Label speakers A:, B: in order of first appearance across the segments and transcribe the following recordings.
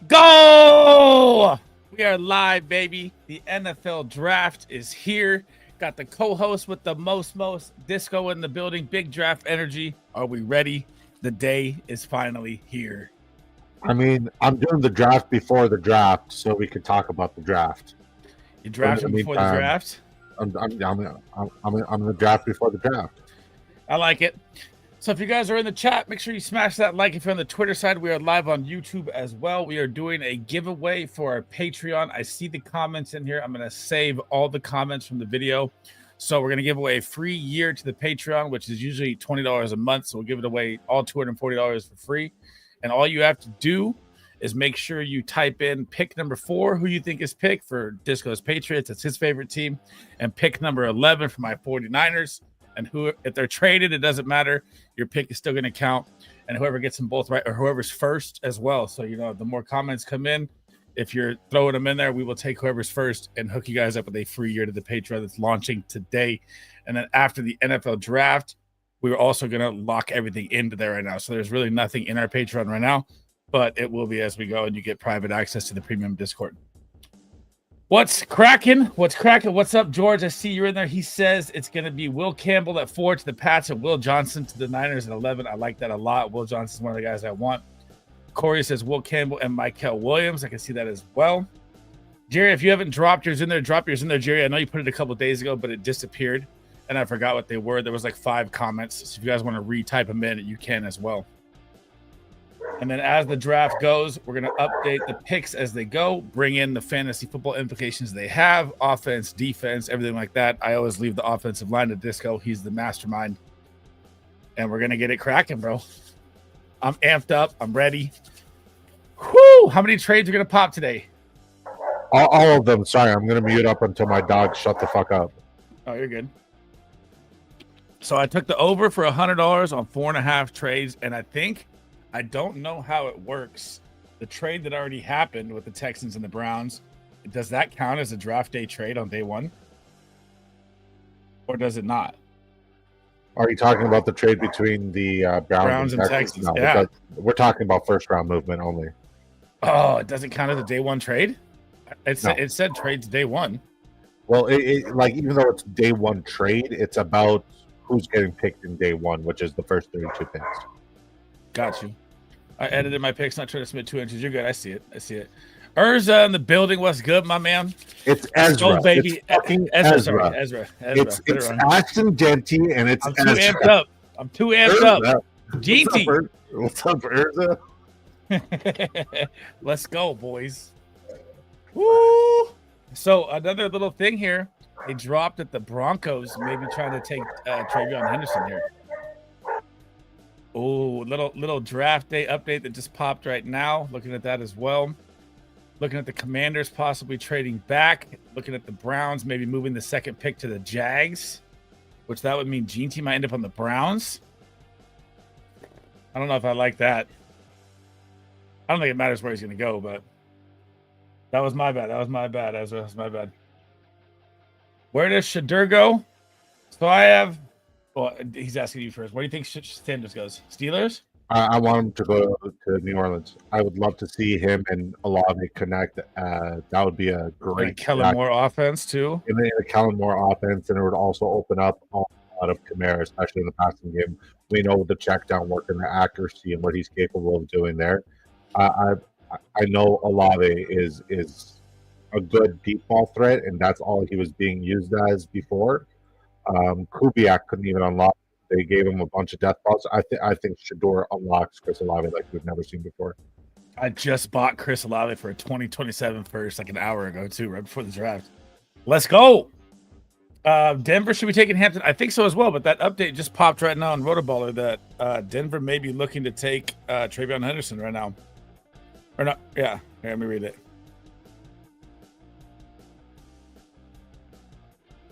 A: Go! We are live, baby. The NFL draft is here. Got the co-host with the most disco in the building. Big draft energy. Are we ready? The day is finally here.
B: I mean, I'm doing the draft before the draft, so we could talk about the draft.
A: You drafting before the draft?
B: I'm the draft before the draft.
A: I like it. So if you guys are in the chat, make sure you smash that like. If you're on the Twitter side, we are live on YouTube as well. We are doing a giveaway for our Patreon. I see the comments in here. I'm going to save all the comments from the video. So we're going to give away a free year to the Patreon, which is usually $20 a month. So we'll give it away all $240 for free. And all you have to do is make sure you type in pick number 4, who you think is pick for Disco's Patriots. It's his favorite team. And pick number 11 for my 49ers. And if they're traded, it doesn't matter. Your pick is still going to count. And whoever gets them both right, or whoever's first as well. So, the more comments come in, if you're throwing them in there, we will take whoever's first and hook you guys up with a free year to the Patreon that's launching today. And then after the NFL draft, we're also going to lock everything into there right now. So there's really nothing in our Patreon right now, but it will be as we go, and you get private access to the premium Discord. What's cracking? What's up, George? I see you're in there. He says it's going to be Will Campbell at 4 to the Pats and Will Johnson to the Niners at 11. I like that a lot. Will Johnson's one of the guys I want. Corey says Will Campbell and Michael Williams. I can see that as well. Jerry, if you haven't dropped yours in there, drop yours in there, Jerry. I know you put it a couple of days ago, but it disappeared, and I forgot what they were. There was like 5 comments. So if you guys want to retype them in, you can as well. And then as the draft goes, we're going to update the picks as they go, bring in the fantasy football implications they have, offense, defense, everything like that. I always leave the offensive line to Disco. He's the mastermind. And we're going to get it cracking, bro. I'm amped up. I'm ready. Whoo! How many trades are going to pop today?
B: All of them. Sorry, I'm going to mute up until my dog shut the fuck up.
A: Oh, you're good. So I took the over for $100 on 4.5 trades, and I don't know how it works. The trade that already happened with the Texans and the Browns, does that count as a draft day trade on day one? Or does it not?
B: Are you talking about the trade between the Browns and Texans?
A: No, yeah.
B: We're talking about first round movement only.
A: Oh, it doesn't count as a day one trade? It said trades day one.
B: Well, even though it's day one trade, it's about who's getting picked in day one, which is the first 32 picks.
A: Got you. I edited my picks, not trying to submit 2 inches. You're good. I see it. Urza in the building. What's good, my man?
B: It's Ezra.
A: Go, baby.
B: It's
A: Ezra.
B: Sorry.
A: Ezra.
B: It's Ashton Genty, and it's
A: I'm too amped up. Genty.
B: What's up, Urza?
A: Let's go, boys. Woo! So another little thing here. They dropped that the Broncos may be trying to take TreVeyon Henderson here. Oh, little draft day update that just popped right now. Looking at that as well. Looking at the Commanders possibly trading back. Looking at the Browns maybe moving the second pick to the Jags, which that would mean Genty might end up on the Browns. I don't know if I like that. I don't think it matters where he's going to go, but that was my bad. Ezra. That was my bad. Where does Shadur go? So I have... Well, he's asking you first. Where do you think Sanders goes? Steelers?
B: I want him to go to New Orleans. I would love to see him and Olave connect. That would be a great
A: Kellen Moore offense too.
B: And then a Kellen Moore offense, and it would also open up a lot of Kamara, especially in the passing game. We know the check down work and the accuracy and what he's capable of doing there. I know Olave is a good deep ball threat, and that's all he was being used as before. Kubiak couldn't even unlock. They gave him a bunch of death balls. I think Shador unlocks Chris Olave like we've never seen before.
A: I just bought Chris Olave for a 2027 first like an hour ago too, right before the draft. Let's go. Denver should be taking Hampton. I think so as well, but that update just popped right now on Rotoballer that Denver may be looking to take TreVeyon Henderson right now. Or not? Yeah. Here, let me read it.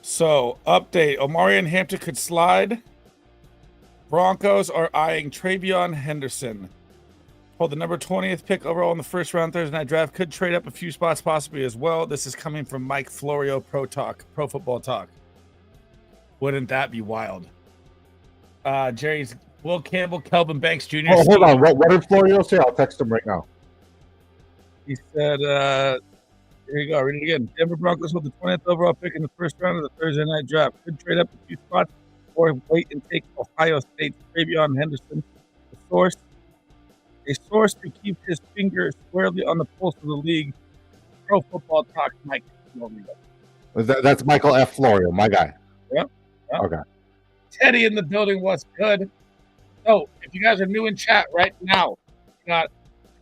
A: So, update. Omari and Hampton could slide. Broncos are eyeing TreVeyon Henderson. Hold the number 20th pick overall in the first round Thursday night draft. Could trade up a few spots possibly as well. This is coming from Mike Florio, Pro Football Talk. Wouldn't that be wild? Jerry's Will Campbell, Kelvin Banks Jr.
B: Oh, hold on. What did Florio say? I'll text him right now.
A: He said, here you go. Read it again. Denver Broncos hold the 20th overall pick in the first round of the Thursday night draft. Could trade up a few spots or wait and take Ohio State's Travion Henderson. A source who keeps his finger squarely on the pulse of the league. Pro Football Talk, Mike.
B: That's Michael F. Florio, my guy.
A: Yep.
B: Okay.
A: Teddy in the building. What's good? So, if you guys are new in chat right now, you got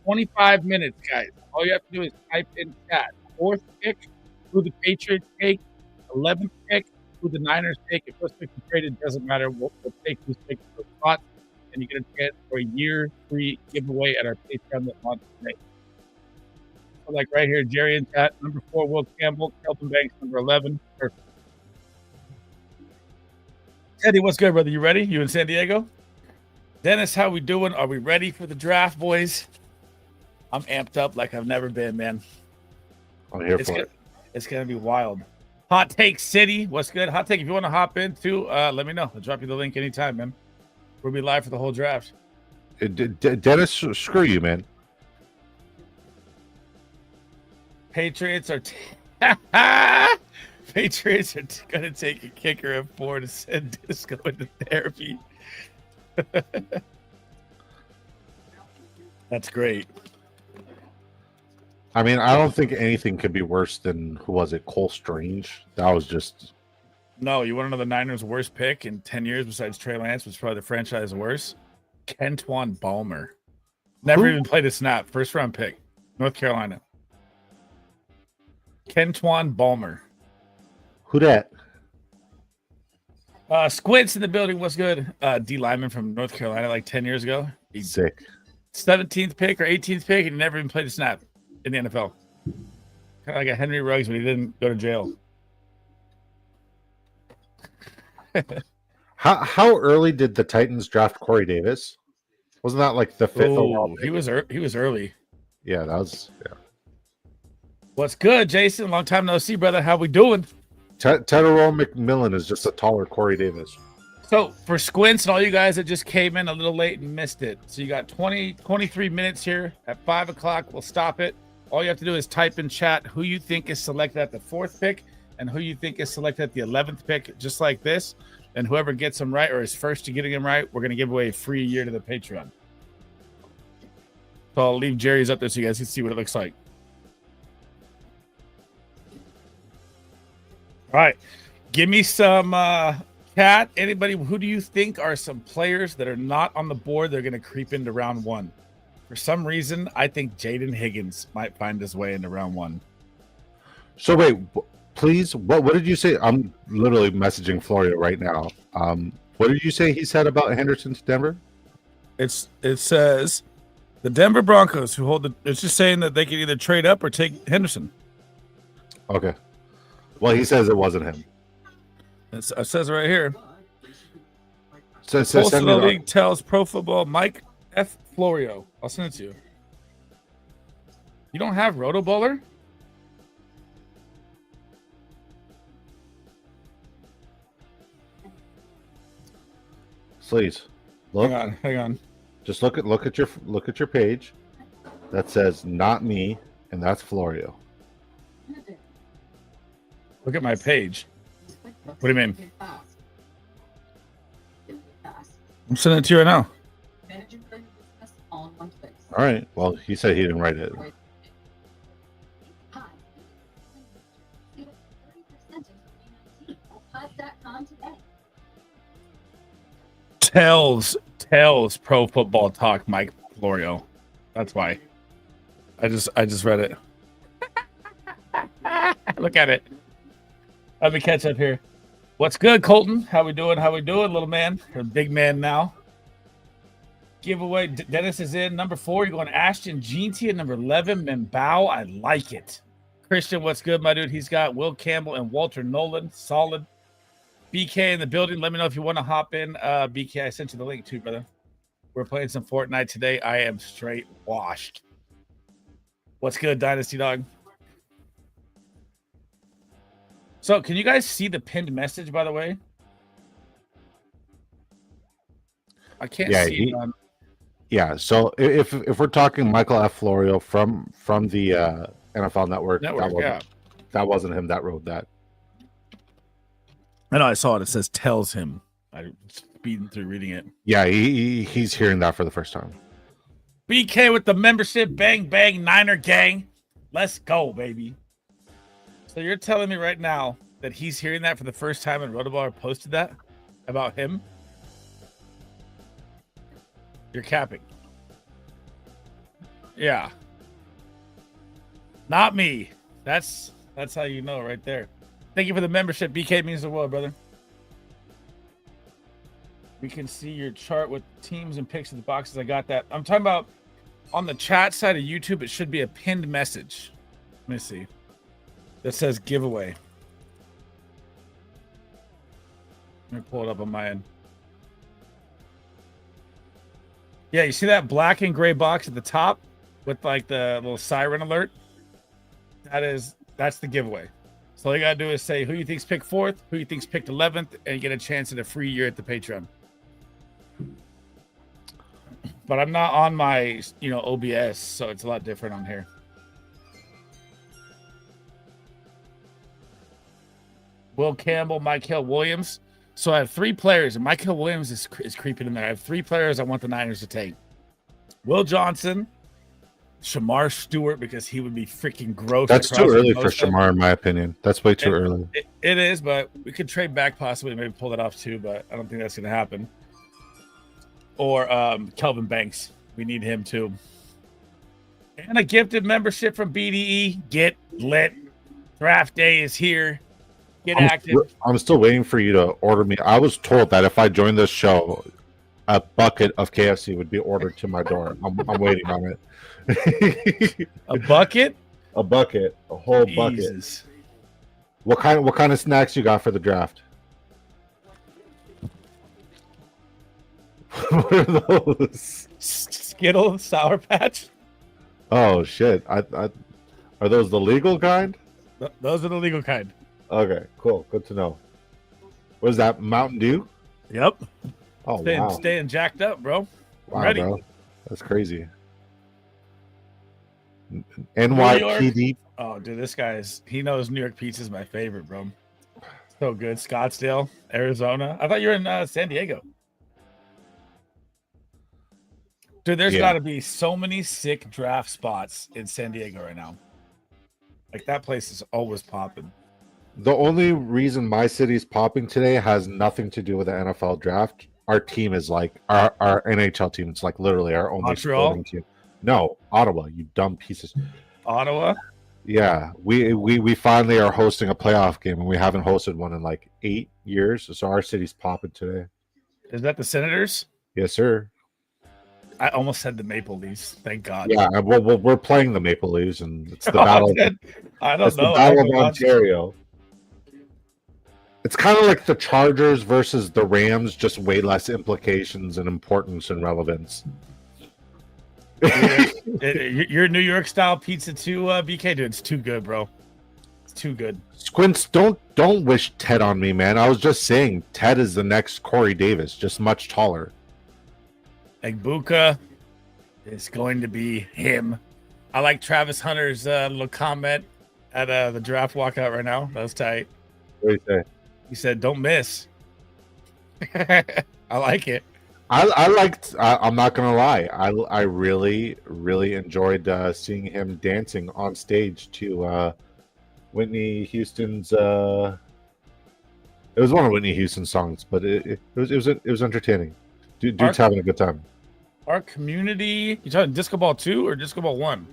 A: 25 minutes, guys. All you have to do is type in chat. Fourth pick, who the Patriots take. 11th pick, who the Niners take. If those picks are traded, doesn't matter. We'll take who's taking those spots. And you get a chance for a year free giveaway at our Patreon that launched today. So like right here, Jerry in chat, number 4, Will Campbell, Kelton Banks, number 11. Perfect. Teddy, what's good, brother? You ready? You in San Diego? Dennis, how we doing? Are we ready for the draft, boys? I'm amped up like I've never been, man.
B: I'm here for it.
A: It's gonna be wild. Hot Take City, what's good? Hot Take, if you want to hop in too, let me know. I'll drop you the link anytime, man. We'll be live for the whole draft.
B: Dennis, screw you, man.
A: Patriots are Patriots are gonna take a kicker at 4 to send Disco into therapy. That's great.
B: I mean, I don't think anything could be worse than, who was it, Cole Strange? That was just...
A: No, you want to know the Niners' worst pick in 10 years besides Trey Lance, was probably the franchise worst? Kentwan Balmer. Never even played a snap. First round pick. North Carolina. Kentwan Balmer.
B: Who that?
A: Squints in the building. What's good? D lineman from North Carolina like 10 years ago.
B: He's sick.
A: 17th pick or 18th pick, and he never even played a snap in the NFL. Kind of like a Henry Ruggs, but he didn't go to jail.
B: How early did the Titans draft Corey Davis? Wasn't that like the 5th overall pick?
A: He was early.
B: Yeah, that was. Yeah.
A: What's good, Jason? Long time no see, brother. How we doing?
B: Tedero McMillan is just a taller Corey Davis.
A: So for Squints and all you guys that just came in a little late and missed it, so you got 23 minutes here. At 5 o'clock, we'll stop it. All you have to do is type in chat who you think is selected at the 4th pick and who you think is selected at the 11th pick, just like this. And whoever gets them right or is first to getting them right, we're going to give away a free year to the Patreon. So I'll leave Jerry's up there so you guys can see what it looks like. All right. Give me some Cat. Anybody, who do you think are some players that are not on the board? They're going to creep into round 1. For some reason, I think Jaden Higgins might find his way into round 1.
B: So wait, please, what did you say? I'm literally messaging Florio right now. What did you say he said about Henderson to Denver?
A: It says the Denver Broncos who hold the. It's just saying that they can either trade up or take Henderson.
B: Okay. Well, he says it wasn't him.
A: It says right here.
B: So
A: Pulse of the league tells Pro Football Mike F. Florio. I'll send it to you. You don't have Roto Bowler?
B: Please look.
A: Hang on.
B: Just look at your page. That says not me, and that's Florio.
A: Look at my page. What do you mean? I'm sending it to you right now.
B: All right. Well, he said he didn't write it.
A: Tells Pro Football Talk Mike Florio. That's why. I just read it. Look at it. Let me catch up here. What's good, Colton? How we doing, little man? Or big man now. Giveaway. Dennis is in. Number 4, you're going Ashton Jeanty at number 11. Mbao, I like it. Christian, what's good, my dude? He's got Will Campbell and Walter Nolan. Solid. BK in the building. Let me know if you want to hop in. BK, I sent you the link too, brother. We're playing some Fortnite today. I am straight washed. What's good, Dynasty Dog? So, can you guys see the pinned message, by the way? I can't see it on.
B: Yeah. So if we're talking Michael F. Florio from the NFL Network, that wasn't him that wrote that.
A: I know I saw it. It says tells him. I speeding through reading it.
B: Yeah, he's hearing that for the first time.
A: BK with the membership, bang bang Niner gang. Let's go, baby. So you're telling me right now that he's hearing that for the first time and Rotoballer posted that about him? You're capping. Yeah. Not me. That's how you know right there. Thank you for the membership. BK means the world, brother. We can see your chart with teams and picks of the boxes. I got that. I'm talking about on the chat side of YouTube. It should be a pinned message. Let me see. That says giveaway. Let me pull it up on my end. Yeah, you see that black and gray box at the top with like the little siren alert? That's the giveaway. So all you gotta do is say who you think's picked 4th, who you think's picked 11th, and you get a chance at a free year at the Patreon. But I'm not on my, OBS, so it's a lot different on here. Will Campbell, Michael Williams. So I have 3 players, and Michael Williams is creeping in there. I have 3 players I want the Niners to take. Will Johnson, Shamar Stewart, because he would be freaking gross.
B: That's too early for Shamar, in my opinion. That's way too early.
A: It is, but we could trade back possibly, maybe pull that off too, but I don't think that's going to happen. Or Kelvin Banks. We need him too. And a gifted membership from BDE. Get lit. Draft day is here. Get active.
B: I'm still waiting for you to order me. I was told that if I joined this show, a bucket of KFC would be ordered to my door. I'm waiting on it.
A: A bucket?
B: A bucket. A whole bucket. What kind of snacks you got for the draft? What are those?
A: Skittle Sour Patch.
B: Oh shit! Are those the legal kind?
A: Those are the legal kind.
B: Okay, cool. Good to know. What is that? Mountain Dew?
A: Yep.
B: Oh,
A: staying jacked up, bro.
B: Wow,
A: ready.
B: Bro. That's crazy. NYPD.
A: Oh, dude, this he knows New York pizza is my favorite, bro. So good. Scottsdale, Arizona. I thought you were in San Diego. Dude, there's got to be so many sick draft spots in San Diego right now. Like, that place is always popping.
B: The only reason my city's popping today has nothing to do with the NFL draft. Our team is like our NHL team. It's like literally our only sporting team. No, Ottawa, you dumb pieces.
A: Ottawa?
B: Yeah, we finally are hosting a playoff game, and we haven't hosted one in like 8 years. So our city's popping today.
A: Is that the Senators?
B: Yes, sir.
A: I almost said the Maple Leafs. Thank God.
B: Yeah, well, we're playing the Maple Leafs, and it's the battle.
A: I don't know.
B: The battle of Ontario. It's kind of like the Chargers versus the Rams, just way less implications and importance and relevance.
A: Your New York style pizza too, BK, dude. It's too good, bro. It's too good.
B: Squints, don't wish Ted on me, man. I was just saying Ted is the next Corey Davis, just much taller.
A: Egbuka is going to be him. I like Travis Hunter's little comment at the draft walkout right now. That was tight.
B: What do you say?
A: He said, "Don't miss." I like it.
B: I liked. I'm not gonna lie. I really enjoyed seeing him dancing on stage to Whitney Houston's. It was one of Whitney Houston's songs, but it was entertaining. Dude's having a good time.
A: Our community. You talking Disco Ball 2 or Disco Ball 1?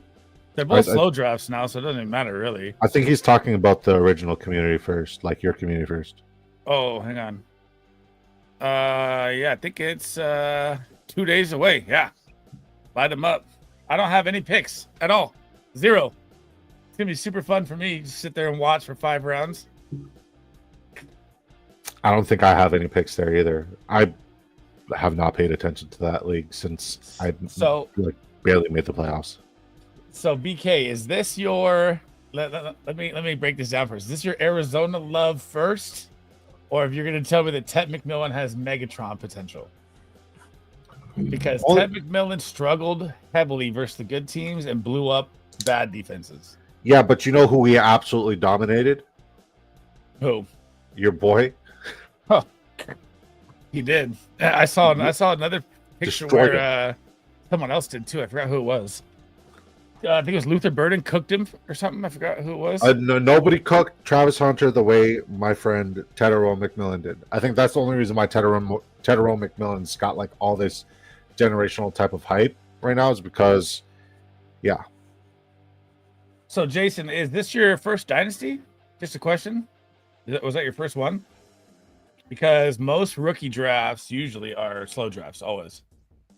A: They're both slow drafts now, so it doesn't even matter really.
B: I think he's talking about the original community first, like your community first.
A: Oh, hang on. Yeah, I think it's 2 days away. Yeah. Light them up. I don't have any picks at all. 0. It's gonna be super fun for me. Just sit there and watch for 5 rounds.
B: I don't think I have any picks there either. I have not paid attention to that league since I barely made the playoffs.
A: So BK, is this your let me break this down first. Is this your Arizona love first? Or if you're gonna tell me that Ted McMillan has Megatron potential? because
B: Only-
A: Ted McMillan struggled heavily versus the good teams and blew up bad defenses.
B: Yeah, but you know who he absolutely dominated?
A: Who?
B: Your boy.
A: Huh. He did. I saw another picture
B: Destroyed
A: where someone else did too. I forgot who it was. I think it was Luther Burden cooked him or something. I forgot who it was.
B: No, nobody cooked Travis Hunter the way my friend Tedero McMillan did. I think that's the only reason why Tedero McMillan's got like all this generational type of hype right now is because, yeah.
A: So, Jason, is this your first dynasty? Just a question. Was that your first one? Because most rookie drafts usually are slow drafts, always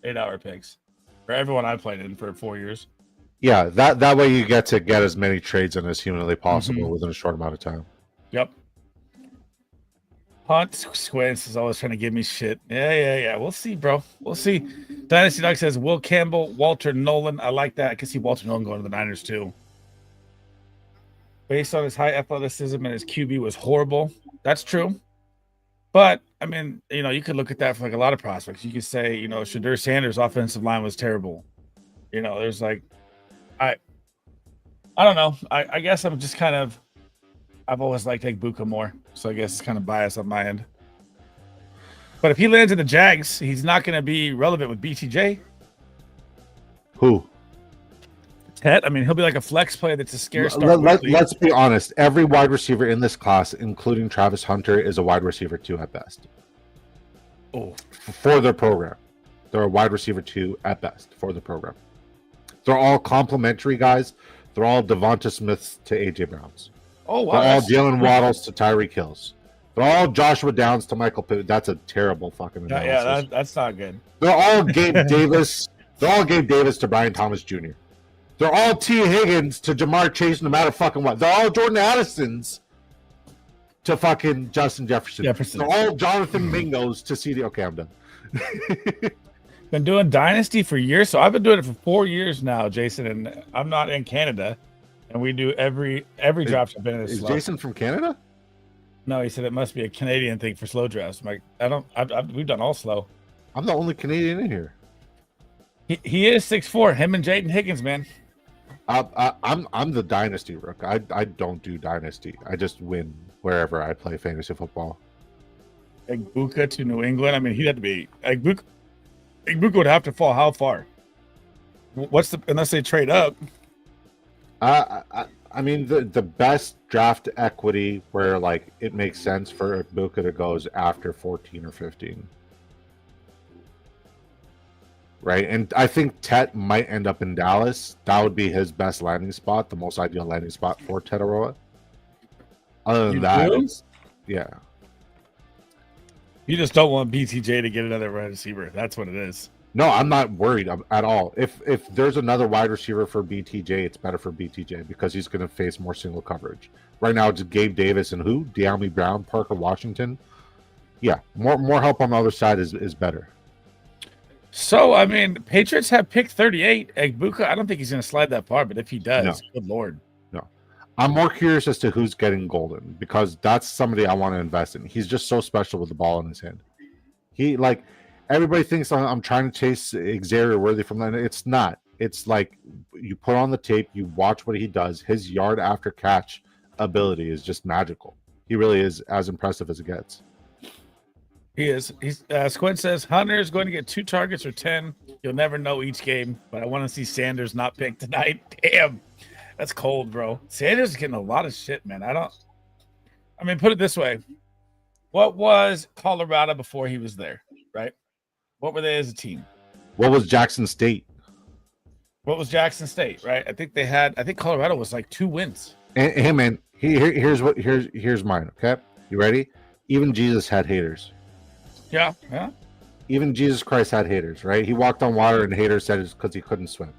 A: 8-hour picks. For everyone I played in for 4 years.
B: Yeah, that way you get to get as many trades in as humanly possible within a short amount of time.
A: Yep. Hunt Squints is always trying to give me shit. Yeah. We'll see, bro. We'll see. Dynasty Doug says Will Campbell, Walter Nolan. I like that. I can see Walter Nolan going to the Niners too. Based on his high athleticism and his QB was horrible. That's true. But I mean, you could look at that for like a lot of prospects. You could say, Shadur Sanders' offensive line was terrible. There's like, I don't know. I guess I'm just kind of, I've always liked Egbuka more, so I guess it's kind of biased on my end. But if he lands in the Jags, he's not going to be relevant with BTJ.
B: Who?
A: Tet. I mean, he'll be like a flex play that's a scare start.
B: Let's be honest. Every wide receiver in this class, including Travis Hunter, is a wide receiver 2 at best.
A: Oh,
B: for their program, they're a wide receiver 2 at best for the program. They're all complimentary guys. They're all Devonta Smiths to AJ Browns.
A: Oh, wow.
B: They're all Jalen Waddles to Tyreek Hills. They're all Joshua Downs to Michael Pittman. That's a terrible fucking analysis.
A: Yeah, that's not good.
B: They're all Gabe Davis. They're all Gabe Davis to Brian Thomas Jr. They're all T. Higgins to Jamar Chase, no matter fucking what. They're all Jordan Addisons to fucking Justin Jefferson. They're all Jonathan Mingos to CD. Okay, I'm done.
A: Been doing Dynasty for years, so I've been doing it for 4 years now, Jason, and I'm not in Canada, and we do every draft. I've been in.
B: Is slow. Jason from Canada?
A: No, he said it must be a Canadian thing for slow drafts. I'm like, we've done all slow.
B: I'm the only Canadian in here.
A: He is 6'4". Him and Jaden Higgins, man.
B: I'm the Dynasty rook. I don't do Dynasty. I just win wherever I play fantasy football.
A: Egbuka to New England. I mean, he'd have to be Egbuka would have to fall how far? Unless they trade up?
B: I mean, the best draft equity where like it makes sense for Egbuka to go is after 14 or 15. Right, and I think Tet might end up in Dallas. That would be his best landing spot, the most ideal landing spot for Tetaroa. Other than that, yeah.
A: You just don't want BTJ to get another wide receiver. That's what it is.
B: No, I'm not worried at all. If there's another wide receiver for BTJ, it's better for BTJ because he's going to face more single coverage. Right now, it's Gabe Davis and who? De'Ami Brown, Parker Washington. Yeah, more help on the other side is better.
A: So, I mean, Patriots have picked 38. Egbuka, I don't think he's going to slide that far, but if he does, good Lord.
B: No. I'm more curious as to who's getting Golden because that's somebody I want to invest in. He's just so special with the ball in his hand. He, like, everybody thinks I'm trying to chase Xavier Worthy from that. It's not. It's like you put on the tape, you watch what he does. His yard after catch ability is just magical. He really is as impressive as it gets.
A: He is. Squint says Hunter is going to get 2 targets or 10. You'll never know each game, but I want to see Sanders not pick tonight. Damn, that's cold, bro. Sanders is getting a lot of shit, man. I mean, put it this way: what was Colorado before he was there? Right? What were they as a team?
B: What was Jackson State?
A: What was Jackson State? Right? I think Colorado was like 2 wins.
B: And hey, man, here's mine. Okay, you ready? Even Jesus had haters.
A: Yeah.
B: Even Jesus Christ had haters, right? He walked on water and haters said it's because he couldn't swim.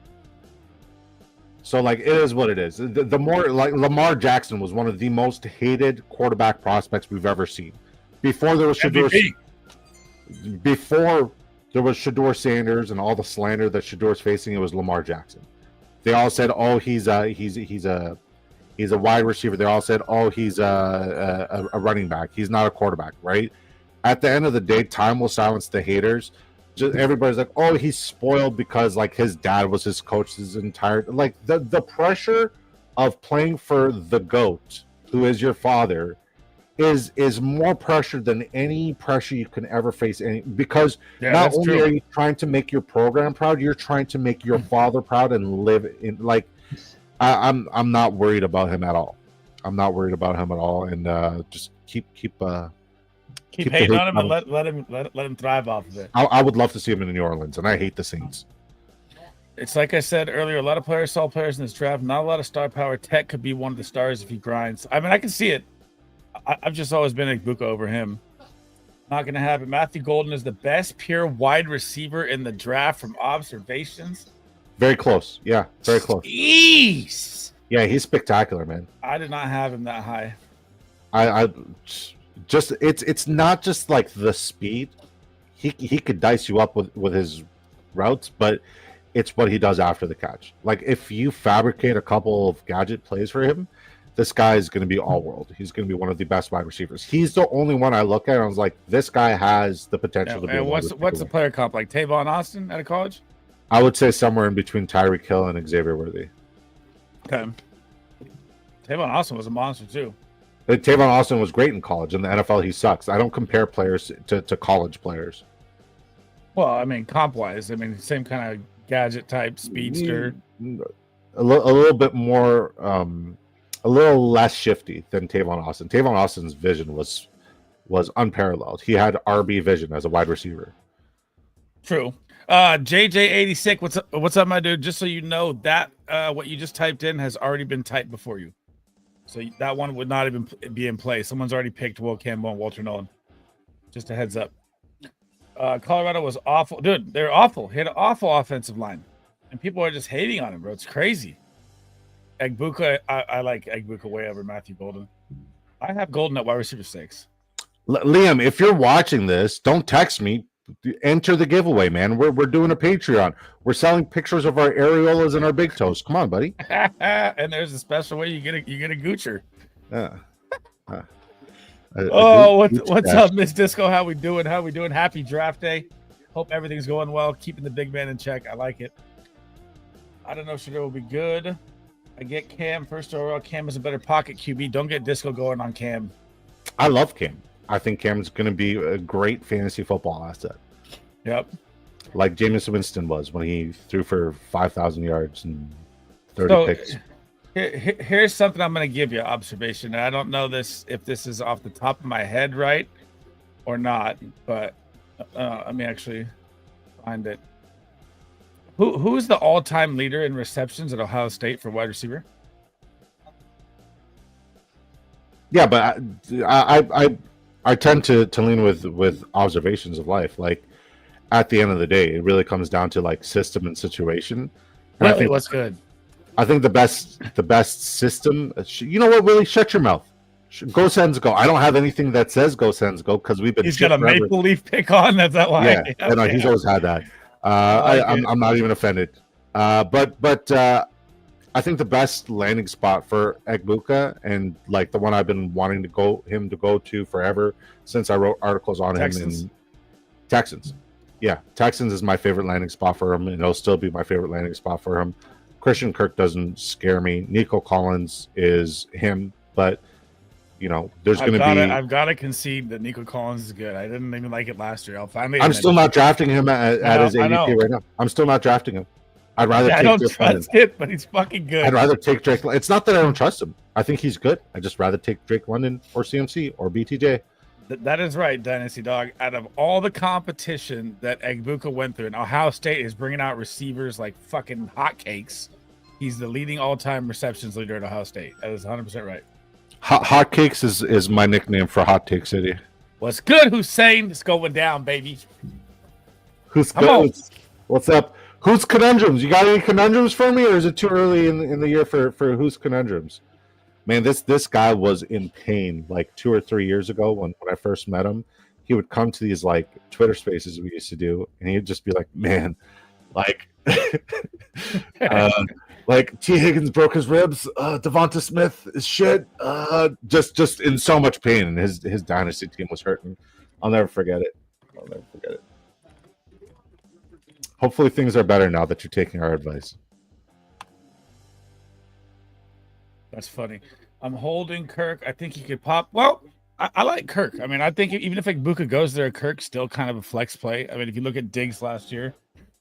B: So, like, it is what it is. The more, like, Lamar Jackson was one of the most hated quarterback prospects we've ever seen. Before there was Shadur Sanders and all the slander that Shador's facing, it was Lamar Jackson. They all said, "Oh, he's a wide receiver." They all said, "Oh, he's a running back. He's not a quarterback." Right? At the end of the day, time will silence the haters. just everybody's like, oh, he's spoiled because like his dad was his coach his entire like the pressure of playing for the GOAT, who is your father, is more pressure than any pressure you can ever face. Because not only are you trying to make your program proud, you're trying to make your father proud and live in like. I'm not worried about him at all. I'm not worried about him at all, and just keep
A: hating on him and let him thrive off of it.
B: I would love to see him in New Orleans, and I hate the Saints.
A: It's like I said earlier, a lot of players, solid players in this draft, not a lot of star power. Tech could be one of the stars if he grinds. I mean, I can see it. I've just always been Egbuka over him. Not going to happen. Matthew Golden is the best pure wide receiver in the draft from observations.
B: Very close. Yeah, very close.
A: Jeez.
B: Yeah, he's spectacular, man.
A: I did not have him that high.
B: I just it's not just like the speed. He could dice you up with his routes, but it's what he does after the catch. Like if you fabricate a couple of gadget plays for him, this guy is going to be all world. He's going to be one of the best wide receivers. He's the only one I look at and I was like, this guy has the potential to be.
A: And what's the player comp like? Tavon Austin out of college?
B: I would say somewhere in between Tyreek Hill and Xavier Worthy.
A: Okay. Tavon Austin was a monster too.
B: Tavon Austin was great in college. In the NFL, he sucks. I don't compare players to college players.
A: Well, I mean, comp-wise, I mean, same kind of gadget type, speedster.
B: A little bit more, a little less shifty than Tavon Austin. Tavon Austin's vision was unparalleled. He had RB vision as a wide receiver.
A: True. JJ86, what's up, my dude? Just so you know, that what you just typed in has already been typed before you. So that one would not even be in play. Someone's already picked Will Campbell and Walter Nolan. Just a heads up. Colorado was awful. Dude, they're awful. He had an awful offensive line. And people are just hating on him, bro. It's crazy. Egbuka, I like Egbuka way over Matthew Golden. I have Golden at wide receiver 6.
B: Liam, if you're watching this, don't text me. Enter the giveaway, man. We're doing a Patreon. We're selling pictures of our areolas and our big toes. Come on, buddy.
A: And there's a special way you get a goocher. What's up, Miss Disco? How we doing? Happy draft day. Hope everything's going well. Keeping the big man in check. I like it. I don't know if Shador will be good. I get Cam first overall. Cam is a better pocket QB. Don't get Disco going on Cam.
B: I love Cam. I think Cam's going to be a great fantasy football asset.
A: Yep.
B: Like Jameis Winston was when he threw for 5,000 yards and 30 picks.
A: Here's something I'm going to give you an observation. I don't know if this is off the top of my head right or not, but let me actually find it. Who is the all-time leader in receptions at Ohio State for wide receiver?
B: Yeah, but I tend to lean with observations of life. Like at the end of the day, it really comes down to like system and situation. And
A: I think what's good.
B: I think the best system. You know what? Really, shut your mouth. Go Sens go. I don't have anything that says go Sens go because we've been.
A: He's got a maple leaf pick on. That's that why.
B: Yeah, okay. No, he's always had that. I'm not even offended. But I think the best landing spot for Egbuka and like the one I've been wanting to go to forever since I wrote articles on him in Texans. Yeah, Texans is my favorite landing spot for him, and it'll still be my favorite landing spot for him. Christian Kirk doesn't scare me. Nico Collins is him, but you know, there's going to be.
A: I've got to concede that Nico Collins is good. I didn't even like it last year.
B: I'm still not drafting him at his ADP right now. I'm still not drafting him. I'd rather.
A: I don't trust it, but he's fucking good.
B: I'd rather take Drake. It's not that I don't trust him. I think he's good. I just rather take Drake London or CMC or BTJ.
A: That is right, Dynasty Dog. Out of all the competition that Egbuka went through, and Ohio State is bringing out receivers like fucking hotcakes, he's the leading all-time receptions leader at Ohio State. That is 100% right.
B: Hotcakes is my nickname for Hot Take City.
A: What's good, Hussein? It's going down, baby.
B: Who's good? What's up? Who's conundrums? You got any conundrums for me, or is it too early in the year for who's conundrums? Man, this guy was in pain like 2 or 3 years ago when I first met him. He would come to these like Twitter spaces we used to do, and he'd just be like, "Man, like, like T. Higgins broke his ribs. Devonta Smith is shit. Just in so much pain, and his dynasty team was hurting. I'll never forget it. Hopefully things are better now that you're taking our advice.
A: That's funny. I'm holding Kirk. I think he could pop. Well, I like Kirk. I mean, I think even if Buka goes there, Kirk's still kind of a flex play. I mean, if you look at Diggs last year,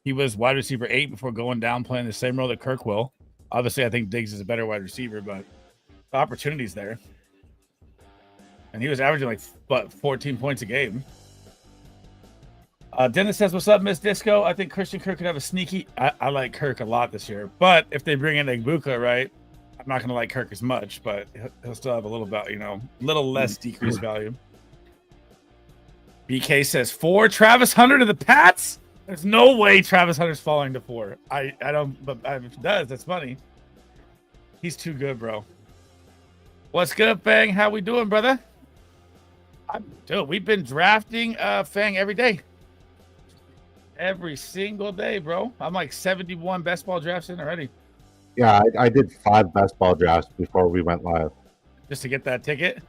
A: he was wide receiver 8 before going down playing the same role that Kirk will. Obviously, I think Diggs is a better wide receiver, but the opportunity's there. And he was averaging like, what, 14 points a game. Dennis says, what's up, Miss Disco? I think Christian Kirk could have a sneaky. I like Kirk a lot this year. But if they bring in Buka, right, I'm not going to like Kirk as much, but he'll still have a little about, little less decreased value. BK says 4 Travis Hunter to the Pats. There's no way Travis Hunter's falling to 4. I don't, but if it does, that's funny. He's too good, bro. What's good, Fang? How we doing, brother? Dude, we've been drafting Fang every day. Every single day, bro. I'm like 71 best ball drafts in already.
B: Yeah, I did 5 best ball drafts before we went live.
A: Just to get that ticket?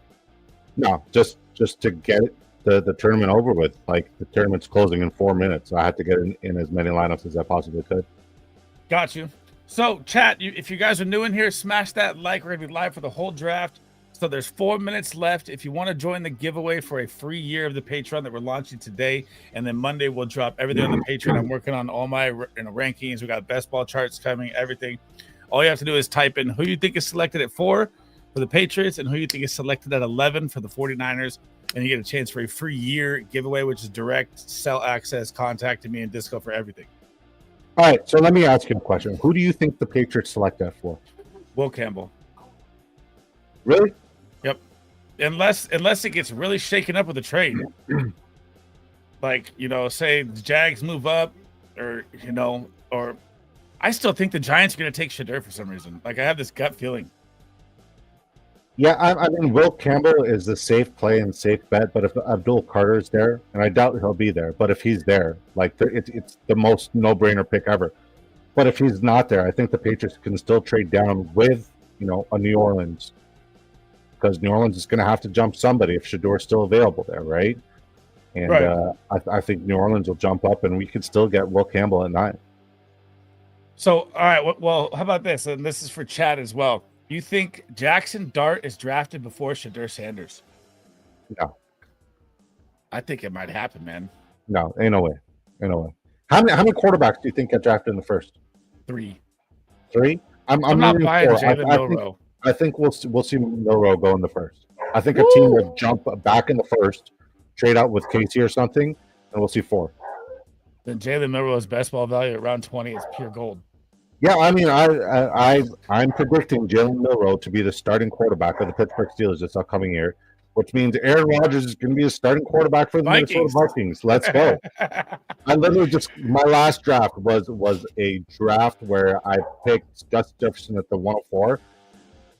B: No, just to get the tournament over with. Like, the tournament's closing in 4 minutes, so I had to get in as many lineups as I possibly could.
A: Got you. So, chat, if you guys are new in here, smash that like. We're going to be live for the whole draft. So there's 4 minutes left. If you want to join the giveaway for a free year of the Patreon that we're launching today, and then Monday we'll drop everything on the Patreon. I'm working on all my rankings. We got best ball charts coming, everything. All you have to do is type in who you think is selected at 4 for the Patriots and who you think is selected at 11 for the 49ers. And you get a chance for a free year giveaway, which is direct cell access, contacting me and Disco for everything.
B: All right, so let me ask you a question. Who do you think the Patriots select that for?
A: Will Campbell.
B: Really?
A: Yep. Unless it gets really shaken up with a trade. Like, say the Jags move up or I still think the Giants are going to take Shedeur for some reason. Like, I have this gut feeling.
B: Yeah, I mean, Will Campbell is the safe play and safe bet, but if Abdul Carter's there, and I doubt he'll be there, but if he's there, like, it's the most no-brainer pick ever. But if he's not there, I think the Patriots can still trade down with, a New Orleans, because New Orleans is going to have to jump somebody if Shedeur's still available there, right? And right. I think New Orleans will jump up, and we could still get Will Campbell at 9.
A: So, all right, well, how about this? And this is for Chad as well. You think Jackson Dart is drafted before Shedeur Sanders?
B: No.
A: I think it might happen, man.
B: No, ain't no way. How many quarterbacks do you think get drafted in the first?
A: 3.
B: 3? I'm
A: not buying Jalen Milroe.
B: I think we'll see Milroe go in the first. I think a team will jump back in the first, trade out with Casey or something, and we'll see 4.
A: Then Jalen Milroe's best ball value at round 20 is pure gold.
B: Yeah, I mean, I'm predicting Jalen Milroe to be the starting quarterback of the Pittsburgh Steelers this upcoming year, which means Aaron Rodgers is going to be a starting quarterback for the Minnesota Vikings. Let's go. I literally my last draft was a draft where I picked Gus Jefferson at the 104.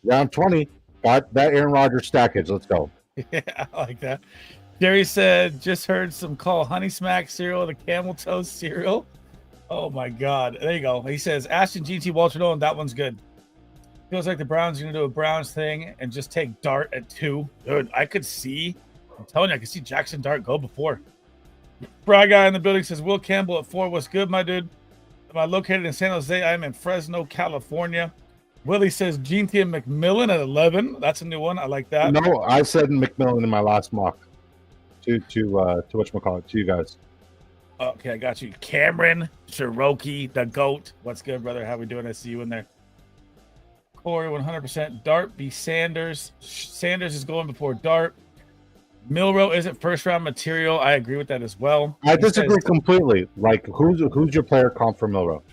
B: Round 20, got that Aaron Rodgers stackage. Let's go.
A: Yeah, I like that. Jerry said, just heard some call Honey Smack cereal the Camel Toast cereal. Oh, my God. There you go. He says, Ashton GT Walter Nolan, that one's good. Feels like the Browns are going to do a Browns thing and just take Dart at 2. Dude, I'm telling you, I could see Jackson Dart go before. Bry Guy in the building says, Will Campbell at 4. What's good, my dude? Am I located in San Jose? I am in Fresno, California. Willie says, Gene-Thea McMillan at 11. That's a new one. I like that.
B: No, I said McMillan in my last mock to whatchamacallit, to you guys.
A: Okay, I got you. Cameron, Cherokee, the GOAT. What's good, brother? How we doing? I see you in there. Corey, 100%. Dart be Sanders. Sanders is going before Dart. Milroe isn't first-round material. I agree with that as well.
B: I disagree completely. Like, who's your player comp for Milroe?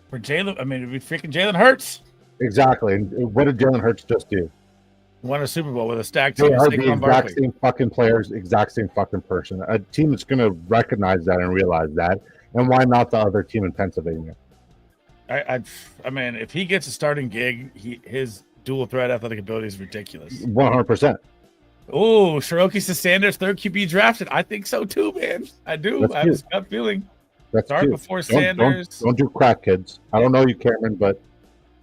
A: For Jalen, I mean, it'd be freaking Jalen Hurts.
B: Exactly. And what did Jalen Hurts just do?
A: Won a Super Bowl with a stacked team.
B: They are the exact same fucking players, exact same fucking person. A team that's going to recognize that and realize that. And why not the other team in Pennsylvania?
A: I mean, if he gets a starting gig, his dual threat athletic ability is ridiculous.
B: 100%.
A: Oh, Cherokee to Sanders, 3rd QB drafted. I think so too, man. I do. I have this gut feeling. Start before Sanders.
B: Don't do crack, kids. I don't know you, Cameron, but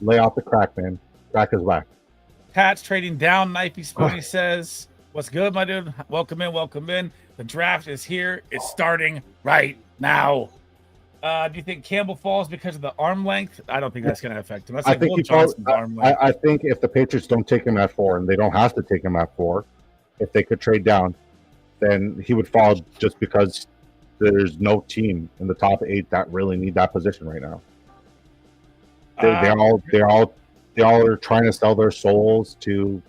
B: lay off the crack, man. Crack is whack.
A: Pat's trading down. Knifey Spoony says, what's good, my dude? Welcome in. The draft is here. It's starting right now. Do you think Campbell falls because of the arm length? I don't think that's going to affect him. That's
B: I
A: like
B: think
A: Will
B: he falls.
A: Johnson's arm length.
B: I think if the Patriots don't take him at 4, and they don't have to take him at 4, if they could trade down, then he would fall just because there's no team in the top 8 that really need that position right now. They all are trying to sell their souls to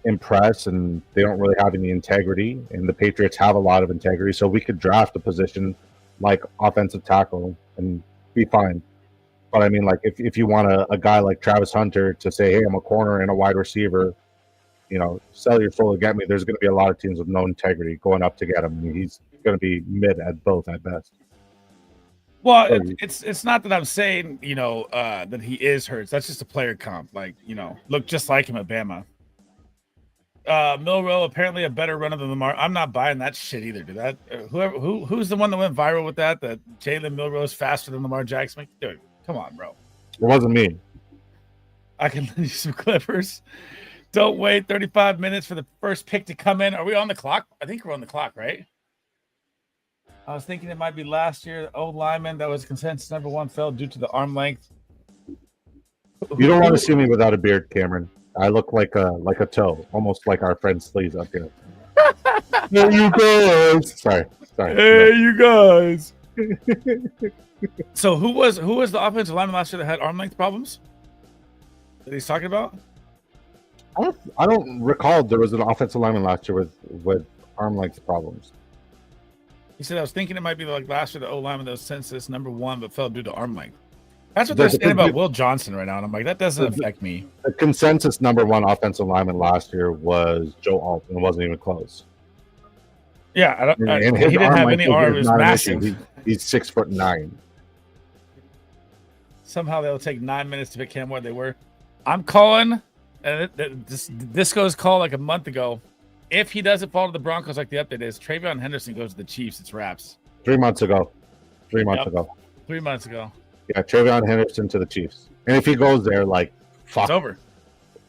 B: impress, and they don't really have any integrity. And the Patriots have a lot of integrity, so we could draft a position like offensive tackle and be fine. But I mean, like if you want a guy like Travis Hunter to say, "Hey, I'm a corner and a wide receiver," sell your soul to get me. There's going to be a lot of teams with no integrity going up to get him. I mean, he's going to be mid at both at best.
A: Well, it's not that I'm saying that he is Hurts. That's just a player comp. Like look just like him at Bama. Milroe apparently a better runner than Lamar. I'm not buying that shit either, dude. That who's the one that went viral with that Jalen Milroe is faster than Lamar Jackson? Dude, come on, bro.
B: It wasn't me.
A: I can lend you some clippers. Don't wait 35 minutes for the first pick to come in. Are we on the clock? I think we're on the clock, right? I was thinking it might be last year. Old lineman that was consensus number 1 fell due to the arm length.
B: You don't want to see me without a beard, Cameron. I look like a toe, almost like our friend Sleaze up here. Hey, you guys. Sorry.
A: Hey, you guys. So who was the offensive lineman last year that had arm length problems that he's talking about?
B: I don't recall there was an offensive lineman last year with arm length problems.
A: He said, I was thinking it might be like last year, the O-lineman that was census number 1, but fell due to arm length. That's what they're saying about Will Johnson right now. And I'm like, that doesn't affect me.
B: The consensus number 1 offensive lineman last year was Joe Alton. It wasn't even close.
A: Yeah, he didn't have any arm. It was massive.
B: He's 6'9".
A: Somehow they'll take 9 minutes to pick him where they were. I'm calling, and this goes call like a month ago. If he doesn't fall to the Broncos like the update is, Travion Henderson goes to the Chiefs. It's wraps.
B: 3 months ago. 3 months ago.
A: 3 months ago.
B: Yeah, Travion Henderson to the Chiefs. And if he goes there, fuck.
A: It's over.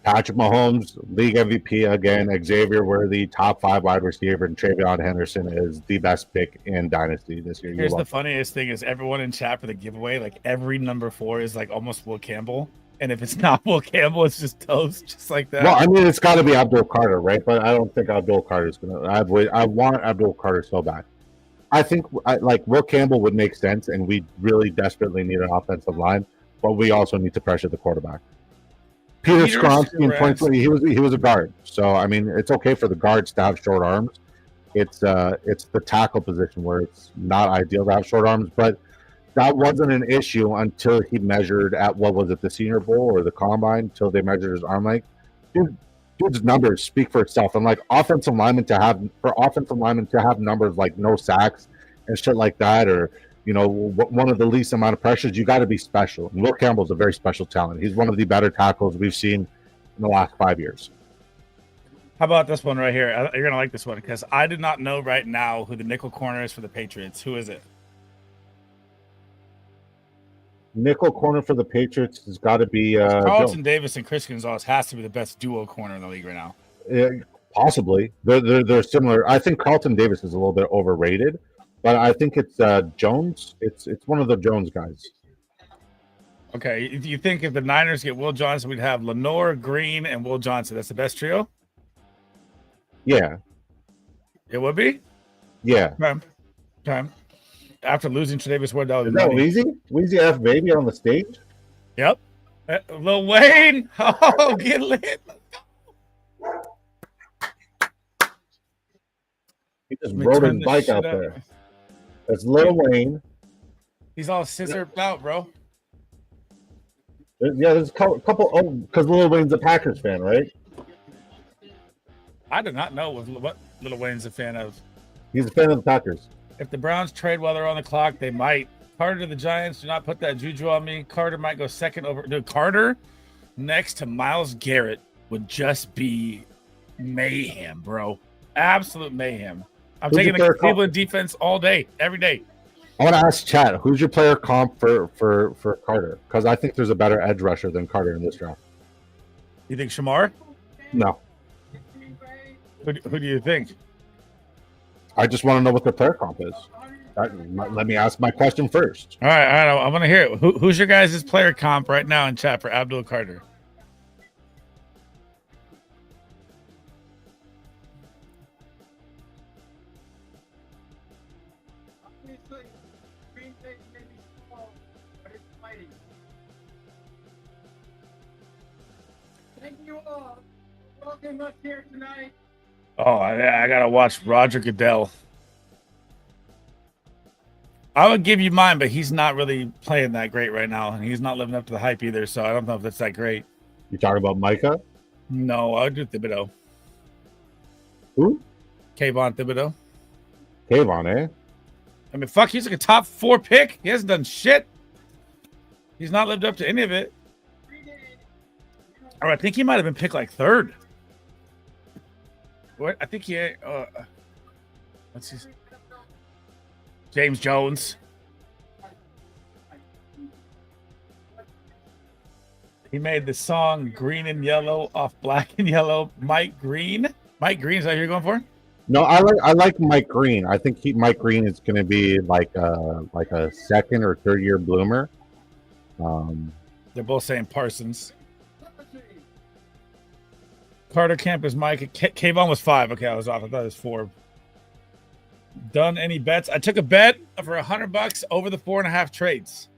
B: Patrick Mahomes, league MVP again. Xavier Worthy, top 5 wide receiver, and Travion Henderson is the best pick in Dynasty this year.
A: Here's the funniest thing is everyone in chat for the giveaway, like every number 4 is like almost Will Campbell. And if it's not Will Campbell, it's just toast, just like that.
B: Well, I mean, it's got to be Abdul Carter, right? But I don't think Abdul Carter's going to. I want Abdul Carter so bad. I think Will Campbell would make sense, and we really desperately need an offensive line, but we also need to pressure the quarterback. Peter Skronsky in 2020, he was a guard, so I mean, it's okay for the guards to have short arms. It's the tackle position where it's not ideal to have short arms, but that wasn't an issue until he measured at the Senior Bowl or the Combine, until they measured his arm length. Dude's numbers speak for itself. And offensive linemen to have numbers like no sacks and shit like that, or one of the least amount of pressures, you got to be special. And Will Campbell's a very special talent. He's one of the better tackles we've seen in the last 5 years.
A: How about this one right here? You're gonna like this one because I do not know right now who the nickel corner is for the Patriots. Who is it?
B: Nickel corner for the Patriots has got to be
A: Carlton Davis and Chris Gonzalez has to be the best duo corner in the league right now.
B: Possibly. They're similar. I think Carlton Davis is a little bit overrated, but I think it's Jones. It's one of the Jones guys.
A: Okay. Do you think if the Niners get Will Johnson, we'd have Lenore, Green, and Will Johnson? That's the best trio?
B: Yeah.
A: It would be?
B: Yeah.
A: Okay. After losing Tre'Davious Ward, that was
B: Weezy F Baby on the stage.
A: Yep. Lil Wayne. Oh, get lit.
B: He just rode his bike out there. That's Lil Wayne.
A: He's all scissor out, bro.
B: There's a couple. Oh, because Lil Wayne's a Packers fan, right?
A: I do not know what Lil Wayne's a fan of.
B: He's a fan of the Packers.
A: If the Browns trade while they're on the clock, they might. Carter to the Giants. Do not put that juju on me. Carter might go second over. Dude, Carter next to Myles Garrett would just be mayhem, bro. Absolute mayhem. I'm taking the Cleveland defense all day, every day.
B: I want to ask Chad, who's your player comp for Carter? Because I think there's a better edge rusher than Carter in this draft.
A: You think Shamar?
B: No.
A: Who do you think?
B: I just want to know what their player comp is. Let me ask my question first.
A: All right. I want to hear it. Who's your guys' player comp right now in chat for Abdul Carter?
C: Thank you all. Welcome us here tonight.
A: Oh, I gotta watch Roger Goodell. I would give you mine, but he's not really playing that great right now, and he's not living up to the hype either. So I don't know if that's that great.
B: You talking about Micah?
A: No, I would do Thibodeau.
B: Who?
A: Kayvon Thibodeau.
B: Kayvon, eh?
A: I mean, fuck, he's like a top 4 pick. He hasn't done shit. He's not lived up to any of it. Or I think he might have been picked like 3rd. What? I think he. What's his? James Jones. He made the song "Green and Yellow" off "Black and Yellow." Mike Green. Mike Green, is that who you're going for?
B: No, I like Mike Green. I think Mike Green is going to be like a second or third year bloomer.
A: They're both saying Parsons. Carter Camp is Mike. Kayvon was 5. Okay, I was off. I thought it was 4. Done any bets? I took a bet for $100 over the 4.5 trades.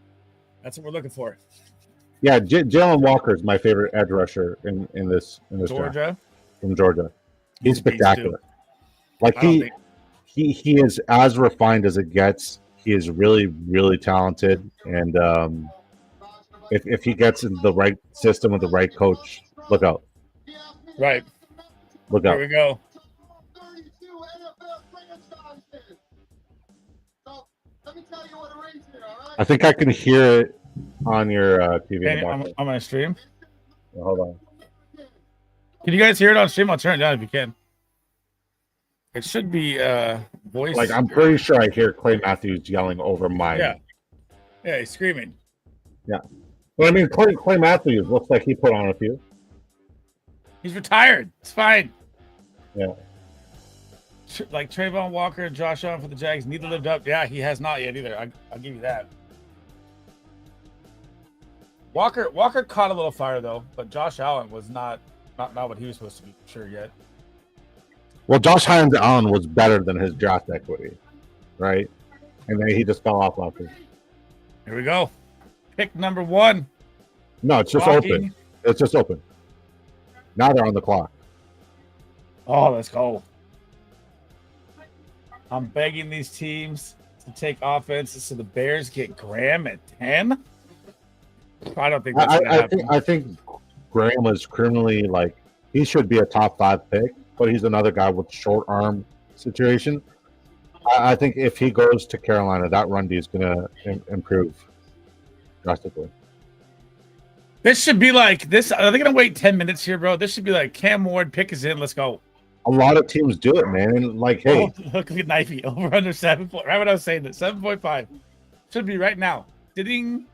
A: That's what we're looking for.
B: Yeah, Jalen Walker is my favorite edge rusher in this
A: Georgia
B: draft. From Georgia. He's spectacular. Like
A: he
B: he is as refined as it gets. He is really, really talented, and if he gets in the right system with the right coach, look out.
A: Right.
B: Look out.
A: There we go.
B: I think I can hear it on your TV.
A: I'm on stream.
B: Hold on.
A: Can you guys hear it on stream? I'll turn it down if you can. It should be voice.
B: Like, I'm pretty sure I hear Clay Matthews yelling over mine.
A: Yeah, he's screaming.
B: Yeah. Well, I mean, Clay Matthews looks like he put on a few.
A: He's retired. It's fine.
B: Yeah.
A: Like Trayvon Walker and Josh Allen for the Jags, neither lived up. Yeah, he has not yet either. I'll give you that. Walker caught a little fire though, but Josh Allen was not what he was supposed to be for sure yet.
B: Well, Josh Allen was better than his draft equity, right? And then he just fell off last week.
A: Here we go. Pick number 1.
B: No, it's just open. It's just open. Now they're on the clock.
A: Oh, let's go. I'm begging these teams to take offenses so the Bears get Graham at 10. I don't think that's going to happen.
B: I think Graham is criminally, like, he should be a top 5 pick, but he's another guy with short arm situation. I think if he goes to Carolina, that run D is going to improve drastically.
A: This should be like this. Are they going to wait 10 minutes here, bro? This should be like Cam Ward, pick is in. Let's go.
B: A lot of teams do it, man. And like, hey.
A: Oh, look at Knifey. Over under 7. Right when I was saying that. 7.5. Should be right now. Ding.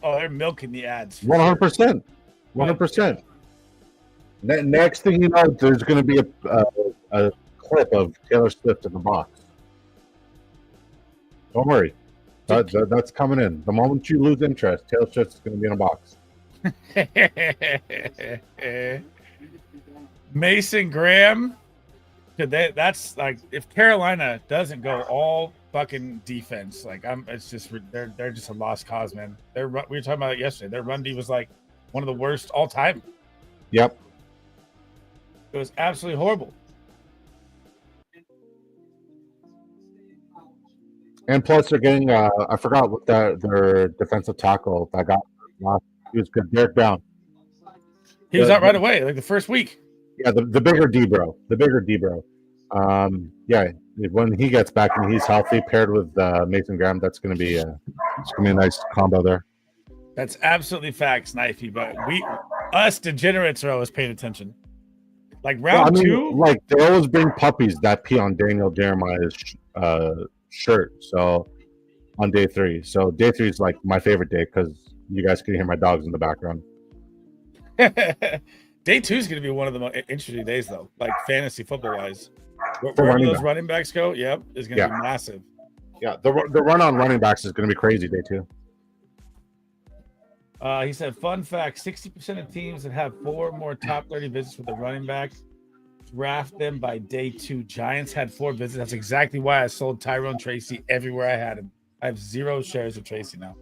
A: Oh, they're milking the ads.
B: 100%. 100%. Next thing you know, there's going to be a clip of Taylor Swift in the box. Don't worry. That's coming in. The moment you lose interest, Taylor Swift is going to be in a box.
A: Mason Graham. That's like, if Carolina doesn't go all fucking defense, like it's just they're just a lost cause, man. We were talking about it yesterday. Their run D was like one of the worst all time.
B: Yep.
A: It was absolutely horrible.
B: And plus, they're getting I forgot what their defensive tackle that got lost. He was good. Derek Brown.
A: He was out right away, like the first week.
B: Yeah, the bigger D bro. Yeah, when he gets back and he's healthy, paired with Mason Graham, that's gonna be a nice combo there.
A: That's absolutely facts, Knifey. But us degenerates are always paying attention. Like round 2,
B: like they always bring puppies that pee on Daniel Jeremiah's shirt. So on day 3, so day 3 is like my favorite day because you guys can hear my dogs in the background.
A: Day 2 is going to be one of the most interesting days, though, like fantasy football wise. Wherever
B: running
A: those
B: back.
A: running backs go, yep, is going to be massive.
B: Yeah, the run on running backs is going to be crazy day 2.
A: He said, fun fact, 60% of teams that have 4 or more top 30 visits with a running back draft them by day 2. Giants had 4 visits. That's exactly why I sold Tyrone Tracy everywhere I had him. I have 0 shares of Tracy now.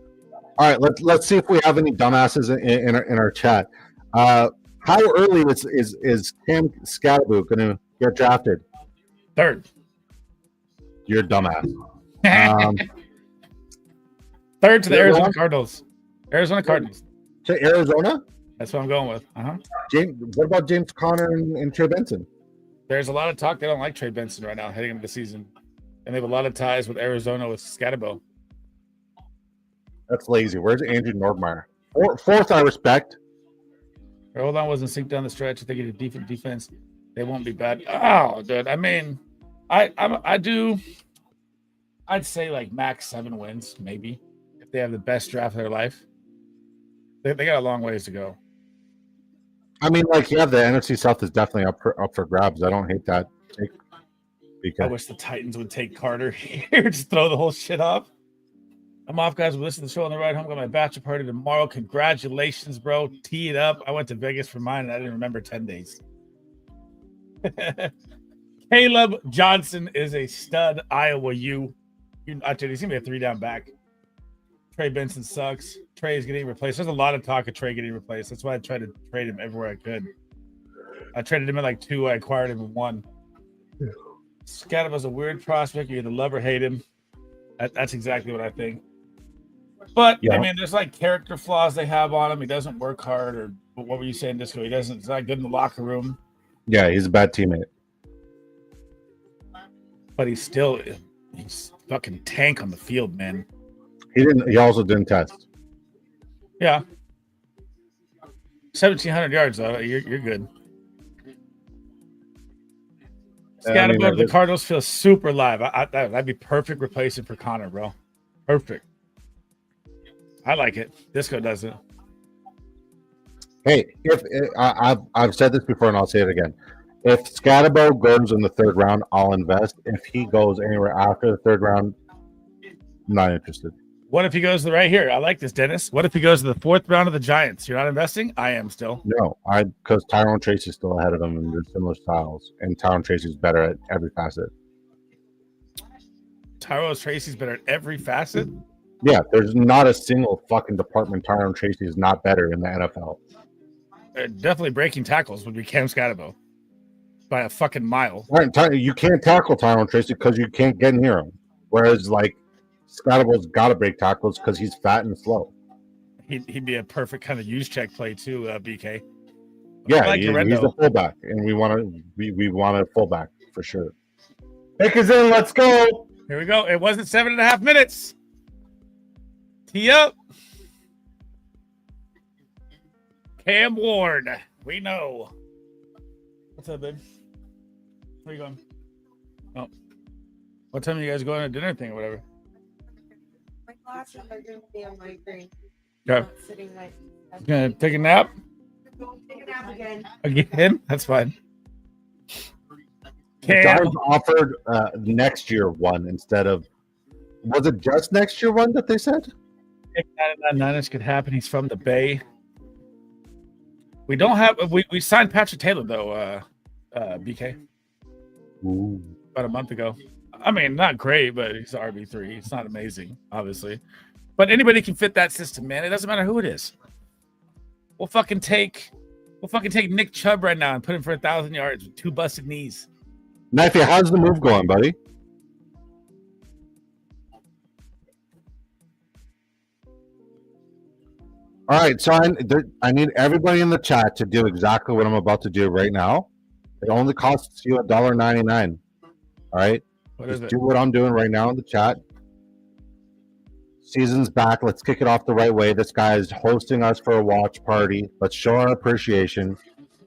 B: All right, let's see if we have any dumbasses in our chat. How early is Cam Scatterboot going to get drafted?
A: 3rd.
B: You're a dumbass.
A: 3rd to the Arizona Cardinals. Arizona Cardinals.
B: To Arizona?
A: That's what I'm going with.
B: What about James Conner and Trey Benson?
A: There's a lot of talk they don't like Trey Benson right now heading into the season. And they have a lot of ties with Arizona with Scatterbo.
B: That's lazy. Where's Andrew Nordmeyer? 4th, I respect.
A: Hold on, wasn't synced down the stretch. If they get a decent defense, they won't be bad. Oh, dude. I mean, I'd say like max 7 wins, maybe, if they have the best draft of their life. They got a long ways to go.
B: I mean, like, yeah, the NFC South is definitely up for grabs. I don't hate that take.
A: I wish the Titans would take Carter here, just throw the whole shit off. I'm off, guys. We'll listen to the show on the ride home. Got my bachelor party tomorrow. Congratulations, bro. Tee it up. I went to Vegas for mine, and I didn't remember 10 days. Caleb Johnson is a stud. Iowa U. He's going to be a 3-down back. Trey Benson sucks. Trey is getting replaced. There's a lot of talk of Trey getting replaced. That's why I tried to trade him everywhere I could. I traded him in like 2. I acquired him in 1. Scatterbo's a weird prospect. You either love or hate him. That's exactly what I think. But yeah. I mean, there's like character flaws they have on him. He doesn't work hard, or what were you saying, Disco? He's not good in the locker room.
B: Yeah, he's a bad teammate.
A: But he's fucking tank on the field, man.
B: He also didn't test.
A: Yeah. 1,700 yards though. You're good. Scatterbo, the Cardinals feel super live. That'd be perfect replacement for Connor, bro. Perfect. I like it. Disco doesn't.
B: Hey, if I've said this before and I'll say it again. If Scatterbo goes in the 3rd round, I'll invest. If he goes anywhere after the 3rd round, I'm not interested.
A: What if he goes right here? I like this, Dennis. What if he goes to the 4th round of the Giants? You're not investing? I am still.
B: No, because Tyrone Tracy's still ahead of him and they're similar styles. And Tyrone Tracy's better at every facet.
A: Tyrone Tracy's better at every facet?
B: Yeah, there's not a single fucking department Tyrone Tracy is not better in the NFL.
A: Definitely breaking tackles would be Cam Scatterbo by a fucking mile.
B: You can't tackle Tyrone Tracy because you can't get near him. Whereas, like, Scatterbo's got to break tackles because he's fat and slow.
A: He'd be a perfect kind of use check play too, BK.
B: Yeah, like he's a fullback, and we want a fullback for sure. Pick us in, let's go.
A: Here we go. It wasn't 7.5 minutes. Tee up. Cam Ward. We know. What's up, babe? Where you going? Oh. What time are you guys going to dinner thing or whatever?
D: My glasses are going to be on my screen.
A: Okay.
D: Sitting right.
A: Gonna take a nap?
D: Take a nap again.
A: Again? That's fine.
B: Giants offered next year one instead of. Was it just next year one that they said?
A: 99 could happen. He's from the Bay. We don't have. We signed Patrick Taylor though. BK.
B: Ooh.
A: About a month ago. I mean, not great, but he's RB3. It's not amazing, obviously. But anybody can fit that system, man. It doesn't matter who it is. We'll fucking take Nick Chubb right now and put him for 1,000 yards with 2 busted knees.
B: Knifey, how's the move going, buddy? All right, so I need everybody in the chat to do exactly what I'm about to do right now. It only costs you $1.99. All right? Just do what I'm doing right now in the chat. Season's back. Let's kick it off the right way. This guy is hosting us for a watch party. Let's show our appreciation.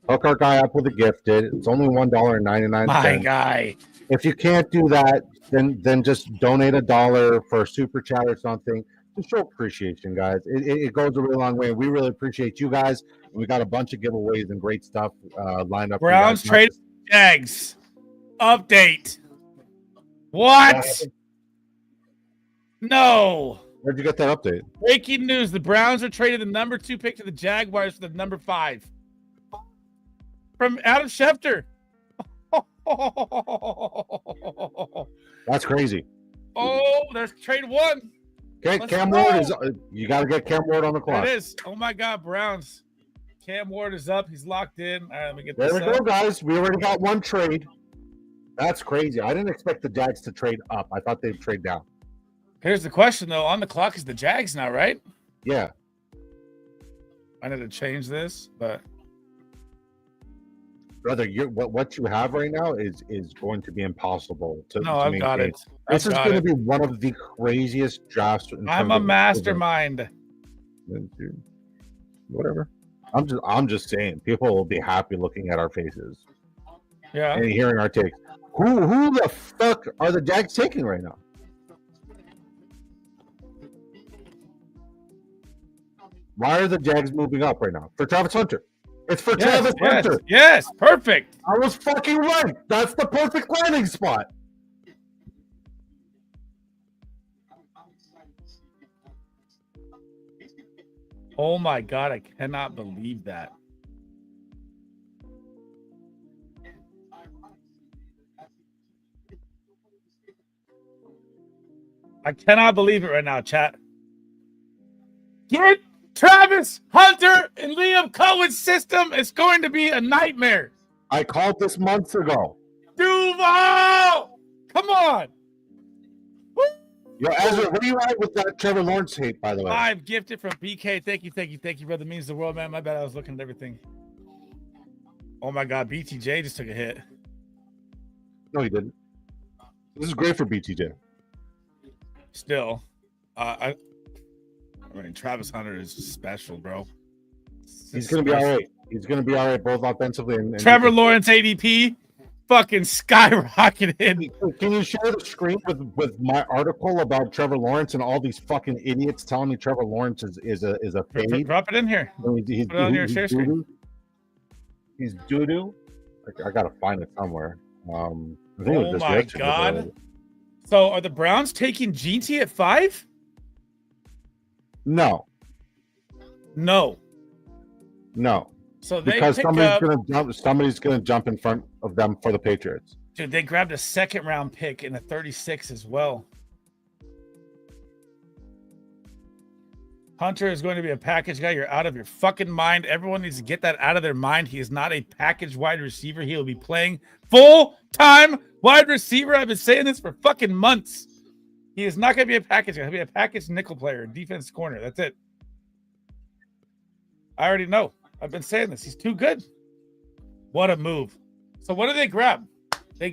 B: Hook our guy up with a gifted. It's only $1.99.
A: My guy.
B: If you can't do that, then just donate $1 for a super chat or something. Just show appreciation, guys. It goes a really long way. We really appreciate you guys. We got a bunch of giveaways and great stuff lined up.
A: Browns trade Jags. Update. What? No.
B: Where'd you get that update?
A: Breaking news. The Browns are trading the number 2 pick to the Jaguars for the number 5. From Adam Schefter.
B: That's crazy.
A: Oh, there's trade 1.
B: Okay,
A: Let's
B: Cam
A: go.
B: Ward is. You got to get Cam Ward on the clock.
A: It is. Oh my God, Browns. Cam Ward is up. He's locked in. All right, let me get
B: There
A: this
B: we go,
A: up.
B: guys. We already got one trade. That's crazy. I didn't expect the Jags to trade up. I thought they'd trade down.
A: Here's the question, though. On the clock is the Jags now, right?
B: Yeah.
A: I need to change this, but
B: Brother, what you have right now is going to be impossible to
A: no, I've got
B: maintain.
A: it.
B: This
A: I've
B: is
A: got
B: going to
A: it.
B: be one of the craziest drafts.
A: I'm a mastermind.
B: Whatever. I'm just saying, people will be happy looking at our faces
A: Yeah.
B: and hearing our takes. Who the fuck are the Jags taking right now? Why are the Jags moving up right now? For Travis Hunter. It's for Travis Hunter.
A: Yes, perfect.
B: I was fucking right. That's the perfect landing spot.
A: Oh my God, I cannot believe that. I cannot believe it right now, chat. Get Travis Hunter and Liam Cohen's system. It's going to be a nightmare.
B: I called this months ago.
A: Duval! Come on. Woo!
B: Yo, Ezra, where are you at with that Trevor Lawrence hate, by the way?
A: I'm gifted from BK. Thank you, brother. Means the world, man. My bad. I was looking at everything. Oh my God, BTJ just took a hit.
B: No, he didn't. This is great for BTJ.
A: Still, I mean, Travis Hunter is special, bro.
B: He's going to be all right. He's going to be all right both offensively and
A: Trevor Lawrence ADP fucking skyrocketed.
B: Can you share the screen with my article about Trevor Lawrence and all these fucking idiots telling me Trevor Lawrence is a fade?
A: Drop it in here. Put it on your share screen.
B: He's doo-doo. I got to find it somewhere. I think it was
A: Oh
B: just
A: my
B: yesterday,
A: God.
B: but-
A: So are the Browns taking GT at 5?
B: No.
A: No. So they
B: Because
A: pick
B: somebody's gonna jump in front of them for the Patriots.
A: Dude, they grabbed a 2nd round pick in a 36 as well. Hunter is going to be a package guy. You're out of your fucking mind. Everyone needs to get that out of their mind. He is not a package wide receiver. He will be playing full-time wide receiver. I've been saying this for fucking months. He is not going to be a package guy. He'll be a package nickel player, defense corner. That's it. I already know. I've been saying this. He's too good. What a move. So what did they grab? They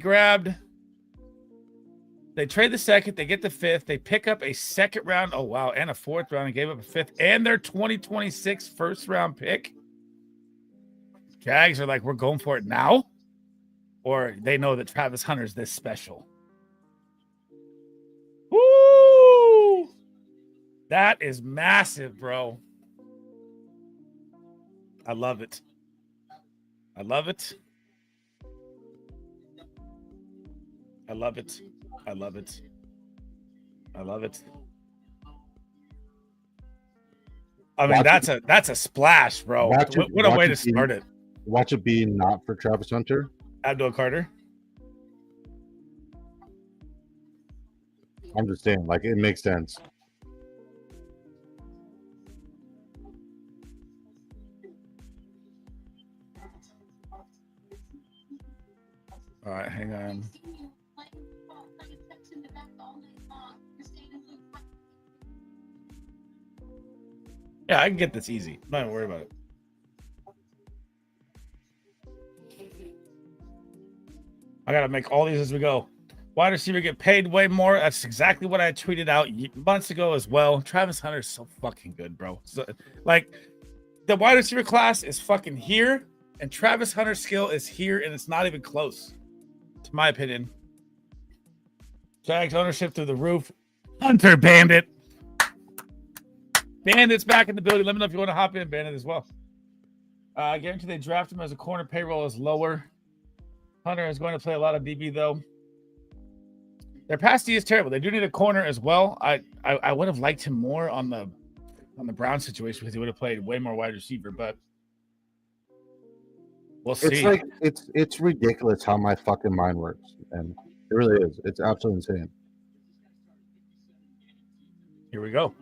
A: trade the 2nd. They get the 5th. They pick up a 2nd round. Oh, wow. And a 4th round and gave up a 5th and their 2026 1st round pick. Jags are like, we're going for it now. Or they know that Travis Hunter's this special. Woo! That is massive, bro. I love it. I love it. I love it. I love it. I love it. I mean, that's a splash, bro. What a way to start it.
B: Watch it be not for Travis Hunter.
A: Abdul Carter.
B: I'm just saying, like, it makes sense.
A: All right, hang on. Yeah, I can get this easy. I'm not even worried about it. I got to make all these as we go. Wide receiver get paid way more. That's exactly what I tweeted out months ago as well. Travis Hunter is so fucking good, bro. So, like, the wide receiver class is fucking here, and Travis Hunter's skill is here, and it's not even close, to my opinion. Jags ownership through the roof. Hunter Bandit. Bandit's back in the building. Let me know if you want to hop in, Bandit, as well. I guarantee they draft him as a corner. Payroll is lower. Hunter is going to play a lot of DB though. Their pass D is terrible. They do need a corner as well. I would have liked him more on the Brown situation because he would have played way more wide receiver, but we'll see.
B: It's like it's ridiculous how my fucking mind works, and it really is. It's absolutely insane.
A: Here we go.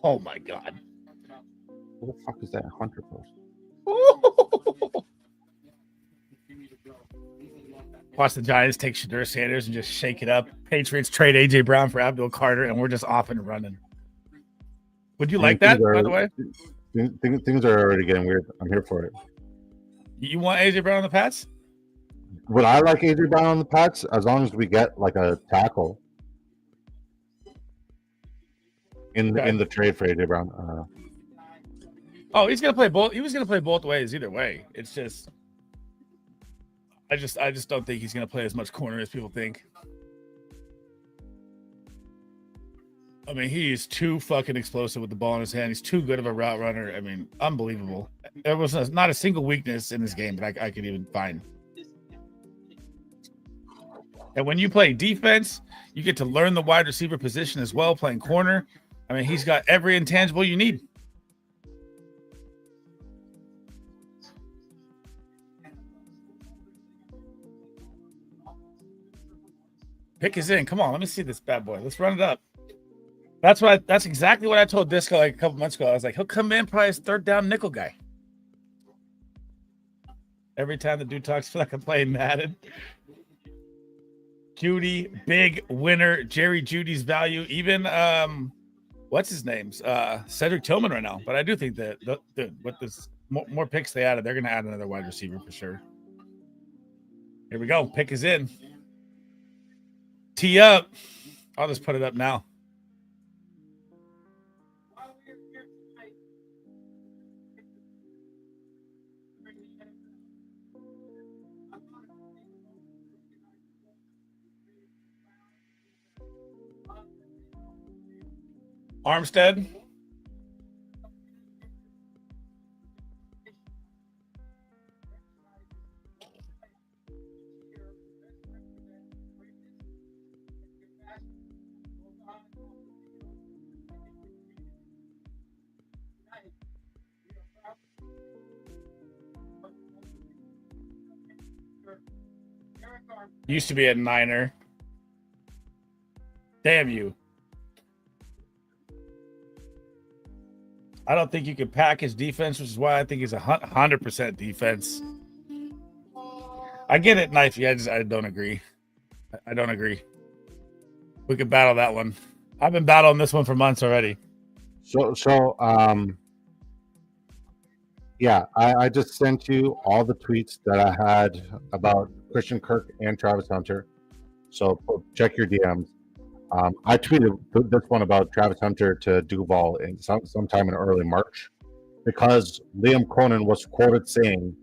A: Oh my god.
B: What the fuck is that Hunter post?
A: Watch the Giants take Shadur Sanders and just shake it up. Patriots trade AJ Brown for Abdul Carter, and we're just off and running. Would you like that, by the way?
B: Things are already getting weird. I'm here for it.
A: You want AJ Brown on the Pats?
B: Would I like AJ Brown on the Pats as long as we get like a tackle in the trade for AJ Brown?
A: Oh, he's gonna play both. He was gonna play both ways either way. It's just, I just don't think he's gonna play as much corner as people think. I mean, he is too fucking explosive with the ball in his hand. He's too good of a route runner. I mean, unbelievable. There was not a single weakness in this game that I could even find. And when you play defense, you get to learn the wide receiver position as well, playing corner. I mean, he's got every intangible you need. Pick is in. Come on, let me see this bad boy. Let's run it up. That's exactly what I told Disco like a couple months ago. I was like, he'll come in probably as third down nickel guy. Every time the dude talks like I'm playing Madden. Judy, big winner. Jerry Judy's value. Even what's his name's Cedric Tillman right now. But I do think that with this more picks they added, they're gonna add another wide receiver for sure. Here we go. Pick is in. Tee up. I'll just put it up now. Armstead. Used to be a Niner. Damn you. I don't think you can package defense, which is why I think he's 100% defense. I get it, Knifey. I don't agree. I don't agree. We could battle that one. I've been battling this one for months already.
B: Yeah, I just sent you all the tweets that I had about Christian Kirk and Travis Hunter. So check your DMs. I tweeted this one about Travis Hunter to Duval in sometime in early March because Liam Cronin was quoted saying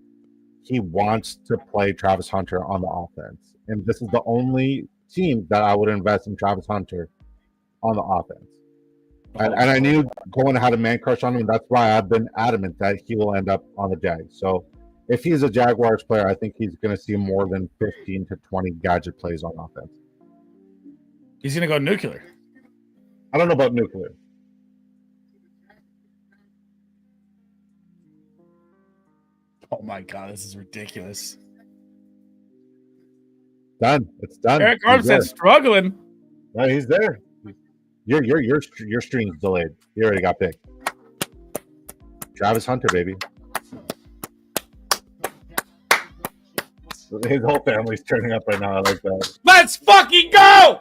B: he wants to play Travis Hunter on the offense. And this is the only team that I would invest in Travis Hunter on the offense. And I knew Cohen had a man crush on him. That's why I've been adamant that he will end up on the Jags. So if he's a Jaguars player, I think he's going to see more than 15 to 20 gadget plays on offense.
A: He's going to go nuclear.
B: I don't know about nuclear.
A: Oh my God, this is ridiculous.
B: Done. It's done.
A: Eric Armstead's struggling.
B: No, he's there. Your stream's delayed. He already got picked. Travis Hunter, baby. His whole family's turning up right now. I like that.
A: Let's fucking go!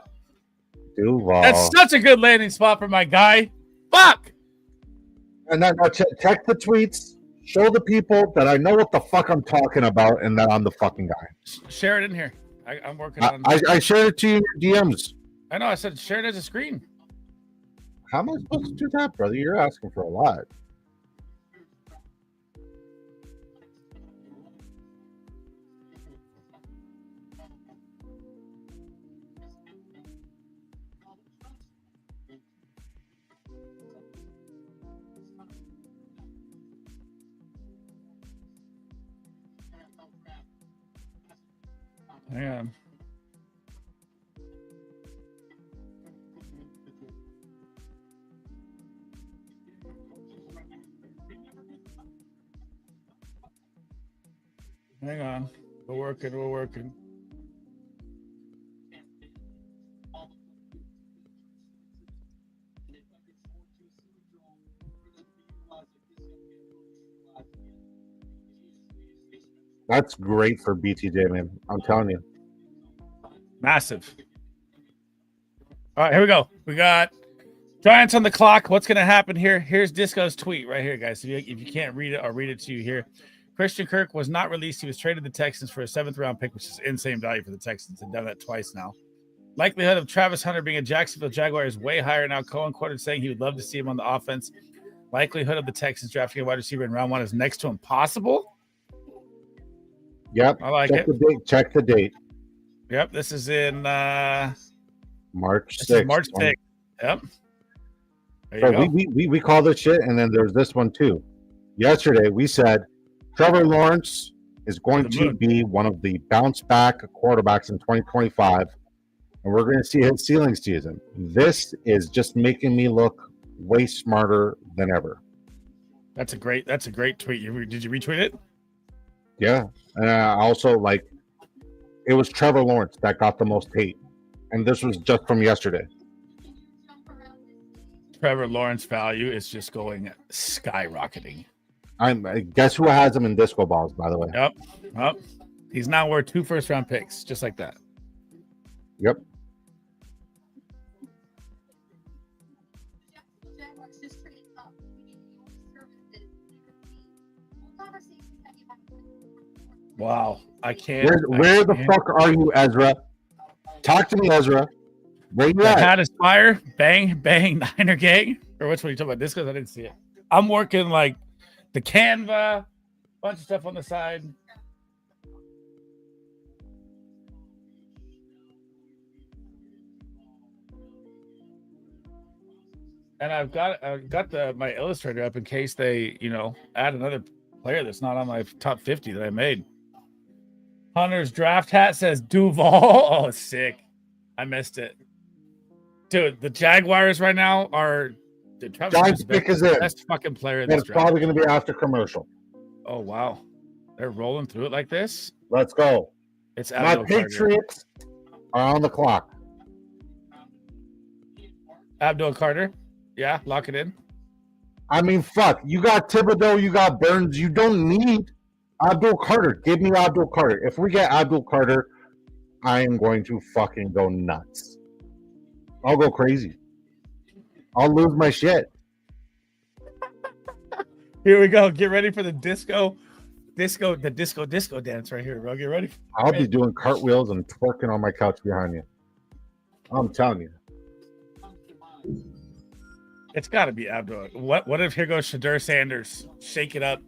B: Duval.
A: That's such a good landing spot for my guy. Fuck!
B: And now check the tweets. Show the people that I know what the fuck I'm talking about and that I'm the fucking guy.
A: Share it in here. I'm working on
B: I shared it to you in your DMs.
A: I know. I said share it as a screen.
B: How am I supposed to do that, brother? You're asking for a lot.
A: Hang on. Hang on. We're working.
B: That's great for BTJ, man. I'm telling you.
A: Massive. All right, here we go. We got Giants on the clock. What's going to happen here? Here's Disco's tweet right here, guys. If you can't read it, I'll read it to you here. Christian Kirk was not released. He was traded to the Texans for a 7th-round pick, which is insane value for the Texans. They've done that twice now. Likelihood of Travis Hunter being a Jacksonville Jaguar is way higher now. Cohen quoted saying he would love to see him on the offense. Likelihood of the Texans drafting a wide receiver in round 1 is next to impossible.
B: Yep.
A: I like
B: Check
A: it.
B: the date. Check the date.
A: Yep. This is in
B: March 6th.
A: March 6th. Yep. There
B: So
A: you go.
B: we call this shit, and then there's this one too. Yesterday we said Trevor Lawrence is going to be one of the bounce back quarterbacks in 2025, and we're going to see his ceiling season. This is just making me look way smarter than ever.
A: That's a great tweet. Did you retweet it?
B: Yeah, and also it was Trevor Lawrence that got the most hate, and this was just from yesterday.
A: Trevor Lawrence value is just going skyrocketing.
B: I guess who has him in disco balls, by the way.
A: Yep. He's now worth 2 first-round picks, just like that.
B: Yep.
A: Wow. I can't.
B: Where the fuck are you, Ezra? Talk to me, Ezra. Where you at?
A: Hat is fire. Bang, bang, Niner gang. Or which one are you talking about? Discos? I didn't see it. I'm working like the Canva, bunch of stuff on the side. And I've got my Illustrator up in case they, add another player that's not on my top 50 that I made. Hunter's draft hat says Duval. Oh, sick. I missed it. Dude, the Jaguars right now are the
B: Giants pick is in.
A: Best fucking player in this
B: It's
A: draft.
B: probably going to be after commercial.
A: Oh, wow. They're rolling through it like this.
B: Let's go.
A: It's
B: My Patriots are on the clock.
A: Abdul Carter. Yeah, lock it in.
B: I mean, fuck. You got Thibodeau, you got Burns. You don't need Abdul Carter. Give me Abdul Carter. If we get Abdul Carter, I am going to fucking go nuts. I'll go crazy. I'll lose my shit.
A: Here we go. Get ready for the disco dance right here, bro. Get ready.
B: I'll be doing cartwheels and twerking on my couch behind you. I'm telling you.
A: It's got to be Abdul. What if here goes Shadur Sanders? Shake it up.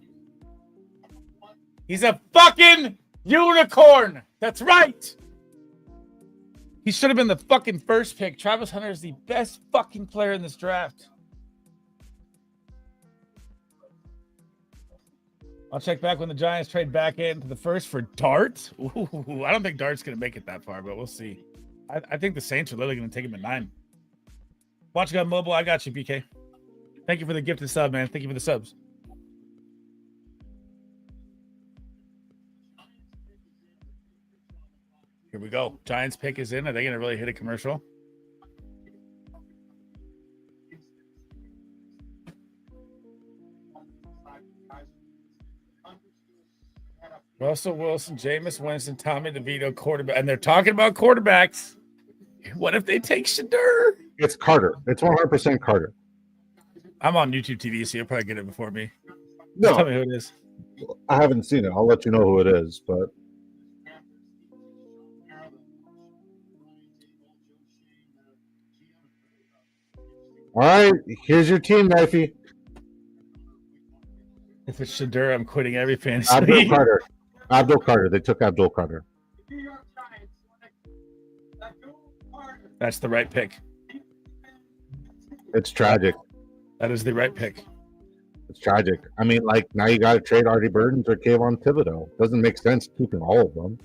A: He's a fucking unicorn. That's right. He should have been the fucking first pick. Travis Hunter is the best fucking player in this draft. I'll check back when the Giants trade back into the first for Dart. Ooh, I don't think Dart's going to make it that far, but we'll see. I think the Saints are literally going to take him at 9. Watch Gun Mobile. I got you, BK. Thank you for the gifted sub, man. Thank you for the subs. Here we go. Giants pick is in. Are they going to really hit a commercial? Russell Wilson, Jameis Winston, Tommy DeVito, quarterback. And they're talking about quarterbacks. What if they take Shadur?
B: It's Carter. It's 100% Carter.
A: I'm on YouTube TV, so you'll probably get it before me.
B: No,
A: Tell me who it is.
B: I haven't seen it. I'll let you know who it is, but all right, here's your team, Knifey.
A: If it's Shadur, I'm quitting every fantasy.
B: Abdul Carter. Abdul Carter. They took Abdul Carter.
A: That's the right pick.
B: It's tragic.
A: That is the right pick.
B: It's tragic. I mean, now you got to trade Artie Burns or Kayvon Thibodeau. Doesn't make sense keeping all of them.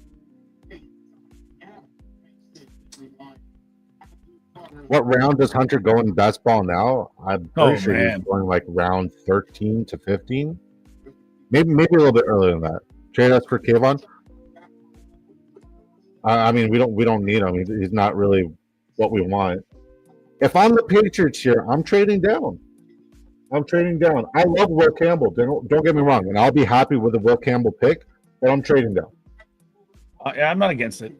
B: What round does Hunter go in best ball now? I'm pretty
A: Oh,
B: sure
A: man.
B: he's going like round 13 to 15. Maybe a little bit earlier than that. Trade us for Kayvon. I mean, we don't need him. He's not really what we want. If I'm the Patriots here, I'm trading down. I love Will Campbell. Don't get me wrong, and I'll be happy with the Will Campbell pick, but I'm trading down.
A: Yeah, I'm not against it.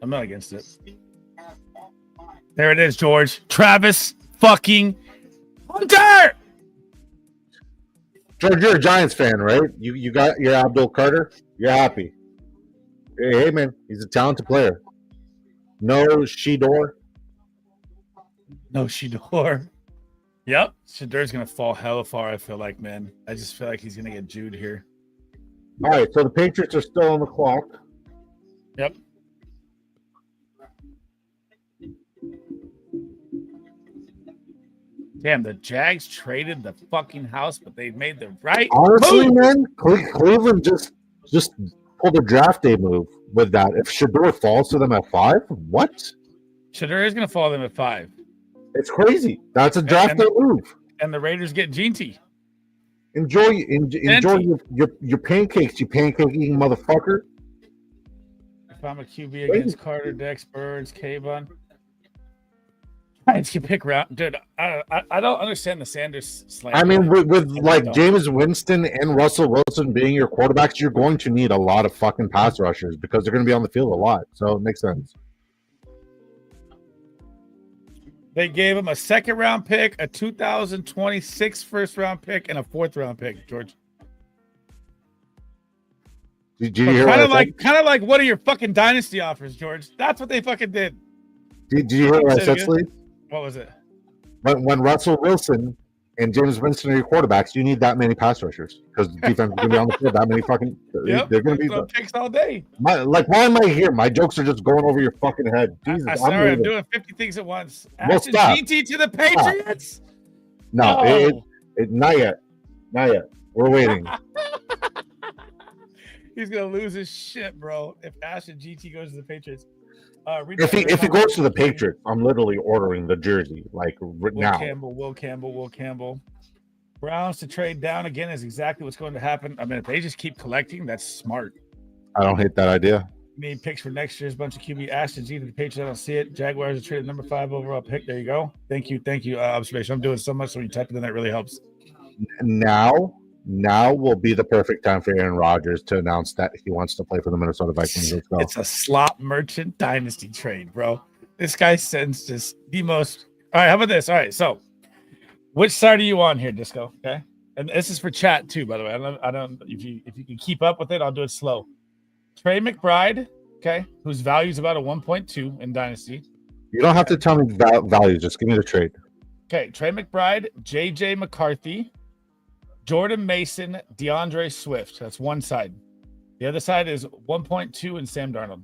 A: There it is, George. Travis fucking Hunter.
B: George, you're a Giants fan, right? You got your Abdul Carter. You're happy. Hey man, he's a talented player. No Shedeur.
A: No, Shedeur. Yep. Shedor's going to fall hella far, I feel like, man. I just feel like he's going to get Jude here.
B: All right, so the Patriots are still on the clock.
A: Yep. Damn, the Jags traded the fucking house, but they made the right
B: Honestly,
A: move.
B: man, Cleveland just pulled a draft day move with that. If Shedeur falls to them at 5, what?
A: Shedeur is going to fall them at 5.
B: It's crazy. That's a draft day move.
A: And the Raiders get Ginty.
B: Enjoy your pancakes, you pancake eating motherfucker.
A: If I'm a QB against Carter, Dex, Birds, Kayvon. Giants can pick round, dude. I don't understand the Sanders slant.
B: I mean, with like James Winston and Russell Wilson being your quarterbacks, you're going to need a lot of fucking pass rushers because they're going to be on the field a lot. So it makes sense.
A: They gave him a 2nd round pick, a 2026 first round pick, and a 4th round pick, George.
B: Did you hear
A: kind of like what are your fucking dynasty offers, George? That's what they fucking did.
B: Did you hear what I said, Sleeve?
A: What was it?
B: When Russell Wilson and James Winston are your quarterbacks, you need that many pass rushers because the defense is going to be on the field. That many fucking, they're going to be
A: picks all day.
B: Why am I here? My jokes are just going over your fucking head. Jesus,
A: I'm doing 50 things at once.
B: Well, stop.
A: GT to the Patriots.
B: No. Not yet. We're waiting.
A: He's gonna lose his shit, bro. If Ashton GT goes to the Patriots.
B: If he goes to the Patriots, I'm literally ordering the jersey like now.
A: Will Campbell. Browns to trade down again is exactly what's going to happen. I mean, if they just keep collecting, that's smart.
B: I don't hate that idea.
A: Need picks for next year's bunch of QB. Ashton G to the Patriots. I don't see it. Jaguars are traded number 5 overall pick. There you go. Thank you. Observation. I'm doing so much, so when you type it in, that really helps.
B: Now will be the perfect time for Aaron Rodgers to announce that he wants to play for the Minnesota Vikings.
A: It's a slot merchant dynasty trade, bro. This guy sends just the most. All right, how about this? All right, so which side are you on here, Disco? Okay, and this is for chat too, by the way. I don't. If you can keep up with it, I'll do it slow. Trey McBride, okay, whose value is about a 1.2 in dynasty.
B: You don't have to tell me value. Just give me the trade.
A: Okay, Trey McBride, JJ McCarthy, Jordan Mason, DeAndre Swift. That's one side. The other side is 1.2 and Sam Darnold.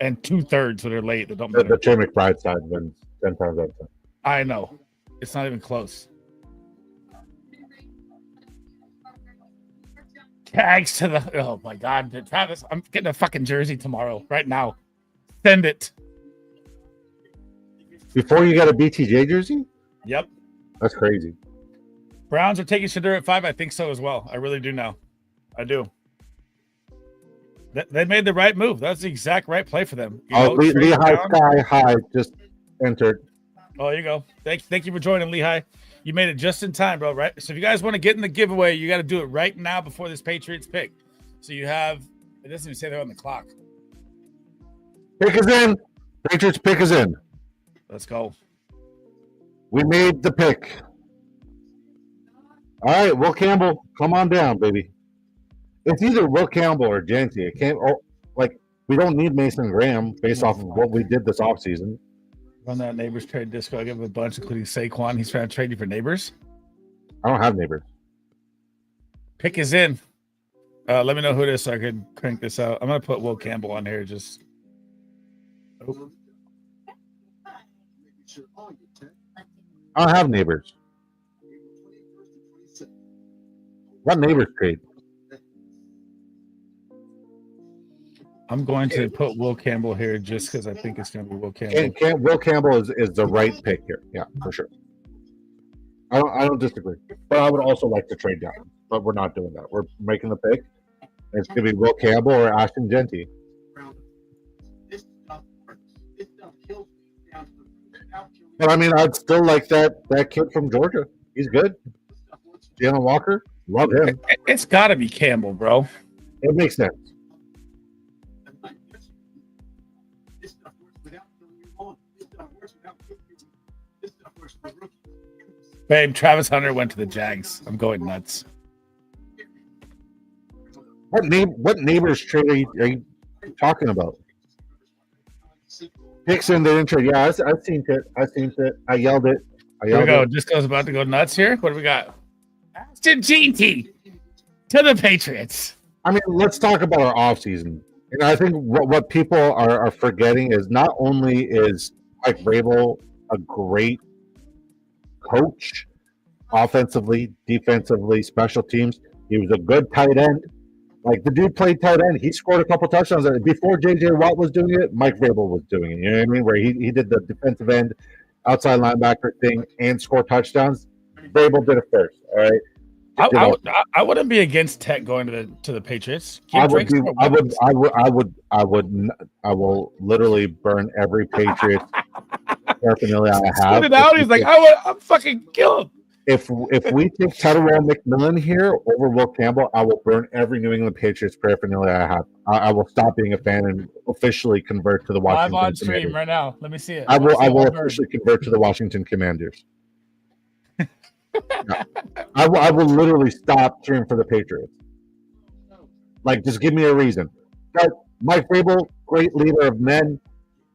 A: And 2/3 that are late that don't matter.
B: The Trey McBride side wins 10 times out of 10.
A: I know. It's not even close. Tags to the... Oh, my God. Travis, I'm getting a fucking jersey tomorrow. Right now. Send it.
B: Before you got a BTJ jersey?
A: Yep.
B: That's crazy.
A: Browns are taking Shedeur at 5. I think so as well. I really do now. I do. They made the right move. That's the exact right play for them.
B: Lehigh Sky High just entered.
A: Oh, there you go. Thank you for joining, Lehigh. You made it just in time, bro. Right. So if you guys want to get in the giveaway, you got to do it right now before this Patriots pick. So you have. It doesn't even say they're on the clock.
B: Pick is in. Patriots pick is in.
A: Let's go.
B: We made the pick. All right, Will Campbell, come on down, baby. It's either Will Campbell or Genty. It can't. We don't need Mason Graham based off of what we did this offseason.
A: Run that Neighbors trade disco. I give him a bunch, including Saquon. He's trying to trade you for Neighbors.
B: I don't have Neighbors.
A: Pick is in. Let me know who it is so I can crank this out. I'm gonna put Will Campbell on here. Just. Oh.
B: I don't have Neighbors. What Neighbors trade?
A: I'm going to put Will Campbell here just because I think it's going to be Will Campbell.
B: Will Campbell is the right pick here. Yeah, for sure. I don't disagree. But I would also like to trade down. But we're not doing that. We're making the pick. It's going to be Will Campbell or Ashton Genty. But I mean, I'd still like that kid from Georgia. He's good. Jalen Walker, love him.
A: It's got to be Campbell, bro.
B: It makes sense.
A: Babe, Travis Hunter went to the Jags. I'm going nuts.
B: What neighbors trade are you talking about? Dixon, they didn't trade. Yeah, I've seen it. I yelled it.
A: Here we go. Disco's about to go nuts here. What do we got? Ashton Genty to the Patriots.
B: I mean, let's talk about our offseason. And I think what people are forgetting is not only is Mike Vrabel a great coach, offensively, defensively, special teams, he was a good tight end. Like, the dude played tight end. He scored a couple touchdowns. Before J.J. Watt was doing it, Mike Vrabel was doing it. You know what I mean? Where he did the defensive end, outside linebacker thing and score touchdowns. Vrabel did it first, all right?
A: I wouldn't be against Tech going to the Patriots.
B: I will literally burn every Patriots paraphernalia I have.
A: It out. He's like, I'm fucking kill him.
B: If we take Tyrell McMillan here over Will Campbell, I will burn every New England Patriots paraphernalia I have. I will stop being a fan and officially convert to the Washington
A: Commanders. I'm on stream
B: Commanders.
A: right now. Let me see it.
B: I will officially convert to the Washington Commanders. Yeah. I will literally stop cheering for the Patriots. Like, just give me a reason. But Mike Vrabel, great leader of men.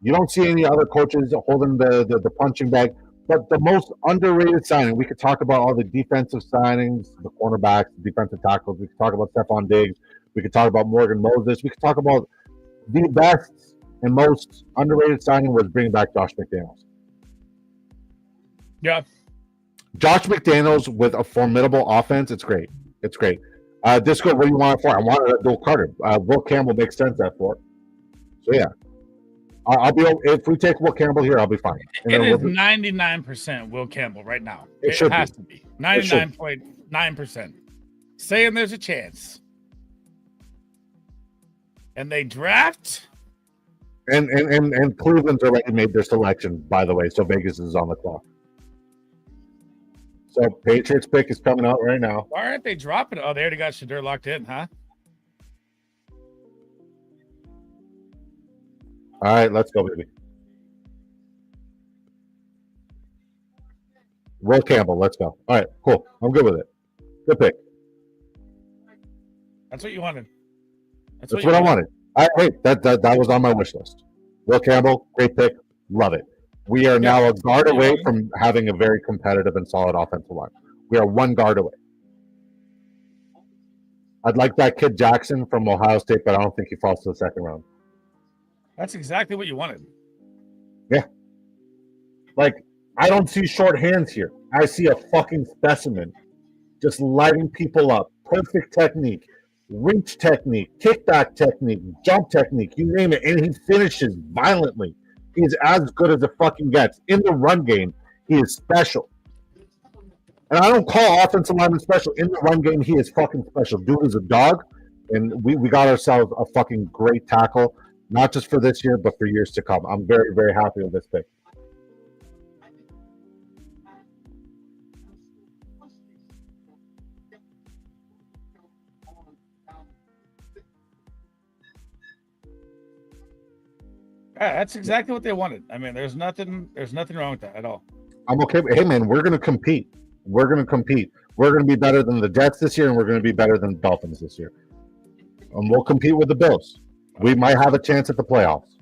B: You don't see any other coaches holding the punching bag. But the most underrated signing, we could talk about all the defensive signings, the cornerbacks, the defensive tackles. We could talk about Stephon Diggs. We could talk about Morgan Moses. We could talk about the best and most underrated signing was bringing back Josh McDaniels.
A: Yeah.
B: Josh McDaniels with a formidable offense. It's great. It's great. Disco, what do you want it for? I wanted a dual Carter. Will Campbell makes sense at for. So, yeah. I'll be if we take Will Campbell here, I'll be fine.
A: It is 99% Will Campbell right now. It has to be 99.9%. Saying there's a chance, and they draft.
B: And Cleveland's already made their selection, by the way. So Vegas is on the clock. So Patriots pick is coming out right now.
A: Why aren't they dropping it? Oh, they already got Shedeur locked in, huh?
B: All right, let's go, baby. Will Campbell, let's go. All right, cool. I'm good with it. Good pick.
A: That's what you wanted.
B: That's what I wanted. That was on my wish list. Will Campbell, great pick. Love it. We are now a guard away from having a very competitive and solid offensive line. We are one guard away. I'd like that kid Jackson from Ohio State, but I don't think he falls to the second round.
A: That's exactly what you wanted.
B: Yeah. Like, I don't see short hands here. I see a fucking specimen just lighting people up. Perfect technique, reach technique, kickback technique, jump technique, you name it. And he finishes violently. He's as good as it fucking gets. In the run game, he is special. And I don't call offensive lineman special. In the run game, he is fucking special. Dude is a dog. And we got ourselves a fucking great tackle. Not just for this year, but for years to come. I'm very, very happy with this pick.
A: Yeah, that's exactly what they wanted. I mean, there's nothing wrong with that at all.
B: I'm okay. Hey, man, we're going to compete. We're going to compete. We're going to be better than the Jets this year, and we're going to be better than the Dolphins this year. And we'll compete with the Bills. We might have a chance at the playoffs.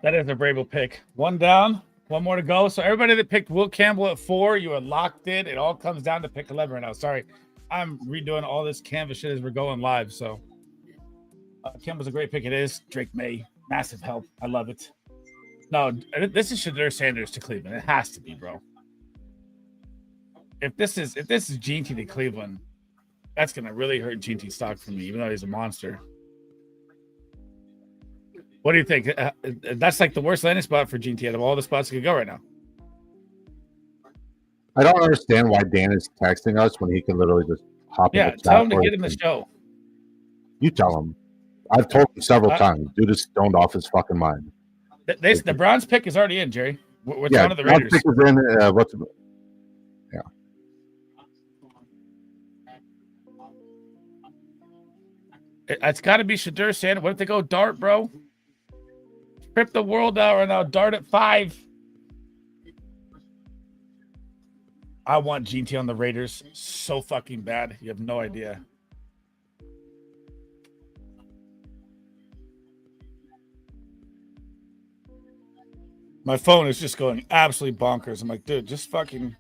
A: That is a Vrabel pick. One down, one more to go. So everybody that picked Will Campbell at 4, you are locked in. It all comes down to pick 11 right now. Sorry, I'm redoing all this Canvas shit as we're going live. So Campbell's a great pick. It is. Drake May, massive help. I love it. No, this is Shedeur Sanders to Cleveland. It has to be, bro. If this is Genty to Cleveland, that's gonna really hurt Genty's stock for me, even though he's a monster. What do you think? That's like the worst landing spot for GT out of all the spots that could go right now.
B: I don't understand why Dan is texting us when he can literally just hop in
A: Yeah,
B: the chat.
A: tell him to
B: or
A: get in the
B: can-
A: show.
B: You tell him. I've told him several
A: Uh,
B: times. Dude is stoned off his fucking mind.
A: The Browns pick is already in, Jerry. With
B: Yeah,
A: one of the
B: John
A: Raiders.
B: Pick is in. What's
A: It's got to be Shadur Sanders. What if they go Dart, bro? Trip the world out right now. Dart at 5. I want GT on the Raiders so fucking bad. You have no idea. My phone is just going absolutely bonkers. I'm like, dude, just fucking.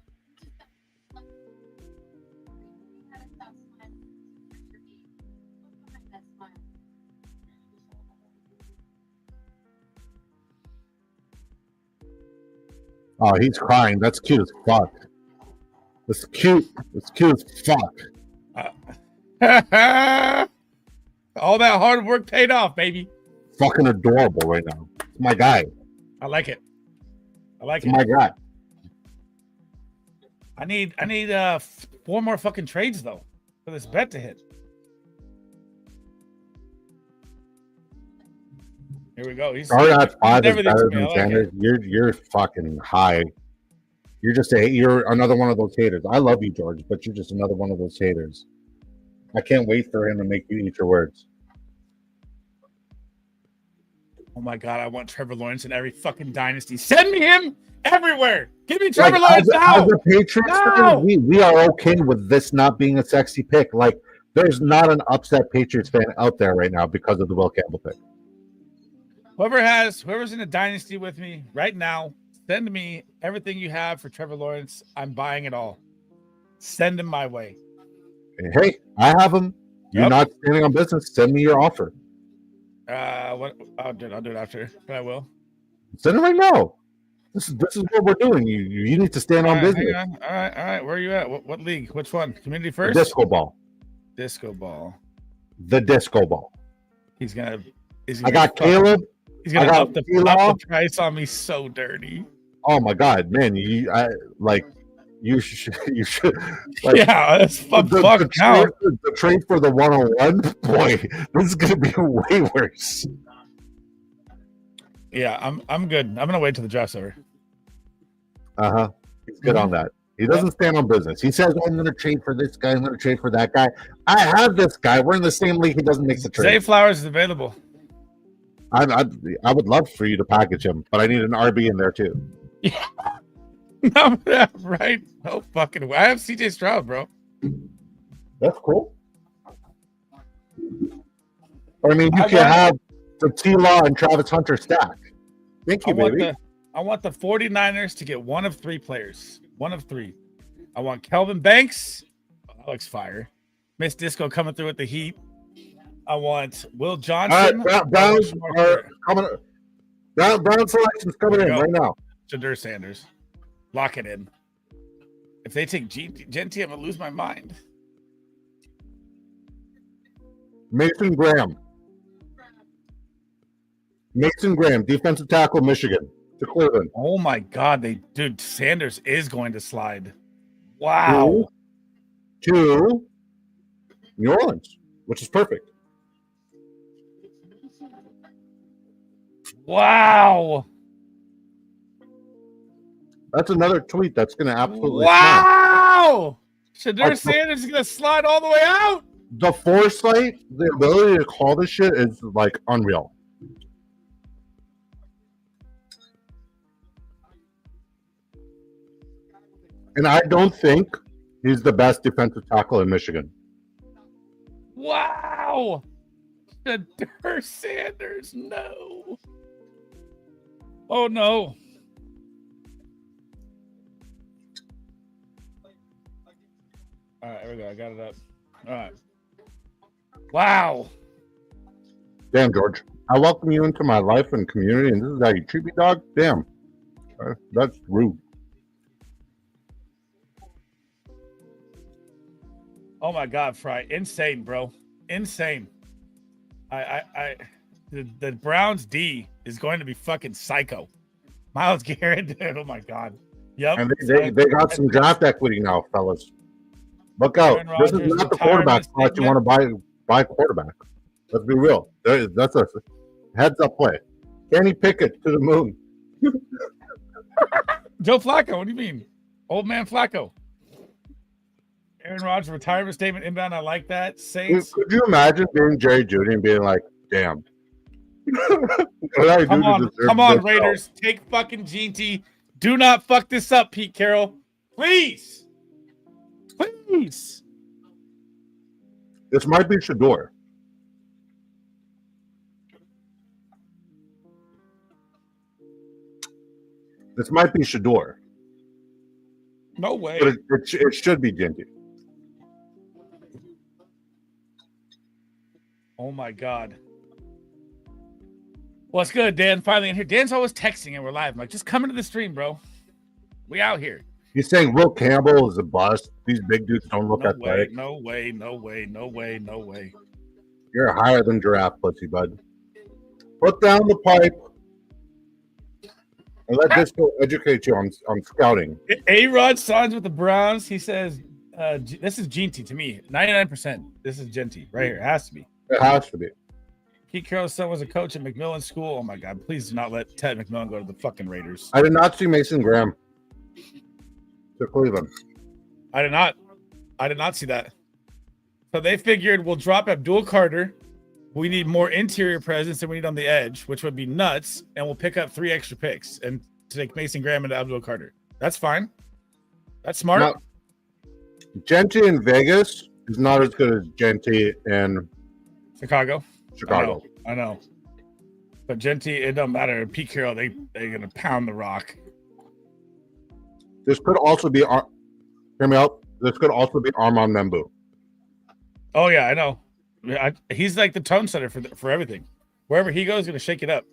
B: Oh, he's crying. That's cute as fuck. That's cute. That's cute as fuck.
A: All that hard work paid off, baby.
B: Fucking adorable right now. It's my guy.
A: I like it. I like
B: It's
A: it.
B: my guy.
A: I need 4 more fucking trades though for this bet to hit. Here we go. He's
B: Start at 5 is
A: never these
B: better
A: to me. I
B: than
A: like
B: Sanders. You're fucking high. You're another one of those haters. I love you, George, but you're just another one of those haters. I can't wait for him to make you eat your words.
A: Oh my god, I want Trevor Lawrence in every fucking dynasty. Send me him everywhere. Give me Trevor Lawrence now.
B: As a Patriots
A: No!
B: fan, we are okay with this not being a sexy pick. Like, there's not an upset Patriots fan out there right now because of the Will Campbell pick.
A: Whoever's in a dynasty with me right now, send me everything you have for Trevor Lawrence. I'm buying it all. Send him my way.
B: Hey, I have him. You're
A: Yep.
B: not standing on business. Send me your offer.
A: What? I'll do it after. But I will.
B: Send it right now. This is what we're doing. You need to stand
A: All
B: on
A: right,
B: business.
A: hang on. All right. Where are you at? What league? Which one? Community
B: The
A: first.
B: disco ball.
A: Disco ball.
B: The disco ball.
A: He's gonna.
B: I got Caleb.
A: He's gonna
B: I got
A: up the
B: T-Law.
A: price on me so dirty.
B: Oh my god, man! You should like,
A: Yeah, that's
B: the
A: fuck now.
B: trade for the 101. Boy, this is gonna be way worse.
A: Yeah, I'm good. I'm gonna wait till the draft's over.
B: He's good on that. He doesn't stand on business. He says, "I'm going to trade for this guy. I'm going to trade for that guy." I have this guy. We're in the same league. He doesn't make the
A: Zay
B: trade.
A: Flowers is available.
B: I would love for you to package him, but I need an RB in there too.
A: No, right? No fucking way. I have CJ Stroud, bro.
B: That's cool. I mean, you
A: I
B: can
A: want-
B: have the T-Law and Travis Hunter stack. Thank you, baby.
A: I want the 49ers to get one of 3 players. One of 3. I want Kelvin Banks. Oh, that looks fire. Miss Disco coming through with the heat. I want Will
B: All right,
A: Johnson.
B: Browns are coming. Brown selection's coming
A: There
B: in
A: we go.
B: right now.
A: Shadur Sanders. Lock it in. If they take Genty, I'm gonna lose my mind.
B: Mason Graham, defensive tackle, Michigan to Cleveland.
A: Oh my god, dude, Sanders is going to slide. Wow.
B: To New Orleans, which is perfect.
A: Wow.
B: That's another tweet that's going to absolutely
A: Wow. Shadur
B: Our-
A: Sanders is gonna slide all the way out.
B: the foresight, the ability to call this shit is like unreal. And I don't think he's the best defensive tackle in Michigan.
A: Wow. Shadur Sanders, no. Oh no. All right, here we go. I got it up. All right. Wow.
B: Damn, George. I welcome you into my life and community, and this is how you treat me, dog? Damn. That's rude.
A: Oh my God, Fry. Insane, bro. Insane. The Browns D is going to be fucking psycho. Myles Garrett, dude, oh my god. Yep.
B: And they got some draft equity now, fellas. Look out.
A: Aaron
B: This is
A: Rodgers'
B: not the quarterback
A: retirement
B: spot you want to buy quarterback. Let's be real. That's a heads up play. Kenny Pickett to the moon.
A: Joe Flacco, what do you mean? Old man Flacco. Aaron Rodgers retirement statement inbound. I like that. Saints.
B: Could you imagine being Jerry Jeudy and being like, damn.
A: Come on, Raiders. Take fucking Ginty. Do not fuck this up, Pete Carroll. Please. Please.
B: This might be Shador. This might be Shador.
A: No way.
B: But it should be Ginty.
A: Oh my god. What's good, Dan? Finally in here. Dan's always texting and we're live. I'm like, just come into the stream, bro. We out here.
B: He's saying Will Campbell is a bust. These big dudes don't look
A: No
B: athletic.
A: way, no way, no way, no way, no way.
B: You're higher than giraffe pussy, bud. Put down the pipe and let this go educate you on scouting.
A: A-Rod signs with the Browns. He says, this is Ginty to me. 99%. This is Ginty right here. It has to be.
B: It has to be.
A: Pete Carroll's son was a coach at McMillan School. Oh my God! Please do not let Ted McMillan go to the fucking Raiders.
B: I did not see Mason Graham to Cleveland.
A: I did not see that. So they figured we'll drop Abdul Carter. We need more interior presence than we need on the edge, which would be nuts. And we'll pick up 3 extra picks and take Mason Graham into Abdul Carter. That's fine. That's smart.
B: Now, Genty in Vegas is not as good as Genty in
A: Chicago.
B: I
A: know. But Genty, it don't matter. Pete Carroll, they're gonna pound the rock.
B: This could also be hear me out. This could also be Armand Membu.
A: Oh yeah, I know. He's like the tone setter for everything. Wherever he goes, he's gonna shake it up.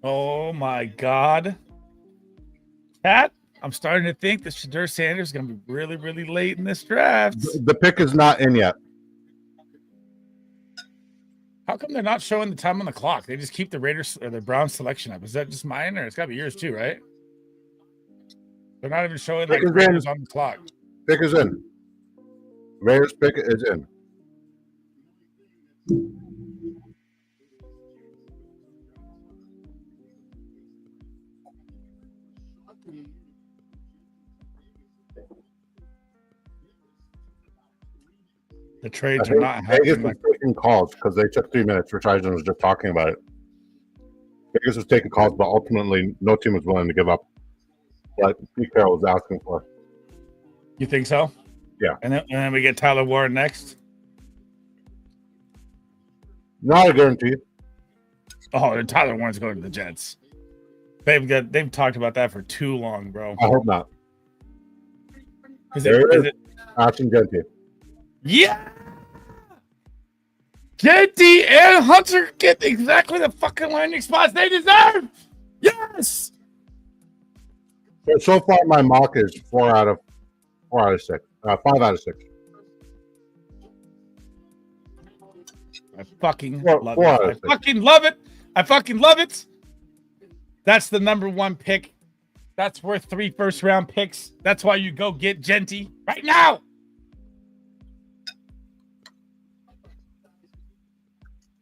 A: Oh my God, Pat! I'm starting to think that Shedeur Sanders is gonna be really, really late in this draft.
B: The pick is not in yet.
A: How come they're not showing the time on the clock? They just keep the Raiders or the Browns selection up. Is that just mine, or it's got to be yours too, right? They're not even showing like Raiders on the clock.
B: Pick is in. Raiders pick is in.
A: The trades are not
B: Vegas
A: happening.
B: was taking calls because they took 3 minutes. Rich Eisen was just talking about it. Vegas was taking calls, but ultimately no team was willing to give up what Pete Carroll was asking for.
A: You think so?
B: Yeah.
A: And then we get Tyler Warren next.
B: Not a guarantee.
A: Oh, and Tyler Warren's going to the Jets. They've talked about that for too long, bro.
B: I hope not.
A: Is
B: There it is.
A: it?
B: Ashton Genty.
A: Yeah. Genty and Hunter get exactly the fucking landing spots they deserve. Yes.
B: So far, my mock is 4 out of 6. 5 out of 6.
A: I fucking
B: Four
A: love
B: out
A: it.
B: of
A: I
B: six.
A: fucking love it. I fucking love it. That's the number 1 pick. That's worth 3 first-round picks. That's why you go get Genty right now.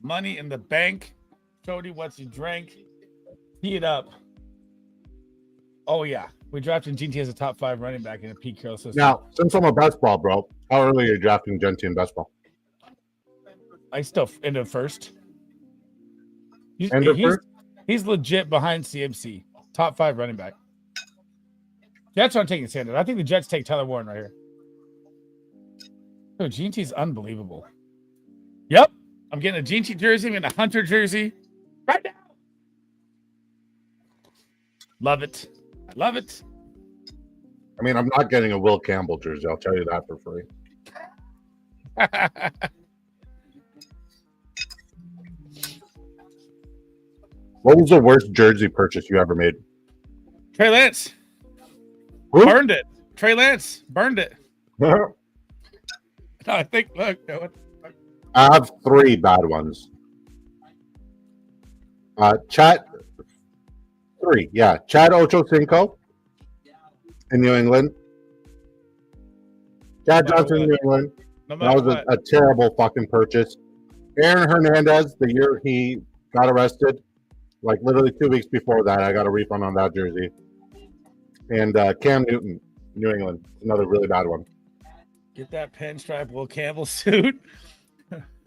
A: Money in the bank. Cody, what's he drank? Tee it up. Oh, yeah. We drafted Genty as a top 5 running back in a Pete Carroll system.
B: Now, since I'm a best ball, bro, how early are you drafting Genty in best ball?
A: I still ended first.
B: End of first?
A: He's legit behind CMC. Top 5 running back. Jets aren't taking Sanders. I think the Jets take Tyler Warren right here. Oh, Genty's unbelievable. Yep. I'm getting a Genty jersey. I'm getting a Hunter jersey. Right now. Love it. I love it.
B: I mean, I'm not getting a Will Campbell jersey. I'll tell you that for free. What was the worst jersey purchase you ever made?
A: Trey Lance.
B: Who?
A: Burned it. Trey Lance burned it. No, I think, look.
B: I have 3 bad ones. Chad 3, yeah. Chad Ochocinco in New England. Chad
A: No matter
B: Johnson in
A: what.
B: New England.
A: No
B: That
A: matter
B: was
A: what.
B: a terrible fucking purchase. Aaron Hernandez, the year he got arrested, like literally 2 weeks before that, I got a refund on that jersey. And Cam Newton, New England, another really bad one.
A: Get that pinstripe Will Campbell suit.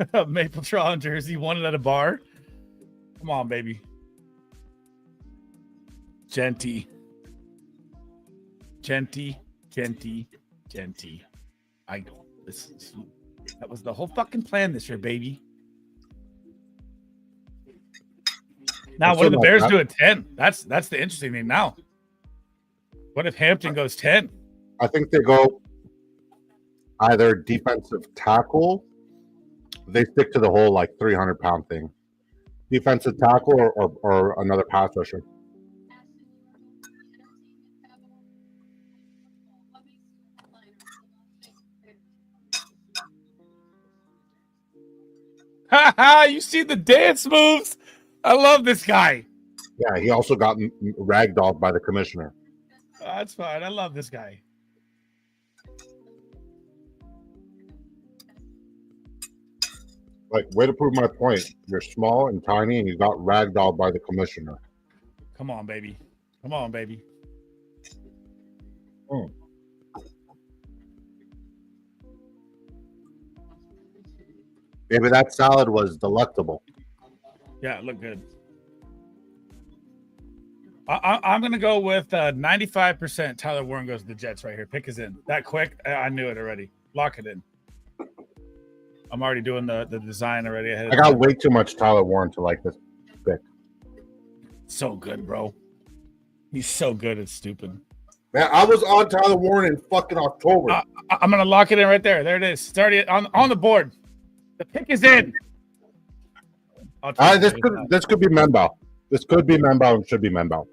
A: Mapletron jersey, won it at a bar. Come on, baby. Genty. I that was the whole fucking plan this year, baby. Now, what do the Bears do at 10? That's the interesting thing now. What if Hampton goes 10?
B: I think they go either defensive tackle. They stick to the whole like 300-pound thing. Defensive tackle or another pass rusher.
A: Ha! You see the dance moves? I love this guy.
B: Yeah, he also got ragdolled by the commissioner.
A: That's fine. I love this guy.
B: Like, way to prove my point. You're small and tiny, and you got ragdolled by the commissioner.
A: Come on, baby. Come on, baby.
B: Maybe that salad was delectable.
A: Yeah, it looked good. I'm going to go with 95% Tyler Warren goes to the Jets right here. Pick is in. That quick? I knew it already. Lock it in. I'm already doing the design already.
B: I got way too much Tyler Warren to like this pick.
A: So good, bro. He's so good. It's stupid.
B: Man, I was on Tyler Warren in fucking October.
A: I'm going to lock it in right there. There it is. It's already on the board. The pick is in.
B: This could be Membo. This could be Membo and should be Membo.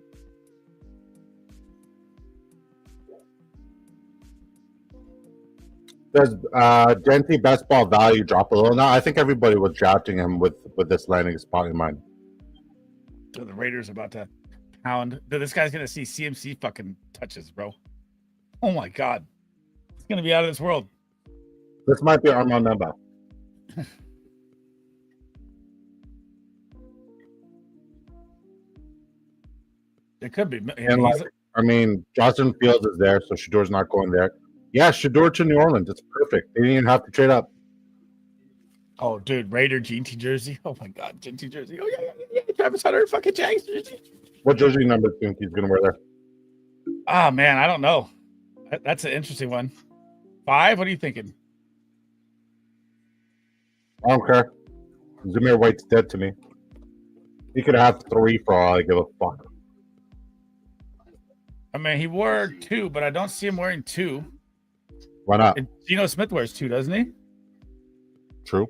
B: Does Genty best ball value drop a little? No, I think everybody was drafting him with this landing spot in mind.
A: So the Raiders are about to pound. Dude, this guy's going to see CMC fucking touches, bro. Oh, my God. It's going to be out of this world.
B: This might be Armand Membo.
A: It could be.
B: And like, I mean, Justin Fields is there, so Shador's not going there. Yeah, Shador to New Orleans. It's perfect. They didn't even have to trade up.
A: Oh, dude, Raider GT jersey. Oh, my God, GT jersey. Oh, yeah. Travis Hunter fucking Jags jersey.
B: What jersey number do you think he's going to wear there?
A: Ah, man, I don't know. That's an interesting one. 5? What are you thinking?
B: I don't care. Zamir White's dead to me. He could have 3 for all I give a fuck.
A: I mean, he wore 2, but I don't see him wearing 2.
B: Why not?
A: And Geno Smith wears 2, doesn't he?
B: True.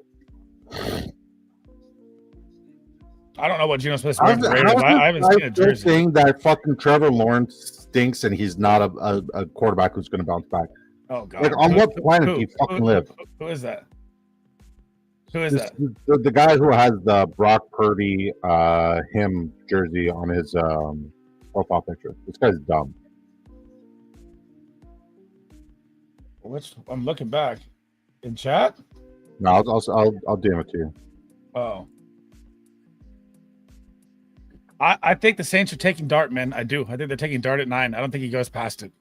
A: I don't know what Geno Smith's wearing. I haven't seen a jersey.
B: Saying that fucking Trevor Lawrence stinks and he's not a quarterback who's going to bounce back.
A: Oh, God.
B: Like, on what planet do you fucking live?
A: Who is that? Who is that?
B: The guy who has the Brock Purdy him jersey on his profile picture. This guy's dumb.
A: I'm looking back in chat.
B: No, I'll DM it to you.
A: Oh, I think the Saints are taking Dart, man. I do. I think they're taking Dart at 9. I don't think he goes past it.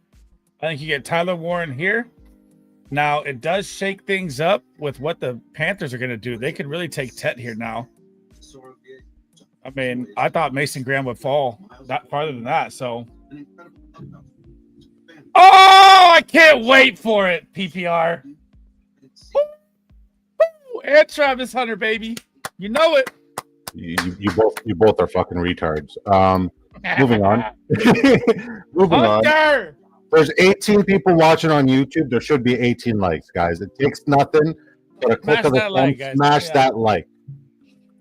A: I think you get Tyler Warren here. Now it does shake things up with what the Panthers are going to do. They could really take Tet here now. I mean, I thought Mason Graham would fall that farther than that. So, oh, I can't wait for it. PPR. Woo! And Travis Hunter, baby. You know it.
B: You both are fucking retards. Moving on. Moving
A: Hunter!
B: on. There's 18 people watching on YouTube. There should be 18 likes, guys. It takes nothing but a click of the thumb. Smash that like.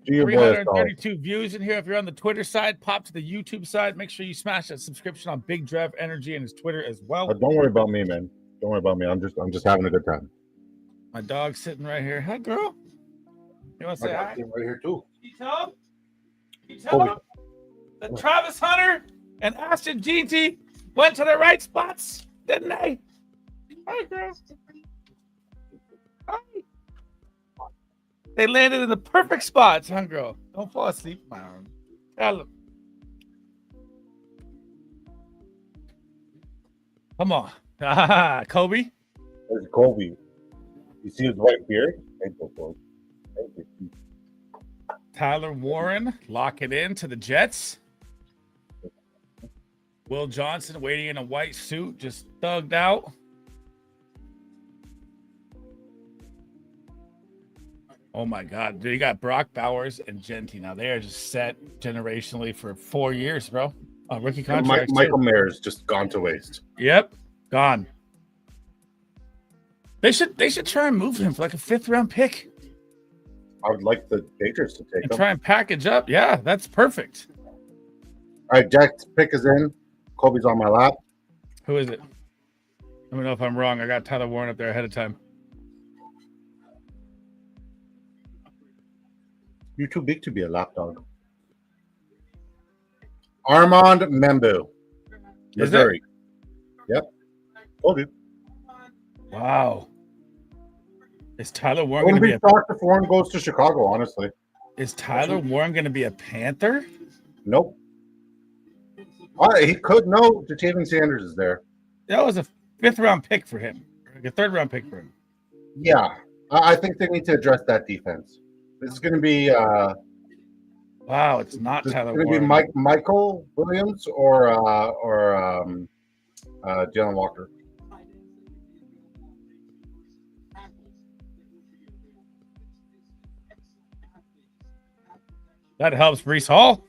A: 332 views in here. If you're on the Twitter side, pop to the YouTube side. Make sure you smash that subscription on Big Drev Energy and his Twitter as well.
B: Don't worry about me, man. Don't worry about me. I'm just having a good time.
A: My dog's sitting right here. Hi, girl. You want to
B: I
A: say
B: got
A: hi?
B: him right here too.
A: You tell him? You tell him that Travis Hunter and Ashton GT went to the right spots, didn't they? Hey, girl. Hi. They landed in the perfect spots, huh, girl? Don't fall asleep, my arm. Tell him. Come on. Kobe.
B: There's Kobe. You see his white beard? Thank you, Kobe. Thank you.
A: Tyler Warren lock it in to the Jets. Will Johnson waiting in a white suit, just thugged out. Oh my God, dude, you got Brock Bowers and Genty. Now they are just set generationally for 4 years, bro. Rookie contract.
B: Michael Mayer's just gone to waste.
A: Yep, gone. They should try and move him for like a 5th round pick
B: I would like the Patriots to take
A: and
B: him.
A: try and package up. Yeah, that's perfect.
B: All right, Jack's pick is in. Kobe's on my lap.
A: Who is it? Let me know if I'm wrong. I got Tyler Warren up there ahead of time.
B: You're too big to be a lapdog. Armand Membu.
A: Is
B: Missouri. Yep. Told you.
A: Wow. Is Tyler
B: I
A: Warren going
B: wouldn't
A: to
B: be
A: be a
B: shocked if Warren goes to Chicago, honestly.
A: Is Tyler Warren going to be a Panther?
B: Nope. He could. No, Jatavian Sanders is there.
A: That was a 5th round pick for him. Like a 3rd round pick for him.
B: Yeah. I think they need to address that defense. This is going to be
A: Wow, it's not Tyler
B: going to be
A: Warren.
B: Michael Williams or Jalen Walker.
A: That helps Brees Hall.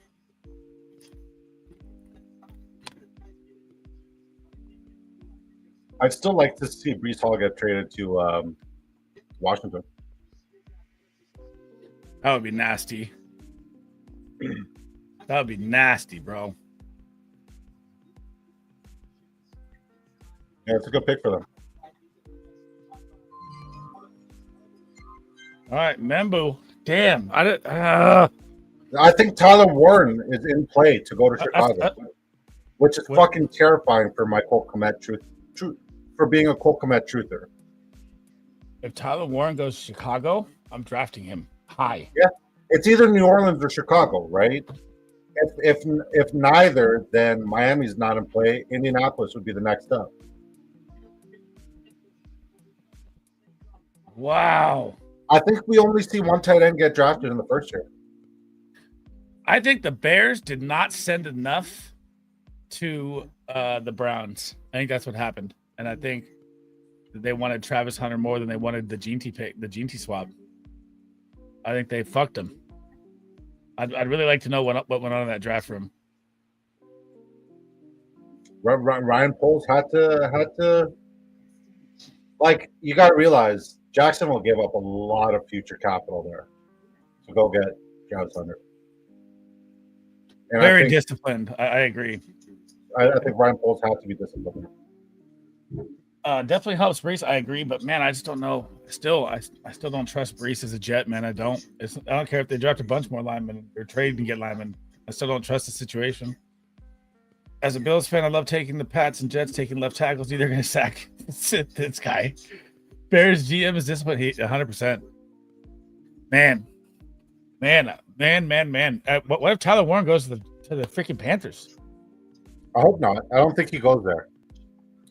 B: I'd still like to see Brees Hall get traded to Washington.
A: That would be nasty. That would be nasty, bro.
B: Yeah, it's a good pick for them.
A: All right, Membu. Damn.
B: I think Tyler Warren is in play to go to Chicago, which is fucking terrifying for my Cole Kmet truth for being a Cole Kmet truther.
A: If Tyler Warren goes to Chicago, I'm drafting him high.
B: Yeah, it's either New Orleans or Chicago, right? If neither, then Miami's not in play. Indianapolis would be the next up.
A: Wow.
B: I think we only see one tight end get drafted in the first year.
A: I think the Bears did not send enough to the Browns. I think that's what happened. And I think that they wanted Travis Hunter more than they wanted the Genty pick, the Genty swap. I think they fucked him. I'd really like to know what went on in that draft room.
B: Ryan Poles had to like, you got to realize Jackson will give up a lot of future capital there to go get Travis Hunter. And
A: Very disciplined. I agree.
B: I think Ryan Poles has to be disciplined.
A: Definitely helps Brees. I agree, but man, I just don't know. I still don't trust Brees as a Jet, man. I don't care if they draft a bunch more linemen or trade and get linemen. I still don't trust the situation. As a Bills fan, I love taking the Pats and Jets taking left tackles. They're going to sack this guy. Bears GM is disciplined. 100%. Man. What if Tyler Warren goes to the freaking Panthers?
B: I hope not. I don't think he goes there.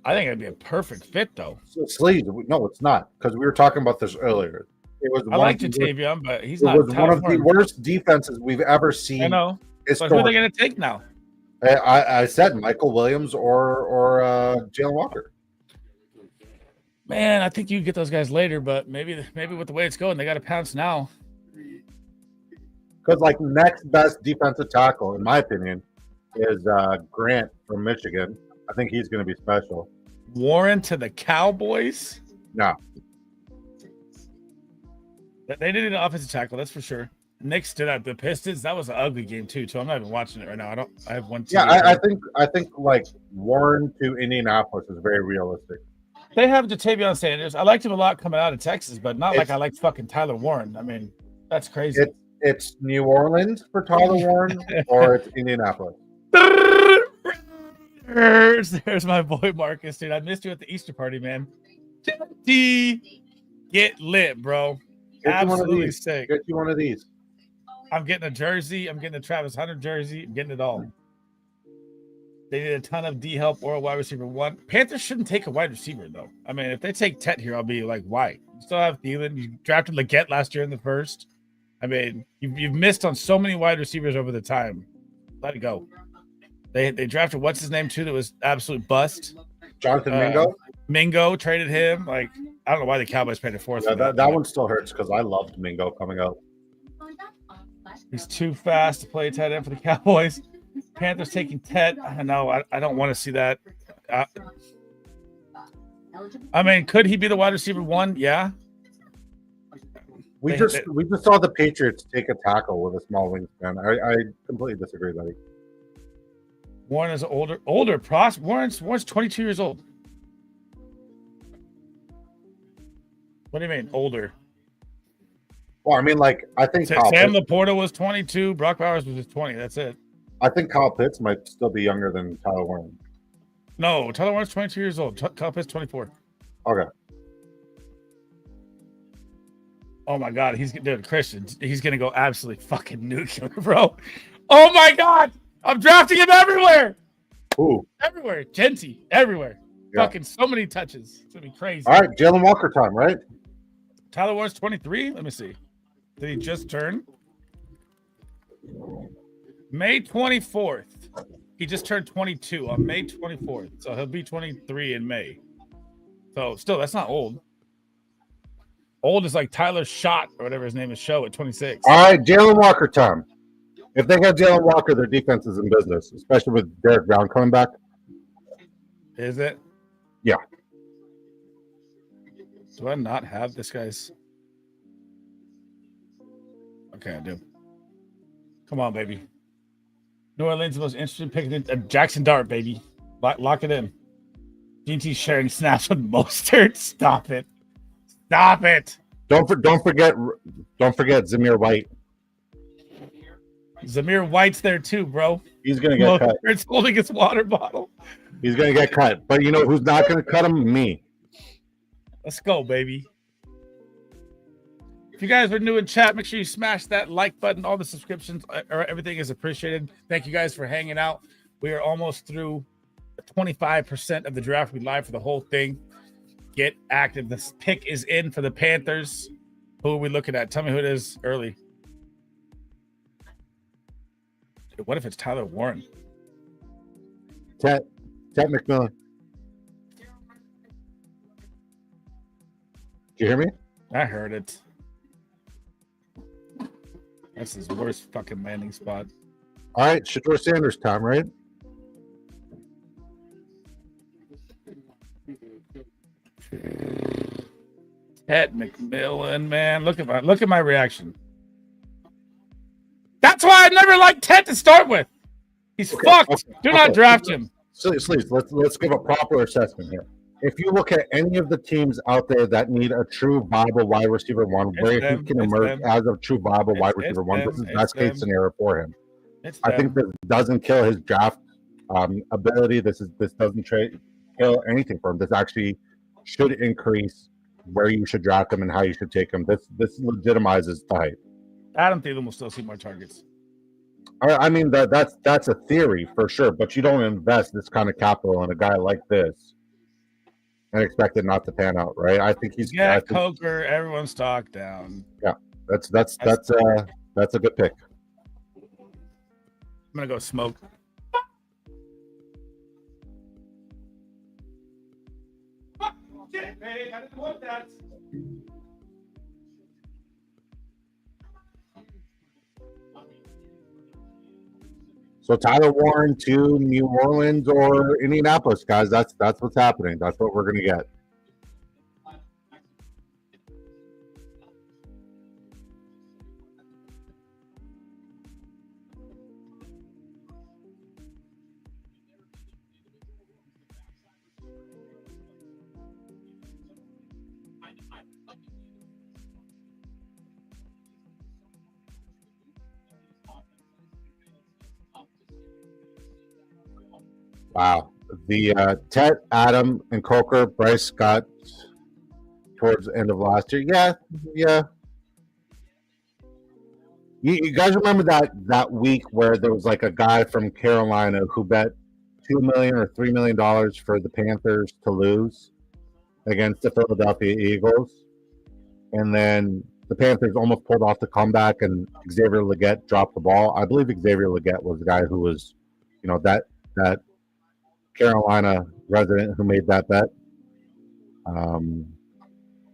A: I think it'd be a perfect fit, though.
B: So Sleeve, no, it's not, because we were talking about this earlier. It was
A: I like Jatavion, but he's not.
B: It was one of the worst defenses we've ever seen.
A: I know. But who are they going to take now?
B: I said Michael Williams or Jalen Walker.
A: Man, I think you can get those guys later, but maybe with the way it's going, they got to pounce now.
B: Because like next best defensive tackle, in my opinion, is Grant from Michigan. I think he's going to be special.
A: Warren to the Cowboys?
B: No.
A: They did an offensive tackle, that's for sure. Knicks did that. The Pistons, that was an ugly game too. So I'm not even watching it right now. I have one.
B: Yeah, I think like Warren to Indianapolis is very realistic.
A: They have Jatavion Sanders. I liked him a lot coming out of Texas, but not like I liked fucking Tyler Warren. I mean, That's crazy.
B: It's New Orleans for Tyler Warren, or it's Indianapolis.
A: There's my boy Marcus, dude. I missed you at the Easter party, man. Get lit, bro.
B: Get you one of
A: Absolutely
B: these.
A: sick.
B: Get you one of these.
A: I'm getting a jersey. I'm getting a Travis Hunter jersey. I'm getting it all. They need a ton of D help or a wide receiver one. Panthers shouldn't take a wide receiver, though. I mean, if they take Tet here, I'll be like, why? You still have Thielen. You drafted Leggett last year in the first. I mean, you've missed on so many wide receivers over the time. Let it go. They drafted what's his name too that was absolute bust.
B: Jonathan Mingo.
A: Mingo traded him. Like, I don't know why the Cowboys paid a fourth.
B: Yeah, that one still hurts because I loved Mingo coming out.
A: He's too fast to play tight end for the Cowboys. Panthers taking Tet. I know. I don't want to see that. I mean, could he be the wide receiver one? Yeah.
B: We just saw the Patriots take a tackle with a small wingspan. I completely disagree, buddy.
A: Warren is older. Warren's 22 years old. What do you mean older?
B: Well, I mean, like, I think
A: Sam Laporta was 22. Brock Bowers was just 20. That's it.
B: I think Kyle Pitts might still be younger than Tyler Warren.
A: No, Tyler Warren's 22 years old. Kyle Pitts 24.
B: Okay.
A: Oh my God, Christian. He's gonna go absolutely fucking nuclear, bro. Oh my God, I'm drafting him everywhere.
B: Ooh,
A: everywhere. Genty, everywhere.
B: Yeah.
A: Fucking so many touches. It's gonna be crazy.
B: All right, Jalen Walker time, right?
A: Tyler Warren's 23. Let me see. Did he just turn? May 24th. He just turned 22 on May 24th. So he'll be 23 in May. So still, that's not old. Old is like Tyler Schott or whatever his name is, Show at 26.
B: All right, Jalen Walker time. If they got Jalen Walker, their defense is in business, especially with Derek Brown coming back.
A: Is it?
B: Yeah.
A: Do I not have this guy's? Okay, I do. Come on, baby. New Orleans the most interesting pick. Jackson Dart, baby. Lock it in. GT sharing snaps with Mostert. Stop it. Stop it.
B: Don't forget Zamir White.
A: Zamir White's there too, bro.
B: He's gonna get cut.
A: It's holding his water bottle.
B: He's gonna get cut. But you know who's not gonna cut him? Me.
A: Let's go, baby. If you guys are new in chat, make sure you smash that like button. All the subscriptions, everything is appreciated. Thank you guys for hanging out. We are almost through 25% of the draft. We live for the whole thing. Get active. This pick is in for the Panthers. Who are we looking at? Tell me who it is early. What if it's Tyler Warren?
B: Tet McMillan. Did you hear me?
A: I heard it. That's his worst fucking landing spot.
B: All right, Shedeur Sanders time, right?
A: Ted McMillan, man. Look at my reaction. That's why I never liked Ted to start with. He's fucked. Do not draft him.
B: Please, let's give a proper assessment here. If you look at any of the teams out there that need a true viable wide receiver one, where he can emerge as a true viable wide receiver one, this is best case scenario for him. I think this doesn't kill his draft ability. This doesn't kill anything for him. This actually should increase where you should draft him and how you should take him. This legitimizes the hype.
A: Adam Thielen will still see more targets.
B: I mean that's a theory for sure, but you don't invest this kind of capital in a guy like this and expect it not to pan out, right? I think he's
A: Coker. Everyone's stock down.
B: Yeah, that's a good pick.
A: I'm gonna go smoke. Shit, man, I didn't want that.
B: So Tyler Warren to New Orleans or Indianapolis, guys. That's what's happening. That's what we're gonna get. Wow. The Tet, Adam, and Coker, Bryce got towards the end of last year. Yeah. You guys remember that week where there was like a guy from Carolina who bet $2 million or $3 million for the Panthers to lose against the Philadelphia Eagles, and then the Panthers almost pulled off the comeback, and Xavier Legette dropped the ball. I believe Xavier Legette was the guy who was, that Carolina resident who made that bet.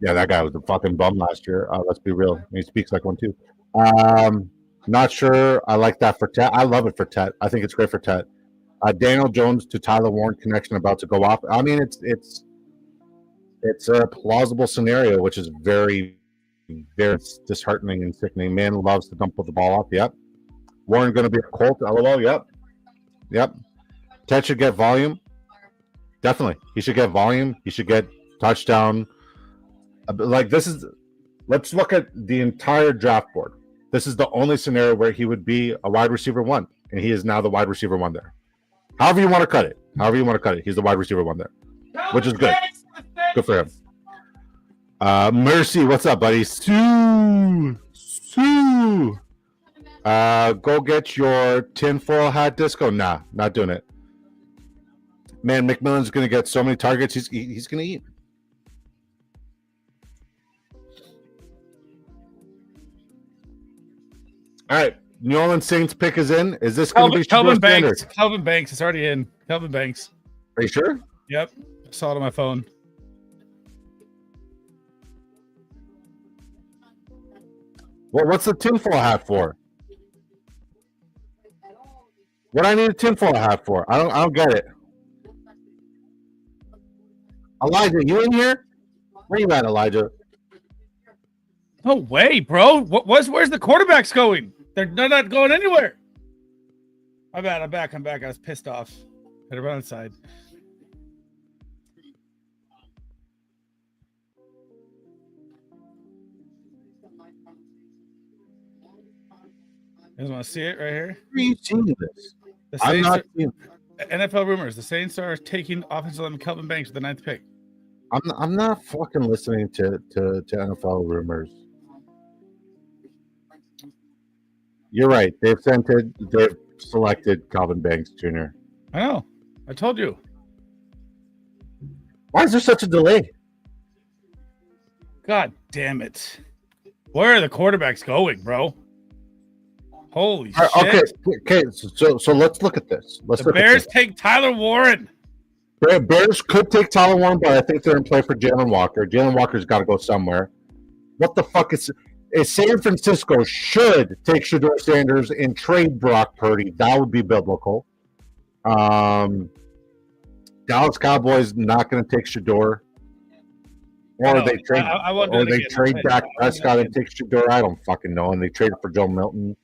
B: Yeah, that guy was a fucking bum last year. Let's be real. He speaks like one too. Not sure. I like that for Tet. I love it for Tet. I think it's great for Tet. Daniel Jones to Tyler Warren connection about to go off. I mean, it's a plausible scenario, which is very, very disheartening and sickening. Man loves to dump the ball off. Yep. Warren going to be a Colt. LOL. Yep. Tet should get volume. Definitely. He should get volume. He should get touchdown. Let's look at the entire draft board. This is the only scenario where he would be a wide receiver 1, and he is now the wide receiver 1 there. However you want to cut it. He's the wide receiver 1 there, which is good. Good for him. Mercy, what's up, buddy? Sue. Go get your tinfoil hat disco. Nah, not doing it. Man, McMillan's going to get so many targets. He's going to eat. All right, New Orleans Saints pick is in. Is this going to be
A: Kelvin Banks? Kelvin Banks. It's already in. Kelvin Banks.
B: Are you sure?
A: Yep. I saw it on my phone.
B: Well, what's the tinfoil hat for? What do I need a tinfoil hat for? I don't get it. Elijah, you in here? Where you at, Elijah?
A: No way, bro. Where's the quarterbacks going? They're not going anywhere. My bad. I'm back. I was pissed off. Had to run outside. You guys want to see it right here?
B: Where are you seeing this?
A: The
B: I'm
A: Saints
B: not seeing.
A: NFL rumors. The Saints are taking offensive lineman Kelvin Banks with the 9th pick.
B: I'm not fucking listening to NFL rumors. You're right. They've selected Calvin Banks Jr.
A: I know. I told you.
B: Why is there such a delay?
A: God damn it. Where are the quarterbacks going, bro? Holy shit.
B: Okay. So let's look at this.
A: The Bears take Tyler Warren.
B: Bears could take Tyler Warren, but I think they're in play for Jalen Walker. Jalen Walker's got to go somewhere. What the fuck is San Francisco should take Shedeur Sanders and trade Brock Purdy. That would be biblical. Dallas Cowboys not going to take Shedeur. Or they trade Dak Prescott and take Shedeur. I don't fucking know. And they traded for Joe Milton.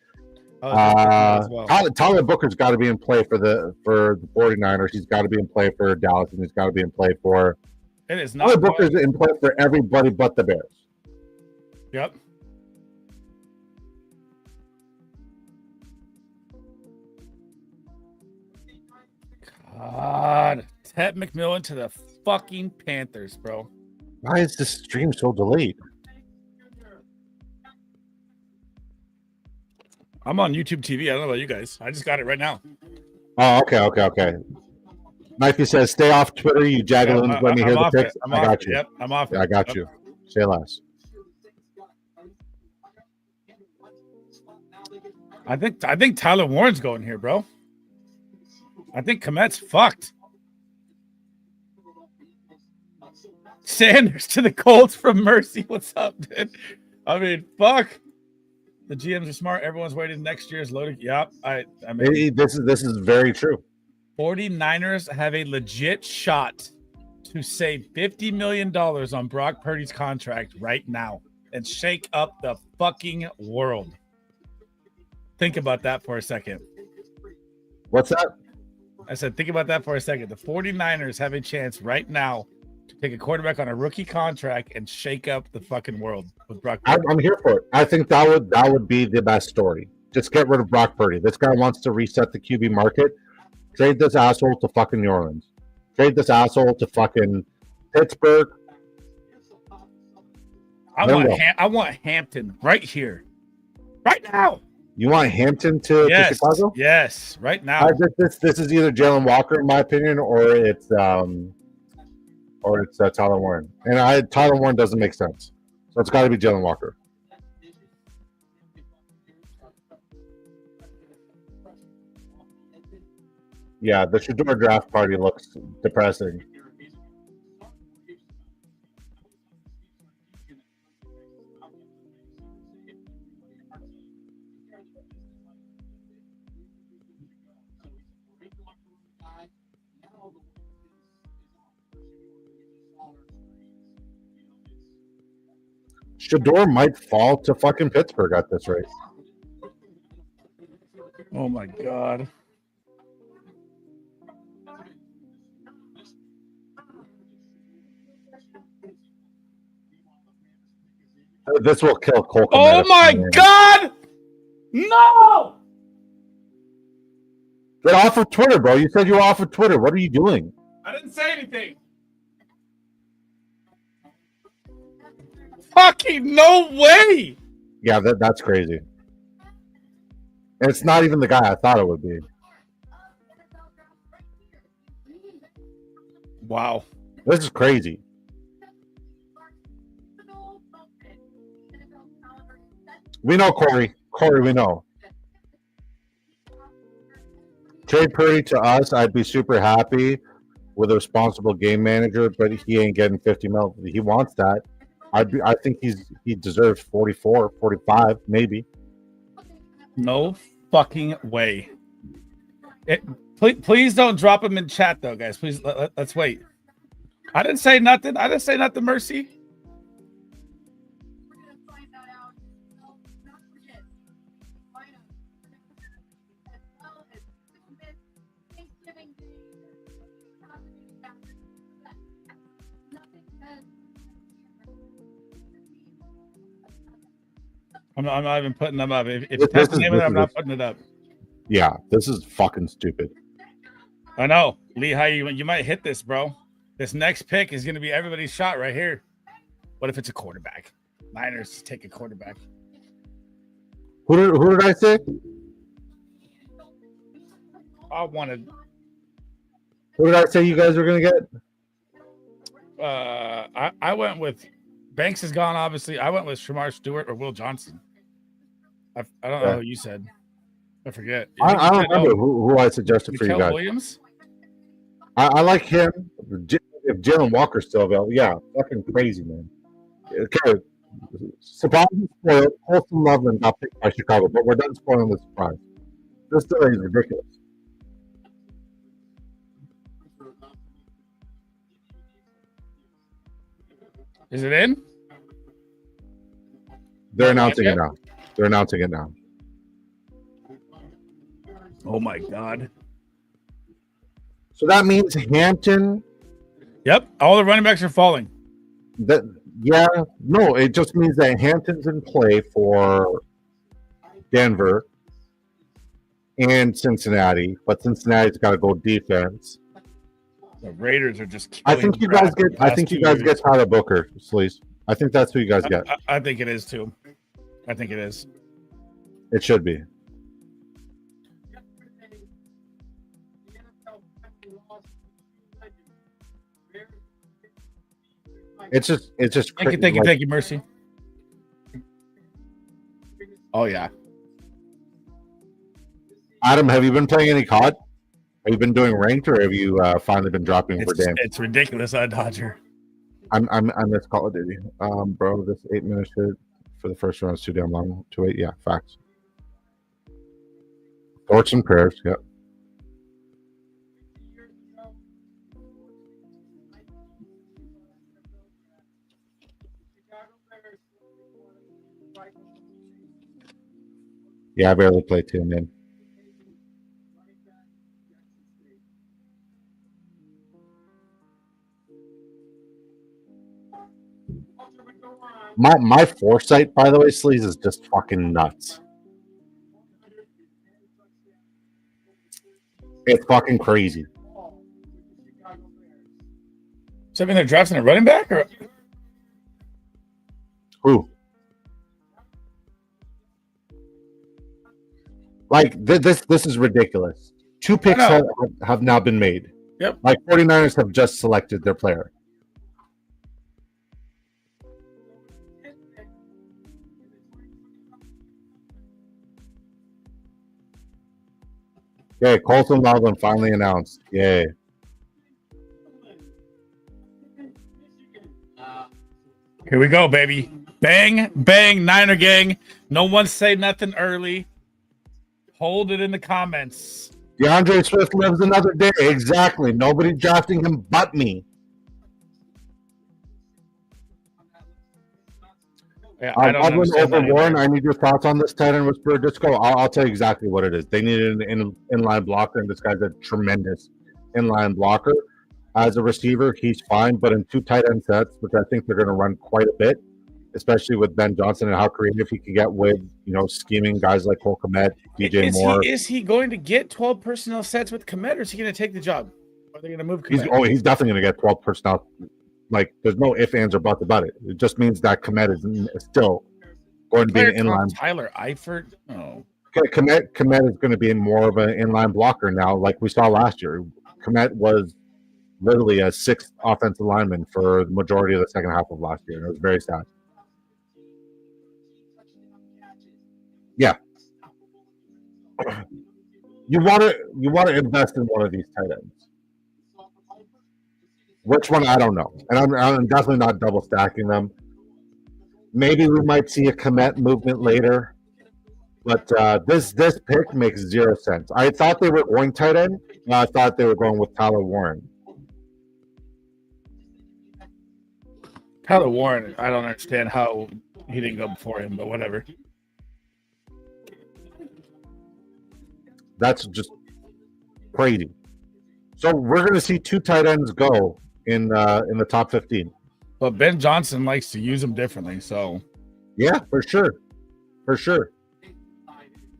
B: Tyler Booker's got to be in play for the 49ers. He's got to be in play for Dallas, and he's got to be in play for.
A: It is not.
B: Tyler Booker's in play for everybody but the Bears.
A: Yep. God, Ted McMillan to the fucking Panthers, bro.
B: Why is this stream so delayed?
A: I'm on YouTube TV. I don't know about you guys. I just got it right now.
B: Oh, okay. Knifey says, "Stay off Twitter, you jagaloons. Let me hear the picks." I got you.
A: Yep, I'm off.
B: I got you. Say less.
A: I think Tyler Warren's going here, bro. I think Komet's fucked. Sanders to the Colts from Mercy. What's up, dude? I mean, fuck. The GMs are smart. Everyone's waiting next year's loading. Yep. I mean,
B: this is very true.
A: 49ers have a legit shot to save $50 million on Brock Purdy's contract right now and shake up the fucking world. Think about that for a second.
B: What's that?
A: I said, think about that for a second. The 49ers have a chance right now to take a quarterback on a rookie contract and shake up the fucking world with Brock Purdy.
B: I'm here for it. I think that would be the best story. Just get rid of Brock Purdy. This guy wants to reset the QB market. Trade this asshole to fucking New Orleans. Trade this asshole to fucking Pittsburgh.
A: I want Hampton right here, right now.
B: You want Hampton to Chicago?
A: Yes, right now.
B: This is either Jalen Walker, in my opinion, or it's Tyler Warren. And Tyler Warren doesn't make sense, so it's got to be Jalen Walker. Yeah, the Shedeur draft party looks depressing. Shedeur might fall to fucking Pittsburgh at this rate.
A: Oh my god.
B: This will kill Cole.
A: Oh my god! No!
B: Get off of Twitter, bro. You said you were off of Twitter. What are you doing?
A: I didn't say anything. Fucking no way!
B: Yeah, that's crazy. And it's not even the guy I thought it would be.
A: Wow.
B: This is crazy. We know Corey. Corey, we know. Trade Purdy to us, I'd be super happy with a responsible game manager, but he ain't getting 50 mil. He wants that. I think he deserves 44, 45, maybe.
A: No fucking way. Please don't drop him in chat though, guys. Please let's wait. I didn't say nothing. Mercy. I'm not even putting them up. If you type the name of it, I'm not putting it up.
B: Yeah, this is fucking stupid.
A: I know. Lehigh, you might hit this, bro. This next pick is going to be everybody's shot right here. What if it's a quarterback? Niners take a quarterback.
B: Who did I say? Who did I say you guys were going to get?
A: I went with Banks is gone, obviously. I went with Shamar Stewart or Will Johnson. I don't know who you said. I forget.
B: I don't remember who I suggested for you guys.
A: Williams?
B: I like him. If Jalen Walker's still available, yeah, fucking crazy, man. Okay, surprisingly spoiled. Colston Loveland got picked by Chicago, but we're done spoiling the surprise. This delay is ridiculous.
A: Is it in?
B: They're announcing it now. They're announcing it now.
A: Oh my god.
B: So that means Hampton.
A: Yep, all the running backs are falling.
B: No, it just means that Hampton's in play for Denver and Cincinnati, but Cincinnati's got to go defense.
A: The Raiders are just.
B: I think you guys get Tyler Booker, please. I think that's who you guys get.
A: I think it is too. I think it is.
B: It should be. It's just.
A: Thank you, Mercy. Oh yeah.
B: Adam, have you been playing any COD? Have you been doing ranked, or have you finally been dropping for Dan?
A: It's ridiculous, Dodger.
B: I miss Call of Duty. Bro, this 8 minutes for the first round is too damn long. 2-8, yeah, facts. Thoughts and prayers, yep. Yeah, I barely played 2, man. My foresight, by the way, Sleaze, is just fucking nuts. It's fucking crazy.
A: So I mean, they're drafting a running back, or
B: Who? Like this is ridiculous. 2 picks have now been made.
A: Yep.
B: Like 49ers have just selected their player. Okay, Colton Loveland finally announced. Yay.
A: here we go, baby. Bang, bang, Niner gang. No one say nothing early. Hold it in the comments.
B: DeAndre Swift lives another day. Exactly. Nobody drafting him but me.
A: Yeah, I don't understand
B: over
A: that
B: Warren.
A: either.
B: I need your thoughts on this tight end whisperer. Disco. I'll tell you exactly what it is. They needed an inline blocker, and this guy's a tremendous inline blocker. As a receiver, he's fine, but in 2 tight end sets, which I think they're going to run quite a bit, especially with Ben Johnson and how creative he can get with, scheming guys like Cole Kmet, DJ Moore.
A: Is he going to get 12 personnel sets with Kmet, or is he going to take the job? Are they going to move Kmet?
B: He's definitely going to get 12 personnel. Like, there's no ifs, ands, or buts about it. It just means that Kmet is still going to be an inline.
A: Tyler Eifert? Oh.
B: Okay, Kmet is going to be more of an inline blocker now, like we saw last year. Kmet was literally a 6th offensive lineman for the majority of the second half of last year. And it was very sad. Yeah. You want to invest in one of these tight ends. Which one? I don't know. And I'm definitely not double stacking them. Maybe we might see a Kmet movement later. But this pick makes 0 sense. I thought they were going tight end. I thought they were going with Tyler Warren.
A: Tyler Warren, I don't understand how he didn't go before him, but whatever.
B: That's just crazy. So we're going to see 2 tight ends go in the top 15.
A: But Ben Johnson likes to use them differently, so
B: yeah, for sure.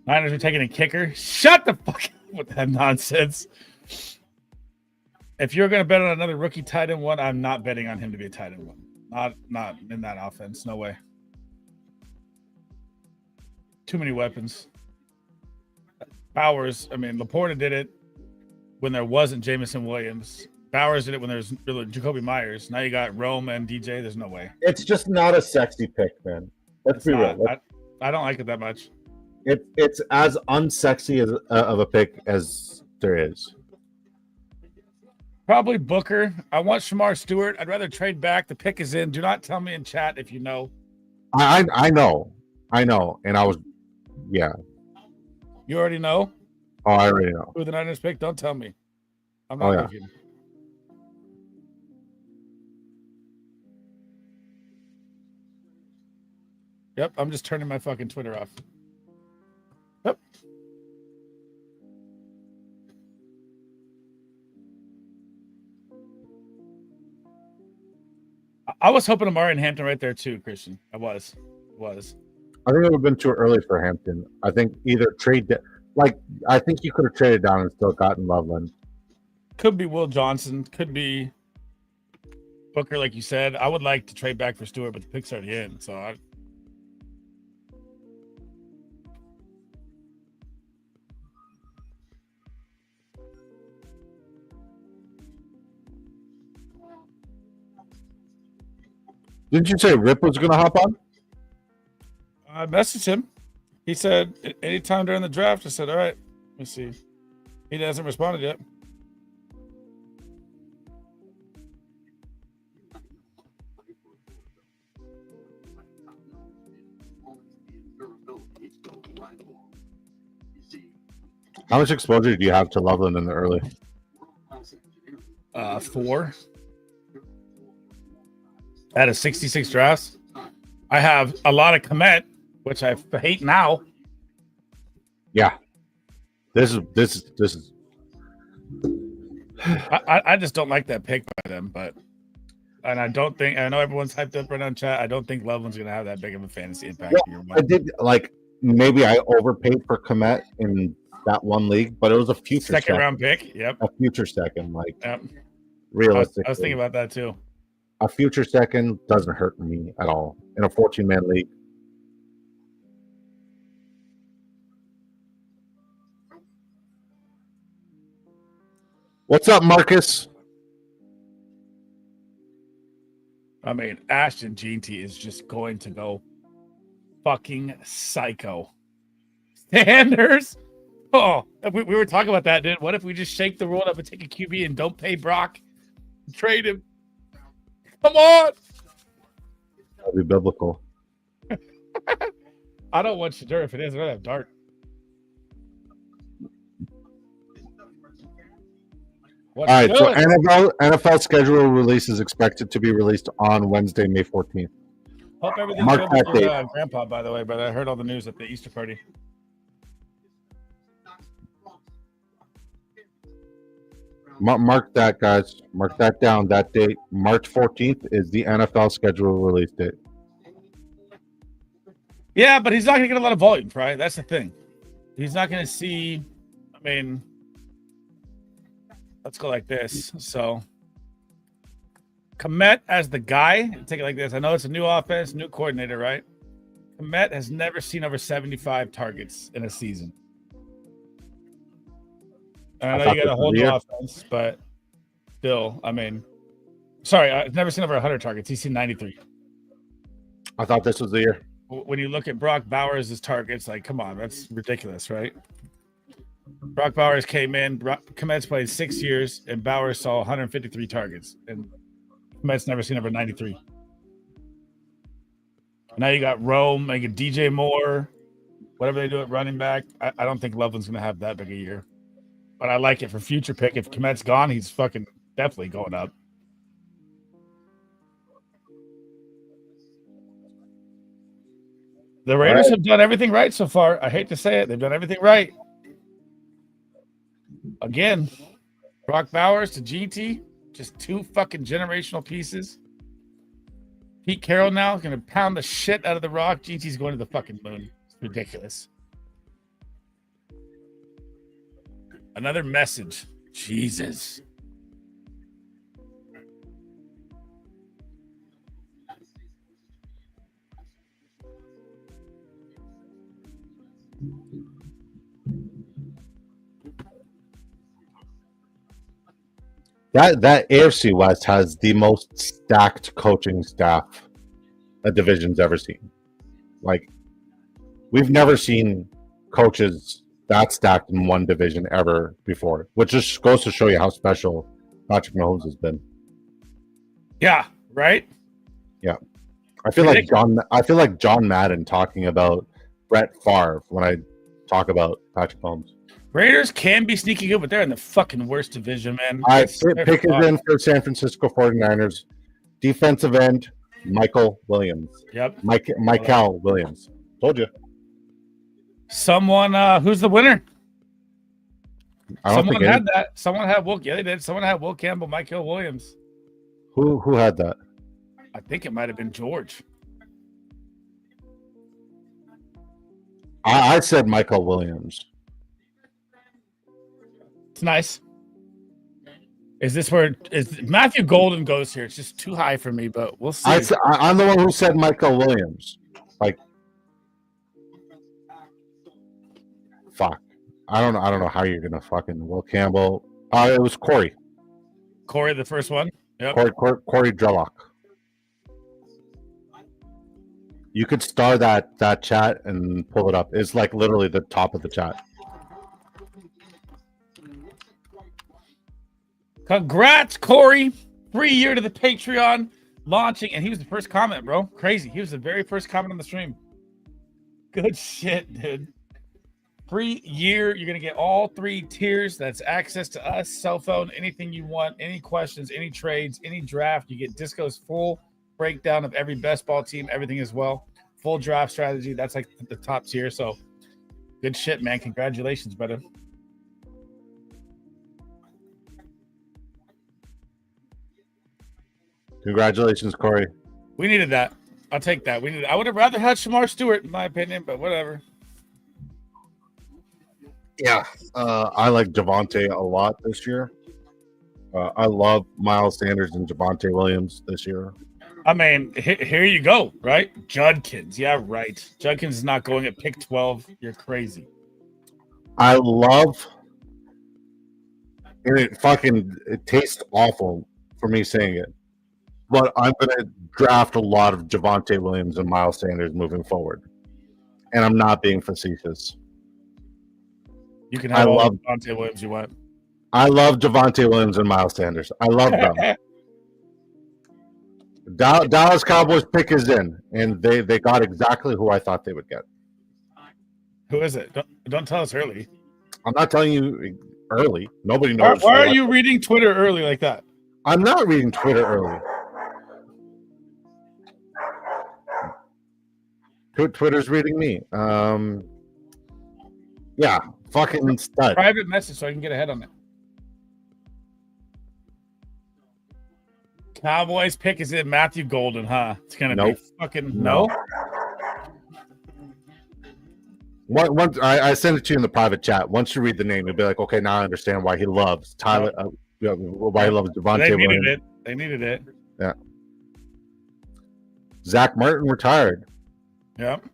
A: Niners are taking a kicker. Shut the fuck up with that nonsense. If you're going to bet on another rookie tight end one, I'm not betting on him to be a tight end one. Not in that offense. No way. Too many weapons. Bowers, Laporta did it when there wasn't Jamison Williams. Bowers did it when there's Jacoby Myers. Now you got Rome and DJ. There's no way.
B: It's just not a sexy pick, man. Let's be real.
A: I don't like it that much.
B: It's as unsexy of a pick as there is.
A: Probably Booker. I want Shamar Stewart. I'd rather trade back. The pick is in. Do not tell me in chat if you know.
B: I know. And I was, yeah.
A: You already know?
B: Oh, I already know.
A: Who the Niners pick? Don't tell me. I'm not looking. Yep, I'm just turning my fucking Twitter off. Yep. I was hoping Amari and Hampton right there too, Christian. I was.
B: I think it would have been too early for Hampton. I think either I think you could have traded down and still gotten Loveland.
A: Could be Will Johnson. Could be Booker, like you said. I would like to trade back for Stewart, but the pick's already in. So
B: Didn't you say Rip was going to hop on?
A: I messaged him. He said anytime during the draft. I said, all right, let me see. He hasn't responded yet.
B: How much exposure do you have to Loveland in the early?
A: 4. Out of 66 drafts. I have a lot of Kmet, which I hate now.
B: Yeah. This is
A: I just don't like that pick by them, and I know everyone's hyped up right now in chat. I don't think Loveland's gonna have that big of a fantasy impact.
B: I did maybe I overpaid for Kmet in that one league, but it was a future
A: second round pick. Yep.
B: a future second. Like
A: Yep.
B: realistically,
A: I was thinking about that too.
B: a future second doesn't hurt me at all in a 14-man league. What's up, Marcus?
A: I mean, Ashton Jeanty is just going to go fucking psycho. Sanders. Oh, we were talking about that, dude. What if we just shake the world up and take a QB and don't pay Brock? Trade him. Come on.
B: That'd be biblical.
A: I don't want Shadur if it is. I'd rather have Dart.
B: All right, so NFL schedule release is expected to be released on Wednesday, May 14th.
A: Hope everything's
B: Mark
A: good
B: that
A: with
B: date.
A: Grandpa, by the way, but I heard all the news at the Easter party.
B: Mark that, guys. Mark that down. That date, March 14th, is the NFL schedule release date.
A: Yeah, but he's not going to get a lot of volume, right? That's the thing. He's not going to see. I mean, let's go like this. So, Kmet as the guy, take it like this. I know it's a new offense, new coordinator, right? Kmet has never seen over 75 targets in a season. And I know you got a whole new offense, but still, I mean, sorry, I've never seen over 100 targets. He's seen 93.
B: I thought this was the year.
A: When you look at Brock Bowers' targets, like, come on, that's ridiculous, right? Brock Bowers came in, Kmet's played 6 years, and Bowers saw 153 targets, and Kmet's never seen over 93. Now you got Rome, like DJ Moore, whatever they do at running back. I don't think Loveland's going to have that big a year. But I like it for future pick. If Kmet's gone, he's fucking definitely going up. The Raiders have done everything right so far. I hate to say it. They've done everything right. Again, Brock Bowers to GT, just two fucking generational pieces. Pete Carroll now is going to pound the shit out of the rock. GT's going to the fucking moon. It's ridiculous. Another message. Jesus.
B: That AFC West has the most stacked coaching staff a division's ever seen. Like, we've never seen coaches that stacked in one division ever before, which just goes to show you how special Patrick Mahomes has been.
A: Yeah, right?
B: Yeah. I feel like John Madden talking about Brett Favre when I talk about Patrick Mahomes.
A: Raiders can be sneaky good, but they're in the fucking worst division, man.
B: All right, pick is in for San Francisco 49ers. Defensive end, Michael Williams.
A: Yep.
B: Michael Williams. Told you.
A: Someone, who's the winner? Someone had
B: that.
A: that. Someone had Will. Yeah, they did. Someone had Will Campbell, Michael Williams.
B: Who had that?
A: I think it might have been George.
B: I said Michael Williams.
A: It's nice. Is this where is Matthew Golden goes here? It's just too high for me, but we'll see.
B: I'm the one who said Michael Williams. Like, fuck. I don't know how you're gonna fucking Will Campbell. It was Corey.
A: Corey, the first one. Yep.
B: Corey Drellock. You could star that chat and pull it up. It's like literally the top of the chat.
A: Congrats, Corey. Free year to the Patreon launching. And he was the first comment, bro. Crazy. He was the very first comment on the stream. Good shit, dude. Free year. You're going to get all 3 tiers. That's access to us, cell phone, anything you want, any questions, any trades, any draft. You get Disco's full breakdown of every best ball team, everything as well. Full draft strategy. That's like the top tier. So good shit, man. Congratulations, brother.
B: Congratulations, Corey.
A: We needed that. I'll take that. I would have rather had Shamar Stewart, in my opinion, but whatever.
B: Yeah, I like Javante a lot this year. I love Miles Sanders and Javante Williams this year.
A: I mean, here you go, right? Judkins. Yeah, right. Judkins is not going at pick 12. You're crazy.
B: I love, and it tastes awful for me saying it, but I'm going to draft a lot of Javante Williams and Miles Sanders moving forward. And I'm not being facetious.
A: You can have all the Javante Williams you want.
B: I love Javante Williams and Miles Sanders. I love them. Dallas Cowboys pick is in, and they got exactly who I thought they would get.
A: Who is it? Don't tell us early.
B: I'm not telling you early. Nobody knows.
A: Why are you reading Twitter early like that?
B: I'm not reading Twitter early. Twitter's reading me. Yeah, fucking stud.
A: Private message so I can get ahead on it. Cowboys pick is in Matthew Golden, huh? It's gonna be fucking no.
B: Once I sent it to you in the private chat. Once you read the name, you'll be like, okay, now I understand why he loves Tyler. Why he loves Javante Williams.
A: They needed it.
B: Yeah. Zach Martin retired.
A: Yep.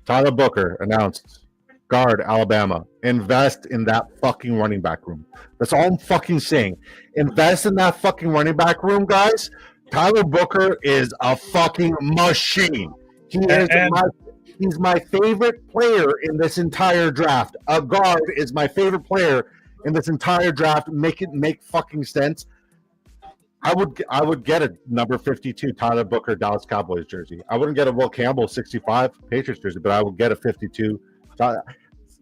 B: Tyler Booker announced. Guard Alabama. Invest in that fucking running back room. That's all I'm fucking saying. Invest in that fucking running back room, guys. Tyler Booker is a fucking machine. He's my favorite player in this entire draft. A guard is my favorite player in this entire draft. Make it make fucking sense. I would get a number 52 Tyler Booker Dallas Cowboys jersey. I wouldn't get a Will Campbell 65 Patriots jersey, but I would get a 52.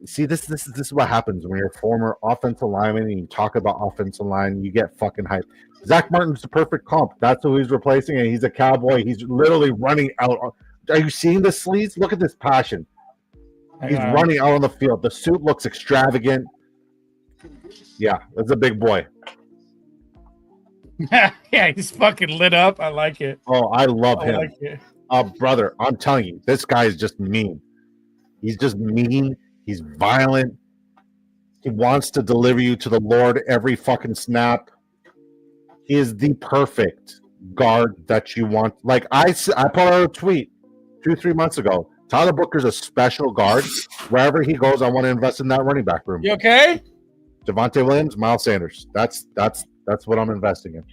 B: See, this is what happens when you're a former offensive lineman and you talk about offensive line. You get fucking hyped. Zach Martin's the perfect comp. That's who he's replacing, and he's a Cowboy. He's literally running out. Are you seeing the sleeves? Look at this passion. He's running out on the field. The suit looks extravagant. Yeah, that's a big boy.
A: Yeah, he's fucking lit up. I like it.
B: Oh, I love him.
A: Like it.
B: Brother, I'm telling you, this guy is just mean. He's just mean. He's violent. He wants to deliver you to the Lord every fucking snap. He is the perfect guard that you want. Like I put out a tweet 2-3 months ago. Tyler Booker's a special guard. Wherever he goes, I want to invest in that running back room.
A: You okay?
B: Javante Williams, Miles Sanders. That's what I'm investing in.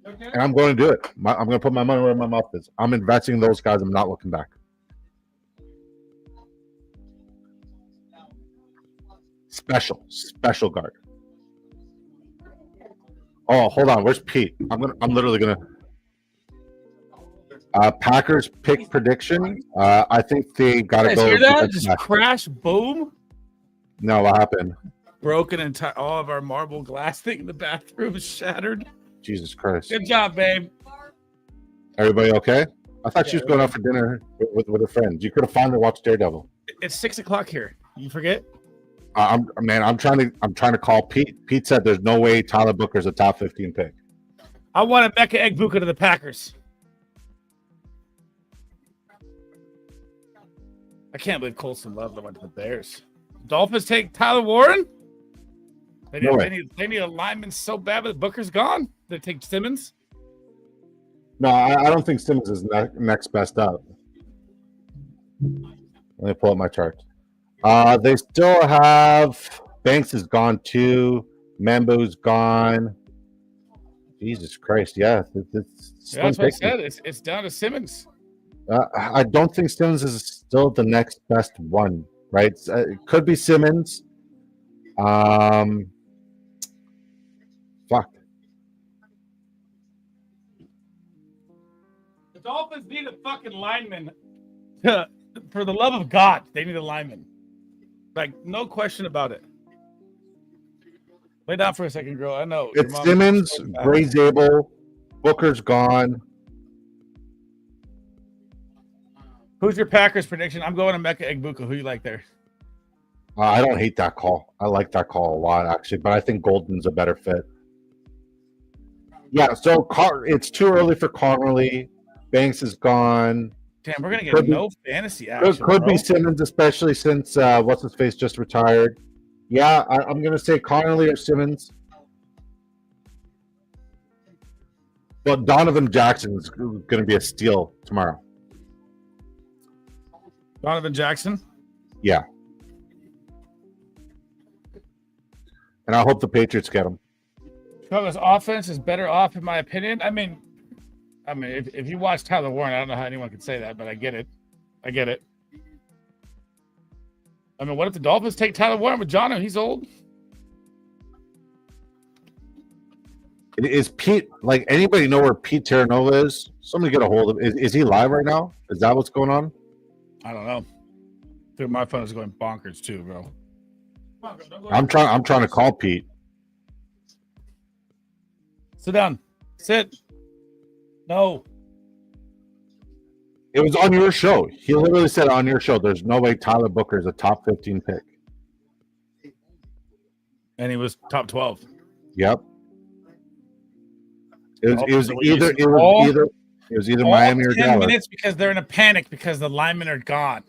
B: Okay. And I'm going to do it. I'm going to put my money where my mouth is. I'm investing in those guys. I'm not looking back. Special guard. Oh, hold on. Where's Pete? I'm literally gonna. Packers pick prediction. I think they gotta go.
A: Hear that? Just crash, boom.
B: No, what happened?
A: Broken entire. All of our marble glass thing in the bathroom is shattered.
B: Jesus Christ!
A: Good job, babe.
B: Everybody okay? I thought she was going out for dinner with her friends. You could have finally watched Daredevil.
A: It's 6:00 here. You forget?
B: I'm trying to call Pete. Pete said there's no way Tyler Booker's a top 15 pick.
A: I want a Becca Egbuka to the Packers. I can't believe Colson Love went to the Bears. Dolphins take Tyler Warren. They need a lineman so bad, but Booker's gone. They take Simmons.
B: No, I don't think Simmons is next best up. Let me pull up my chart. They still have Banks is gone too. Mambo's gone. Jesus Christ, yeah.
A: That's what I said. It's down to Simmons.
B: I don't think Simmons is still the next best one, right? It could be Simmons. Fuck.
A: The Dolphins need a fucking lineman. For the love of God, they need a lineman. Like, no question about it. Lay down for a second, girl. I know.
B: It's Simmons, Gray's able, Booker's gone.
A: Who's your Packers prediction? I'm going to Mecca Egbuka. Who you like there?
B: I don't hate that call. I like that call a lot, actually, but I think Golden's a better fit. Yeah, so it's too early for Connerly. Banks is gone.
A: Damn, we're gonna get
B: Could be-
A: no fantasy action.
B: Could
A: bro.
B: be Simmons, especially since what's his face just retired. Yeah, I'm gonna say Connolly or Simmons. But Donovan Jackson is going to be a steal tomorrow.
A: Donovan Jackson.
B: Yeah. And I hope the Patriots get him.
A: Chicago's offense is better off, in my opinion. I mean, if you watch Tyler Warren, I don't know how anyone can say that, but I get it. I get it. I mean, what if the Dolphins take Tyler Warren with Jono? He's old.
B: Is Pete, like, anybody know where Pete Terranova is? Somebody get a hold of him. Is he live right now? Is that what's going on?
A: I don't know. Dude, my phone is going bonkers too, bro.
B: I'm trying to call Pete.
A: Sit down. Sit. No.
B: It was on your show. He literally said on your show, there's no way Tyler Booker is a top 15 pick.
A: And he was top 12.
B: Yep. It was
A: All
B: either Miami or
A: 10
B: Dallas.
A: minutes because they're in a panic because the linemen are gone.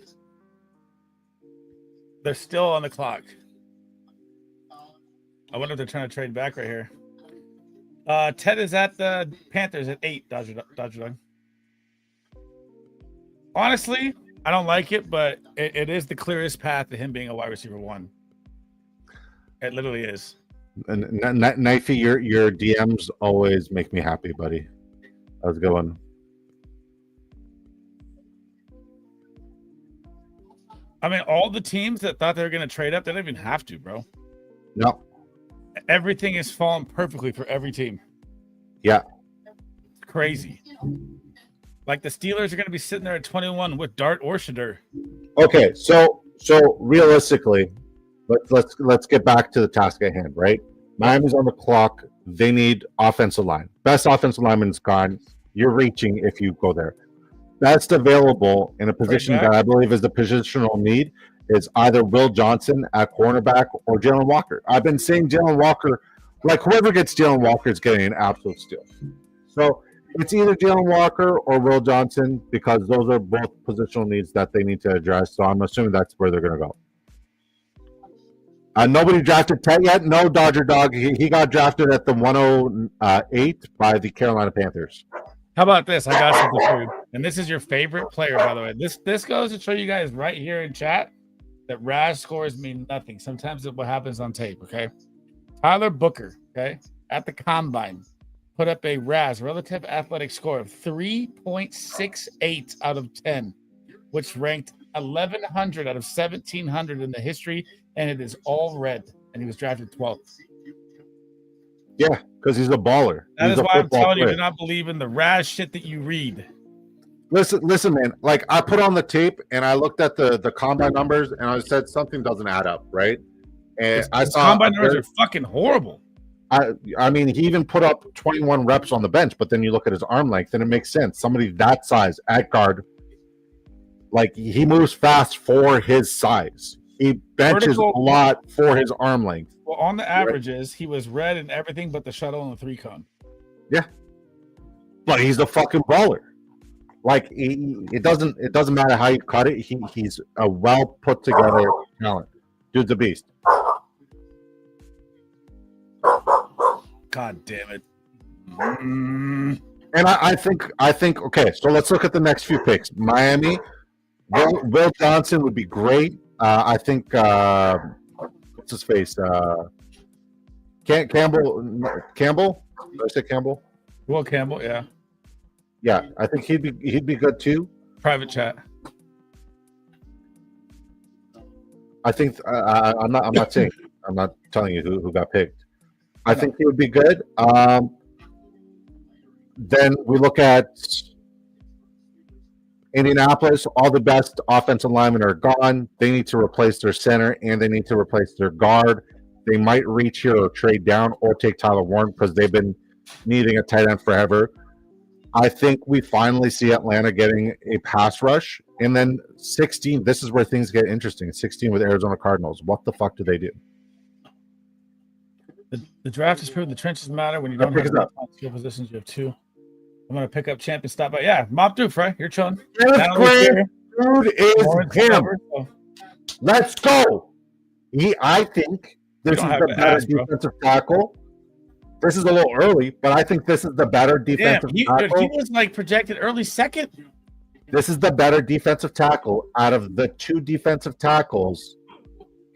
A: They're still on the clock. I wonder if they're trying to trade back right here. Ted is at the Panthers at 8. Dodger Dog. Honestly, I don't like it, but it is the clearest path to him being a wide receiver 1. It literally is.
B: And Knifey, your DMs always make me happy, buddy. That was a good one.
A: I mean, all the teams that thought they were going to trade up, they don't even have to, bro.
B: No.
A: Everything is falling perfectly for every team.
B: Yeah.
A: Crazy. Like the Steelers are going to be sitting there at 21 with Dart or Shadur.
B: Okay, so realistically, let's get back to the task at hand, right? Miami's on the clock. They need offensive line. Best offensive lineman is gone. You're reaching if you go there. Best available in a position that I believe is the positional need is either Will Johnson at cornerback or Jalen Walker. I've been saying Jalen Walker, like whoever gets Jalen Walker is getting an absolute steal. So it's either Jalen Walker or Will Johnson because those are both positional needs that they need to address. So I'm assuming that's where they're going to go. Nobody drafted Ted yet. No, Dodger Dog. He got drafted at the 108 by the Carolina Panthers.
A: How about this? I got something for you. And this is your favorite player, by the way. This goes to show you guys right here in chat that Raz scores mean nothing. Sometimes it's what happens on tape, okay? Tyler Booker, okay, at the combine, put up a Raz relative athletic score of 3.68 out of 10, which ranked 1,100 out of 1,700 in the history, and it is all red. And he was drafted 12th.
B: Yeah, because he's a baller.
A: That
B: He's
A: is
B: a
A: why I'm
B: football
A: telling you,
B: player.
A: do not believe in the Raz shit that you read.
B: Listen, man. Like I put on the tape and I looked at the combine numbers and I said something doesn't add up, right? And I
A: His
B: saw
A: combine numbers are fucking horrible.
B: I mean, he even put up 21 reps on the bench, but then you look at his arm length and it makes sense. Somebody that size at guard, like he moves fast for his size. He benches a lot for his arm length.
A: Well, on the averages, he was red and everything but the shuttle and the 3-cone.
B: Yeah, but he's a fucking baller. Like it doesn't matter how you cut it. He's a well put together talent. Dude's a beast.
A: God damn it.
B: And I think okay. So let's look at the next few picks. Miami, Will Johnson would be great. I think what's his face? Campbell. Did I say Campbell?
A: Will Campbell, yeah.
B: Yeah, I think he'd be good too.
A: Private chat.
B: I think I'm not saying I'm not telling you who got picked. I think he would be good. Then we look at Indianapolis. All the best offensive linemen are gone. They need to replace their center and they need to replace their guard. They might reach here or trade down or take Tyler Warren because they've been needing a tight end forever. I think we finally see Atlanta getting a pass rush. And then 16, this is where things get interesting. 16 with Arizona Cardinals. What the fuck do they do?
A: The draft has proven the trenches matter when you don't have enough skill positions. You have 2. I'm gonna pick up champ and stop by. Yeah, mob through, Fry. You're chilling.
B: Kenneth
A: Not only
B: Grant,
A: here,
B: dude, is
A: Lawrence
B: him.
A: over, so
B: Let's go. I think
A: you
B: this
A: don't
B: is
A: have
B: the
A: to
B: better
A: ask, bro.
B: defensive tackle. This is a little early, but I think this is the better
A: Damn,
B: defensive
A: he
B: tackle.
A: was like projected early second.
B: This is the better defensive tackle out of the two defensive tackles.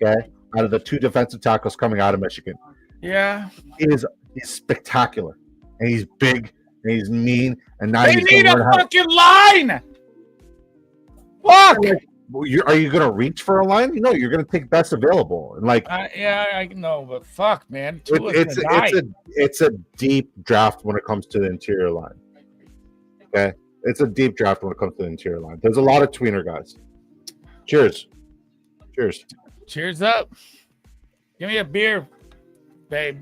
B: Okay, out of the two defensive tackles coming out of Michigan,
A: Yeah,
B: he's spectacular, and he's big, and he's mean, and now
A: they
B: he's
A: need
B: gonna
A: a
B: learn how.
A: fucking line. Fuck.
B: Are you going to reach for a line? No, you're going to take best available, and like
A: Yeah, I know, but fuck, man.
B: it's a deep draft when it comes to the interior line. Okay, it's a deep draft when it comes to the interior line. There's a lot of tweener guys. Cheers.
A: Cheers up. Give me a beer, babe.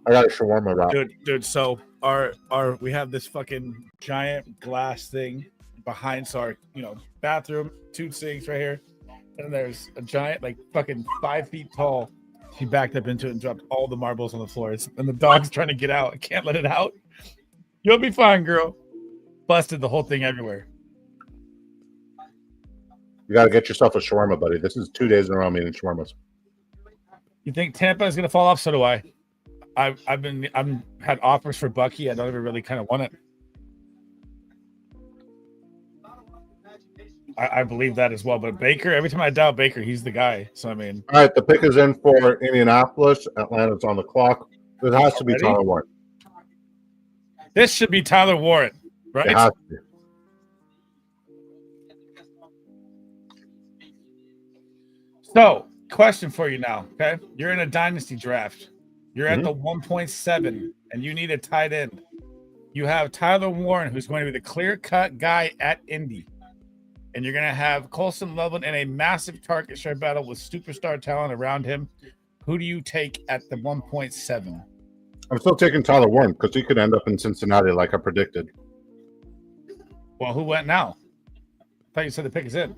B: I got a shawarma wrap.
A: Dude. So our we have this fucking giant glass thing behind our bathroom, 2 sinks right here, and there's a giant like fucking 5 feet tall. She backed up into it and dropped all the marbles on the floors, and the dog's trying to get out. I can't let it out. You'll be fine, girl. Busted the whole thing everywhere.
B: You got to get yourself a shawarma, buddy. This is 2 days in a row I'm eating shawarmas.
A: You think Tampa is gonna fall off? So do I. I've had offers for Bucky. I don't even really kind of want it. I believe that as well. But Baker, every time I doubt Baker, he's the guy. So I mean,
B: All right, the pick is in for Indianapolis. Atlanta's on the clock. It has to be
A: Ready?
B: Tyler Warren.
A: this should be Tyler Warren,
B: It
A: right?
B: has to be.
A: So, question for you now. Okay, you're in a dynasty draft. You're at the 1.7, and you need a tight end. You have Tyler Warren, who's going to be the clear-cut guy at Indy. And you're going to have Colson Loveland in a massive target share battle with superstar talent around him. Who do you take at the 1.7?
B: I'm still taking Tyler Warren because he could end up in Cincinnati like I predicted.
A: Well, who went now? I thought you said the pick is in.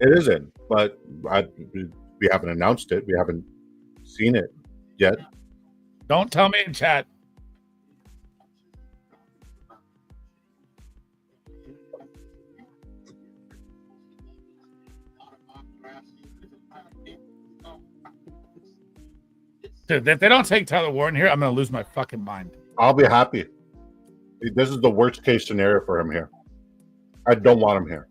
B: It is in, but we haven't announced it. We haven't seen it yet.
A: Don't tell me in chat. Dude, if they don't take Tyler Warren here, I'm going to lose my fucking mind.
B: I'll be happy. This is the worst case scenario for him here. I don't want him here.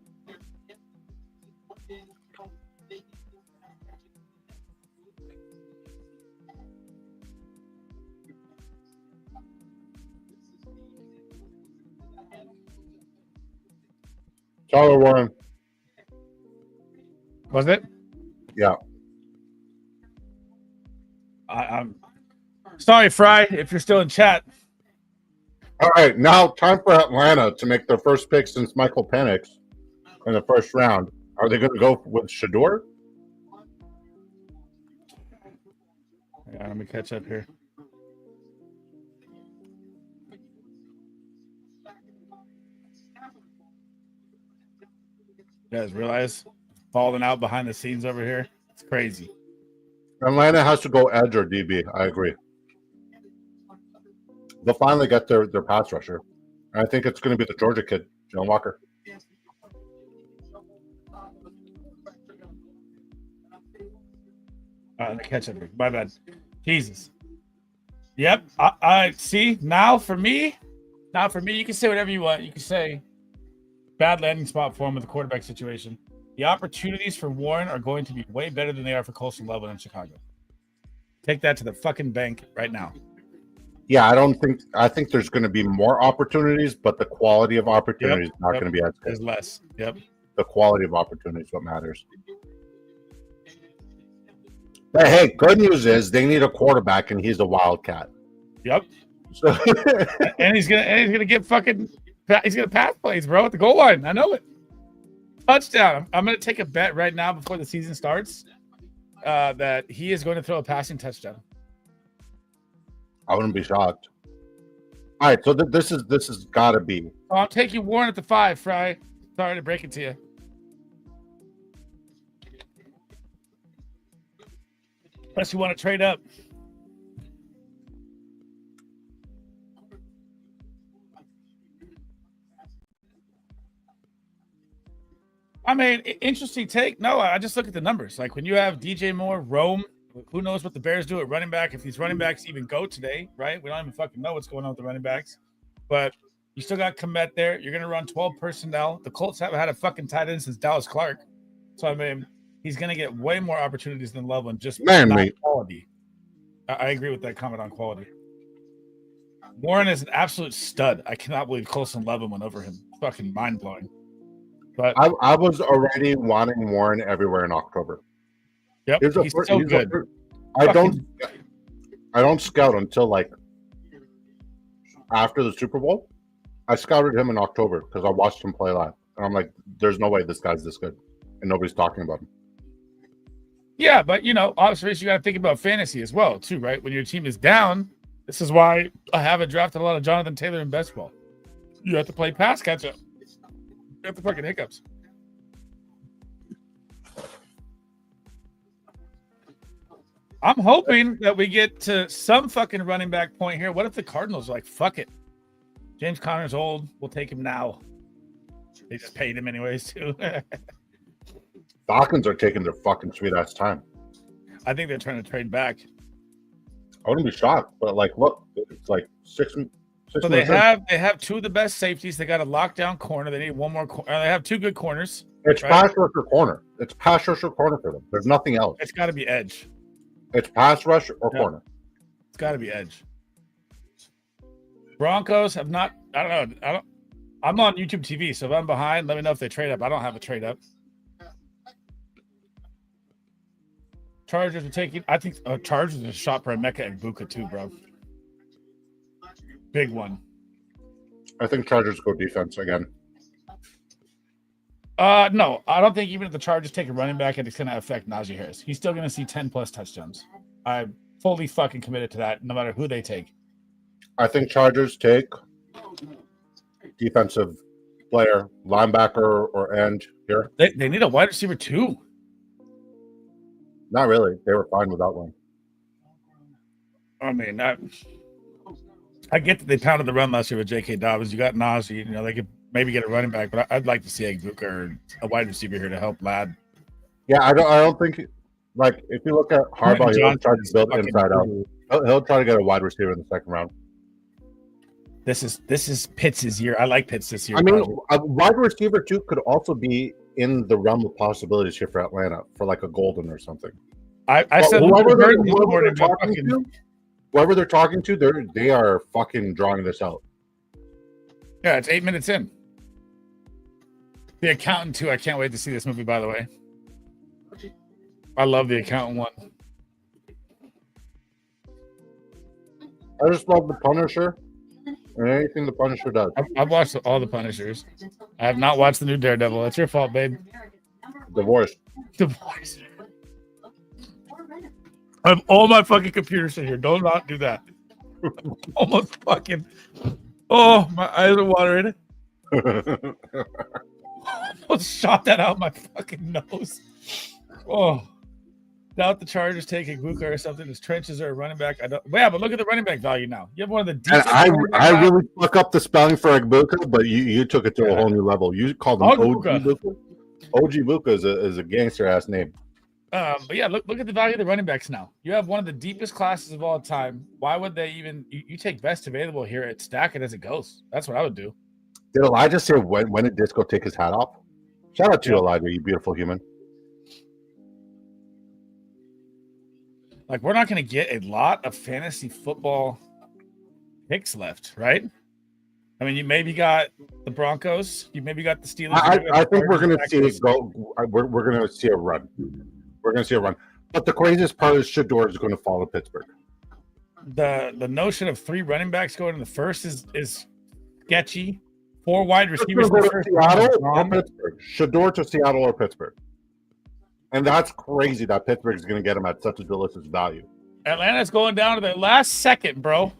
B: Tyler Warren.
A: Was it?
B: Yeah.
A: I'm sorry, Fry, if you're still in chat.
B: All right, now time for Atlanta to make their first pick since Michael Penix in the first round. Are they going to go with Shador?
A: Yeah, let me catch up here. You guys realize falling out behind the scenes over here? It's crazy.
B: Atlanta has to go edge or DB. I agree. They'll finally get their pass rusher. And I think it's going to be the Georgia kid, John Walker.
A: Let me catch up here. My bad. Jesus. Yep. I see. Now for me, you can say whatever you want. You can say bad landing spot for him with the quarterback situation. The opportunities for Warren are going to be way better than they are for Colson Loveland in Chicago. Take that to the fucking bank right now.
B: Yeah, I think there's going to be more opportunities, but the quality of opportunities is not going to be as good.
A: Is less. Yep.
B: The quality of opportunities is what matters. But hey, good news is they need a quarterback, and he's a Wildcat.
A: Yep.
B: So
A: and he's gonna get fucking. He's gonna pass plays, bro, at the goal line. I know it. Touchdown. I'm gonna take a bet right now before the season starts that he is going to throw a passing touchdown.
B: I wouldn't be shocked. All right, so this has got to be.
A: Oh, I'm taking Warren at the 5, Fry. Sorry to break it to you. Unless you want to trade up. I mean, interesting take. No, I just look at the numbers. Like when you have DJ Moore, Rome, who knows what the Bears do at running back? If these running backs even go today, right? We don't even fucking know what's going on with the running backs. But you still got Komet there. You're going to run 12 personnel. The Colts haven't had a fucking tight end since Dallas Clark. So, I mean, he's going to get way more opportunities than Loveland. Just not quality. I agree with that comment on quality. Warren is an absolute stud. I cannot believe Colson Loveland went over him. Fucking mind-blowing. But
B: I was already wanting Warren everywhere in October.
A: Yep, he's so good.
B: I don't scout until like after the Super Bowl. I scouted him in October because I watched him play live, and I'm like, "There's no way this guy's this good," and nobody's talking about him.
A: Yeah, but you know, obviously, you got to think about fantasy as well, too, right? When your team is down, this is why I haven't drafted a lot of Jonathan Taylor in best ball. You have to play pass catch up. You have the fucking hiccups. I'm hoping that we get to some fucking running back point here. What if the Cardinals are like, fuck it? James Conner's old. We'll take him now. They just paid him anyways, too.
B: Falcons are taking their fucking sweet ass time.
A: I think they're trying to trade back.
B: I wouldn't be shocked, but like, look, it's like six.
A: So they have two of the best safeties. They got a lockdown corner. They need one more. They have two good corners.
B: It's pass rush or corner. It's pass rush or corner for them. There's nothing else.
A: It's got to be edge.
B: It's pass rush or corner.
A: It's got to be edge. Broncos have not. I don't know. I'm on YouTube TV, so if I'm behind, let me know if they trade up. I don't have a trade up. Chargers are taking. I think Chargers is a shot for Emeka and Buka too, bro. Big one.
B: I think Chargers go defense again.
A: No, I don't think even if the Chargers take a running back, it's going to affect Najee Harris. He's still going to see 10 plus touchdowns. I'm fully fucking committed to that, no matter who they take.
B: I think Chargers take defensive player, linebacker, or end here.
A: They need a wide receiver too.
B: Not really. They were fine without one.
A: I mean, I get that they pounded the run last year with J.K. Dobbins. You got Najee. You know, they could maybe get a running back, but I'd like to see Egbuka or a wide receiver here to help Ladd.
B: Yeah, I don't think like if you look at Harbaugh, he'll try to build inside out. He'll try to get a wide receiver in the second round.
A: This is Pitts' year. I like Pitts this year.
B: I mean, a wide receiver too could also be in the realm of possibilities here for Atlanta for like a Golden or something.
A: I said
B: whoever they're talking to, they are fucking drawing this out.
A: Yeah, it's 8 minutes in. The Accountant 2. I can't wait to see this movie, by the way. I love The Accountant 1.
B: I just love The Punisher and anything The Punisher does.
A: I've watched all the Punishers. I have not watched the new Daredevil. It's your fault, babe.
B: Divorce.
A: I have all my fucking computers in here. Don't not do that. Almost fucking. Oh, my eyes are watering. Almost shot that out my fucking nose. Oh. Doubt the Chargers taking Buka or something. His trenches are a running back. I don't. Yeah, but look at the running back value now. You have one of the deepest.
B: I really fuck up the spelling for Egbuka, but you took it to a whole new level. You called him OG Buka. OG Buka is a gangster ass name.
A: But yeah, look at the value of the running backs now. You have one of the deepest classes of all time. Why would they even? You take best available here at stack it as it goes. That's what I would do.
B: Did Elijah say when did Disco take his hat off? Shout out to you, Elijah, you beautiful human.
A: Like, we're not going to get a lot of fantasy football picks left, right? I mean, you maybe got the Broncos. You maybe got the Steelers.
B: I think we're going to see it go. We're going to see a run. We're going to see a run. But the craziest part is Shedeur is going to fall to Pittsburgh.
A: The notion of 3 running backs going in the first is sketchy. 4 wide receivers.
B: Go to Seattle or Pittsburgh. Shedeur to Seattle or Pittsburgh. And that's crazy that Pittsburgh is going to get him at such a delicious value.
A: Atlanta's going down to their last second, bro.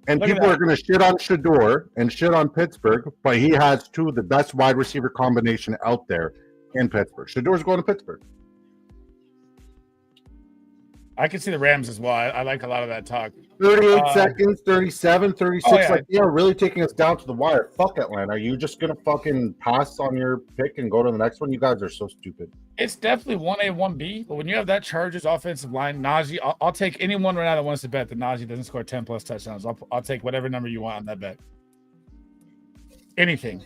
B: And people are going to shit on Shedeur and shit on Pittsburgh, but he has 2 of the best wide receiver combination out there in Pittsburgh. Shedeur's going to Pittsburgh.
A: I can see the Rams as well. I like a lot of that talk.
B: 38 seconds, 37, 36.
A: Oh, yeah.
B: Like, they are really taking us down to the wire. Fuck Atlanta. Are you just going to fucking pass on your pick and go to the next one? You guys are so stupid.
A: It's definitely 1A, 1B, but when you have that Chargers offensive line, Najee, I'll take anyone right now that wants to bet that Najee doesn't score 10 plus touchdowns. I'll take whatever number you want on that bet. Anything.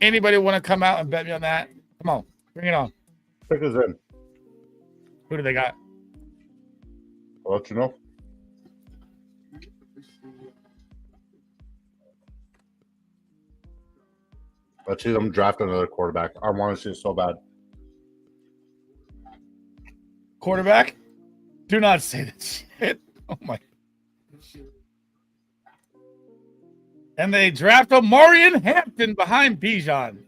A: Anybody want to come out and bet me on that? Come on, bring it on.
B: Pick us in.
A: Who do they got?
B: I'll let you know. Let's see them draft another quarterback. I want to see it so bad.
A: Quarterback? Do not say that shit. Oh my. And they draft Omarion Hampton behind Bijan.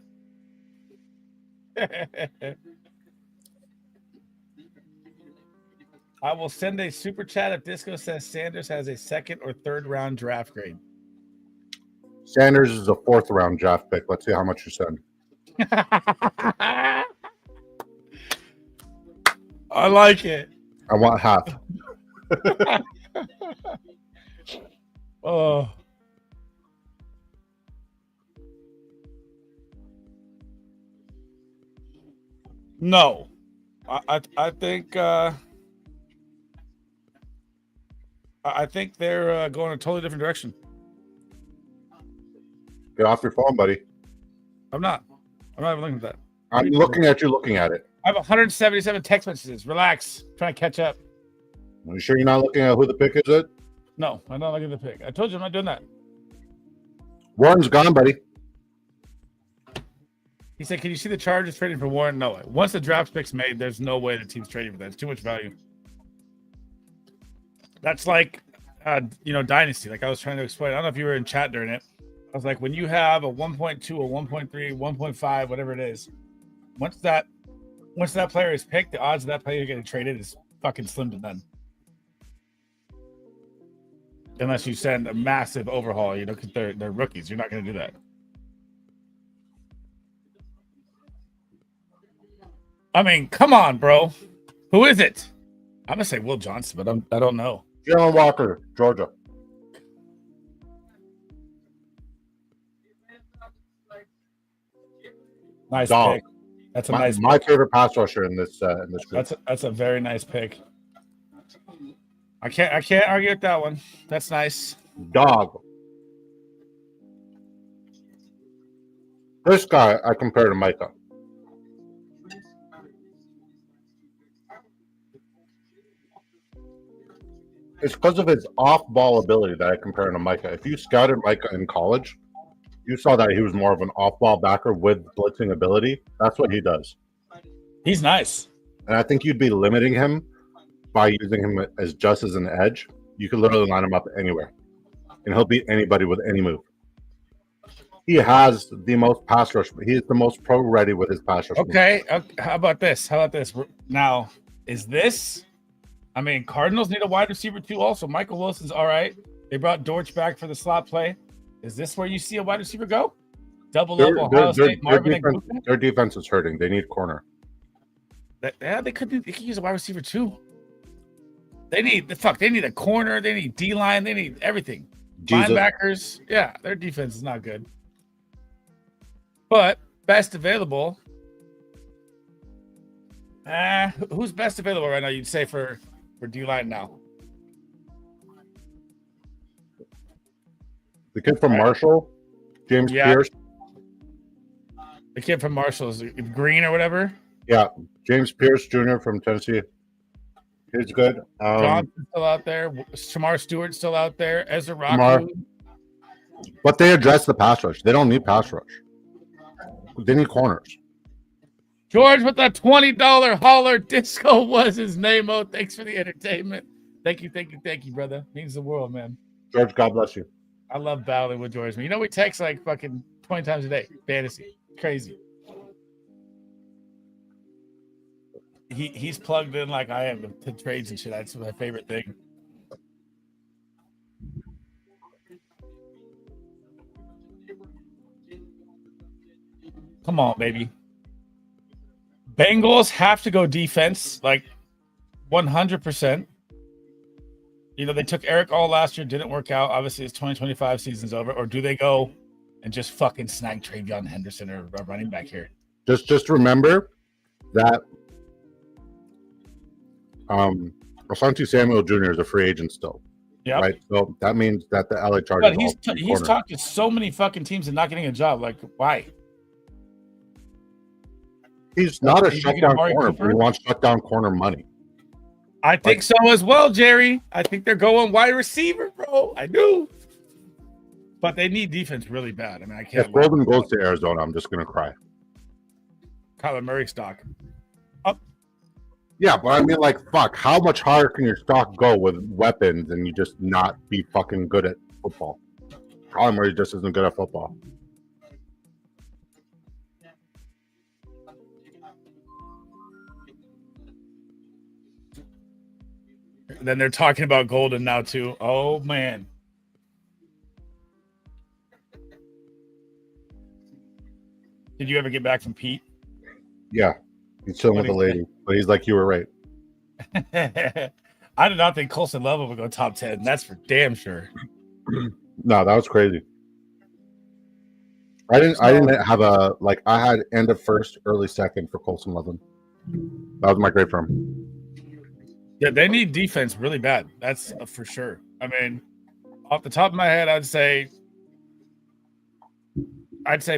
A: I will send a super chat if Disco says Sanders has a second or third round draft grade.
B: Sanders is a 4th round draft pick. Let's see how much you send.
A: I like it.
B: I want half.
A: Oh. No. I think I think they're going a totally different direction.
B: Get off your phone, buddy.
A: I'm not even looking at that.
B: I'm looking at you looking at it.
A: I have 177 text messages. Relax. I'm trying to catch up.
B: Are you sure you're not looking at who the pick is it?
A: No, I'm not looking at the pick. I told you I'm not doing that.
B: Warren's gone, buddy.
A: He said, can you see the Chargers trading for Warren? No. Once the draft pick's made, there's no way the team's trading for that. It's too much value. That's like, Dynasty. Like I was trying to explain. I don't know if you were in chat during it. I was like, when you have a 1.2 or 1.3, 1.5, whatever it is, once that player is picked, the odds of that player getting traded is fucking slim to none. Unless you send a massive overhaul, because they're rookies. You're not going to do that. I mean, come on, bro. Who is it? I'm going to say Will Johnson, but I don't know.
B: Jalen Walker, Georgia.
A: Nice
B: Dog.
A: pick. That's
B: my favorite pass rusher in this group.
A: That's a very nice pick. I can't argue with that one. That's nice.
B: Dog. This guy I compare to Micah. It's because of his off-ball ability that I compare him to Micah. If you scouted Micah in college, you saw that he was more of an off-ball backer with blitzing ability. That's what he does.
A: He's nice.
B: And I think you'd be limiting him by using him as just as an edge. You could literally line him up anywhere. And he'll beat anybody with any move. He has the most pass rush. He is the most pro-ready with his pass rush.
A: Okay. How about this? Now, is this... I mean, Cardinals need a wide receiver too also. Michael Wilson's all right. They brought Dortch back for the slot play. Is this where you see a wide receiver go? Double up Ohio State, Marvin and Gupta?
B: Their defense is hurting. They need corner.
A: They could use a wide receiver too. They need a corner. They need D-line. They need everything.
B: Jesus.
A: Linebackers. Yeah, their defense is not good. But best available. Who's best available right now, you'd say, for D-line now?
B: The kid from Marshall, James Pierce.
A: The kid from Marshall is Green or whatever.
B: Yeah, James Pierce Jr. from Tennessee. He's good.
A: Johnson's still out there. Shamar Stewart's still out there. Ezra Rock.
B: But they address the pass rush. They don't need pass rush. They need corners.
A: George with the $20 hauler. Disco was his name. Oh, thanks for the entertainment. Thank you, brother. Means the world, man.
B: George, God bless you.
A: I love battling with George. You know, we text like fucking 20 times a day. Fantasy. Crazy. He's plugged in like I am to trades and shit. That's my favorite thing. Come on, baby. Bengals have to go defense. Like, 100%. You know, they took Eric all last year, didn't work out. Obviously, it's 2025 season's over. Or do they go and just fucking snag Travion Henderson or a running back here?
B: Just remember that Asante Samuel Jr. is a free agent still.
A: Yeah.
B: Right. So that means that the LA Chargers.
A: But he's talked to so many fucking teams and not getting a job. Like, why?
B: He's not a shutdown corner, but he wants shutdown corner money.
A: I think so as well, Jerry. I think they're going wide receiver, bro. I do. But they need defense really bad. I mean, I can't.
B: If Golden goes to Arizona, I'm just gonna cry.
A: Kyler Murray stock.
B: Yeah, but I mean, like, fuck, how much higher can your stock go with weapons and you just not be fucking good at football? Kyler Murray just isn't good at football.
A: Then they're talking about Golden now, too. Oh, man. Did you ever get back from Pete?
B: Yeah, he's chilling with the lady, but he's like, you were right.
A: I did not think Colson Level would go top 10. That's for damn sure.
B: No, that was crazy. I didn't have a, like, I had end of first, early second for Colson Level. That was my grade for him.
A: Yeah, they need defense really bad. That's for sure. I mean, off the top of my head, I'd say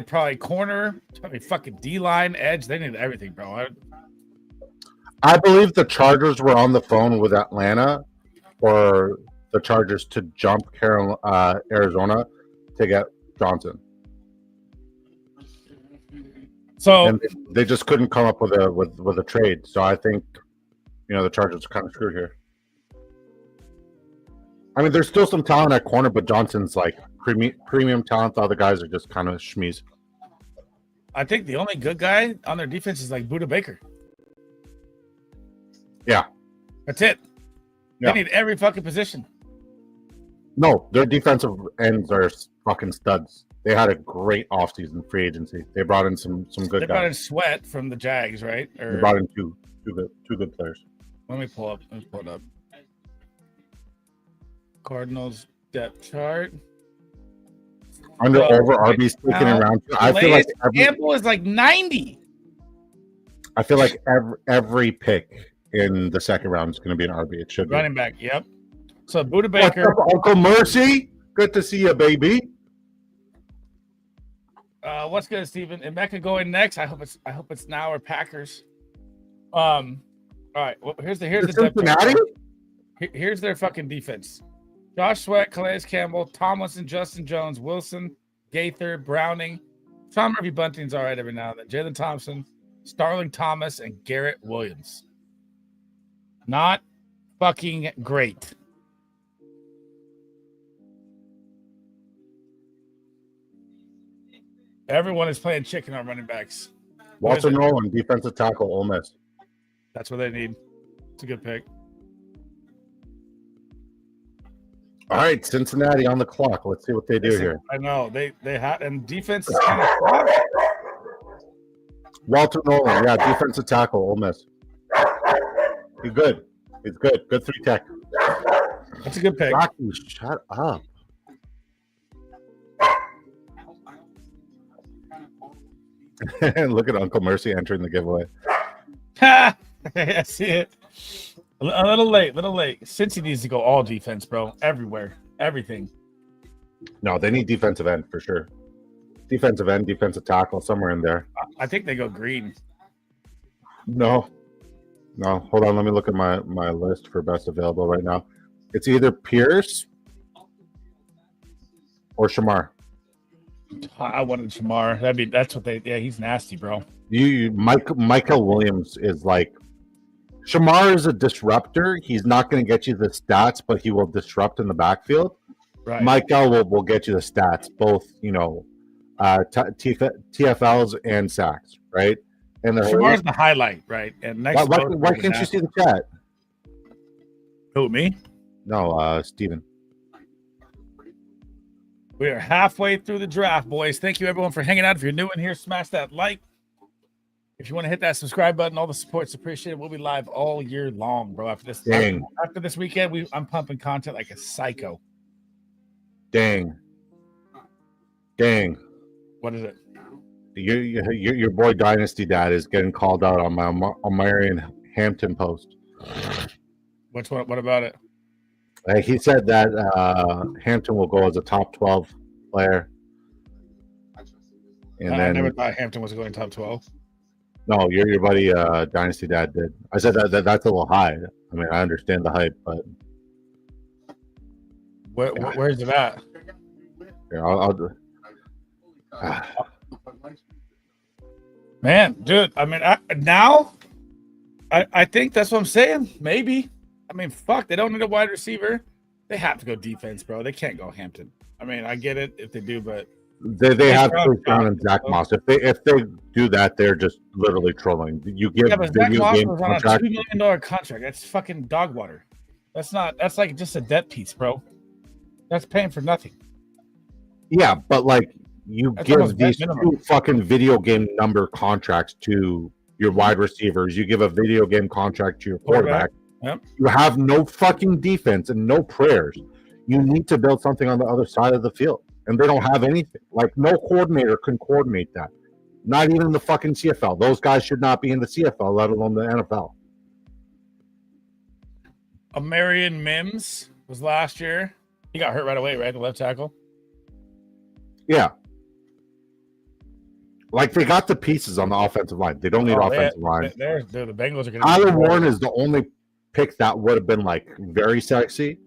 A: probably corner, probably fucking D-line, edge. They need everything, bro.
B: I believe the Chargers were on the phone with Atlanta for the Chargers to jump Arizona to get Johnson.
A: So
B: and they just couldn't come up with a trade. So I think, you know, the Chargers are kind of screwed here. I mean, there's still some talent at corner, but Johnson's like premium talent. The other guys are just kind of schmees.
A: I think the only good guy on their defense is like Budda Baker.
B: Yeah.
A: That's it.
B: Yeah.
A: They need every fucking position.
B: No, their defensive ends are fucking studs. They had a great offseason free agency. They brought in some good guys.
A: They brought in Sweat from the Jags, right? Or
B: they brought in two good players.
A: Let me pull it up. Cardinals depth chart.
B: Under over RB's taken around. I feel like
A: Campbell is like 90.
B: I feel like every pick in the second round is going to be an RB. It should be
A: running back. Yep. So Budda Baker,
B: Uncle Mercy, good to see you, baby.
A: What's good, Steven? Emeka going next. I hope it's now or Packers. All right. Well, here's the depth chart. Here's their fucking defense. Josh Sweat, Calais Campbell, Tomlinson, Justin Jones, Wilson, Gaither, Browning, Sean Murphy Bunting's all right every now and then. Jalen Thompson, Starling Thomas, and Garrett Williams. Not fucking great. Everyone is playing chicken on running backs.
B: Walter Nolan, defensive tackle, Ole Miss.
A: That's what they need. It's a good pick.
B: All right, Cincinnati on the clock. Let's see what they do here.
A: I know they had, and defense is kind of tough.
B: Walter Nolan, yeah, defensive tackle, Ole Miss. He's good. He's good. Good 3 tech.
A: That's a good pick.
B: Rocky, shut up. Look at Uncle Mercy entering the giveaway.
A: I see it. A little late. Cincy needs to go all defense, bro. Everywhere. Everything.
B: No, they need defensive end for sure. Defensive end, defensive tackle, somewhere in there.
A: I think they go green.
B: No. Hold on. Let me look at my list for best available right now. It's either Pierce or Shamar.
A: I wanted Shamar. That's what they. Yeah, he's nasty, bro.
B: Michael Williams is like. Shamar is a disruptor. He's not going to get you the stats, but he will disrupt in the backfield.
A: Right.
B: Michael will get you the stats, both TFLs and sacks, right? And
A: Shamar's the highlight, right? And next,
B: why can't you see the chat?
A: Who, me?
B: No, Steven.
A: We are halfway through the draft, boys. Thank you, everyone, for hanging out. If you're new in here, smash that like. If you want to hit that subscribe button, all the support's appreciated. We'll be live all year long, bro. After this,
B: Dang.
A: after this weekend, I'm pumping content like a psycho.
B: Dang.
A: What is it?
B: Your boy Dynasty Dad is getting called out on my Marion Hampton post.
A: Which one? What about it?
B: He said that Hampton will go as a top 12 player. And
A: I
B: then
A: never thought Hampton was going top 12.
B: no, your buddy Dynasty Dad did. I said that's a little high. I mean, I understand the hype, but
A: Where's it at?
B: here, I'll
A: Man, dude. I mean, I think that's what I'm saying. Maybe. I mean, fuck. They don't need a wide receiver. They have to go defense, bro. They can't go Hampton. I mean, I get it if they do, but
B: they have Chris Brown and Zach Moss. If they do that, they're just literally trolling. You give
A: yeah, but Zach
B: video
A: Moss
B: game
A: was on a
B: contract.
A: $2 million contract. That's fucking dog water. That's like just a debt piece, bro. That's paying for nothing.
B: Yeah, but like you
A: That's
B: give
A: almost vet
B: these
A: minimum.
B: two fucking video game number contracts to your wide receivers. You give a video game contract to your quarterback.
A: Yep.
B: You have no fucking defense and no prayers. You need to build something on the other side of the field, and they don't have anything. Like no coordinator can coordinate that. Not even the fucking CFL. Those guys should not be in the CFL, let alone the NFL.
A: Marion Mims was last year. He got hurt right away, right? The left tackle.
B: Yeah. Like they got the pieces on the offensive line. They don't need offensive line.
A: The Bengals are going to.
B: Tyler Warren is the only pick that would have been like very sexy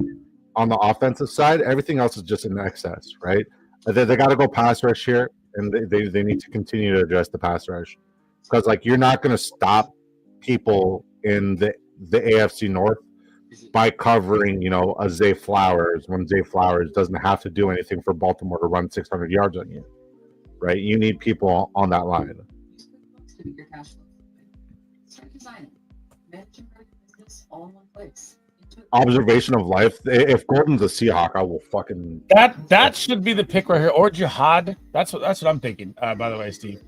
B: on the offensive side. Everything else is just in excess, right? They got to go pass rush here, and they need to continue to address the pass rush because like you're not going to stop people in the AFC North by covering, a Zay Flowers when Zay Flowers doesn't have to do anything for Baltimore to run 600 yards on you, right? You need people on that line. Observation of life. If Gordon's a Seahawk, I will fucking
A: that should be the pick right here, or Jihad. That's what I'm thinking. By the way, Steve.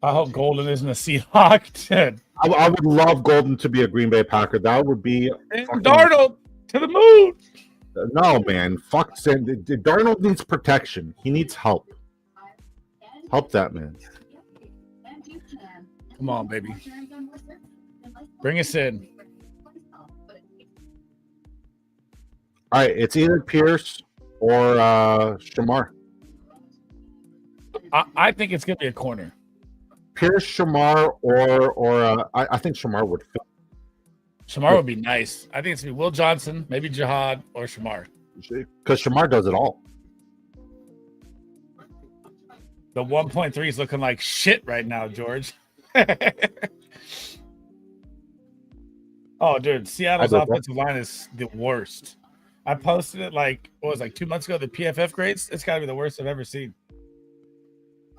A: I hope Golden isn't a Seahawk. Dude.
B: I would love Golden to be a Green Bay Packer. That would be
A: fucking... Darnold to the moon.
B: No, man. Fuck. Darnold needs protection. He needs help. Help that man.
A: Come on, baby. Bring us in.
B: All right. It's either Pierce or Shamar.
A: I think it's going to be a corner.
B: Pierce, Shamar, or I think Shamar would fit.
A: Shamar would be nice. I think it's going to be Will Johnson, maybe Jihad, or Shamar.
B: Because Shamar does it all.
A: The 1.3 is looking like shit right now, George. Oh, dude, Seattle's offensive line is the worst. I posted it like 2 months ago. The PFF grades. It's got to be the worst I've ever seen.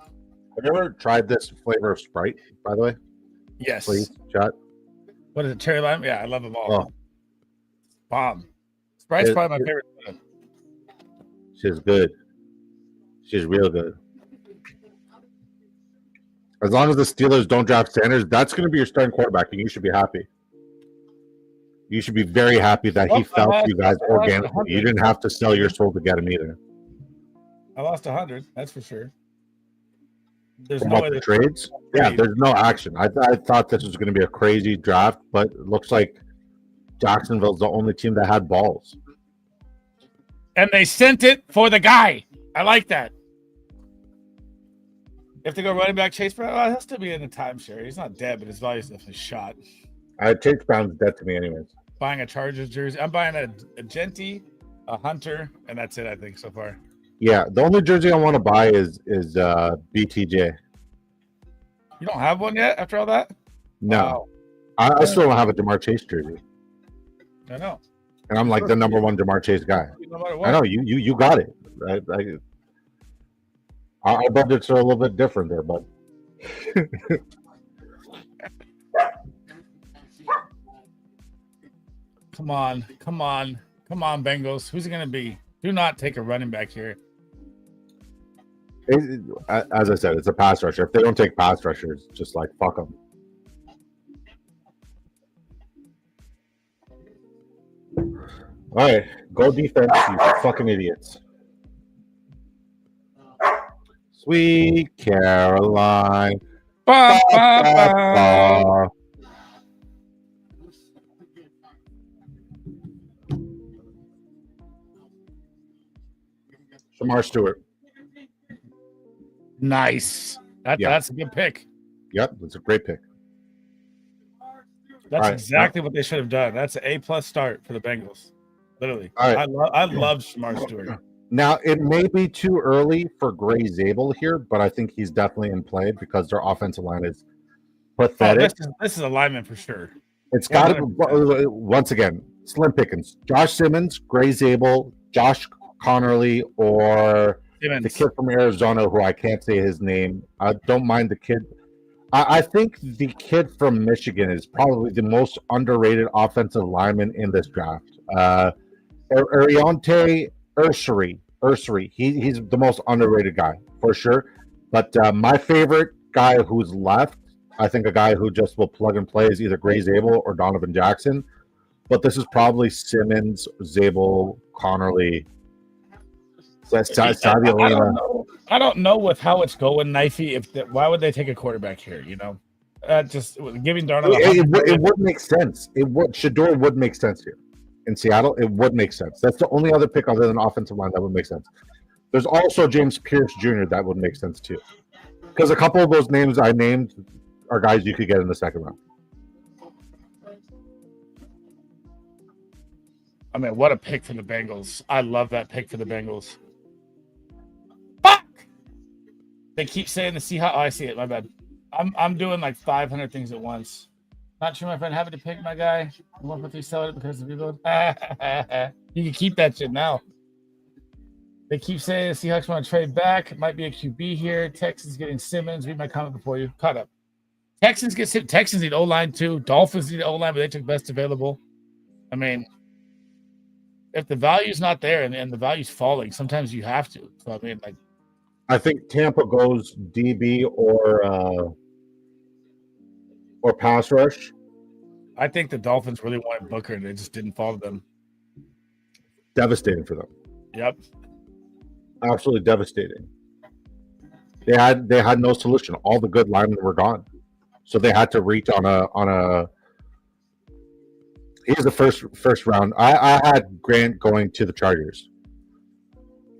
B: Have you ever tried this flavor of Sprite, by the way?
A: Yes.
B: Please, chat.
A: What is it? Cherry lime? Yeah, I love them all.
B: Oh.
A: Bomb. Sprite's probably my favorite.
B: She's good. She's real good. As long as the Steelers don't draft Sanders, that's going to be your starting quarterback, and you should be happy. You should be very happy that he fell to you guys organically. You didn't have to sell your soul to get him either.
A: I lost 100. That's for sure. There's
B: From
A: no
B: what
A: way
B: the trades? Yeah, there's no action. I thought this was going to be a crazy draft, but it looks like Jacksonville's the only team that had balls.
A: And they sent it for the guy. I like that. If they go running back Chase Brown, he'll still be in the timeshare. He's not dead, but his value's definitely shot.
B: Chase Brown's dead to me anyways.
A: Buying a Chargers jersey. I'm buying a Genty, a Hunter, and that's it, I think, so far.
B: Yeah, the only jersey I want to buy is BTJ.
A: You don't have one yet after all that?
B: No. Wow. I still don't have a Jamar Chase jersey.
A: I know.
B: And I'm like the number one Jamar Chase guy.
A: No matter what.
B: I know, you got it. Right? Our budgets are a little bit different there, but
A: Come on, Bengals. Who's it going to be? Do not take a running back here.
B: As I said, it's a pass rusher. If they don't take pass rushers, just like fuck them. All right, go defense, you fucking idiots. Sweet Caroline.
A: Ba, ba, ba.
B: Ba. Shamar Stewart.
A: Nice.
B: Yeah.
A: That's a good pick.
B: Yep, that's a great pick.
A: That's
B: All right.
A: exactly what they should have done. That's an A+ start for the Bengals. Literally.
B: All right.
A: I love Shamar Stewart.
B: Now, it may be too early for Gray Zabel here, but I think he's definitely in play because their offensive line is
A: Oh,
B: pathetic.
A: this is a lineman for sure.
B: It's got to be, once again, slim pickings. Josh Simmons, Gray Zabel, Josh Connerly, or
A: Simmons.
B: the kid from Arizona who I can't say his name. I don't mind the kid. I think the kid from Michigan is probably the most underrated offensive lineman in this draft. Ariante Ursary. He's the most underrated guy for sure. But my favorite guy who's left, I think a guy who just will plug and play is either Gray Zabel or Donovan Jackson. But this is probably Simmons, Zabel, Connerly.
A: I don't know with how it's going, Knifey. Why would they take a quarterback here? You know, just giving Darnold.
B: It would make sense. Shador would make sense here in Seattle. It would make sense. That's the only other pick other than offensive line that would make sense. There's also James Pierce Jr. that would make sense too, because a couple of those names I named are guys you could get in the second round.
A: I mean, what a pick for the Bengals. I love that pick for the Bengals. Fuck! They keep saying the Seahawks. Oh, I see it. My bad. I'm doing like 500 things at once. Not sure, my friend. Happy to pick my guy. 1.3 sell it because of rebuild. You can keep that shit now. They keep saying the Seahawks want to trade back. It might be a QB here. Texans getting Simmons. Read my comment before you. Caught up. Texans get Simmons. Texans need O-line too. Dolphins need O-line, but they took best available. I mean, if the value's not there and the value's falling, sometimes you have to. So I mean, like,
B: I think Tampa goes DB or pass rush.
A: I think the Dolphins really wanted Booker and it just didn't fall to them.
B: Devastating for them.
A: Yep.
B: Absolutely devastating. They had no solution. All the good linemen were gone, so they had to reach on a. He's the first round. I had Grant going to the Chargers.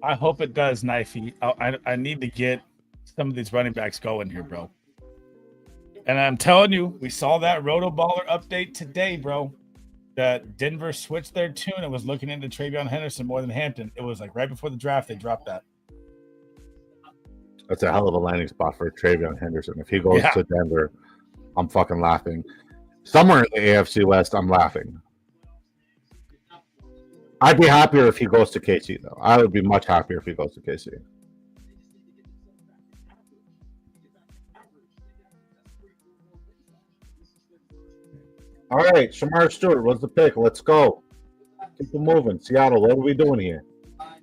A: I hope it does, Knifey. I need to get some of these running backs going here, bro. And I'm telling you, we saw that Roto-Baller update today, bro. That Denver switched their tune and was looking into Travion Henderson more than Hampton. It was like right before the draft, they dropped that.
B: That's a hell of a landing spot for Travion Henderson. If he goes to Denver, I'm fucking laughing. Somewhere in the AFC West, I'm laughing. I'd be happier if he goes to KC, though. I would be much happier if he goes to KC. All right, Shamar Stewart was the pick. Let's go. Keep it moving. Seattle, what are we doing here?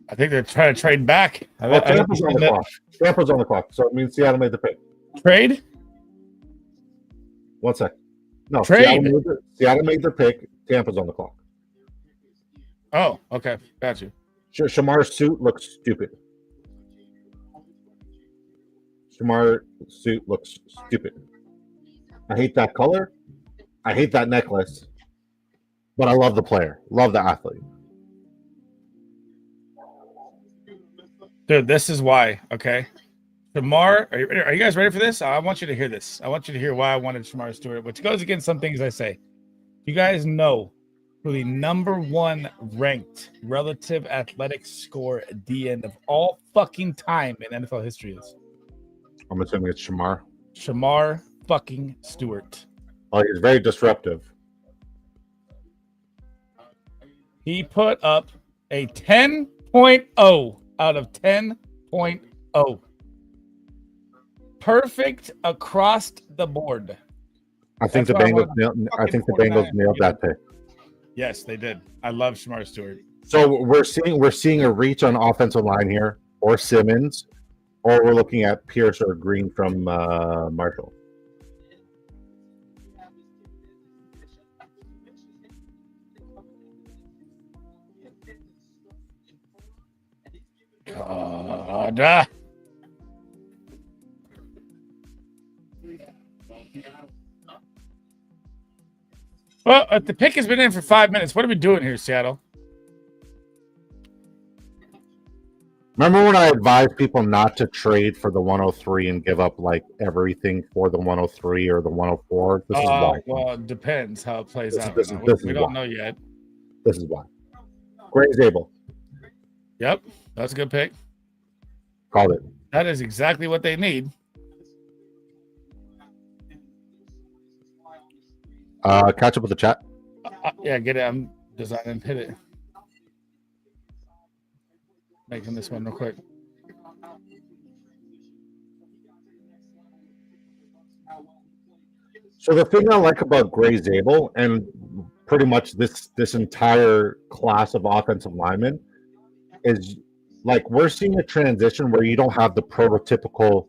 A: I think they're trying to trade back.
B: Tampa's on the clock. Tampa's on the clock, so it means Seattle made the pick.
A: Trade?
B: 1 sec. No,
A: trade.
B: Seattle made their pick. Tampa's on the clock.
A: Oh, okay. Got you.
B: Shamar's suit looks stupid. Shamar suit looks stupid. I hate that color. I hate that necklace. But I love the player. Love the athlete.
A: Dude, this is why, okay? Shamar, are you guys ready for this? I want you to hear this. I want you to hear why I wanted Shamar Stewart, which goes against some things I say. You guys know who the number one ranked relative athletic score at the end of all fucking time in NFL history is?
B: I'm assuming it's Shamar.
A: Shamar fucking Stewart.
B: Oh, he's very disruptive.
A: He put up a 10.0 out of 10.0. Perfect across the board.
B: I think the Bengals nailed that pick.
A: Yes, they did. I love Shamar Stewart.
B: So we're seeing a reach on offensive line here, or Simmons, or we're looking at Pierce or Green from Marshall.
A: God. Well, the pick has been in for 5 minutes. What are we doing here, Seattle?
B: Remember when I advised people not to trade for the 103 and give up like everything for the 103 or the 104? This is why.
A: Well, it depends how it plays out.
B: This
A: We
B: is
A: don't
B: why.
A: know yet.
B: This is why. Gray Zabel.
A: Yep, that's a good pick.
B: Called it.
A: That is exactly what they need.
B: Catch up with the chat.
A: Yeah, get it. I'm designing. Hit it. Making this one real quick.
B: So the thing I like about Gray Zabel and pretty much this entire class of offensive linemen is like we're seeing a transition where you don't have the prototypical,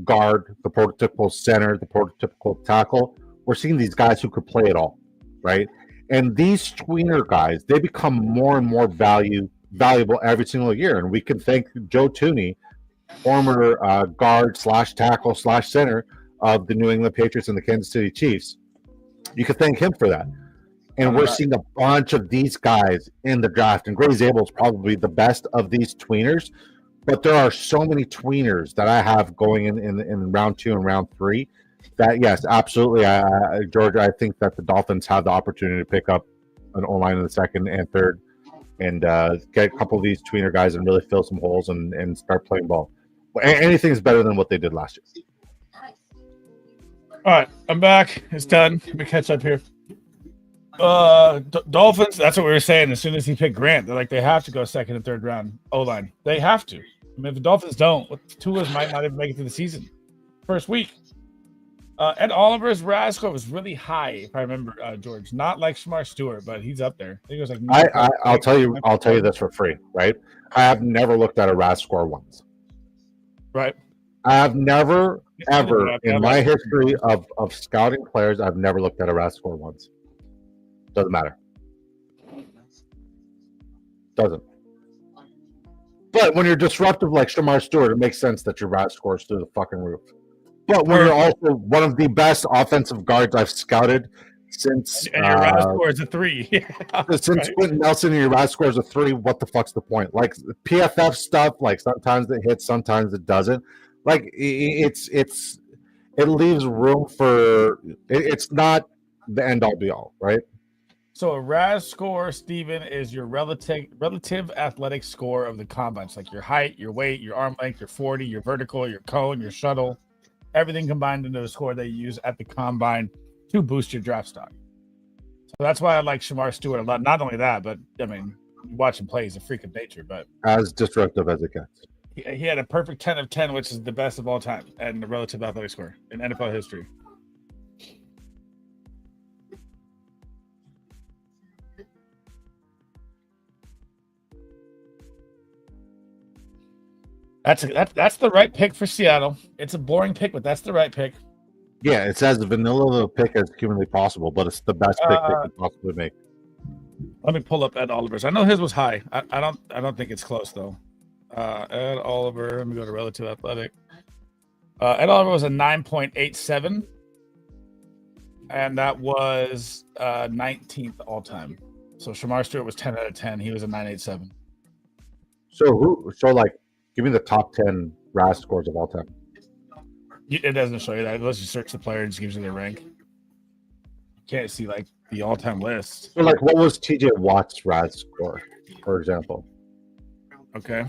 B: guard, the prototypical center, the prototypical tackle. We're seeing these guys who could play it all, right? And these tweener guys, they become more and more valuable every single year. And we can thank Joe Tooney, former guard / tackle / center of the New England Patriots and the Kansas City Chiefs. You can thank him for that. And we're seeing a bunch of these guys in the draft. And Gray Zabel is probably the best of these tweeners. But there are so many tweeners that I have going in round 2 and round 3 that, yes, absolutely, Georgia, I think that the Dolphins have the opportunity to pick up an O-line in the 2nd and 3rd and get a couple of these tweener guys and really fill some holes and start playing ball. Anything is better than what they did last year.
A: All right, I'm back. It's done. Let me catch up here. Dolphins, that's what we were saying. As soon as he picked Grant, they're like, they have to go 2nd and 3rd round O-line. They have to. I mean, if the Dolphins don't, Tua's might not even make it through the season. First week. Ed Oliver's RAS score was really high, if I remember, George. Not like Shamar Stewart, but he's up there. I think it was like
B: I'll tell you this for free, right? I have never looked at a RAS score once.
A: Right.
B: I have never, ever in my history of scouting players, I've never looked at a RAS score once. Doesn't matter. Doesn't. But when you're disruptive like Shamar Stewart, it makes sense that your RAS scores through the fucking roof. But when you're also one of the best offensive guards I've scouted since
A: and your RAS score is a 3.
B: Since Quentin Nelson and your RAS score is a 3, what the fuck's the point? Like PFF stuff, like sometimes it hits, sometimes it doesn't. Like it leaves room for it's not the end all be all, right?
A: So a RAS score, Steven, is your relative athletic score of the combine. It's like your height, your weight, your arm length, your 40, your vertical, your cone, your shuttle, everything combined into a score they use at the combine to boost your draft stock. So that's why I like Shamar Stewart a lot. Not only that, but I mean, you watch him play, he's a freak of nature. But
B: as disruptive as it gets.
A: He had a perfect 10 of 10, which is the best of all time, and the relative athletic score in NFL history. That's the right pick for Seattle. It's a boring pick, but that's the right pick.
B: Yeah, it's as vanilla of a pick as humanly possible, but it's the best pick they could possibly make.
A: Let me pull up Ed Oliver's. I know his was high. I don't think it's close though. Ed Oliver. Let me go to relative athletic. Ed Oliver was a 9.87, and that was 19th all time. So Shamar Stewart was 10 out of 10. He was a 9.87.
B: So give me the top 10 RAS scores of all time.
A: It doesn't show you that. Unless you search the player, it just gives you their rank. You can't see like the all-time list.
B: So what was TJ Watt's RAS score, for example?
A: Okay.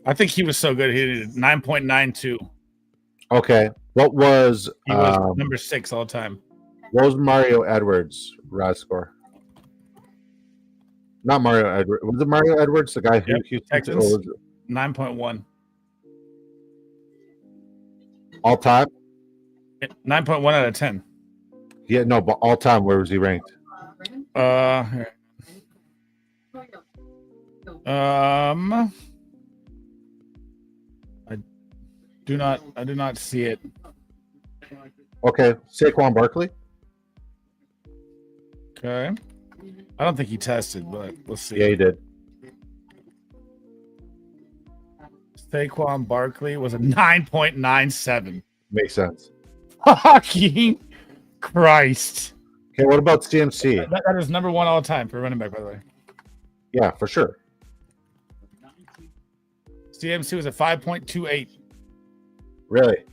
A: I think he was so good. He did 9.92.
B: Okay. What was
A: he was number 6 all time?
B: What was Mario Edwards' RAS score? Not Mario Edwards. Was it Mario Edwards, the guy who
A: Texans? 9.1.
B: All time?
A: 9.1 out of 10.
B: Yeah, no, but all time, where was he ranked?
A: I do not see it.
B: Okay, Saquon Barkley.
A: Okay. I don't think he tested, but we'll see.
B: Yeah, he did.
A: Saquon Barkley was a 9.97.
B: Makes sense.
A: Fucking Christ.
B: Okay, what about CMC?
A: That is number one all the time for running back, by the way.
B: Yeah, for sure.
A: CMC was a 5.28.
B: Really?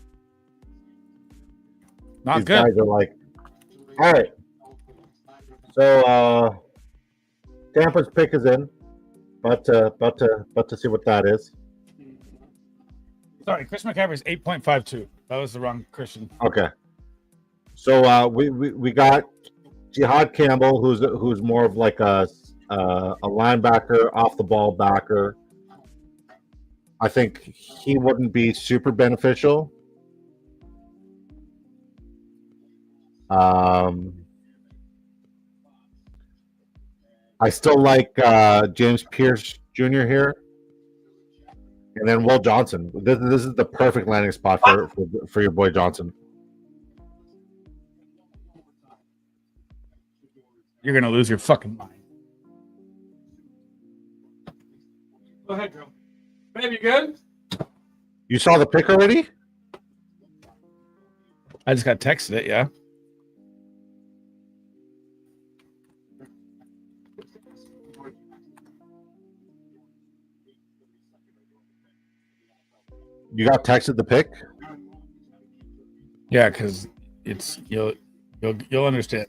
A: Not
B: These
A: good.
B: guys are like, all right. So Tampa's pick is in, but to see what that is.
A: Sorry, Chris McCaffrey is 8.52. That was the wrong Christian.
B: Okay. So we got Jihad Campbell, who's more of like a linebacker, off the ball backer. I think he wouldn't be super beneficial. I still like James Pierce Jr. here. And then Will Johnson. This is the perfect landing spot for your boy Johnson.
A: You're going to lose your fucking mind. Go ahead, girl. Babe, you good?
B: You saw the pick already?
A: I just got texted it, yeah.
B: You got texted the pick?
A: Yeah, because it's you'll understand.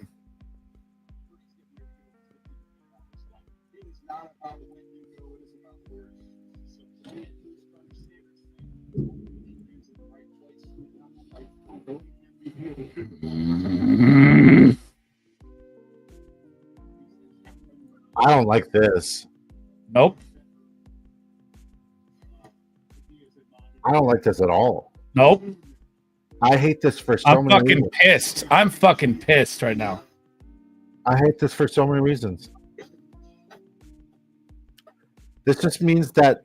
B: I don't like this.
A: Nope.
B: I don't like this at all.
A: Nope.
B: I hate this for so
A: I'm
B: many
A: fucking
B: reasons.
A: pissed. I'm fucking pissed right now.
B: I hate this for so many reasons. This just means that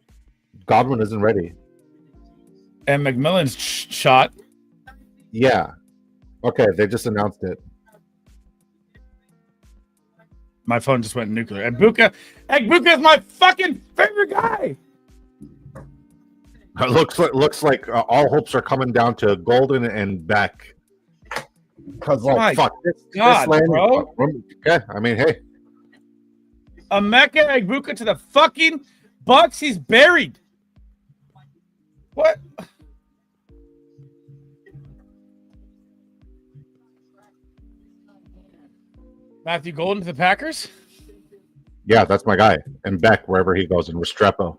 B: Godwin isn't ready.
A: And McMillan's shot.
B: Yeah. Okay, they just announced it.
A: My phone just went nuclear. Egbuka is my fucking favorite guy.
B: It looks like all hopes are coming down to Golden and Beck. Because
A: My
B: fuck
A: God,
B: landing
A: bro.
B: spot. Okay, I mean, hey,
A: Emeka Egbuka to the fucking Bucks. He's buried. What? Matthew Golden to the Packers?
B: yeah, that's my guy. And Beck wherever he goes in Restrepo.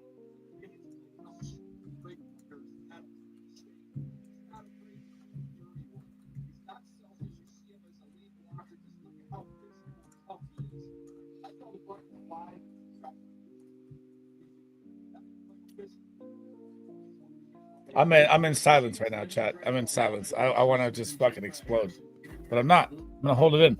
A: I'm in silence right now, chat. I'm in silence. I want to just fucking explode, but I'm not. I'm gonna hold it in.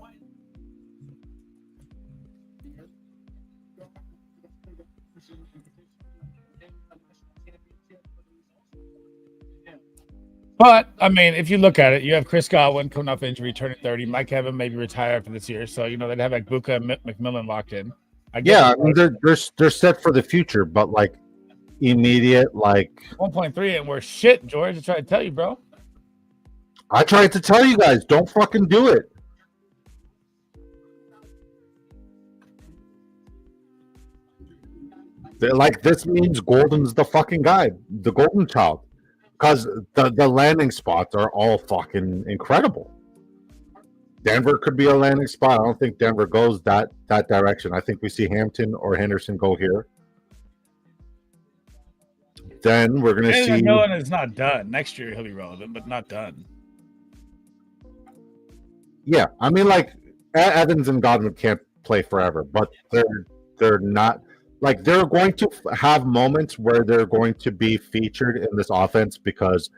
A: But I mean, if you look at it, you have Chris Godwin coming off injury, turning 30. Mike Evans maybe retire after this year, so you know they'd have Egbuka and McMillan locked in.
B: Yeah, I mean, they're set for the future, but like immediate, like
A: 1.3 and we're shit, George. I try to tell you, bro.
B: I tried to tell you guys, don't fucking do it. Like this means Golden's the fucking guy, the golden child, because the landing spots are all fucking incredible. Denver could be a landing spot. I don't think Denver goes that direction. I think we see Hampton or Henderson go here. Then we're gonna see.
A: McMillan is not done. Next year he'll be relevant, but not done.
B: Yeah, I mean, like Evans and Godwin can't play forever, but they're not. Like they're going to have moments where they're going to be featured in this offense because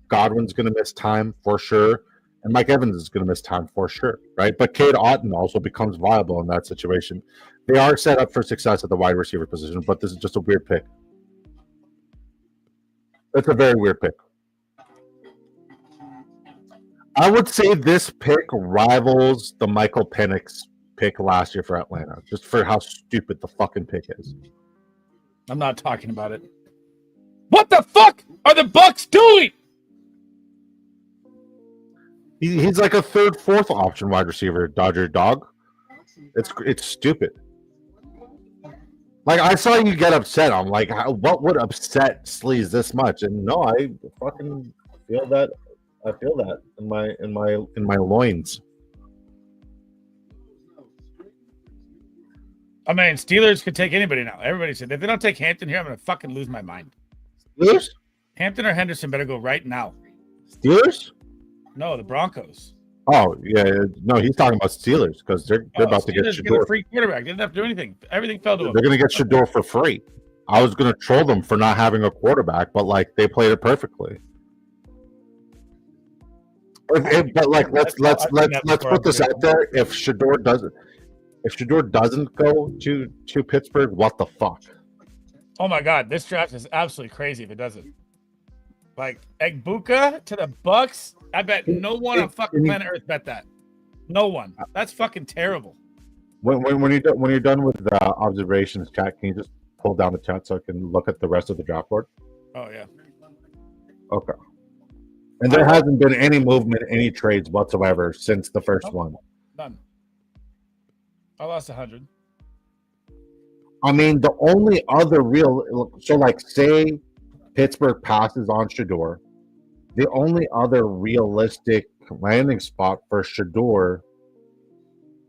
B: Godwin's going to miss time for sure, and Mike Evans is going to miss time for sure, right? But Cade Otton also becomes viable in that situation. They are set up for success at the wide receiver position, but this is just a weird pick. It's a very weird pick. I would say this pick rivals the Michael Penix pick last year for Atlanta, just for how stupid the fucking pick is.
A: I'm not talking about it. What the fuck are the Bucks doing?
B: He's like a third, fourth option wide receiver, Dodger dog. It's stupid. Like, I saw you get upset. I'm like, what would upset Sleaze this much? And no, I fucking feel that. I feel that in my loins.
A: I mean, Steelers could take anybody now. Everybody said if they don't take Hampton here, I'm gonna fucking lose my mind.
B: Steelers?
A: Hampton or Henderson better go right now.
B: Steelers?
A: No, the Broncos.
B: Oh yeah, no, he's talking about Steelers because they're about to get
A: Steelers get a
B: Shador.
A: free quarterback. They didn't have to do anything. Everything fell to them.
B: They're gonna get Shador for free. I was gonna troll them for not having a quarterback, but like they played it perfectly. But like let's put this out there. If Shador doesn't go to Pittsburgh, what the fuck?
A: Oh my god, this draft is absolutely crazy if it doesn't. Like Egbuka to the Bucks. I bet no one on fucking planet Earth bet that. No one. That's fucking terrible.
B: When you're done with the observations, chat, can you just pull down the chat so I can look at the rest of the draft board?
A: Oh yeah.
B: Okay. And there hasn't been any movement, any trades whatsoever since the first one.
A: None. I lost 100.
B: I mean, the only other real say Pittsburgh passes on Shador, the only other realistic landing spot for Shador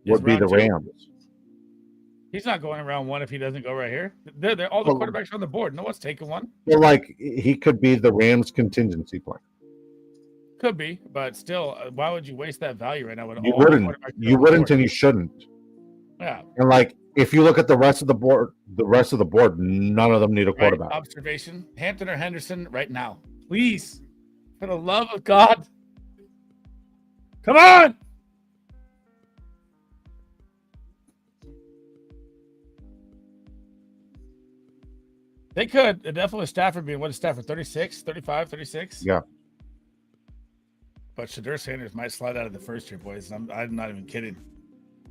B: would be the Rams.
A: He's not going around one if he doesn't go right here. They're all the quarterbacks are on the board. No one's taking one.
B: Well, like he could be the Rams contingency plan.
A: Could be, but still, why would you waste that value right now? When
B: You wouldn't, and you shouldn't.
A: Yeah.
B: And like, if you look at the rest of the board, none of them need a quarterback.
A: Right. Observation: Hampton or Henderson right now, please, for the love of God, come on. They could. Definitely Stafford being, what is Stafford, 36, 35, 36?
B: Yeah.
A: But Shador Sanders might slide out of the first year, boys. I'm not even kidding.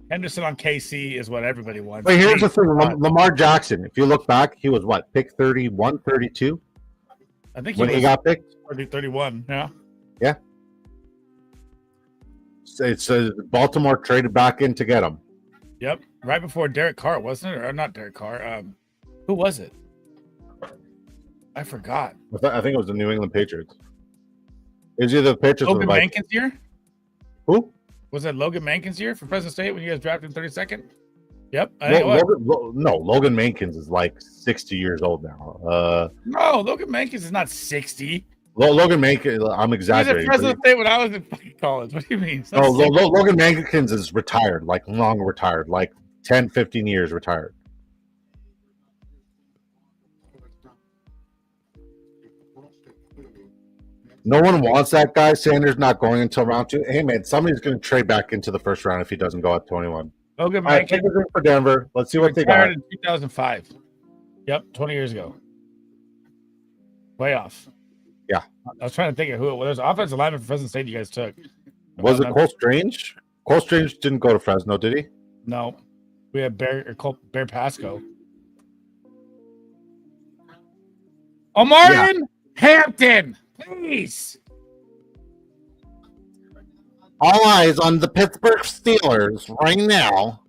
A: Henderson on KC is what everybody wants.
B: But here's the thing. Lamar Jackson, if you look back, he was what, pick 31, 32?
A: I think
B: he got picked?
A: 31, yeah.
B: Yeah. It's Baltimore traded back in to get him.
A: Yep. Right before Derek Carr, wasn't it? Or not Derek Carr. Who was it? I forgot.
B: I think it was the New England Patriots. It was either the Patriots
A: Logan Mankins year?
B: Who?
A: Was that Logan Mankins year for Fresno State when you guys drafted him 32nd? Yep.
B: Logan Mankins is like 60 years old now.
A: No, Logan Mankins is not 60.
B: Logan Mankins, I'm exaggerating.
A: He was at Fresno State when I was in fucking college. What do you mean?
B: No, Logan Mankins is retired, like long retired, like 10, 15 years retired. No one wants that guy. Sanders not going until round 2. Hey, man, somebody's going to trade back into the first round if he doesn't go at 21.
A: Logan
B: Mankins. All right, take a drink for Denver. Let's see what they got.
A: In 2005. Yep, 20 years ago. Playoff.
B: Yeah.
A: I was trying to think of who it was. There's an offensive lineman for Fresno State you guys took.
B: Was it Cole Strange? Cole Strange didn't go to Fresno, did he?
A: No. We had Bear Pasco. Martin Hampton. Please.
B: All eyes on the Pittsburgh Steelers right now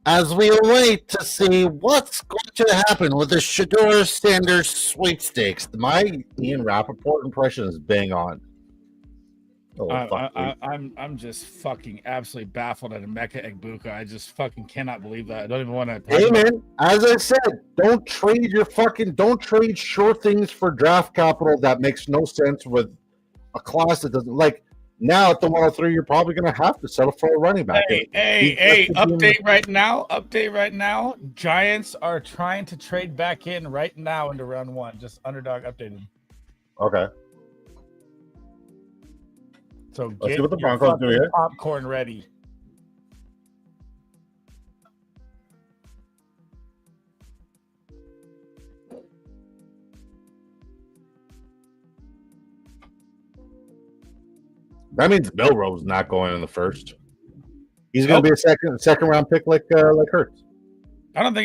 B: as we wait to see what's going to happen with the Shador Sanders sweepstakes. My Ian Rappaport impression is bang on.
A: I'm just fucking absolutely baffled at Emeka Egbuka. I just fucking cannot believe that. I don't even want to.
B: Hey man, as I said, don't trade short things for draft capital that makes no sense with a class that doesn't like. Now at the 103, you're probably going to have to settle for a running back.
A: Hey! Update right now. Giants are trying to trade back in right now into round 1. Just underdog updated.
B: Okay.
A: So
B: let's see what the Broncos do here.
A: Popcorn ready.
B: That means Milrose's not going in the first. He's going to be a second round pick like Hurts.
A: I don't know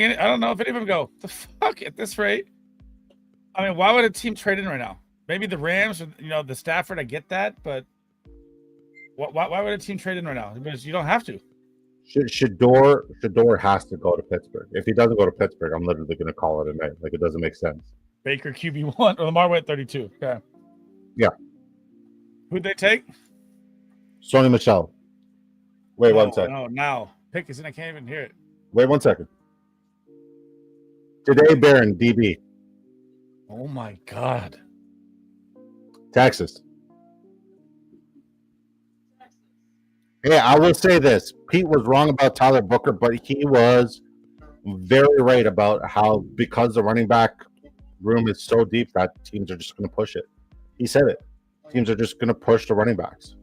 A: if any of them go. The fuck at this rate. I mean, why would a team trade in right now? Maybe the Rams or the Stafford. I get that, but why would a team trade in right now? Because you don't have to.
B: Shador has to go to Pittsburgh. If he doesn't go to Pittsburgh, I'm literally going to call it a night. Like, it doesn't make sense.
A: Baker QB1 or Lamar went 32. Okay.
B: Yeah.
A: Who'd they take?
B: Sony Michel. Wait 1 second.
A: No, now pick is in. I can't even hear it.
B: Wait 1 second. Today, Barron, DB.
A: Oh my God.
B: Texas. Hey, I will say this. Pete was wrong about Tyler Booker, but he was very right about how, because the running back room is so deep, that teams are just going to push it. He said it. Teams are just going to push the running backs.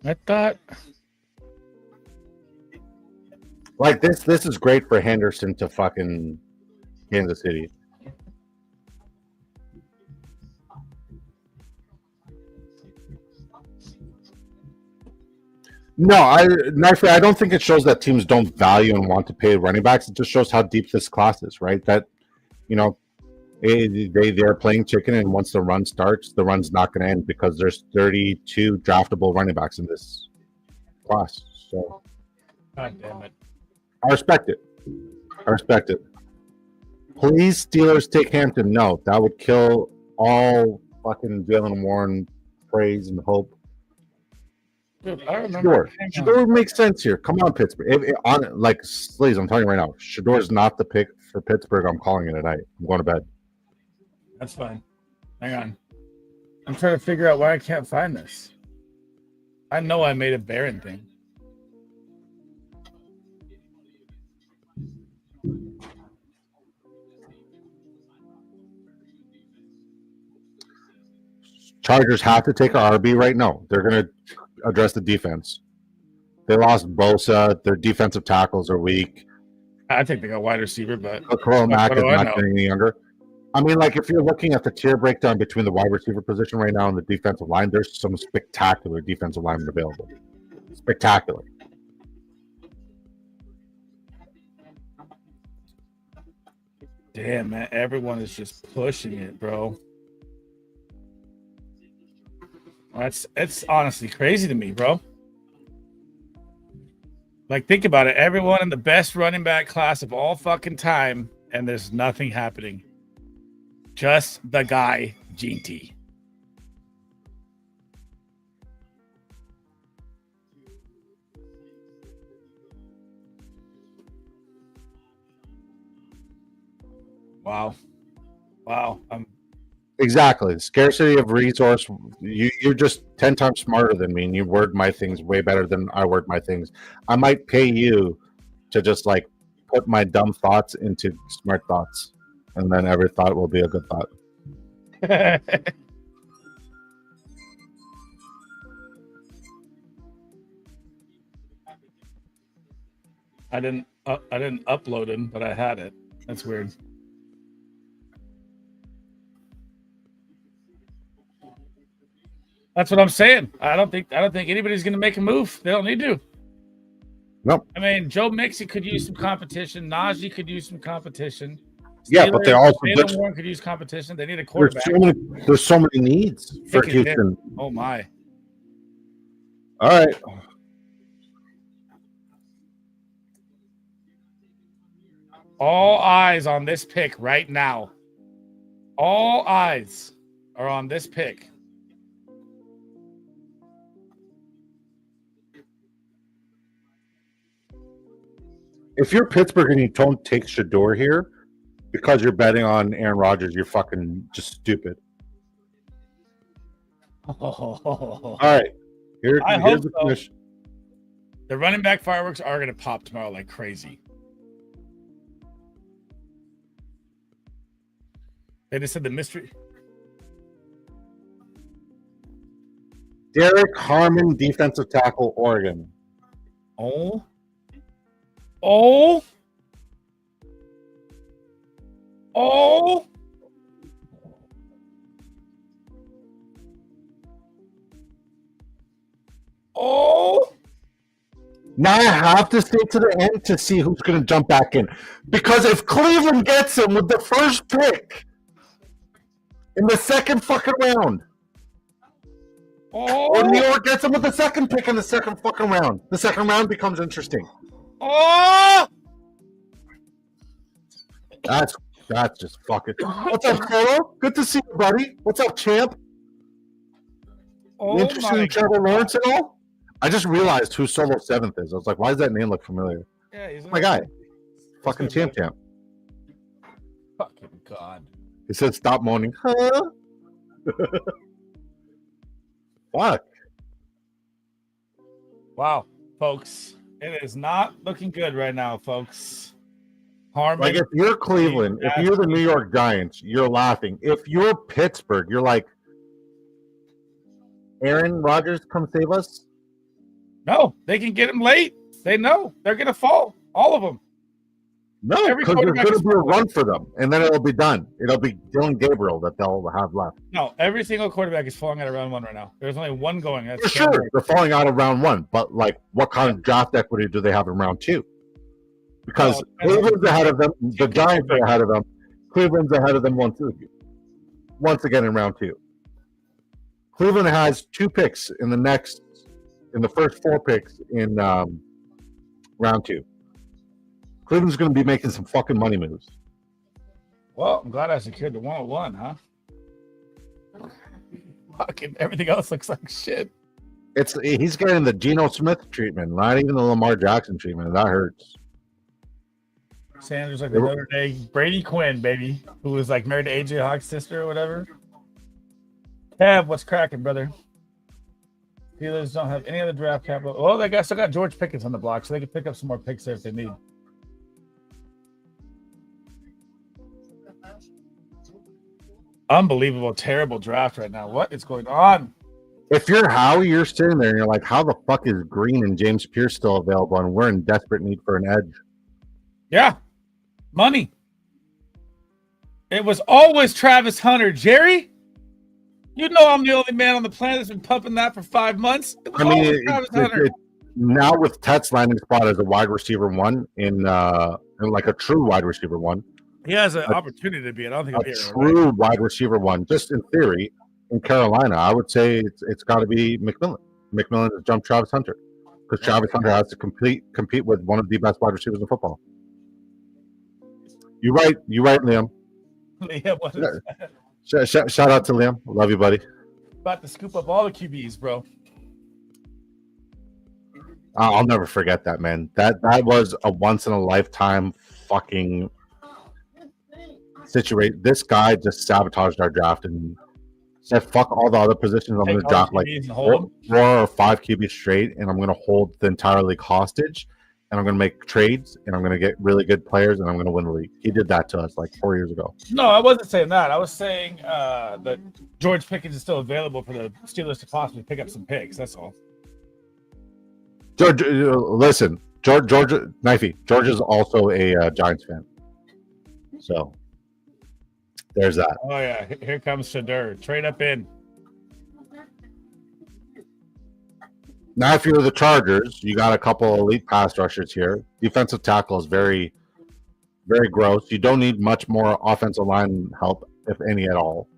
A: I thought.
B: Like, this is great for Henderson to fucking Kansas City. No, I don't think it shows that teams don't value and want to pay running backs. It just shows how deep this class is, right? That, they're playing chicken, and once the run starts, the run's not going to end because there's 32 draftable running backs in this class. So,
A: God damn it.
B: I respect it. Please, Steelers take Hampton. No, that would kill all fucking Jalen Warren praise and hope.
A: Dude, I remember.
B: Shador makes sense here. Come on, Pittsburgh. Sleaze, I'm telling you right now, Shador's not the pick for Pittsburgh. I'm calling it tonight. I'm going to bed.
A: That's fine. Hang on. I'm trying to figure out why I can't find this. I know I made a Barron thing.
B: Chargers have to take a RB right now. They're going to address the defense. They lost Bosa. Their defensive tackles are weak.
A: I think they got wide receiver, but
B: Khalil Mack is not getting any younger. I mean, like, if you're looking at the tier breakdown between the wide receiver position right now and the defensive line, there's some spectacular defensive linemen available. Spectacular.
A: Damn, man, everyone is just pushing it, bro. It's honestly crazy to me, bro. Like, think about it. Everyone in the best running back class of all fucking time, and there's nothing happening. Just the guy, Gene T. Wow.
B: Exactly. Scarcity of resource. You're just 10 times smarter than me, and you word my things way better than I word my things. I might pay you to just, like, put my dumb thoughts into smart thoughts, and then every thought will be a good thought.
A: I didn't upload him, but I had it. That's weird. That's what I'm saying. I don't think anybody's going to make a move. They don't need to.
B: Nope.
A: I mean, Joe Mixon could use some competition. Najee could use some competition.
B: Yeah, but they also
A: Warren could use competition. They need a quarterback.
B: There's so many needs for Houston.
A: Oh my!
B: All right.
A: All eyes on this pick right now. All eyes are on this pick.
B: If you're Pittsburgh and you don't take Shador here because you're betting on Aaron Rodgers, you're fucking just stupid. All right. Here's the finish.
A: The running back fireworks are going to pop tomorrow like crazy. They just said the mystery.
B: Derek Harmon, defensive tackle, Oregon.
A: Oh. Oh. Oh.
B: Now I have to stay to the end to see who's going to jump back in. Because if Cleveland gets him with the first pick in the second fucking round, or New York gets him with the second pick in the second fucking round, the second round becomes interesting.
A: Oh.
B: That's just fucking. What's up, Solo? Good to see you, buddy. What's up, champ?
A: Oh
B: You interested
A: my
B: in Trevor
A: God.
B: Lawrence at all? I just realized who Solo 7th is. I was like, why does that name look familiar?
A: Yeah, he's
B: My guy. Fucking
A: good,
B: champ.
A: Fucking God.
B: He said, stop moaning. Huh? Fuck.
A: Wow, folks. It is not looking good right now, folks. Harmon.
B: Like, if you're Cleveland, if you're the New York Giants, you're laughing. If you're Pittsburgh, you're like, Aaron Rodgers, come save us?
A: No, they can get him late. They know they're going to fall. All of them.
B: No,
A: Every
B: because there's
A: quarterback
B: going
A: is
B: to be a run for them, and then it'll be done. It'll be Dylan Gabriel that they'll have left.
A: No, every single quarterback is falling out of round one right now. There's only one going. That's
B: For sure, they're falling out of round one, but like, what kind of draft equity do they have in round two? Because Cleveland's ahead of them, the Giants are ahead of them. Cleveland's ahead of them once again in round two. Cleveland has 2 picks in the first 4 picks in round 2. Cleveland's going to be making some fucking money moves.
A: Well, I'm glad I secured the 101, huh? Fucking everything else looks like shit.
B: He's getting the Geno Smith treatment, not even the Lamar Jackson treatment. That hurts.
A: Sanders like the Notre Dame Brady Quinn, baby, who was like married to AJ Hawk's sister or whatever. Kev, what's cracking, brother? Steelers don't have any other draft capital. Oh, they still got George Pickens on the block, so they can pick up some more picks there if they need. Unbelievable, terrible draft right now. What is going on?
B: If you're Howie, you're sitting there and you're like, how the fuck is Green and James Pierce still available? And we're in desperate need for an edge.
A: Yeah, money. It was always Travis Hunter. Jerry, you know I'm the only man on the planet that's been pumping that for 5 months.
B: I mean, now with Tet's landing spot as a wide receiver 1 in like a true wide receiver 1.
A: He has an opportunity to be. I don't think
B: a true wide receiver 1, just in theory, in Carolina. I would say it's got to be McMillan. McMillan has jumped Travis Hunter because Travis Hunter has to compete with one of the best wide receivers in football. You right, Liam.
A: Liam, what is that?
B: Shout out to Liam. Love you, buddy.
A: About to scoop up all the QBs, bro.
B: I'll never forget that, man. That was a once in a lifetime fucking situation. This guy just sabotaged our draft and said, "Fuck all the other positions. I'm going to draft like 4 or 5 QBs straight, and I'm going to hold the entire league hostage, and I'm going to make trades, and I'm going to get really good players, and I'm going to win the league." He did that to us like 4 years ago.
A: No, I wasn't saying that. I was saying that George Pickens is still available for the Steelers to possibly pick up some picks. That's all.
B: George, listen, George Knifey. George is also a Giants fan, so there's that.
A: Oh yeah, here comes Shadur. Trade up in.
B: Now, if you're the Chargers, you got a couple elite pass rushers here. Defensive tackle is very, very gross. You don't need much more offensive line help, if any at all.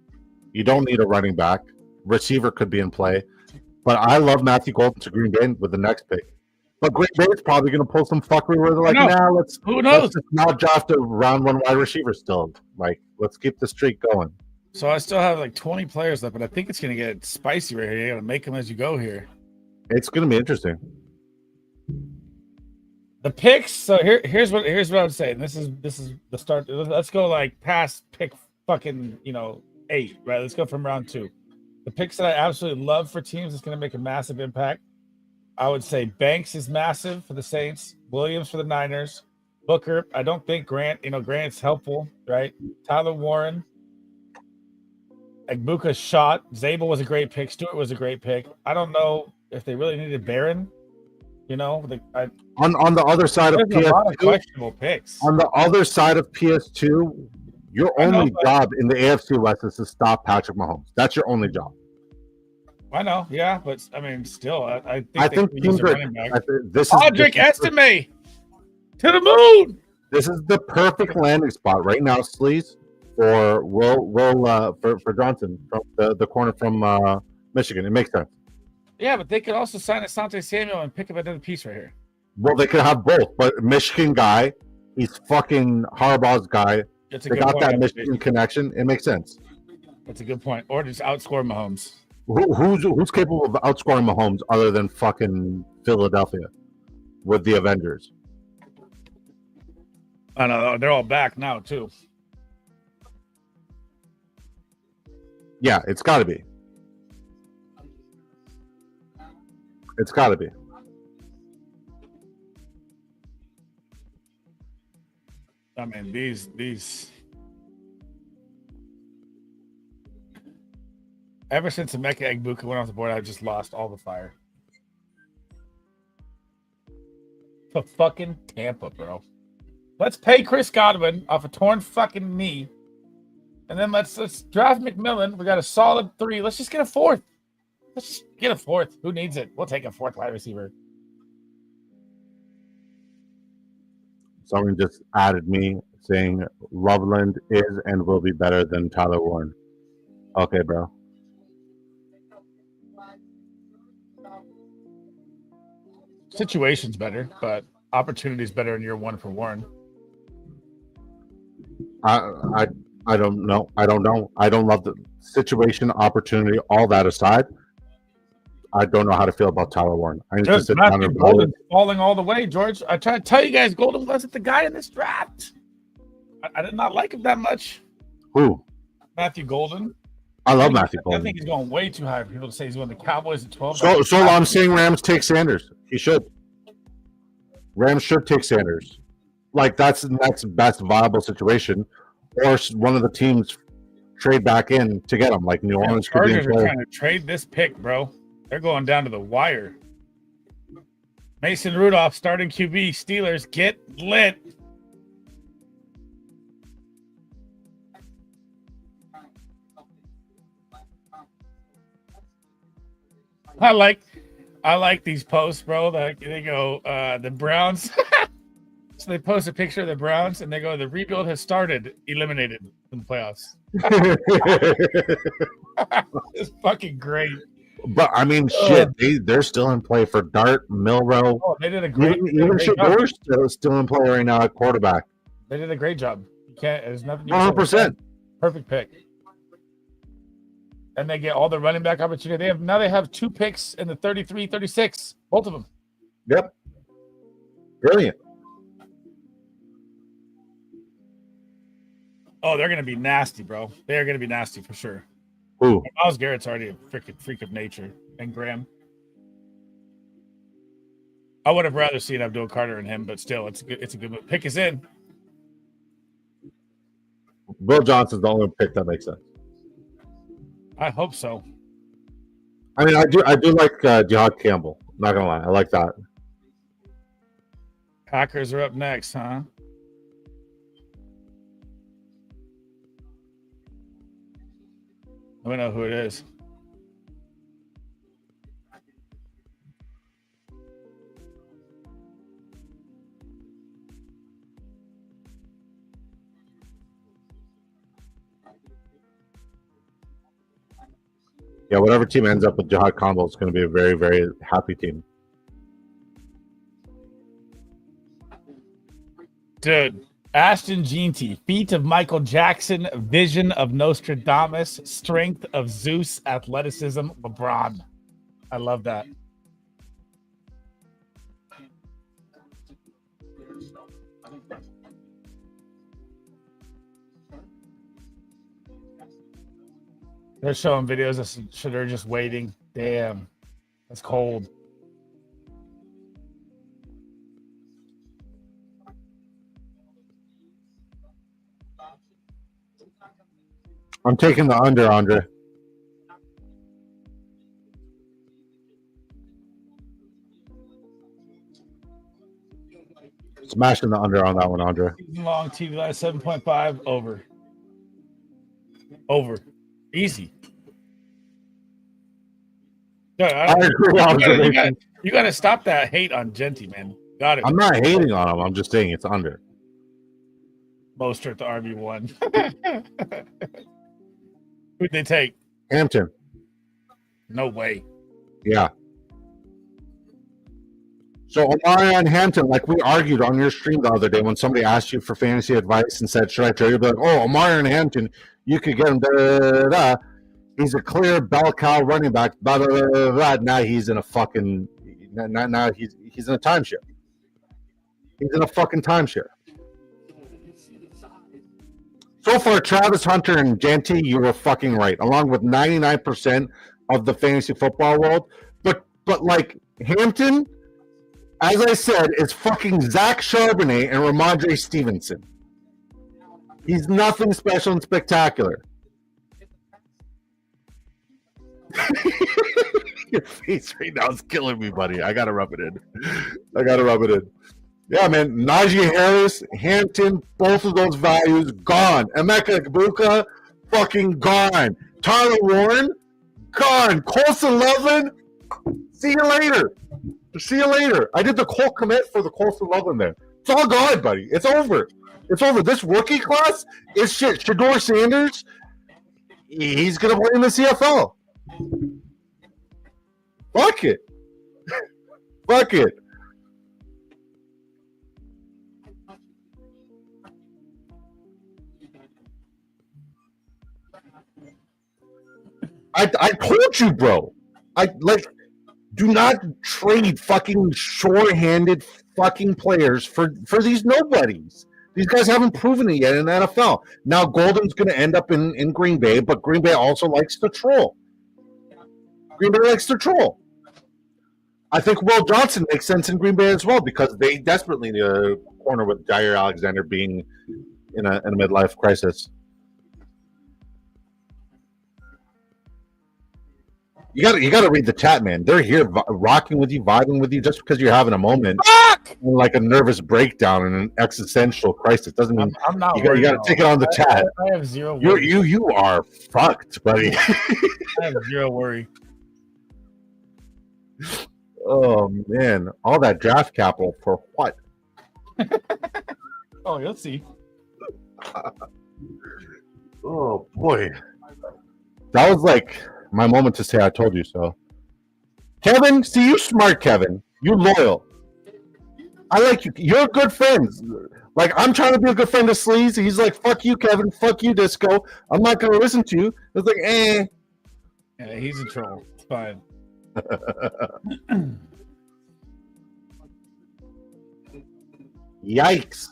B: You don't need a running back. Receiver could be in play. But I love Matthew Golden to Green Bay with the next pick. But Green Bay is probably going to pull some fuckery where they're like, let's just not draft a round 1 wide receiver still. Like, let's keep the streak going.
A: So I still have like 20 players left, but I think it's going to get spicy right here. You got to make them as you go here.
B: It's going to be interesting.
A: The picks. So here's what I would say. And this is the start. Let's go like past pick fucking 8. Right. Let's go from round 2. The picks that I absolutely love for teams that's going to make a massive impact. I would say Banks is massive for the Saints. Williams for the Niners. Booker. I don't think Grant's helpful, right? Tyler Warren. Agbuka's shot. Zabel was a great pick. Stewart was a great pick. I don't know if they really needed Barron. On
B: the other side of PS2,
A: questionable picks.
B: On the other side of PS2, Your
A: I know,
B: only
A: but-
B: job in the AFC West is to stop Patrick Mahomes. That's your only job.
A: I know, yeah, but I mean, still, I
B: I
A: think
B: think
A: they use
B: teams
A: a
B: are.
A: running back.
B: This
A: Audric Estime to the moon.
B: This is the perfect landing spot right now, Sleaze, for for Johnson from the corner from Michigan. It makes sense.
A: Yeah, but they could also sign Asante Samuel and pick up another piece right here.
B: Well, they could have both, but Michigan guy, he's fucking Harbaugh's guy.
A: It's a
B: They
A: good
B: got
A: point.
B: that
A: Anthony.
B: Michigan connection. It makes sense.
A: That's a good point. Or just outscore Mahomes.
B: Who's capable of outscoring Mahomes other than fucking Philadelphia with the Avengers?
A: I know they're all back now too.
B: Yeah, it's got to be. It's got to be.
A: I mean, these. Ever since Emeka Egbuka went off the board, I've just lost all the fire. To fucking Tampa, bro. Let's pay Chris Godwin off a torn fucking knee. And then let's draft McMillan. We got a solid 3. Let's just get a 4th. Let's just get a 4th. Who needs it? We'll take a 4th wide receiver.
B: Someone just added me saying Loveland is and will be better than Tyler Warren. Okay, bro.
A: Situation's better, but opportunity's better in year 1 for Warren.
B: I don't know. I don't know. I don't love the situation, opportunity, all that aside. I don't know how to feel about Tyler Warren. I need to
A: Just
B: sit down
A: Matthew
B: and
A: Golden's falling all the way, George. I try to tell you guys, Golden wasn't the guy in this draft. I did not like him that much.
B: Who?
A: Matthew Golden.
B: I love Matthew
A: I
B: Golden.
A: think he's going way too high for people to say he's going to the Cowboys at 12.
B: So I'm saying Rams take Sanders. He should. Rams should take Sanders. Like that's the best viable situation. Or one of the teams trade back in to get him. Like New Orleans could be in
A: Chargers are
B: play.
A: trying to trade this pick, bro. They're going down to the wire. Mason Rudolph starting QB. Steelers get lit. I like these posts, bro. They go the Browns. So they post a picture of the Browns and they go, the rebuild has started, eliminated in the playoffs. It's fucking great.
B: But I mean, shit, they're still in play for Dart, Milrow.
A: Oh, they did a great,
B: Even Shador's still in play right now at quarterback.
A: They did a great job. You can't. There's nothing. You can say.
B: 100%.
A: Perfect pick. And they get all the running back opportunity. They have 2 picks in the 33, 36. Both of them.
B: Yep. Brilliant.
A: Oh, they're gonna be nasty, bro. They are gonna be nasty for sure.
B: Who?
A: Myles Garrett's already a freaking freak of nature, and Graham. I would have rather seen Abdul Carter and him, but still, it's a good move. Pick is in.
B: Bill Johnson's the only pick that makes sense.
A: I hope so.
B: I mean, I do like Jihad Campbell. Not gonna lie, I like that.
A: Packers are up next, huh? Let me know who it is.
B: Yeah, whatever team ends up with Jihad Campbell is going to be a very, very happy team.
A: Dude, Ashton Jeanty, feet of Michael Jackson, vision of Nostradamus, strength of Zeus, athleticism, LeBron. I love that. They're showing videos of Shedeur just waiting. Damn, that's cold.
B: I'm taking the under, Andre. Smashing the under on that one, Andre.
A: Season long TV line 7.5 over. Over. Easy. No,
B: I agree.
A: you gotta stop that hate on Genty, man. Got it.
B: I'm not hating on him. I'm just saying it's under.
A: Mostert to RB1. Who'd they take?
B: Hampton.
A: No way.
B: Yeah. So Omari and Hampton, like we argued on your stream the other day when somebody asked you for fantasy advice and said, should I trade you? Be like, oh, Omari and Hampton, you could get him. Da, da, da, da. He's a clear bell cow running back. Blah, blah, blah, blah, blah. Now he's in a fucking. Now he's in a timeshare. He's in a fucking timeshare. So far, Travis Hunter and Genty, you were fucking right, along with 99% of the fantasy football world. But like Hampton, as I said, is fucking Zach Charbonnet and Ramondre Stevenson. He's nothing special and spectacular. Your face right now is killing me, buddy. I gotta rub it in. Yeah, man. Najee Harris, Hampton, both of those values gone. Emeka Egbuka, fucking gone. Tyler Warren, gone. Colson Loveland, see you later. I did the Cole commit for the Colson Loveland there. It's all gone, buddy. It's over. This rookie class is shit. Shador Sanders, he's gonna play in the CFL. Fuck it. Fuck it. I told you, bro. Do not trade fucking short-handed fucking players for these nobodies. These guys haven't proven it yet in the NFL. Now Golden's going to end up in Green Bay, but Green Bay also likes to troll. I think Will Johnson makes sense in Green Bay as well because they desperately need a corner with Jair Alexander being in a midlife crisis. You got to read the chat, man. They're here rocking with you, vibing with you, just because you're having a moment, like a nervous breakdown and an existential crisis. Doesn't mean
A: I'm not.
B: You got to take it on the chat.
A: I have zero. Worry.
B: You are fucked, buddy.
A: I have zero worry.
B: Oh man, all that draft capital for what?
A: Oh, you'll see.
B: Oh boy, that was like my moment to say I told you so. Kevin, see, you smart, Kevin. You loyal. I like you. You're good friends. Like, I'm trying to be a good friend to Sleaze. He's like, fuck you, Kevin. Fuck you, Disco. I'm not going to listen to you. It's like, eh.
A: Yeah, he's a troll. It's fine.
B: Yikes.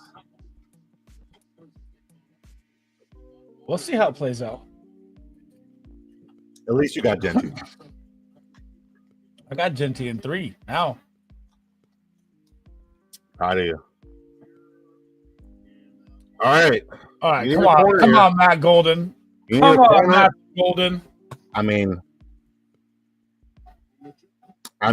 A: We'll see how it plays out.
B: At least you got Genty.
A: I got Genty in 3 now.
B: Proud of you. All right.
A: Come on, Matt Golden. Come on, Matt Golden.
B: I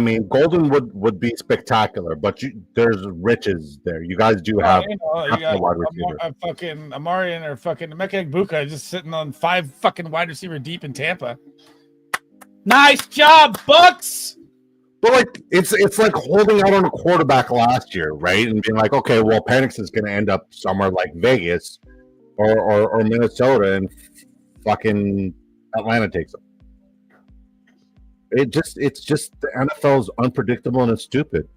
B: mean, Golden would be spectacular, but there's riches there. You guys do have
A: you got
B: wide receiver.
A: Fucking Amarian or fucking Emeka Egbuka just sitting on 5 fucking wide receiver deep in Tampa. Nice job, Bucks.
B: But like it's like holding out on a quarterback last year, right? And being like, okay, well, Penix is going to end up somewhere like Vegas or Minnesota, and fucking Atlanta takes him. It's just the NFL's unpredictable and it's stupid.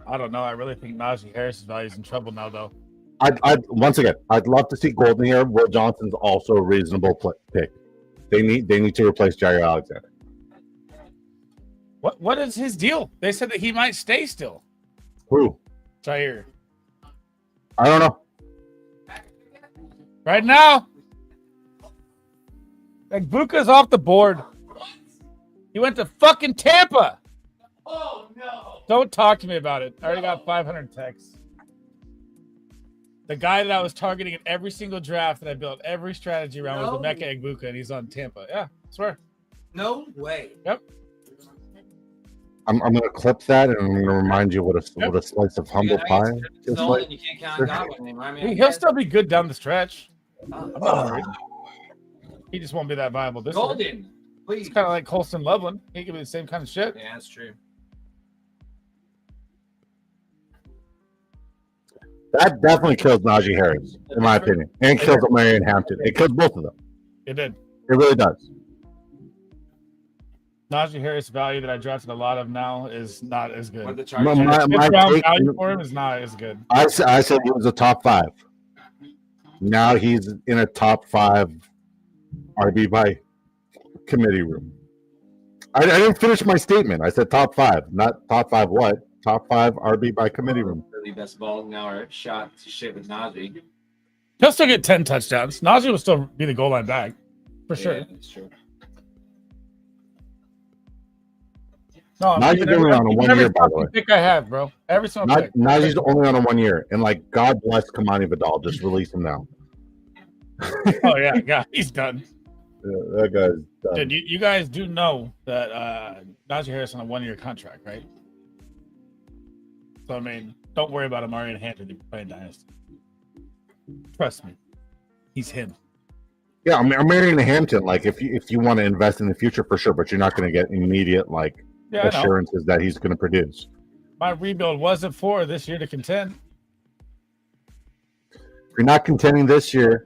A: I don't know. I really think Najee Harris's value is in trouble now, though.
B: I'd love to see Golden here. Will Johnson's also a reasonable pick. They need to replace Jair Alexander.
A: What is his deal? They said that he might stay still.
B: Who?
A: Jair.
B: I don't know.
A: Right now, Egbuka's off the board. He went to fucking Tampa.
C: Oh no!
A: Don't talk to me about it. I already got 500 texts. The guy that I was targeting in every single draft that I built every strategy around was Emeka Egbuka, and he's on Tampa. Yeah, I swear.
C: No way.
A: Yep.
B: I'm gonna clip that and I'm gonna remind you what a slice of humble pie is like.
E: You can't count on Godwin anymore. I mean,
A: He'll still be good down the stretch.
E: Oh,
A: I'm not worried. He just won't be that viable this year.
E: Golden, please.
A: It's kind of like Colston Loveland. He can be the same kind of shit.
E: Yeah, that's true.
B: That definitely kills Najee Harris, in my opinion, and kills Marion Hampton. It kills both of them.
A: It did.
B: It really does.
A: Najee Harris value that I drafted a lot of now is not as good.
E: What the
B: My,
E: Chargers?
B: my
A: Fifth round
B: take,
A: value for him is not as good.
B: I said he was a top 5. Now he's in a top 5 RB by committee room. I didn't finish my statement. I said top 5, not top 5 what? Top 5 RB by committee room.
E: Really best ball now are shot to shit with Najee.
A: He'll still get 10 touchdowns. Najee will still be the goal line back for sure.
E: Yeah, that's true.
A: No, I'm
B: Najee's
A: keeping
B: only on a
A: keeping
B: 1
A: every
B: year, by the way.
A: fucking pick I have, bro. Every single pick.
B: Najee's only on a 1 year, and like God bless Kamani Vidal. Just release him now.
A: Oh yeah, he's done.
B: Yeah, that guy's done.
A: Dude, you guys do know that Najee Harris on a 1 year contract, right? So I mean, don't worry about Amari and Hampton if you're playing Dynasty. Trust me, he's him.
B: Yeah, I'm marrying Hampton. Like, if you want to invest in the future, for sure, but you're not going to get immediate like
A: Yeah, I know.
B: assurances that he's going to produce.
A: My rebuild wasn't for this year to contend.
B: If you're not contending this year,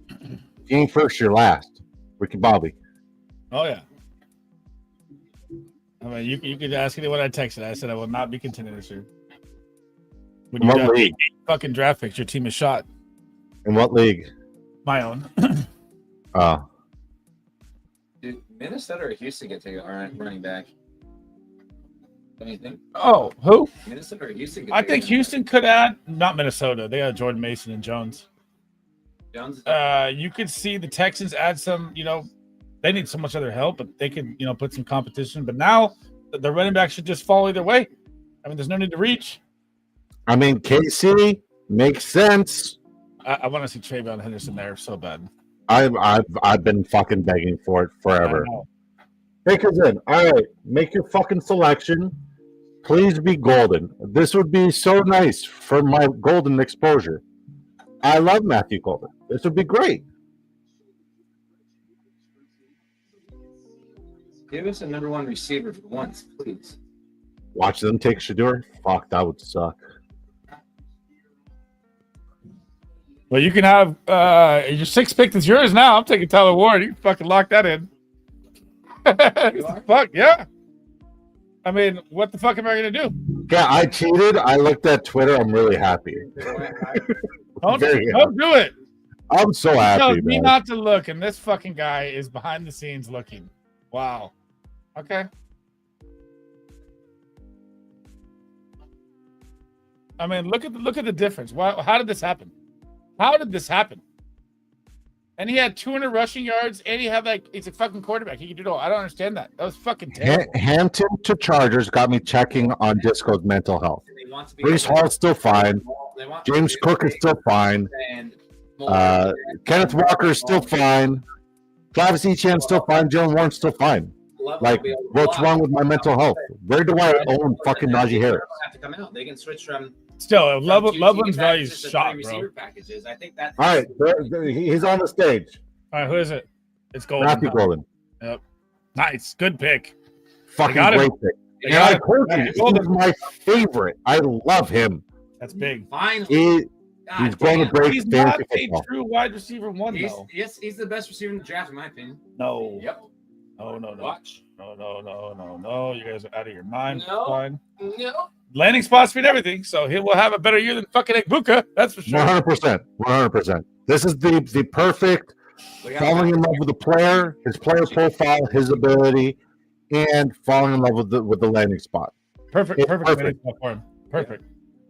B: if you ain't first, you're last. Ricky Bobby.
A: Oh yeah. I mean, you could ask anyone I texted. I said I will not be contending this year. When
B: In
A: you
B: what
A: got
B: league?
A: 8 fucking draft picks, your team is shot.
B: In what league?
A: My own.
E: Did Minnesota or Houston get taken running back? Don't you think?
A: Oh, who?
E: Minnesota or Houston? Get
A: I
E: taken
A: think
E: running
A: Houston could add, not Minnesota. They got Jordan Mason and Jones.
E: back? Jones.
A: You could see the Texans add some, they need so much other help, but they could, put some competition. But now the running back should just fall either way. I mean, there's no need to reach.
B: I mean, KC makes sense.
A: I want to see Trayvon Henderson there so bad.
B: I've been fucking begging for it forever.
A: I know.
B: Take us in. All right, make your fucking selection. Please be golden. This would be so nice for my golden exposure. I love Matthew Golden. This would be great.
E: Give us a number 1 receiver for once, please.
B: Watch them take Shador. Fuck, that would suck.
A: Well, you can have your 6th pick is yours now. I'm taking Tyler Ward. You can fucking lock that in. Fuck yeah. I mean, what the fuck am I gonna do?
B: Yeah, I cheated. I looked at Twitter. I'm really happy.
A: Don't
B: Very
A: do it.
B: I'm so
A: Tell
B: happy,
A: me
B: man.
A: not to look, and this fucking guy is behind the scenes looking. Wow. Okay. I mean, look at the difference. How did this happen? How did this happen? And he had 200 rushing yards, and he had he's a fucking quarterback. He can do it all. I don't understand that. That was fucking terrible.
B: Hampton to Chargers got me checking on Disco's mental health.
E: They want to be
B: Brees Hall's still fine.
E: They want
B: James Cook is still fine.
E: And
B: Kenneth Walker is still fine. Travis Etienne's still fine. Jalen Warren's still fine. Like, what's wrong with my mental health? Where do I own fucking Najee Harris?
E: Have to come out. They can switch from
A: Still, Loveland's
E: two
A: value is
E: packages to
A: shot,
E: three
A: bro.
E: receiver packages. I think that.
B: All right, he's on the stage.
A: All right, who is it? It's Golden.
B: Matthew Golden.
A: Nice. Good pick.
B: Fucking
A: got him.
B: great pick.
A: They
B: And
A: got
B: I
A: him.
B: told you,
A: Matthew Golden.
B: he's my favorite. I love him.
A: That's big.
E: Finally,
B: He's
E: God
B: going to
E: damn.
B: break
A: He's not
B: fantasy
A: a
B: football.
A: true wide receiver one, though.
E: He's the best receiver in the draft, in my opinion.
A: No.
E: Yep.
A: No.
E: Watch.
A: No. You guys are out of your mind.
E: No.
A: Fine.
E: No.
A: Landing spots mean everything, so he will have a better year than fucking Egbuka. That's for sure.
B: 100%. 100%. This is the perfect falling in love with the player, his player profile, his ability, and falling in love with the landing spot.
A: Perfect.
B: It's
A: Perfect.
B: perfect.
A: landing spot for him. Perfect.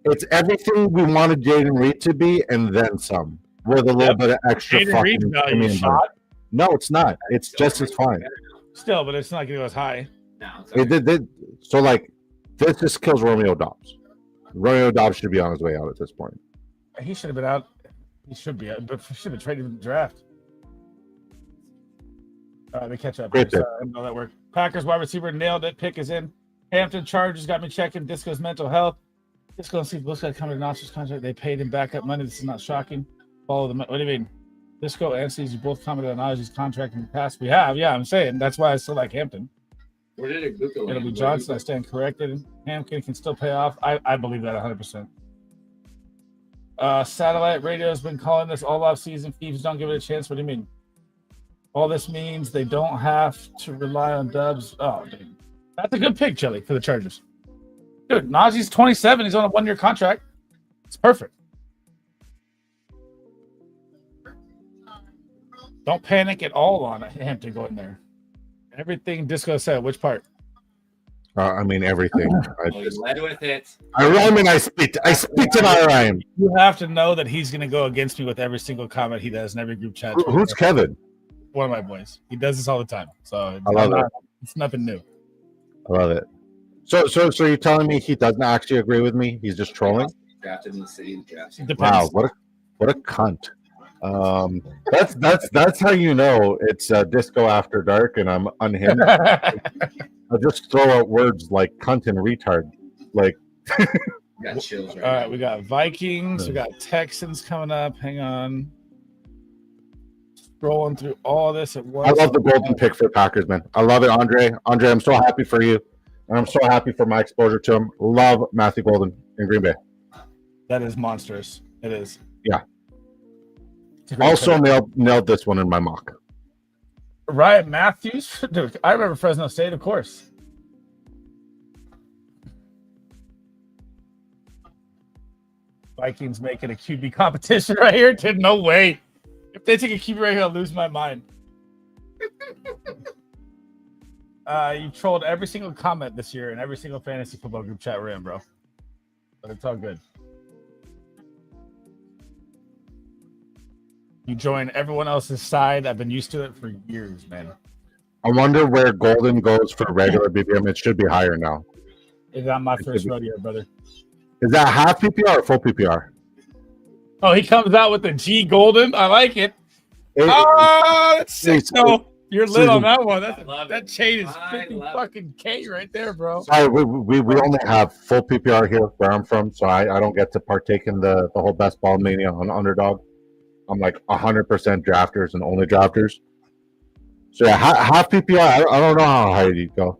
B: It's everything we wanted Jaden Reed to be, and then some, with a little
A: Yep.
B: bit of extra
A: Jaden Reed's
B: fucking
A: value
B: premium
A: is
B: value.
A: shot.
B: No, it's not. It's just as fine.
A: Still, but it's not going to go as high.
E: No. It's
B: It did. So, like, this just kills Romeo Dobbs. Romeo Dobbs should be on his way out at this point.
A: He should have been out. He should be out, but he should have been traded in the draft. They catch up.
B: Great pick.
A: I know that worked. Packers wide receiver nailed it. Pick is in. Hampton charges got me checking Disco's mental health. Disco and Steve both got coming to Nacho's contract. They paid him back up money. This is not shocking. Follow the. What do you mean? Disco and Steve, you both commented on Nacho's contract in the past. We have, yeah. I'm saying that's why I still like Hampton.
E: Where did it go?
A: It'll be Johnson. I stand corrected. Hampton can still pay off. I believe that 100%. Satellite radio has been calling this all off season. Thieves don't give it a chance. What do you mean? All this means they don't have to rely on Dubs. Oh, dude. That's a good pick, Jelly, for the Chargers. Dude, Najee's 27. He's on a 1-year contract. It's perfect. Don't panic at all on Hampton going there. Everything Disco said. Which part?
B: I mean everything.
E: You led with it.
B: I speak to Ryan.
A: You have to know that he's going to go against me with every single comment he does in every group chat.
B: Who's Kevin?
A: One of my boys. He does this all the time. So
B: I love it.
A: It's nothing new.
B: I love it. So you're telling me he doesn't actually agree with me? He's just trolling?
E: Drafted in the city.
B: Wow, what a cunt. That's how you know it's Disco After Dark and I'm unhinged. I'll just throw out words like cunt and retard. Like
E: Got chills right
A: All
E: now.
A: right, we got Vikings, we got Texans coming up. Hang on. Scrolling through all this at once.
B: I love the golden pick for Packers, man. I love it, Andre. Andre, I'm so happy for you. And I'm so happy for my exposure to him. Love Matthew Golden in Green Bay.
A: That is monstrous. It is.
B: Yeah.
A: It's a great
B: Also
A: pick.
B: nailed this one in my mock.
A: Ryan Matthews. Dude, I remember Fresno State, of course. Vikings making a QB competition right here. Dude, no way. If they take a QB right here, I'll lose my mind. You trolled every single comment this year in every single fantasy football group chat we're in, bro. But it's all good. You join everyone else's side. I've been used to it for years, man.
B: I wonder where Golden goes for regular BPM. It should be higher now.
A: It's not my first rodeo, brother.
B: Is that half PPR or full PPR?
A: Oh, he comes out with the G Golden. I like it. That's sick. No, you're lit on that one. That chain is 50 fucking K right there, bro.
B: Sorry, we only have full PPR here where I'm from, so I don't get to partake in the whole best ball mania on Underdog. I'm like 100% drafters and only drafters. So yeah, half PPR. I don't know how high you go.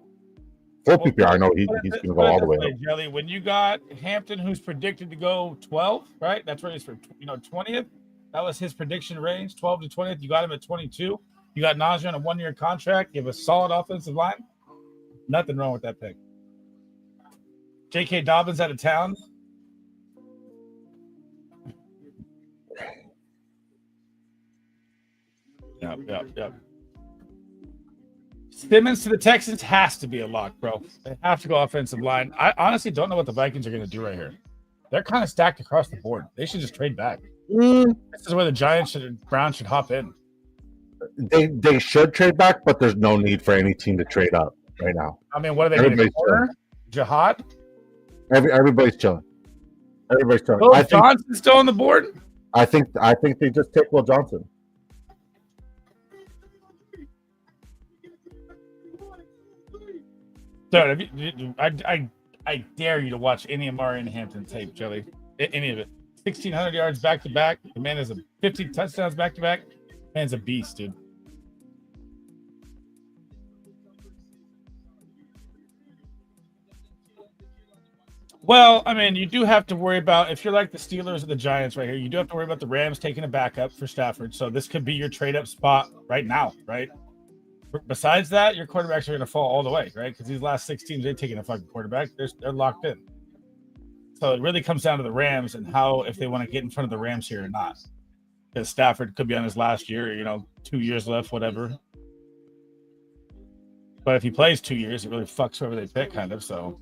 B: Full PPR, I know he's going to go all the way up.
A: Jelly, when you got Hampton, who's predicted to go 12, right? That's where he's for 20th. That was his prediction range, 12 to 20th. You got him at 22. You got Najee on a 1-year contract. You have a solid offensive line. Nothing wrong with that pick. J.K. Dobbins out of town. Yep. Simmons to the Texans has to be a lock, bro. They have to go offensive line. I honestly don't know what the Vikings are going to do right here. They're kind of stacked across the board. They should just trade back. This is where the Giants Browns should hop in.
B: They should trade back, but there's no need for any team to trade up right now.
A: I mean, what are they going to Jihad?
B: Everybody's chilling. Everybody's chilling.
A: Will Johnson's still on the board?
B: I think they just take Will Johnson.
A: Dude, I dare you to watch any of Marion Hampton tape, Jelly. Any of it. 1,600 yards back to back. The man has 50 touchdowns back to back. Man's a beast, dude. Well, I mean, you do have to worry about, if you're like the Steelers or the Giants right here, you do have to worry about the Rams taking a backup for Stafford. So this could be your trade-up spot right now, right? Besides that, your quarterbacks are going to fall all the way, right? Because these last 6 teams, they're taking a fucking quarterback. They're locked in. So it really comes down to the Rams and how, if they want to get in front of the Rams here or not. Because Stafford could be on his last year, 2 years left, whatever. But if he plays 2 years, it really fucks whoever they pick, kind of. So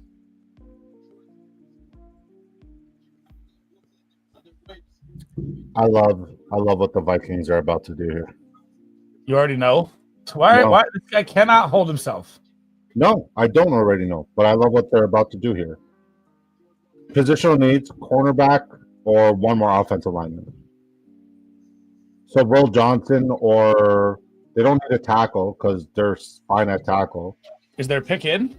B: I love what the Vikings are about to do here.
A: you already know. Why this guy cannot hold himself?
B: No, I don't already know, but I love what they're about to do here. Positional needs, cornerback, or one more offensive lineman. So Will Johnson, or they don't need a tackle because they're fine at tackle.
A: Is there a pick in?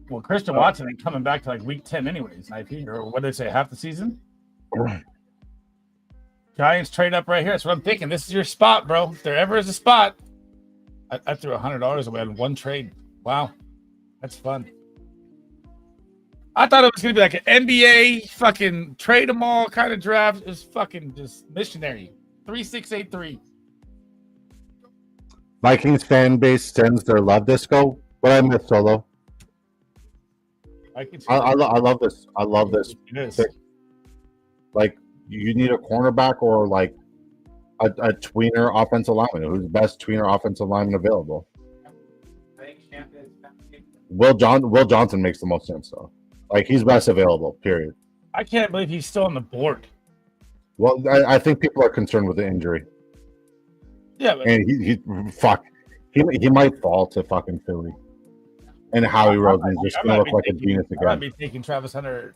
A: Well, Christian Watson ain't coming back to like week 10 anyways, I think, or what did they say, half the season? Giants trade up right here. That's what I'm thinking. This is your spot, bro. If there ever is a spot, I threw $100 away on one trade. Wow, that's fun. I thought it was gonna be like an NBA fucking trade them all kind of draft. It was fucking just missionary. 3683.
B: Vikings fan base sends their love disco. What I miss, Solo. I love this. I love this.
A: It is.
B: pick. Like, you need a cornerback or like a tweener offensive lineman. Who's the best tweener offensive lineman available? Will Johnson makes the most sense though. Like, he's best available. Period.
A: I can't believe he's still on the board.
B: Well, I think people are concerned with the injury,
A: Yeah, but
B: and he might fall to fucking Philly. And Howie Roseman's just gonna look like a genius
A: I might
B: again.
A: be taking Travis Hunter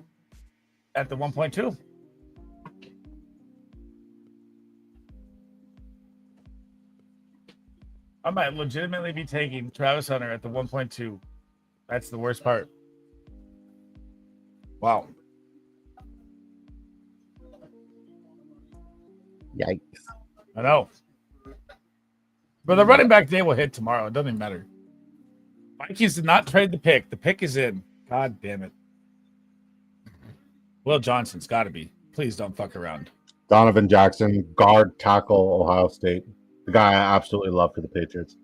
A: at the 1.2. I might legitimately be taking Travis Hunter at the 1.2. That's the worst part. Wow.
B: Yikes!
A: I know. But the running back day will hit tomorrow. It doesn't even matter. Vikings did not trade the pick. The pick is in. God damn it. Will Johnson's got to be. Please don't fuck around.
B: Donovan Jackson, guard, tackle, Ohio State. The guy I absolutely love for the Patriots.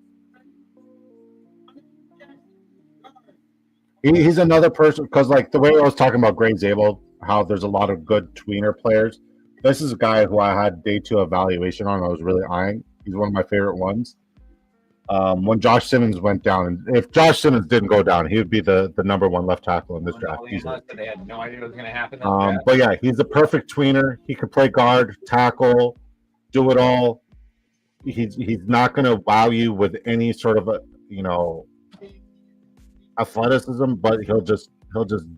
B: He's another person because, like, the way I was talking about Greg Zabel, how there's a lot of good tweener players. This is a guy who I had day 2 evaluation on. I was really eyeing. He's one of my favorite ones. When Josh Simmons went down, and if Josh Simmons didn't go down, he would be the number 1 left tackle in this draft.
E: They had no idea what was going to happen.
B: But yeah, he's a perfect tweener. He can play guard, tackle, do it all. He's not going to wow you with any sort of athleticism, but he'll just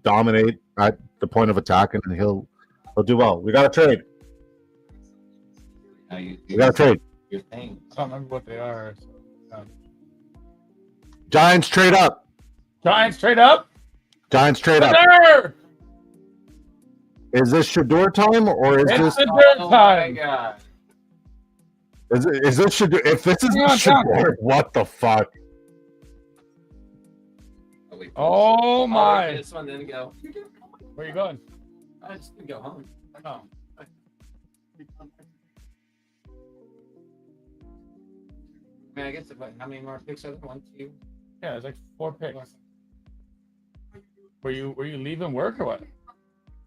B: dominate at the point of attack, and he'll do well. We got to trade. We got to trade.
E: Your thing.
A: I don't remember what they are.
B: Giants trade up.
A: Giants trade up.
B: Giants trade up.
A: Shedeur!
B: Is this Shedeur time or is
A: It's
B: this
A: the
E: Oh
A: dirt
E: my
A: time.
E: god.
B: is this Shedeur? If this is
A: Hang on,
B: Shedeur, what the fuck?
A: Oh my.
E: This one didn't go.
A: Where you going?
E: I just didn't go home.
A: Oh.
E: I mean, I guess how many more picks are there? 1, 2.
A: Yeah, it's like 4 picks. Were you leaving work or what?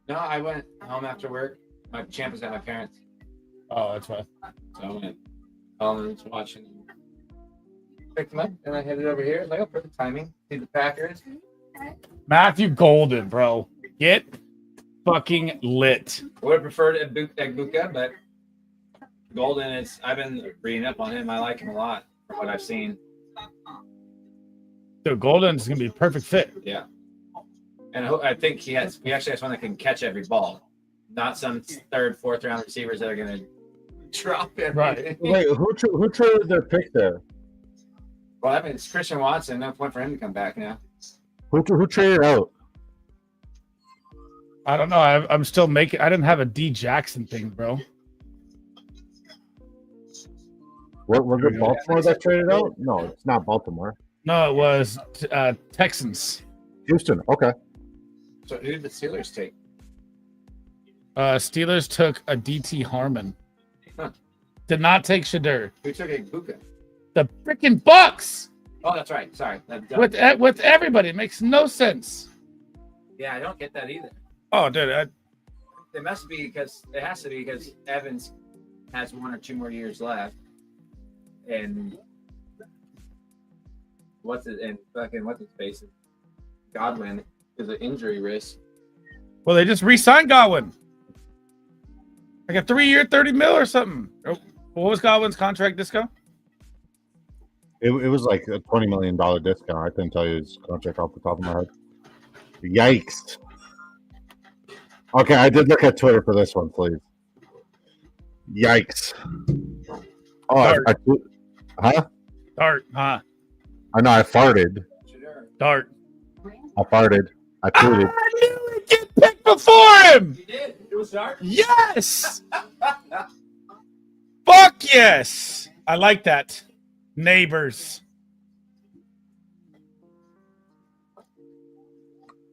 E: No, I went home after work. My champ was at my parents,
A: Oh, that's right.
E: so I went home and was watching. Picked them up, and I headed over here. Like, oh, perfect timing. See the Packers.
A: Matthew Golden, bro. Get fucking lit.
E: I would have preferred Egbuka, but Golden is. I've been reading up on him. I like him a lot from what I've seen.
A: Dude, Golden's gonna be a perfect fit.
E: Yeah, and I think he actually has one that can catch every ball, not some 3rd, 4th round receivers that are gonna drop everything.
A: Right.
B: Wait, who traded their pick there?
E: Well, I mean, it's Christian Watson. No point for him to come back now.
B: Who traded out?
A: I don't know. I'm still making. I didn't have a D Jackson thing, bro.
B: Was it Baltimore that traded out? No, it's not Baltimore.
A: No, it was Texans.
B: Houston. Okay.
E: So who did the Steelers take?
A: Steelers took a DT Harmon.
E: Huh.
A: Did not take Shedeur.
E: Who took Egbuka?
A: The freaking Bucks
E: Oh, that's right. Sorry.
A: with everybody. It makes no sense.
E: Yeah, I don't get that either.
A: Oh, dude.
E: It has to be because Evans has 1 or 2 more years left, and what's his face? Godwin is an injury risk.
A: Well, they just re-signed Godwin. Like a 3-year, $30 million or something. What was Godwin's contract, Disco?
B: It was like a $20 million discount. I couldn't tell you his contract off the top of my head. Yikes. Okay, I did look at Twitter for this one, please. Yikes. Oh,
A: Dart, huh?
B: I know I farted.
A: Dart.
B: I farted. I tweeted.
A: I knew he'd get picked before him.
E: You did. It was dark.
A: Yes. Fuck yes. I like that. Neighbors.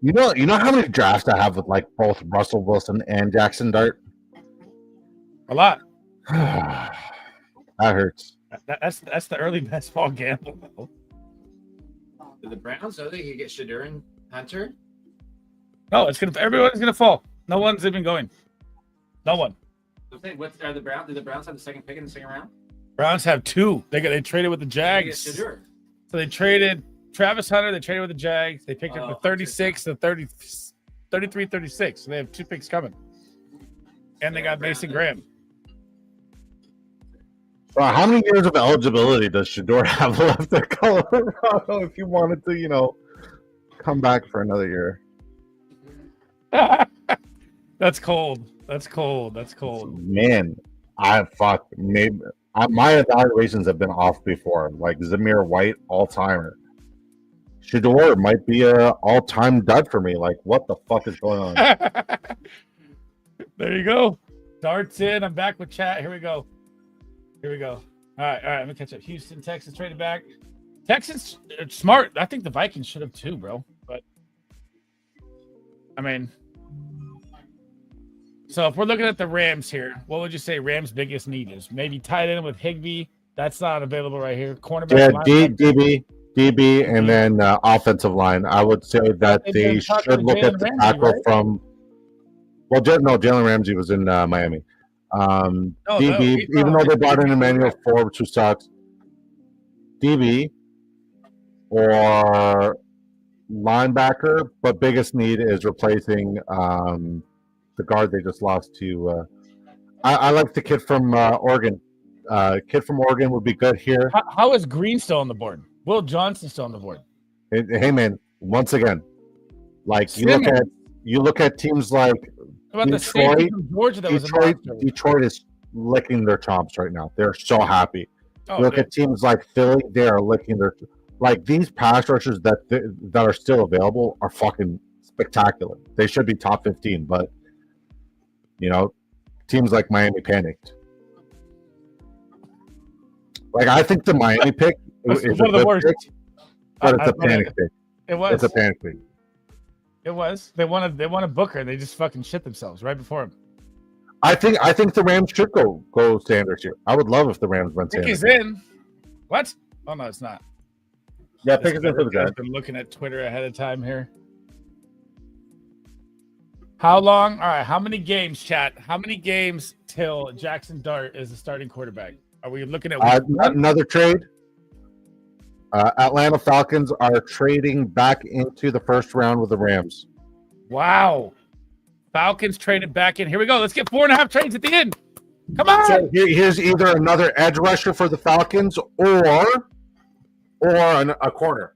B: You know how many drafts I have with like both Russell Wilson and Jackson Dart?
A: A lot.
B: That hurts.
A: That's the early best ball gamble.
E: Did the Browns know they could get Shadur and Hunter?
A: No, everyone's gonna fall. No one's even going. No one.
E: Are the Browns? Did the Browns have the second pick in the second round?
A: Browns have 2. They traded with the
E: They get
A: Jags.
E: Shadur.
A: So they traded Travis Hunter. They traded with the Jags. They picked up the 36, the 30, 33, 36. So they have 2 picks coming. And they got Mason Graham.
B: So how many years of eligibility does Shador have left at Colorado if you wanted to, come back for another year?
A: That's cold. That's cold. That's cold.
B: Man, my evaluations have been off before. Like Zamir White, all-timer. Shador might be a all-time dud for me. Like, what the fuck is going on?
A: There you go. Darts in. I'm back with chat. Here we go. All right. Let me catch up. Houston, Texas traded back. Texans smart. I think the Vikings should have too, bro. But I mean, so if we're looking at the Rams here, what would you say Rams' biggest need is? Maybe tight end with Higbee. That's not available right here. Cornerback.
B: Yeah, DB, and then offensive line. I would say that they should look at the tackle from. Well, Jalen Ramsey was in Miami. DB, even though they brought in Emmanuel Forbes, who sucks. DB or linebacker, but biggest need is replacing the guard they just lost to. I like the kid from Oregon. Kid from Oregon would be good here.
A: How is Green still on the board? Will Johnson still on the board?
B: Hey man, once again, like you look at teams like
A: about
B: Detroit.
A: The from Georgia that
B: Detroit is licking their chops right now. They're so happy.
A: Oh,
B: you look at teams like Philly; they are licking their like these pass rushers that are still available are fucking spectacular. They should be top 15, but teams like Miami panicked. Like I think the Miami pick is
A: one of the worst.
B: Pick, but it's a panic pick.
A: It was.
B: It's a panic pick.
A: It was. They wanted Booker. They just fucking shit themselves right before him.
B: I think the Rams should go Sanders here. I would love if the Rams went Sanders.
A: Pick is in. What? Oh no, it's not.
B: Yeah, pick is in for the guy.
A: I've been looking at Twitter ahead of time here. How long? All right. How many games, chat? How many games till Jackson Dart is the starting quarterback? Are we looking at
B: another trade? Atlanta Falcons are trading back into the first round with the Rams.
A: Wow. Falcons traded back in. Here we go. Let's get 4.5 trades at the end. Come on.
B: So here's either another edge rusher for the Falcons or a corner.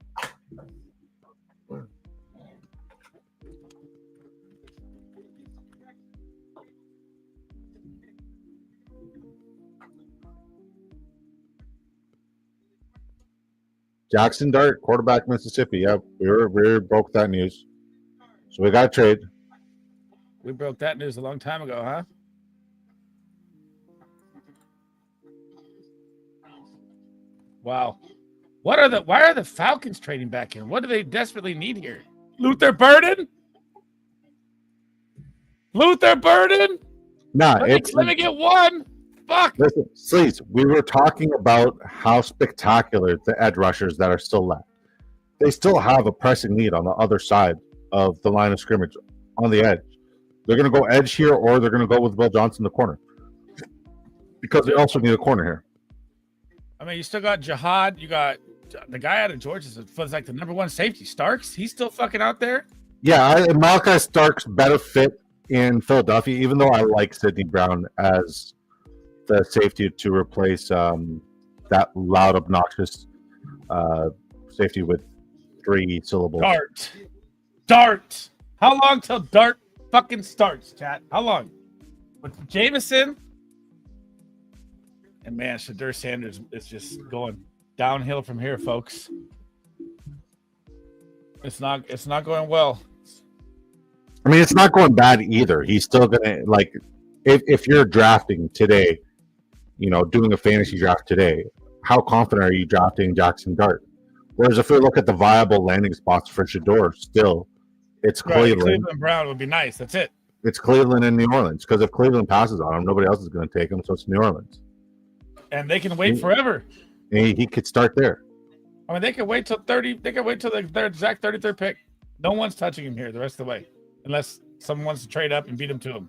B: Jackson Dart, quarterback, Mississippi. Yep, we broke that news. So we got a trade.
A: We broke that news a long time ago, huh? Wow. Why are the Falcons trading back in? What do they desperately need here? Luther Burden?
B: Nah,
A: let me get one. Fuck.
B: Listen, Sleaze, we were talking about how spectacular the edge rushers that are still left. They still have a pressing need on the other side of the line of scrimmage on the edge. They're going to go edge here, or they're going to go with Will Johnson in the corner. Because they also need a corner here.
A: I mean, you still got Jihad. You got the guy out of Georgia was like the number 1 safety. Starks, he's still fucking out there.
B: Yeah, Malachi Starks better fit in Philadelphia, even though I like Sidney Brown as the safety to replace that loud, obnoxious safety with 3 syllables.
A: Dart. How long till Dart fucking starts, chat? How long? With Jameson? And man, Shadur Sanders is just going downhill from here, folks. It's not going well.
B: I mean, it's not going bad either. He's still gonna like if you're drafting today, doing a fantasy draft today, how confident are you drafting Jackson Dart? Whereas if we look at the viable landing spots for Shador, still it's
A: Right,
B: Cleveland.
A: Cleveland Brown would be nice. That's it.
B: It's Cleveland and New Orleans. Because if Cleveland passes on him, nobody else is going to take him, so it's New Orleans.
A: And they can wait forever.
B: And he could start there.
A: I mean, they can wait till 30. They can wait till their exact 33rd pick. No one's touching him here the rest of the way, unless someone wants to trade up and beat him to him.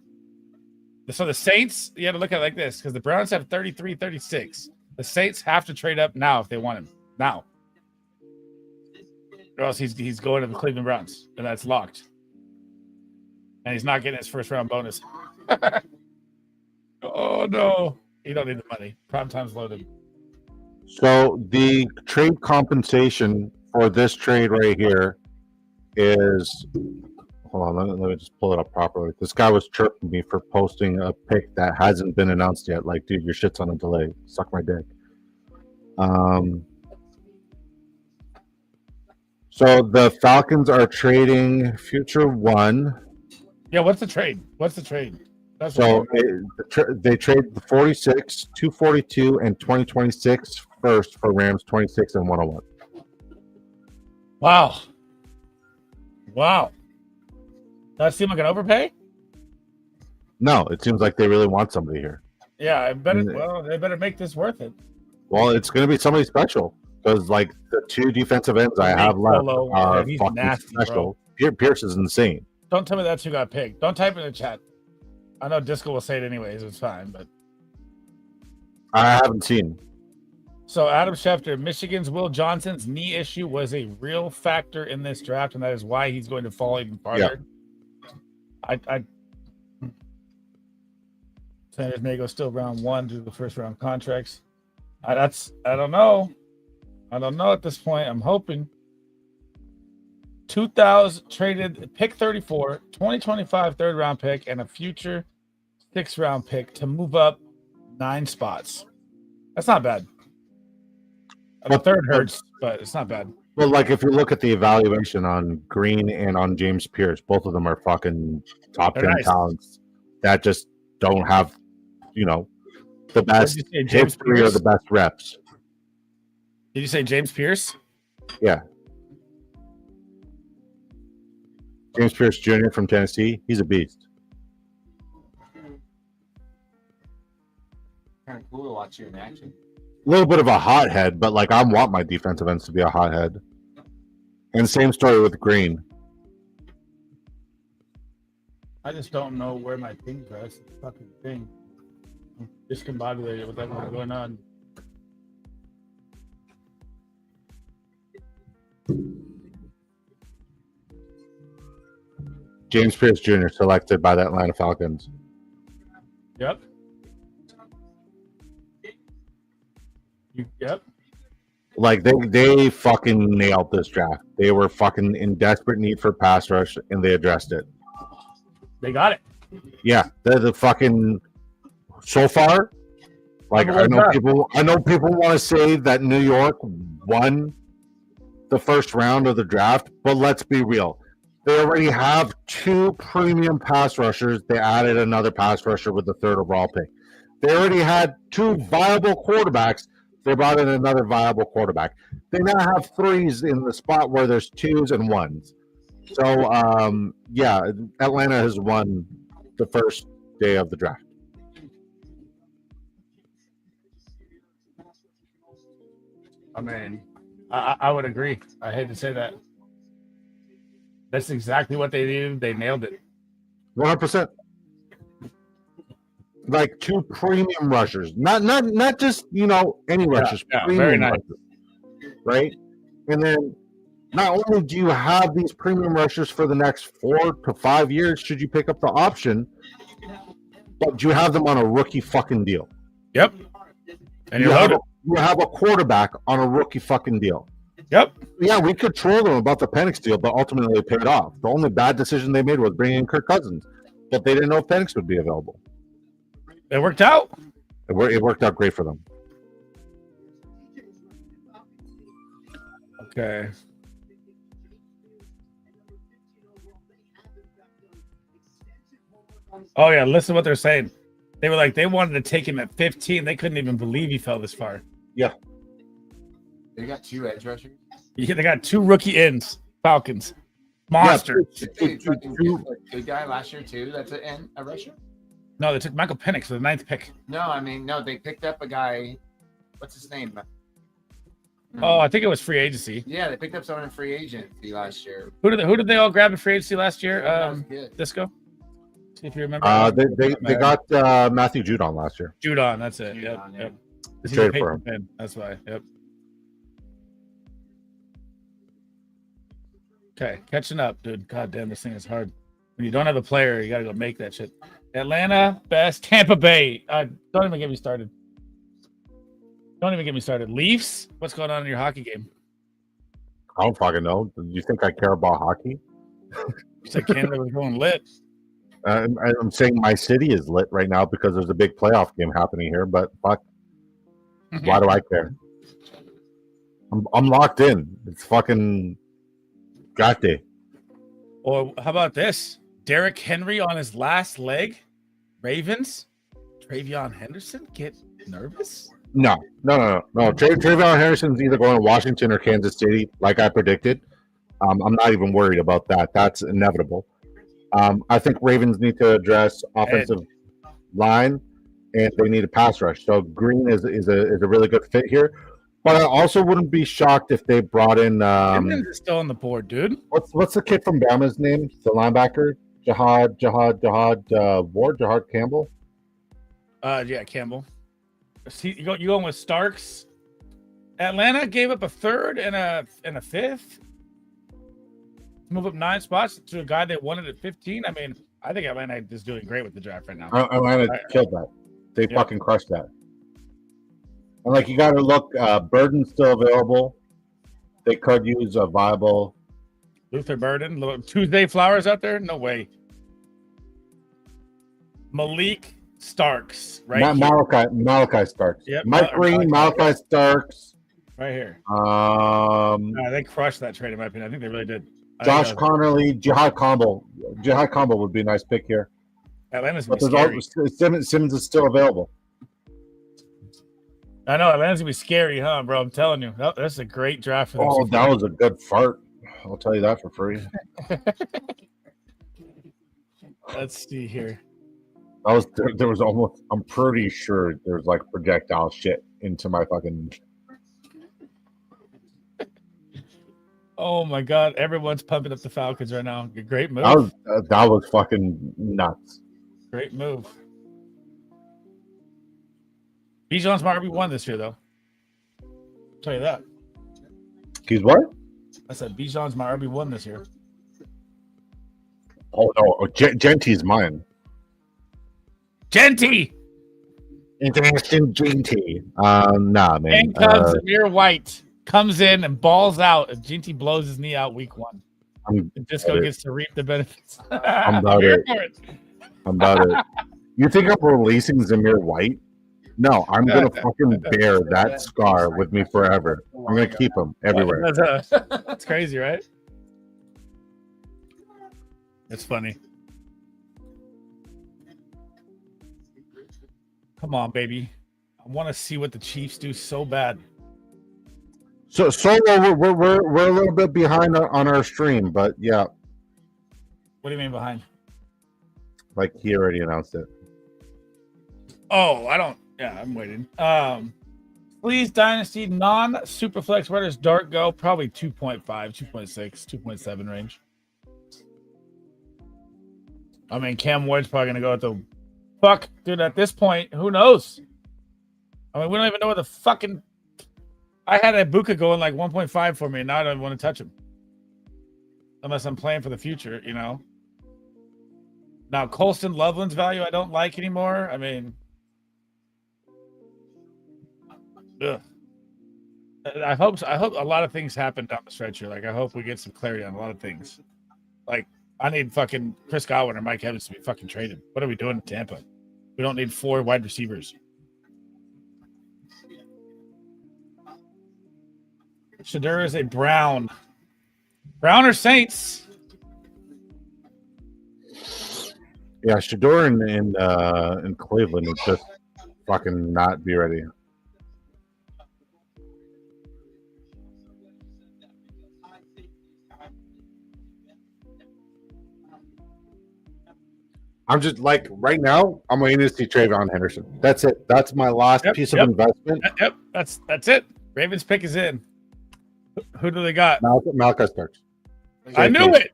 A: So the Saints, you have to look at it like this, because the Browns have 33, 36. The Saints have to trade up now if they want him now, or else he's going to the Cleveland Browns, and that's locked. And he's not getting his first round bonus. Oh no, he don't need the money. Prime time's loaded.
B: So the trade compensation for this trade right here is, hold on, let me just pull it up properly. This guy was chirping me for posting a pick that hasn't been announced yet. Like, dude, your shit's on a delay. Suck my dick. So the Falcons are trading future one.
A: Yeah, what's the trade? What's the trade? That's
B: So they trade the 46, 242, and 2026 first for Rams 26 and 101.
A: Wow. That seem like an overpay?
B: No, it seems like they really want somebody here.
A: Yeah, I better. Well, they better make this worth it.
B: Well, it's going to be somebody special because, like, the two defensive ends I have left
A: Polo,
B: are
A: he's
B: fucking
A: nasty,
B: special. Pierce is insane.
A: Don't tell me that's who got picked. Don't type in the chat. I know Disco will say it anyways. It's fine, but
B: I haven't seen.
A: so Adam Schefter, Michigan's Will Johnson's knee issue was a real factor in this draft, and that is why he's going to fall even farther. I Sanders may go still round one due to the first round contracts. I don't know. I don't know at this point. I'm hoping. 2000 traded pick 34, 2025 third round pick, and a future 6th round pick to move up 9 spots. That's not bad. The third hurts, but it's not bad.
B: Well, like, if you look at the evaluation on Green and on James Pierce, both of them are fucking top 10
A: nice.
B: talents that just don't have, the best
A: Did you say James
B: history or
A: Pierce?
B: the best reps.
A: Did you say James Pierce?
B: Yeah. James Pierce Jr. from Tennessee, he's a beast.
E: Kind of cool to watch you in action.
B: A little bit of a hothead, but like, I want my defensive ends to be a hothead. And same story with Green.
A: I just don't know where my things are. That's the fucking thing. I'm discombobulated with everything going on.
B: James Pierce Jr. selected by the Atlanta Falcons.
A: Yep. Yep.
B: Like, they fucking nailed this draft. They were fucking in desperate need for pass rush, and they addressed it.
A: They got it.
B: Yeah, the fucking so far. Like, I know people want to say that New York won the first round of the draft, but let's be real. They already have 2 premium pass rushers. They added another pass rusher with the 3rd overall pick. They already had 2 viable quarterbacks. They brought in another viable quarterback. They now have 3s in the spot where there's 2s and 1s. So, yeah, Atlanta has won the first day of the draft.
A: I mean, I would agree. I hate to say that. That's exactly what they needed. They nailed it.
B: 100%. Like, 2 premium rushers, not just any rushers.
A: Yeah,
B: premium
A: very nice.
B: rushers, right? And then not only do you have these premium rushers for the next 4 to 5 years, should you pick up the option, but you have them on a rookie fucking deal.
A: Yep. And
B: You
A: you're loaded.
B: have a quarterback on a rookie fucking deal.
A: Yep.
B: Yeah, we could troll them about the Penix deal, but ultimately it paid off. The only bad decision they made was bringing in Kirk Cousins, but they didn't know if Penix would be available.
A: It worked out.
B: It worked out great for them.
A: Okay. Oh yeah, listen to what they're saying. They were like they wanted to take him at 15. They couldn't even believe he fell this far.
C: They got 2 edge rushers.
A: Yeah, they got 2 rookie ends. Falcons, monster.
C: Did they fucking get a good guy last year too? That's a rusher.
A: No, they took Michael Penix for the 9th pick.
C: No, I mean no. They picked up a guy. What's his name?
A: Oh, I think it was free agency.
C: Yeah, they picked up someone in free agency last year.
A: Who did they all grab in free agency last year?
C: That was good.
A: Disco. See if you remember.
B: They got Matthew Judon last year.
A: Judon. That's it.
C: Judon,
A: Yep.
C: yeah.
A: Yep.
B: They
A: He's a
B: traded for
A: Patriot fan, that's why. Yep. Okay, catching up, dude. God damn, this thing is hard. When you don't have a player, you gotta go make that shit. Atlanta, best. Tampa Bay. Don't even get me started. Don't even get me started. Leafs. What's going on in your hockey game?
B: I don't fucking know. Do you think I care about hockey?
A: You said Canada was going lit.
B: I'm saying my city is lit right now because there's a big playoff game happening here. But fuck, why do I care? I'm locked in. It's fucking gate.
A: Or how about this? Derrick Henry on his last leg. Ravens. Travion Henderson get nervous?
B: No. Travion Harrison's either going to Washington or Kansas City, like I predicted. I'm not even worried about that. That's inevitable. I think Ravens need to address offensive line, and they need a pass rush. So Green is a really good fit here. But I also wouldn't be shocked if they brought in
A: Simmons is still on the board, dude.
B: what's the kid from Bama's name? The linebacker, Jahad Ward, Jahad Campbell.
A: Yeah, Campbell. See, you going with Starks? Atlanta gave up a 3rd and a 5th. Move up 9 spots to a guy they wanted at 15. I mean, I think Atlanta is doing great with the draft right now.
B: Atlanta killed that. They fucking crushed that. And like you got to look, Burden's still available. They could use a viable.
A: Luther Burden, little Tuesday Flowers out there? No way. Malik Starks, right?
B: Malachi Starks.
A: Yep,
B: Mike Green, Malachi Starks.
A: right here. They crushed that trade in my opinion. I think they really did.
B: Josh Connerly, Jihad Campbell. Jihad Campbell would be a nice pick here.
A: Atlanta's
B: But
A: gonna be scary.
B: Simmons is still available.
A: I know Atlanta's gonna be scary, huh, bro? I'm telling you. Oh, that's a great draft for them.
B: Oh, that was a good fart. I'll tell you that for free.
A: Let's see here.
B: There was almost. I'm pretty sure there was like projectile shit into my fucking.
A: Oh my god, everyone's pumping up the Falcons right now. Great move.
B: That was fucking nuts.
A: Great move. Bijan's my RB1 this year, though. I'll tell you that.
B: He's what?
A: I said Bijan's my RB1 this year.
B: Oh no, Genty's mine.
A: Genty!
B: International Genty. Nah, man.
A: And comes Amir White. Comes in and balls out if Genty blows his knee out week 1. And Disco gets to reap the benefits.
B: I'm about it. I'm about it. You think I'm releasing Zamir White? No, I'm gonna fucking bear that scar with me forever. I'm gonna keep him everywhere.
A: That's crazy, right? It's funny. Come on, baby. I want to see what the Chiefs do so bad.
B: So we're a little bit behind on our stream, but yeah,
A: What do you mean behind?
B: like he already announced it.
A: Oh, I don't. Yeah, I'm waiting. Please, Dynasty non-Superflex. Where does Dart go? Probably 2.5, 2.6, 2.7 range. I mean, Cam Ward's probably going to go at the fuck. Dude, at this point, who knows? I mean, we don't even know what the fucking... I had Ibuka going like 1.5 for me, and now I don't want to touch him. Unless I'm playing for the future, you know? Now, Colston Loveland's value I don't like anymore. I mean... Ugh. I hope a lot of things happen down the stretch here. Like, I hope we get some clarity on a lot of things. Like, I need fucking Chris Godwin or Mike Evans to be fucking traded. What are we doing in Tampa? We don't need 4 wide receivers. Shadur is a Brown. Brown or Saints?
B: Yeah, Shador in Cleveland would just fucking not be ready. I'm just like right now. I'm waiting to see Trayvon Henderson. That's it. That's my last
A: Yep,
B: piece
A: yep.
B: of investment.
A: Yep, that's it. Ravens pick is in. Who do they got?
B: Malachi Starks.
A: I knew it.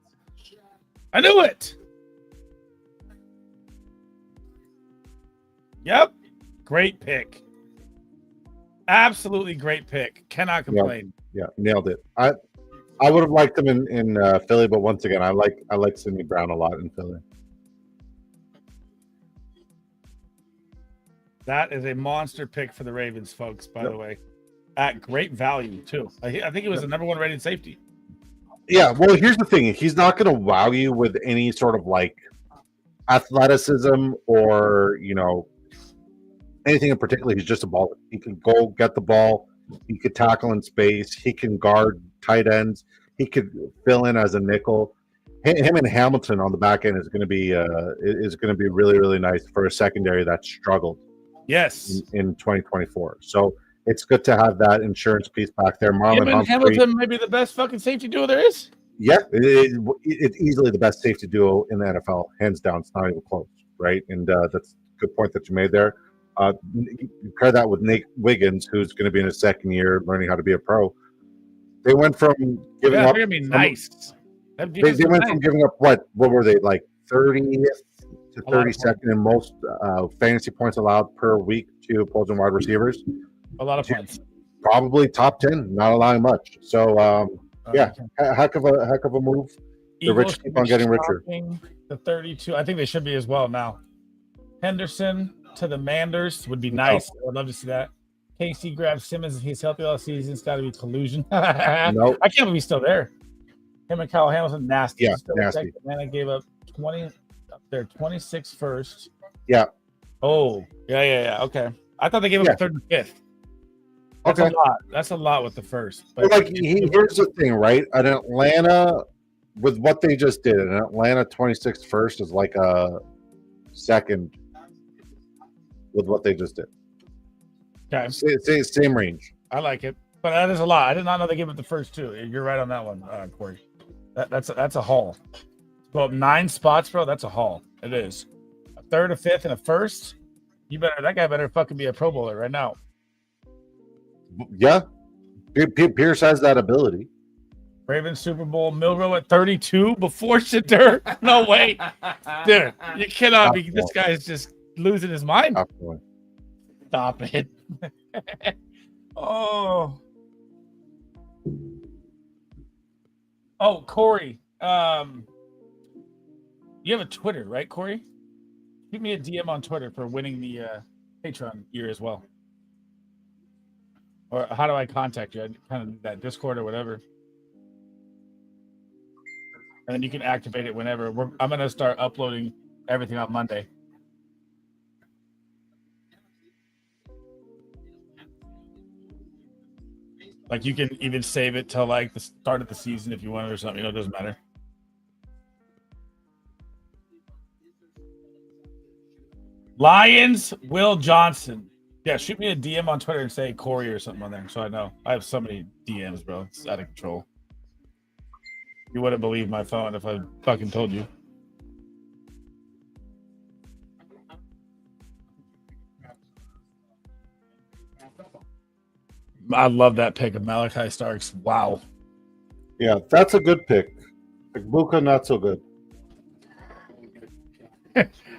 A: I knew it. Yep. Great pick. Absolutely great pick. Cannot complain.
B: Yeah, nailed it. I would have liked him in Philly, but once again, I like Sidney Brown a lot in Philly.
A: That is a monster pick for the Ravens, folks, by the way. At great value, too. I think it was the number one rated safety.
B: Yeah, well, here's the thing. He's not going to wow you with any sort of like athleticism or, anything in particular. He's just a baller. He can go get the ball. He could tackle in space. He can guard tight ends. He could fill in as a nickel. Him and Hamilton on the back end is going to be really, really nice for a secondary that struggled.
A: Yes.
B: In 2024. So it's good to have that insurance piece back there. Marlon Humphrey,
A: Hamilton may be the best fucking safety duo there is.
B: Yeah, it's easily the best safety duo in the NFL, hands down. It's not even close, right? And that's a good point that you made there. You pair that with Nate Wiggins, who's going to be in his second year learning how to be a pro. They went from giving up.
A: They're going to be nice.
B: They went from giving up what were they, like 30th to 32nd in most fantasy points allowed per week to opposing wide receivers.
A: A lot of points.
B: Probably top 10, not allowing much. So heck of a move. The rich keep on getting richer.
A: The 32. I think they should be as well now. Henderson to the Manders would be nice. I'd love to see that. KC grabs Simmons if he's healthy all season. It's got to be collusion.
B: Nope.
A: I can't believe he's still there. Him and Kyle Hamilton, nasty.
B: Yeah, nasty.
A: And then I gave up 20 up there, 26 first.
B: Yeah.
A: Oh, yeah. Okay. I thought they gave up a third and fifth. That's a lot. That's a lot with the first. But
B: here's the thing, right? At Atlanta, with what they just did, an Atlanta 26 first is like a second with what they just did.
A: Okay.
B: Same range.
A: I like it, but that is a lot. I did not know they gave up the first two. You're right on that one, Corey. That's a haul. Go up 9 spots, bro. That's a haul. It is. A third, a fifth, and a first. That guy better fucking be a Pro Bowler right now.
B: Yeah. Pierce has that ability.
A: Ravens Super Bowl, Milrow at 32 before Shador. No way. Dude, you cannot be. This guy is just losing his mind. Stop it. Oh, Corey. You have a Twitter, right, Corey? Give me a DM on Twitter for winning the Patreon year as well. Or how do I contact you? Kind of that Discord or whatever. And then you can activate it whenever. I'm going to start uploading everything on Monday. Like you can even save it till like the start of the season if you want it or something. It doesn't matter. Lions, Will Johnson. Yeah, shoot me a DM on Twitter and say Corey or something on there so I know. I have so many DMs, bro. It's out of control. You wouldn't believe my phone if I fucking told you. I love that pick of Malachi Starks. Wow.
B: Yeah, that's a good pick. Egbuka, not so good.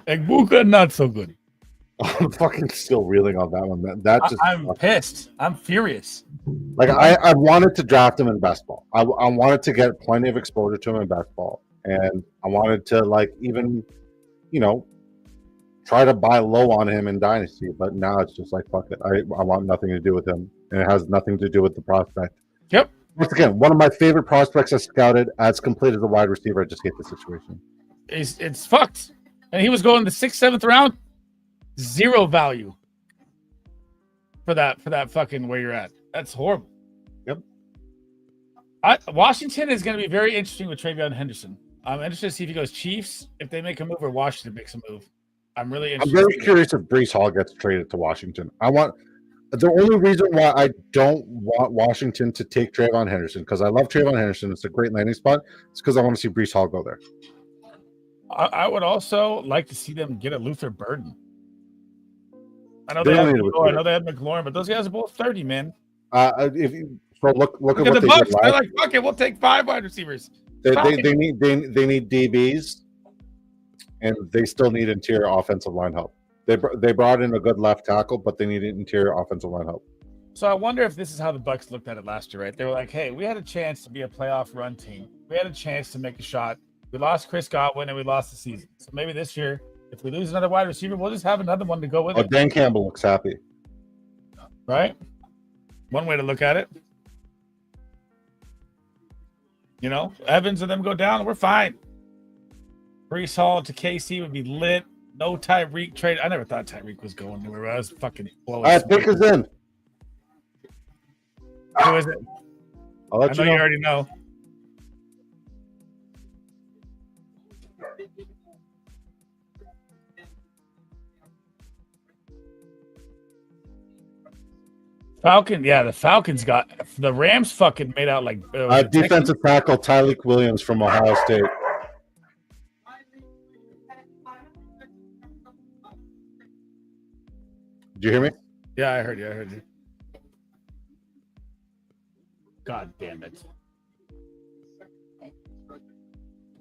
A: Egbuka, not so good.
B: I'm fucking still reeling on that one.
A: I'm pissed. I'm furious.
B: Like I wanted to draft him in basketball. I wanted to get plenty of exposure to him in basketball, and I wanted to even, try to buy low on him in Dynasty. But now it's just like fuck it. I want nothing to do with him, and it has nothing to do with the prospect.
A: Yep.
B: Once again, one of my favorite prospects I scouted as complete as a wide receiver. I just hate the situation.
A: It's fucked, and he was going the 6th, 7th round. 0 value for that fucking where you're at. That's horrible.
B: Yep.
A: Washington is going to be very interesting with Trayvon Henderson. I'm interested to see if he goes Chiefs, if they make a move, or Washington makes a move. I'm really
B: I'm
A: interested.
B: very curious if Brees Hall gets traded to Washington. The only reason why I don't want Washington to take Trayvon Henderson, because I love Trayvon Henderson, it's a great landing spot, it's because I want to see Brees Hall go there.
A: I would also like to see them get a Luther Burden. I know
B: They
A: they have
B: don't need a
A: McLaurin, I
B: recruiter.
A: know they have McLaurin, but those guys are both 30, man.
B: Look at
A: Look
B: what
A: at
B: they
A: the
B: did
A: Bucks. They're
B: last.
A: like, fuck it, we'll take 5 wide receivers.
B: They need DBs, and they still need interior offensive line help. They brought in a good left tackle, but they need interior offensive line help.
A: So I wonder if this is how the Bucks looked at it last year, right? They were like, hey, we had a chance to be a playoff run team. We had a chance to make a shot. We lost Chris Godwin and we lost the season. So maybe this year, if we lose another wide receiver, we'll just have another one to go with
B: Oh,
A: it,
B: Dan Campbell looks happy.
A: right? One way to look at it. You know, Evans and them go down, we're fine. Brees Hall to KC would be lit. No Tyreek trade. I never thought Tyreek was going anywhere. I was fucking blowing.
B: All right, pick is in.
A: Who is it?
B: I'll
A: I
B: let
A: know
B: you
A: you
B: know.
A: already know. Falcon, yeah, the Falcons got the Rams fucking made out like
B: Defensive tackle Tyleek Williams from Ohio State. Did you hear me?
A: Yeah, I heard you. God damn it.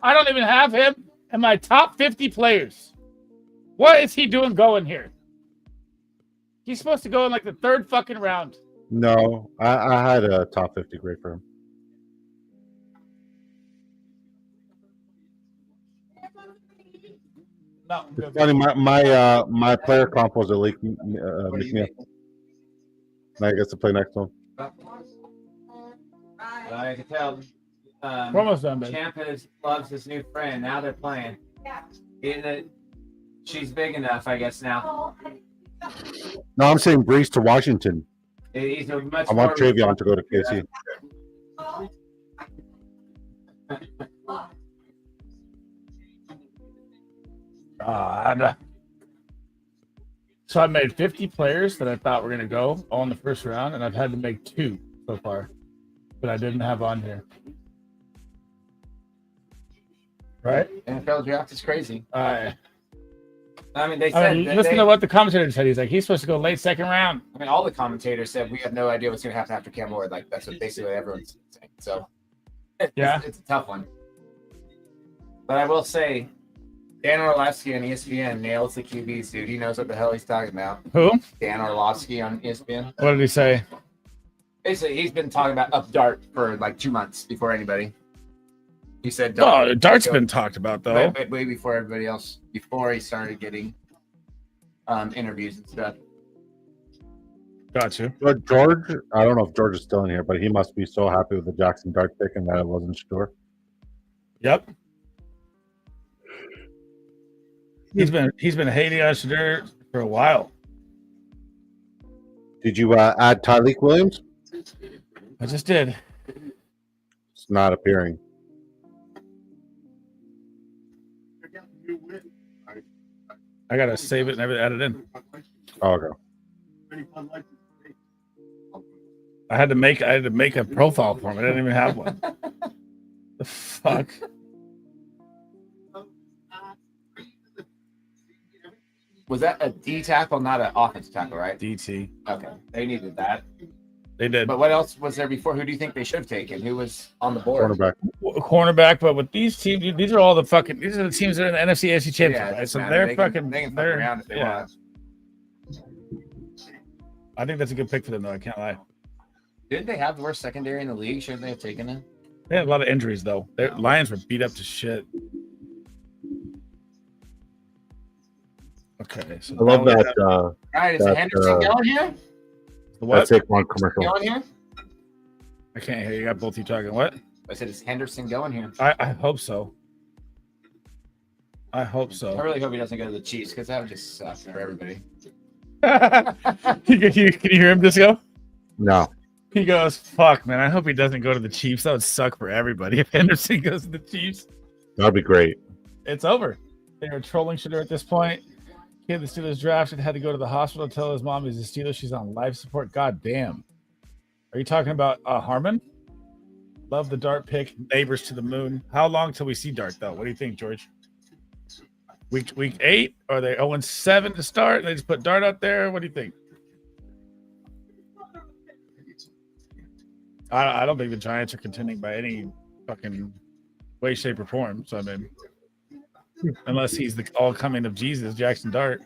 A: I don't even have him in my top 50 players. What is he doing going here? He's supposed to go in like the 3rd fucking round.
B: No, I had a top 50 grade for him.
A: No.
B: It's funny, my player comp was Elite McNeil. Now he gets to play next one.
E: I can tell.
A: We're almost done, babe.
E: Champa loves his new friend. Now they're playing. She's big enough, I guess. Now
B: No, I'm saying Brees to Washington.
E: he's a much.
B: I want Travion to go to KC.
A: God. So I made 50 players that I thought were going to go all in the first round, and I've had to make 2 so far that I didn't have on here. Right?
E: NFL draft is crazy.
A: I
E: I mean, they said.
A: mean, listen to what the commentator said. He's like, he's supposed to go late 2nd round.
C: I mean, all the commentators said we have no idea what's going to happen after Cam Ward. Like that's what basically everyone's saying. So
A: Yeah.
C: it's a tough one.
E: But I will say,
C: Dan Orlovsky on ESPN nails the QBs, dude. He knows what the hell he's talking about.
A: Who?
C: Dan Orlovsky on ESPN.
A: What did he say?
C: Basically, he's been talking about up Dart for like 2 months before anybody. He said,
A: Oh, Dart's been talked about, though.
C: way before everybody else, before he started getting interviews and stuff.
A: Got you.
B: But George, I don't know if George is still in here, but he must be so happy with the Jackson Dart pick and that I wasn't sure.
A: Yep. He's been hating on Shadur for a while.
B: Did you add Tyleek Williams?
A: I just did.
B: It's not appearing.
A: I gotta save it and everything, add it in.
B: Oh, okay.
A: I had to make a profile for him. I didn't even have one. The fuck.
C: Was that a D tackle, not an offensive tackle, right?
A: DT.
C: Okay, they needed that.
A: They did.
C: But what else was there before? Who do you think they should have taken? Who was on the board?
B: Cornerback.
A: Cornerback, but with these teams, these are all the fucking. These are the teams that are in the NFC AFC Championship,
C: Yeah, it
A: right? So
C: doesn't
A: they're
C: matter.
A: fucking.
C: They can fuck
A: they're,
C: around if they
A: yeah.
C: want.
A: I think that's a good pick for them, though. I can't lie.
C: Didn't they have the worst secondary in the league? Shouldn't they have taken it?
A: They had a lot of injuries, though. Their Lions were beat up to shit. Okay, so
B: I love
A: now we
B: that.
A: have-
C: All right, is
B: That,
C: Henderson going here?
A: What?
B: That Saquon commercial.
C: Going here?
A: I can't hear you. Got both you talking. What?
C: I said, is Henderson going here?
A: I hope so. I hope
C: I
A: so.
C: really hope he doesn't go to the Chiefs because that would just suck for everybody.
A: can you hear him just go?
B: No.
A: He goes, fuck, man. I hope he doesn't go to the Chiefs. That would suck for everybody if Henderson goes to the Chiefs.
B: That'd be great.
A: It's over. They were trolling Shedeur at this point. Kid the Steelers drafted had to go to the hospital to tell his mom he's a Steeler. She's on life support. God damn. Are you talking about Harmon? Love the Dart pick. Neighbors to the moon. How long till we see Dart though? What do you think, George? Week 8? Are they 0-7 to start? And they just put Dart out there. What do you think? I don't think the Giants are contending by any fucking way, shape, or form. So I mean, unless he's the all coming of Jesus, Jackson Dart.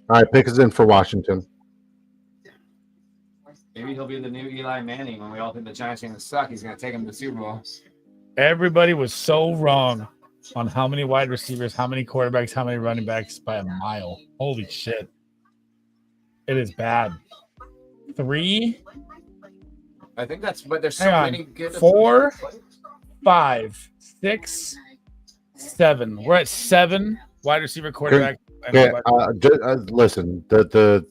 B: All right, pick us in for Washington.
C: Maybe he'll be the new Eli Manning when we all think the Giants are going to suck. He's going to take him to the Super Bowl.
A: Everybody was so wrong on how many wide receivers, how many quarterbacks, how many running backs by a mile. Holy shit. It is bad. 3,
C: I think that's, but there's so
A: hang
C: many
A: on,
C: good.
A: 4, 5, 6, 7. We're at 7 wide receiver quarterback.
B: Okay, listen, the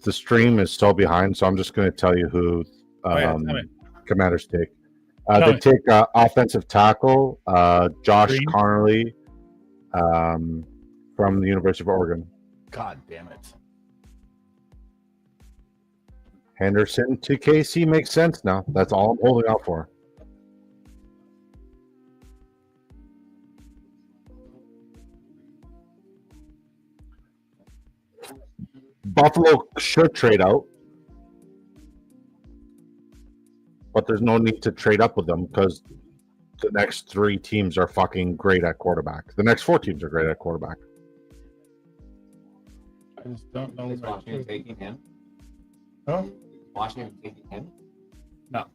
B: stream is so behind, so I'm just going to tell you who Commanders take. They take offensive tackle Josh
A: Green.
B: Connerly from the University of Oregon.
A: God damn it.
B: Henderson to KC makes sense now. That's all I'm holding out for. Buffalo should trade out, but there's no need to trade up with them because the next 3 teams are fucking great at quarterback. The next 4 teams are great at quarterback.
A: I just don't know.
C: Is Washington taking him?
A: Huh?
C: Washington taking him?
A: No.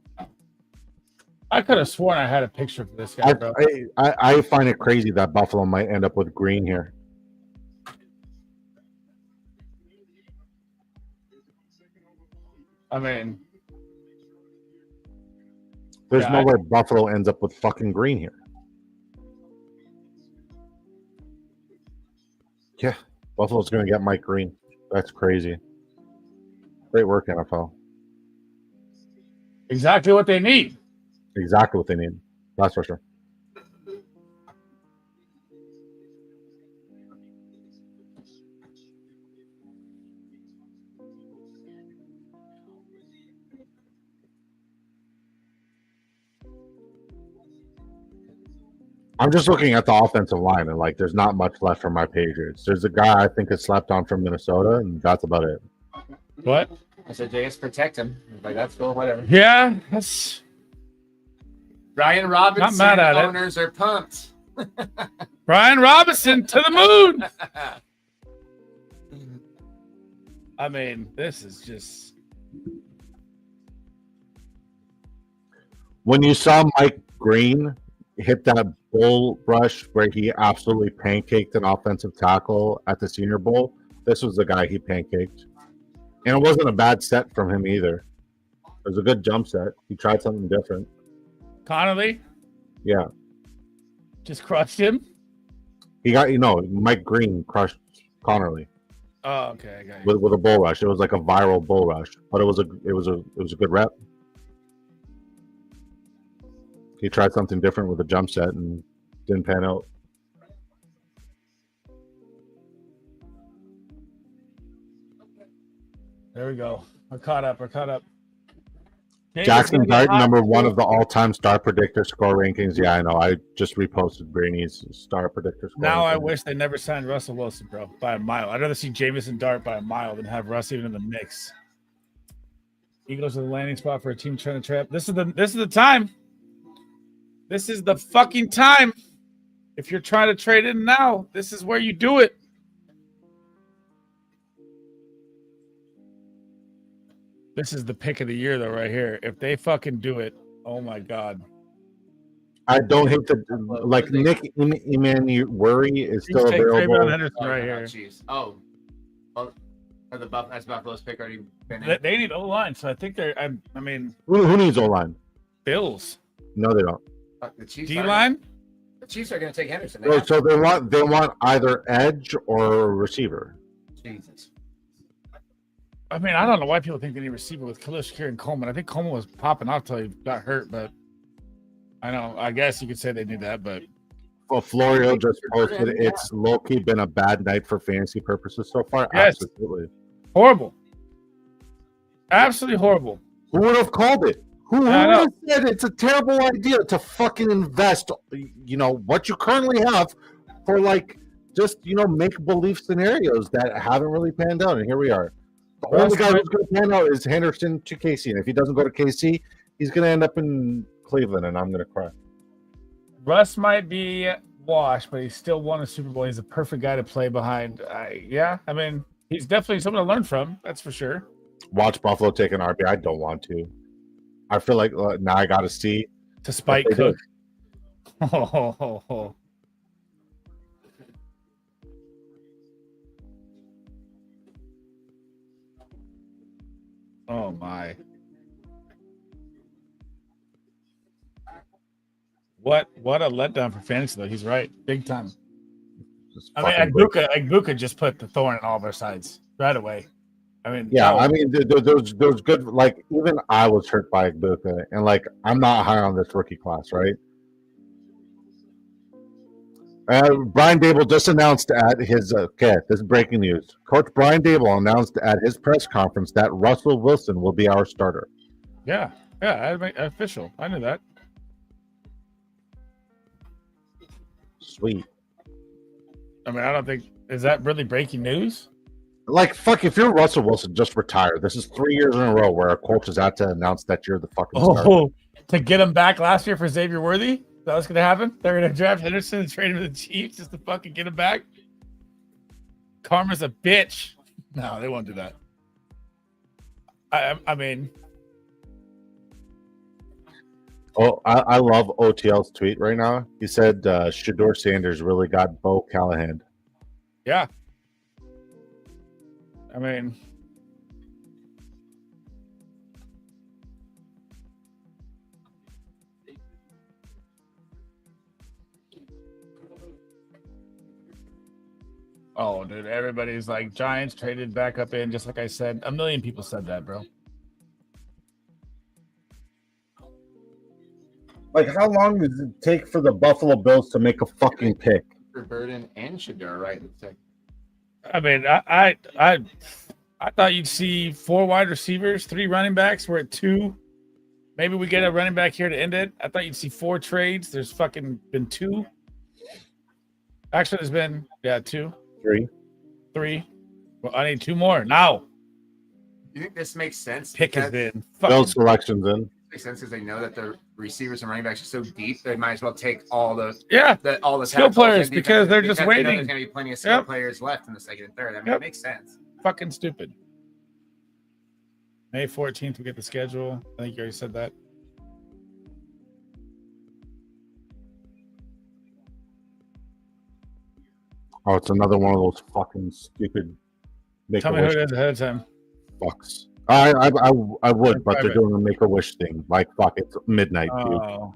A: I could have sworn I had a picture for this guy, bro.
B: I find it crazy that Buffalo might end up with Green here.
A: I mean,
B: There's
A: Yeah,
B: no way Buffalo ends up with fucking Green here. Yeah, Buffalo's going to get Mike Green. That's crazy. Great work, NFL.
A: exactly what they need.
B: Exactly what they need. That's for sure. I'm just looking at the offensive line, and like, there's not much left for my Patriots. There's a guy I think is slept on from Minnesota, and that's about it.
A: What?
C: I said, just protect him. Like, that's cool, whatever.
A: Yeah, that's
C: Brian Robinson
A: Not mad at it.
C: owners are pumped.
A: Brian Robinson to the moon. I mean, this is just
B: When you saw Mike Green hit that bull rush where he absolutely pancaked an offensive tackle at the Senior Bowl, this was the guy he pancaked. And it wasn't a bad set from him either. It was a good jump set. He tried something different.
A: Connolly
B: Yeah.
A: just crushed him.
B: He got, Mike Green crushed Connerly
A: Oh, okay, I got you.
B: with a bull rush. It was like a viral bull rush, but it was a good rep. He tried something different with a jump set and didn't pan out.
A: There we go. We're caught up.
B: Jackson Dart, number 1 of the all-time star predictor score rankings. Yeah, I know. I just reposted Brady's star predictor score.
A: Now I
B: rankings.
A: wish they never signed Russell Wilson, bro, by a mile. I'd rather see Jamison Dart by a mile than have Russ even in the mix. Eagles are the landing spot for a team trying to trap. This is the time. This is the fucking time. If you're trying to trade in now, this is where you do it. This is the pick of the year, though, right here. If they fucking do it, oh my god.
B: I don't hate the Nick Emmanuel is still
A: Take Trayvon
B: available.
A: Henderson right here.
C: Chiefs. Oh, that's Buffalo's pick already been
A: They,
C: in.
A: they need O-line, so I think they're. I mean,
B: Who needs O-line?
A: Bills
B: No, they don't.
C: The Chiefs
A: D-line.
C: The Chiefs are going to take Henderson.
B: Oh, so they want either edge or receiver.
C: Jesus.
A: I mean, I don't know why people think they need receiver with Khalil Shakir and Coleman. I think Coleman was popping off till he got hurt, but I know. I guess you could say they knew that, but
B: Well, Florio just posted it's low-key been a bad night for fantasy purposes so far.
A: Yes.
B: Absolutely.
A: horrible. Absolutely horrible.
B: Who would have called it? Who
A: I
B: would
A: know.
B: have said it's a terrible idea to fucking invest, what you currently have for like just make-believe scenarios that haven't really panned out, and here we are. The only guy who's going to pan out is Henderson to KC, and if he doesn't go to KC, he's going to end up in Cleveland, and I'm going to cry.
A: Russ might be washed, but he still won a Super Bowl. He's a perfect guy to play behind. I mean, he's definitely someone to learn from. That's for sure.
B: Watch Buffalo take an RB. I don't want to. I feel like now I got to see.
A: To spite
B: They
A: Cook. Oh, oh my. What a letdown for fantasy though. He's right. Big time.
B: Just
A: I mean,
B: fucking break.
A: Agbuka just put the thorn in all of our sides right away. I mean,
B: Yeah,
A: oh,
B: I mean, there's good. Like, even I was hurt by Igbuka, and like, I'm not high on this rookie class, right? Brian Dable just announced at his this is breaking news. Coach Brian Dable announced at his press conference that Russell Wilson will be our starter.
A: yeah, I make official. I knew that.
B: Sweet.
A: I mean, I don't think is that really breaking news.
B: Like, fuck, if you're Russell Wilson, just retire. This is 3 years in a row where a coach has had to announce that you're the fucking starter.
A: Oh, to get him back last year for Xavier Worthy? That was going to happen? They're going to draft Henderson and trade him to the Chiefs just to fucking get him back? Karma's a bitch. No, they won't do that. I mean,
B: Oh, I love OTL's tweet right now. He said Shador Sanders really got Bo Callahan.
A: yeah. I mean, oh, dude, everybody's like Giants traded back up in, just like I said. A million people said that, bro.
B: Like, how long does it take for the Buffalo Bills to make a fucking pick?
C: For Burden and Shador, right?
A: I mean, I thought you'd see 4 wide receivers, 3 running backs. We're at 2. Maybe we get a running back here to end it. I thought you'd see 4 trades. There's fucking been 2. Actually, there's been 2, 3. Well, I need 2 more now.
C: You think this makes sense?
A: Pick has
C: Because-
A: been
B: Bill
A: fucking,
B: selections in.
C: Makes sense because they know that the receivers and running backs are so deep. They might as well take all the
A: yeah.
C: tackles
A: Skill
C: and
A: players, because they're just
C: they know
A: waiting.
C: There's going to be plenty of skill
A: Yep.
C: players left in the second and third. I mean,
A: Yep.
C: it makes sense.
A: Fucking stupid. May 14th, we get the schedule. I think you already said that.
B: Oh, it's another one of those fucking stupid
A: Tell me who
B: make-a-wish
A: it is ahead of time.
B: fucks. I would, but they're
A: Private.
B: doing a make-a-wish thing. Like, fuck, it's midnight, dude.
A: Oh,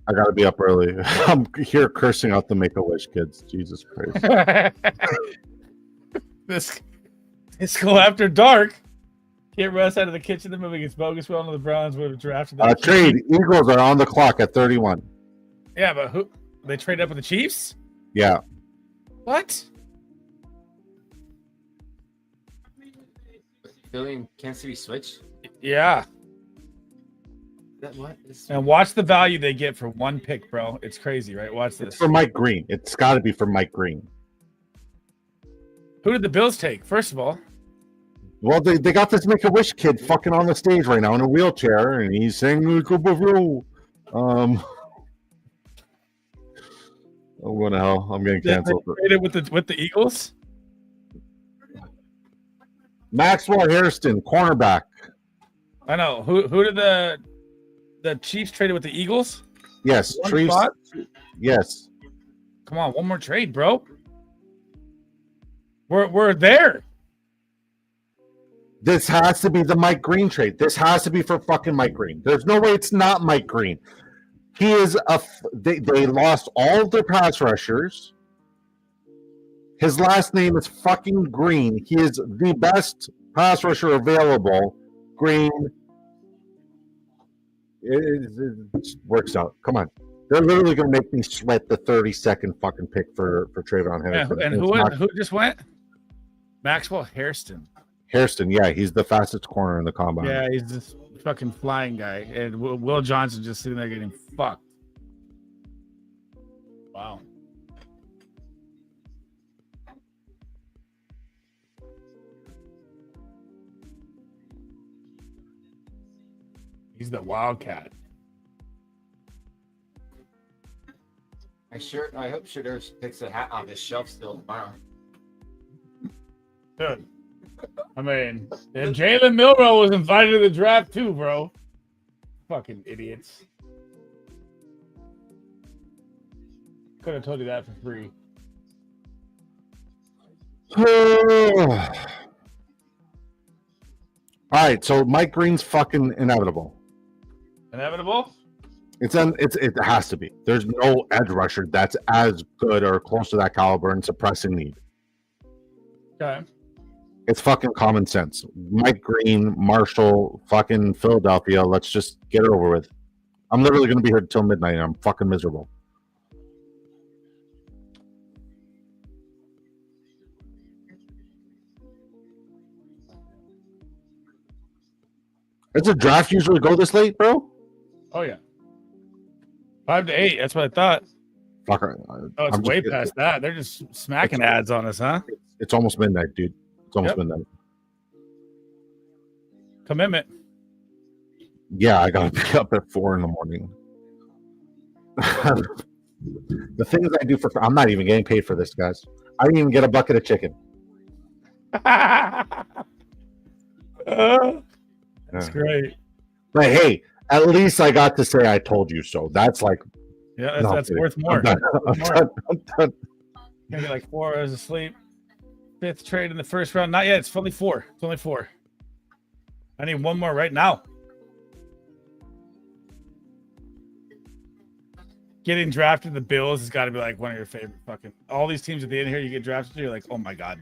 B: I gotta be up early. I'm here cursing out the make-a-wish kids. Jesus Christ.
A: this go after dark. Get Russ out of the kitchen. The movie gets bogus. We all know the Browns would have drafted that.
B: Trade. Eagles are on the clock at 31.
A: Yeah, but who? They trade up with the Chiefs?
B: Yeah.
A: What?
C: Philly and Kansas City switch.
A: Yeah.
C: That what?
A: And watch the value they get for 1 pick, bro. It's crazy, right? Watch
B: It's
A: this.
B: for Mike Green. It's got to be for Mike Green.
A: Who did the Bills take? First of all,
B: Well, they got this Make-A-Wish kid fucking on the stage right now in a wheelchair, and he's saying, "Go Buffalo." Oh, what the hell? I'm getting
A: they
B: canceled.
A: traded with the Eagles.
B: Maxwell Harrison, cornerback.
A: I know. Who did the Chiefs traded with the Eagles?
B: Yes,
A: One
B: Trees.
A: spot?
B: Yes.
A: Come on, one more trade, bro. We're there.
B: This has to be the Mike Green trade. This has to be for fucking Mike Green. There's no way it's not Mike Green. He is they lost all of their pass rushers. His last name is fucking Green. He is the best pass rusher available. Green. It works out. Come on. They're literally going to make me sweat the 32nd fucking pick for Trayvon Henderson.
A: And who just went? Maxwell Hairston.
B: Hairston, yeah, he's the fastest corner in the combine.
A: Yeah, he's this fucking flying guy. And Will Johnson just sitting there getting fucked. Wow. He's the Wildcat.
E: I hope Shador picks a hat off his shelf still tomorrow.
A: Good. I mean, and Jalen Milroe was invited to the draft too, bro. Fucking idiots. Could have told you that for free.
B: All right, so Mike Green's fucking inevitable.
A: Inevitable?
B: It has to be. There's no edge rusher that's as good or close to that caliber and suppressing need.
A: Okay.
B: It's fucking common sense. Mike Green, Marshall, fucking Philadelphia. Let's just get it over with. I'm literally going to be here until midnight and I'm fucking miserable. Does the draft usually go this late, bro?
A: Oh yeah. 5 to 8. That's what I thought.
B: Fuck.
A: Oh, it's way past that. They're just smacking ads on us, huh?
B: It's almost midnight, dude. It's almost midnight.
A: Commitment.
B: Yeah, I gotta be up at 4 a.m. The things I do for I'm not even getting paid for this, guys. I didn't even get a bucket of chicken.
A: That's great.
B: But hey, at least I got to say I told you so. That's like,
A: yeah, that's worth more.
B: I'm done.
A: Gonna get like 4 hours of sleep. 5th trade in the first round. Not yet. It's only 4. It's only 4. I need one more right now. Getting drafted to the Bills has got to be like one of your favorite fucking. All these teams at the end here, you get drafted to, you're like, oh my god,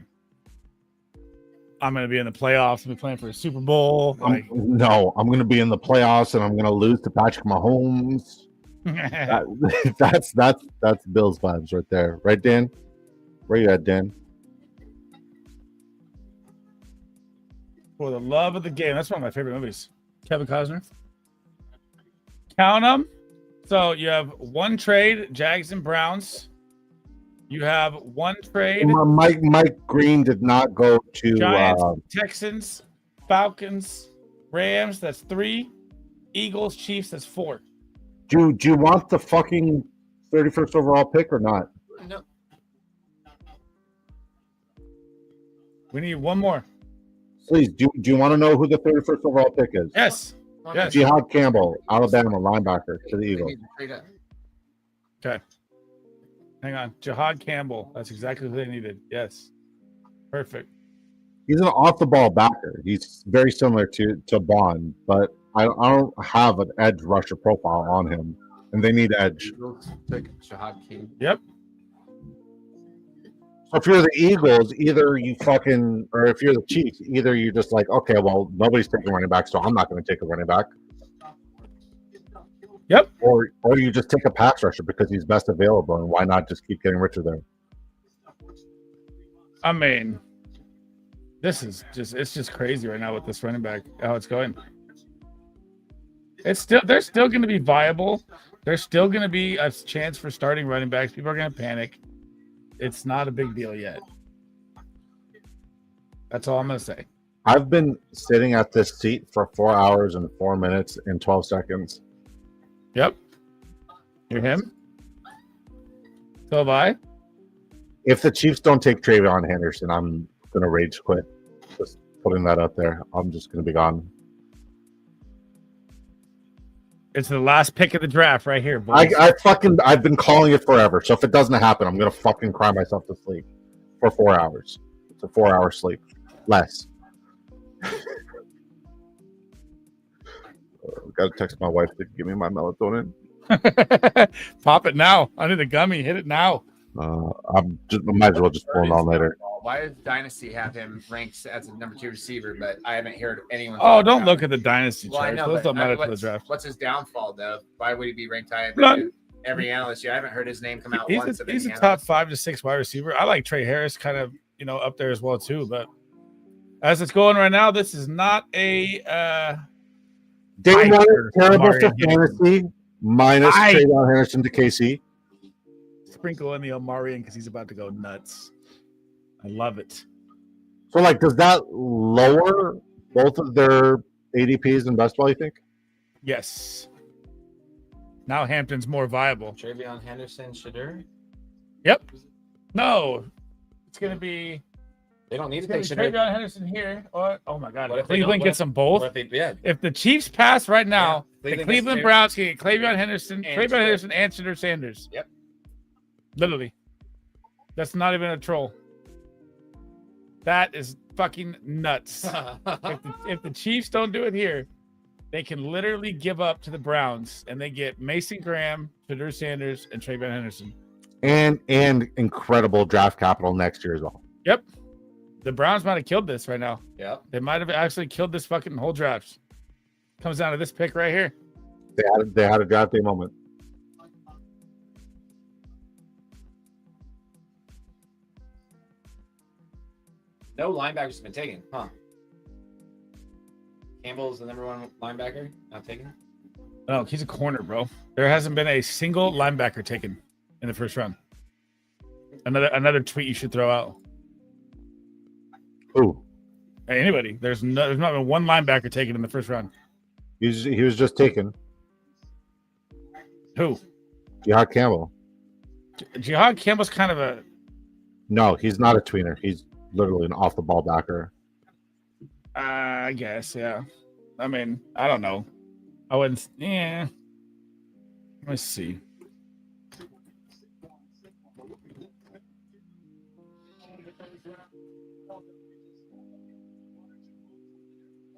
A: I'm gonna be in the playoffs. I'm gonna be playing for a Super Bowl. Like,
B: no, I'm gonna be in the playoffs and I'm gonna lose to Patrick Mahomes. That's Bills vibes right there, right, Dan? Where you at, Dan?
A: For the love of the game. That's one of my favorite movies. Kevin Costner. Count them. So you have one trade, Jags and Browns. You have one trade.
B: Mike Green did not go to
A: Giants, Texans, Falcons, Rams. That's 3. Eagles, Chiefs. That's 4.
B: Do you want the fucking 31st overall pick or not?
E: No.
A: We need one more.
B: Please, do you want to know who the 31st overall pick is?
A: Yes. Yes.
B: Jihad Campbell, Alabama linebacker to the Eagles.
A: Okay. Hang on. Jihad Campbell. That's exactly what they needed. Yes. Perfect.
B: He's an off-the-ball backer. He's very similar to Bond, but I don't have an edge rusher profile on him, and they need edge.
A: Yep.
B: So if you're the Eagles, either you fucking, or if you're the Chiefs, either you're just like, okay, well, nobody's taking running back, so I'm not going to take a running back.
A: Yep.
B: Or you just take a pass rusher because he's best available, and why not just keep getting richer there?
A: I mean, it's just crazy right now with this running back, how it's going. They're still going to be viable. There's still going to be a chance for starting running backs. People are going to panic. It's not a big deal yet. That's all I'm going to say.
B: I've been sitting at this seat for 4 hours and 4 minutes and 12 seconds.
A: Yep. You're him? So have I.
B: If the Chiefs don't take Trayvon Henderson, I'm going to rage quit. Just putting that out there. I'm just going to be gone.
A: It's the last pick of the draft right here, boys.
B: I've been calling it forever. So if it doesn't happen, I'm gonna fucking cry myself to sleep for 4 hours. It's a 4-hour sleep, less. Gotta text my wife to give me my melatonin.
A: Pop it now. I need the gummy. Hit it now.
B: I might as well just pull it on later.
C: Why does Dynasty have him ranked as a number 2 receiver? But I haven't heard anyone.
A: Oh,
C: talk
A: don't
C: about
A: look
C: him.
A: at the dynasty
C: Well, I
A: charts.
C: know,
A: Those
C: but
A: don't matter to the
C: what's,
A: draft.
C: what's his downfall though? Why would he be ranked higher
A: None.
C: than every analyst? I haven't heard his name come out
A: He's
C: once.
A: a,
C: of
A: he's
C: any
A: a top
C: analyst.
A: 5 to 6 wide receiver. I like Trey Harris, kind of up there as well too. But as it's going right now, this is not a
B: Day
A: I
B: one
A: heard
B: is terrible
A: Amari
B: for
A: getting-
B: fantasy. Minus
A: I-
B: Trayvon Henderson to KC.
A: sprinkle in the Omarion because he's about to go nuts. I love it.
B: So, like, does that lower both of their ADPs in best ball, you think?
A: Yes. Now Hampton's more viable.
E: Travion Henderson, Shadur.
A: No, it's gonna be
E: They don't need
A: it's
E: to
A: gonna
E: take
A: be
E: Shadur.
A: Trayvon Henderson here. Or oh my God,
E: What
A: if
E: if they don't-
A: Cleveland
E: what
A: gets
E: if-
A: them both.
E: What if they, yeah,
A: If the Chiefs pass right now,
E: Yeah,
A: the
E: Cleveland
A: Cleveland
E: gets
A: Browns can get Cleveon Henderson,
E: and
A: Trayvon
E: Shadur.
A: Henderson, and Shadur Sanders.
E: Yep.
A: Literally. That's not even a troll. That is fucking nuts. If the Chiefs don't do it here, they can literally give up to the Browns and they get Mason Graham, Shadur Sanders, and Trayvon Henderson.
B: And incredible draft capital next year as well.
A: Yep. The Browns might have killed this right now.
E: Yep.
A: They might have actually killed this fucking whole draft. Comes down to this pick right here.
B: They had a draft day moment.
E: No linebackers have been taken, huh? Campbell's the number 1 linebacker, not taken.
A: No, he's a corner, bro. There hasn't been a single linebacker taken in the first round. Another tweet you should throw out.
B: Ooh,
A: Hey, anybody. There's not been one linebacker taken in the first round.
B: he was just taken.
A: Who?
B: Jihad Campbell.
A: Jihad Campbell's kind of a
B: No, he's not a tweener. He's literally an off the ball backer.
A: I guess, yeah. I mean, I don't know. I wouldn't. Yeah. Let's see.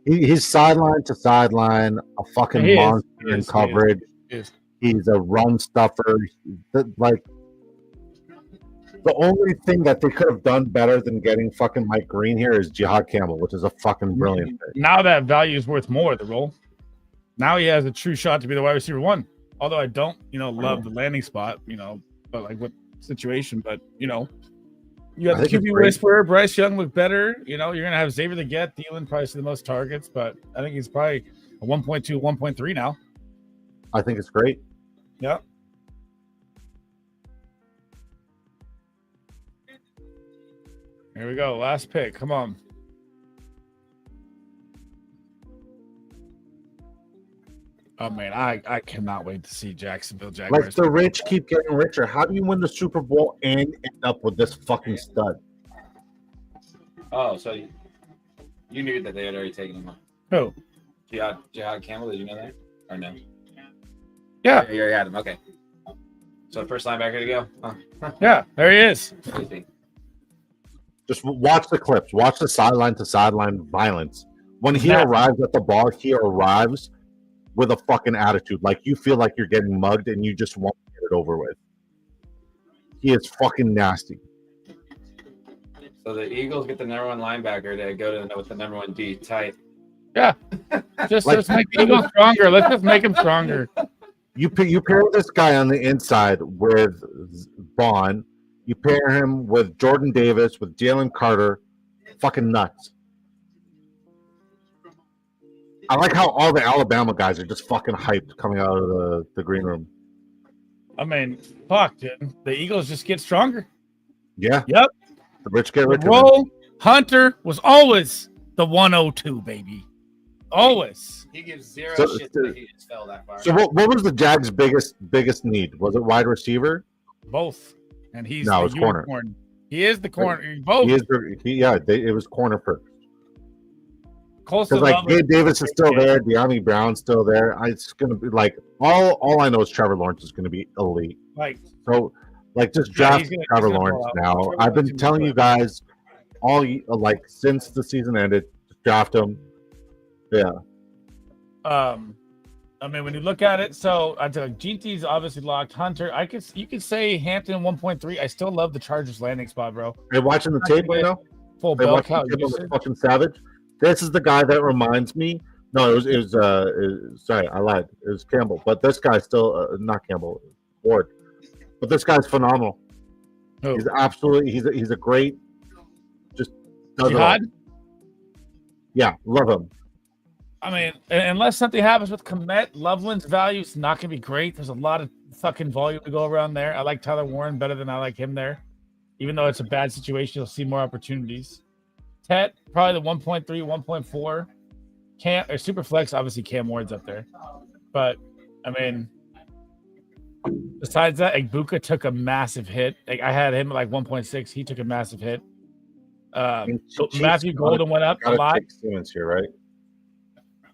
B: He's sideline to sideline, a fucking
A: He is.
B: monster
A: He
B: in
A: is. He
B: coverage.
A: He is.
B: He's a run stuffer. Like, the only thing that they could have done better than getting fucking Mike Green here is Jihad Campbell, which is a fucking brilliant pick.
A: Now that value is worth more, the role. Now he has a true shot to be the wide receiver 1. Although I don't, love the landing spot, but like what situation, but you got
B: I
A: the
B: think it's
A: QB
B: great.
A: whisperer. Bryce Young look better. You're gonna have Xavier the Get, Thielen probably see the most targets, but I think he's probably a 1.2, 1.3 now.
B: I think it's great.
A: Yeah. Here we go. Last pick. Come on. Oh man, I cannot wait to see Jacksonville
B: Like,
A: Jaguars.
B: the rich keep getting richer. How do you win the Super Bowl and end up with this fucking stud?
E: Oh, so you knew that they had already taken him, huh?
A: Who?
E: Jihad Campbell, did you know that? Or no?
A: Yeah,
E: You already had him, okay. So first linebacker to go? Huh.
A: yeah, there he is.
E: Crazy.
B: Just watch the clips. Watch the sideline to sideline violence. When he
A: Yeah.
B: arrives at the ball, he arrives with a fucking attitude. Like, you feel like you're getting mugged and you just want to get it over with. He is fucking nasty.
E: So the Eagles get the number 1 linebacker to go with the number 1 D tight.
A: Just
B: Like-
A: let's make the Eagles stronger. Let's just make him stronger.
B: You pair this guy on the inside with Vaughn. You pair him with Jordan Davis, with Jalen Carter. Fucking nuts. I like how all the Alabama guys are just fucking hyped coming out of the green room.
A: I mean, fuck, dude. The Eagles just get stronger.
B: Yeah.
A: Yep.
B: The rich get richer.
A: Roll Hunter was always the 102, baby. Always.
E: He gives zero
B: So-
E: shit that he just fell that far.
B: So what was the Jags' biggest need? Was it wide receiver?
A: Both. And he's
B: No,
A: the
B: it's corner.
A: unicorn. He is the corner. Both.
B: It was corner first.
A: Coastal
B: Because like
A: Love-
B: Gabe Davis is still there, De'Ami Brown's still there. It's gonna be like all I know is Trevor Lawrence is gonna be elite.
A: like
B: So like just
A: Yeah,
B: draft
A: he's gonna
B: Trevor
A: ball
B: Lawrence
A: out.
B: now.
A: Trevor
B: I've been
A: Lawrence
B: telling
A: is
B: you guys like since the season ended, draft him. Yeah.
A: I mean, when you look at it, so I took GT's obviously locked. Hunter, you could say Hampton 1.3. I still love the Chargers landing spot, bro.
B: Are you watching the tape right now?
A: Full
B: They
A: bell
B: watching
A: cow
B: the tape on
A: usage.
B: the fucking Savage. This is the guy that reminds me. No, it was sorry, I lied. It was Campbell, but this guy's still not Campbell, Ward. But this guy's phenomenal.
A: Who?
B: He's absolutely he's a great. Just does it all.
A: Jihad?
B: Yeah, love him.
A: I mean, unless something happens with Komet, Loveland's value is not going to be great. There's a lot of fucking volume to go around there. I like Tyler Warren better than I like him there. Even though it's a bad situation, you'll see more opportunities. Tet, probably the 1.3, 1.4. Cam or Superflex, obviously Cam Ward's up there. But, I mean, besides that, Egbuka took a massive hit. Like, I had him at like 1.6. He took a massive hit. Matthew Golden went up a lot.
B: Take Simmons here, right?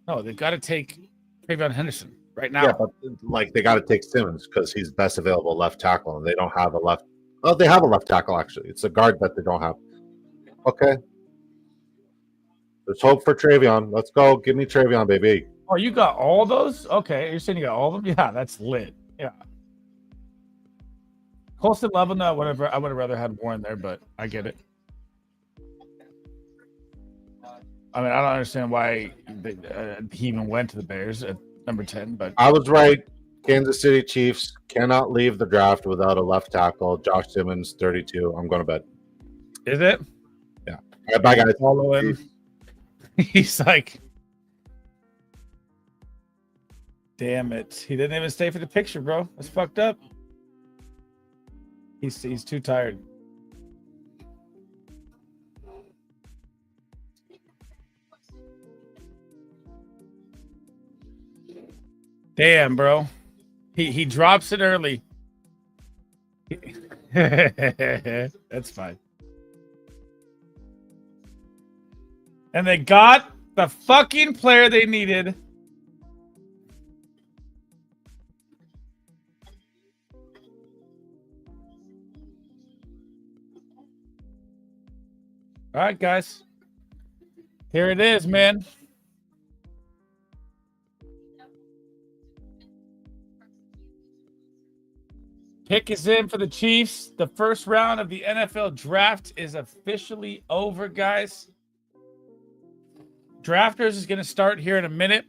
A: No, they've got to take Travion Henderson right now.
B: Yeah, but like they got to take Simmons because he's best available left tackle, and they don't have a left. Oh, they have a left tackle actually. It's a guard that they don't have. Okay, let's hope for Travion. Let's go. Give me Travion, baby.
A: Oh, you got all those? Okay, you're saying you got all of them? Yeah, that's lit. Yeah. Colston Level, no, whatever. I would have rather had Warren there, but I get it. I mean, I don't understand why he even went to the Bears at number 10, but
B: I was right. Kansas City Chiefs cannot leave the draft without a left tackle. Josh Simmons, 32. I'm going to bed.
A: is it?
B: Yeah. All right, bye, guys.
A: Follow him. He's like, damn it. He didn't even stay for the picture, bro. That's fucked up. He's too tired. Damn, bro. He drops it early. That's fine. And they got the fucking player they needed. All right, guys. Here it is, man. Pick is in for the Chiefs. The first round of the NFL draft is officially over, guys. Drafters is going to start here in a minute.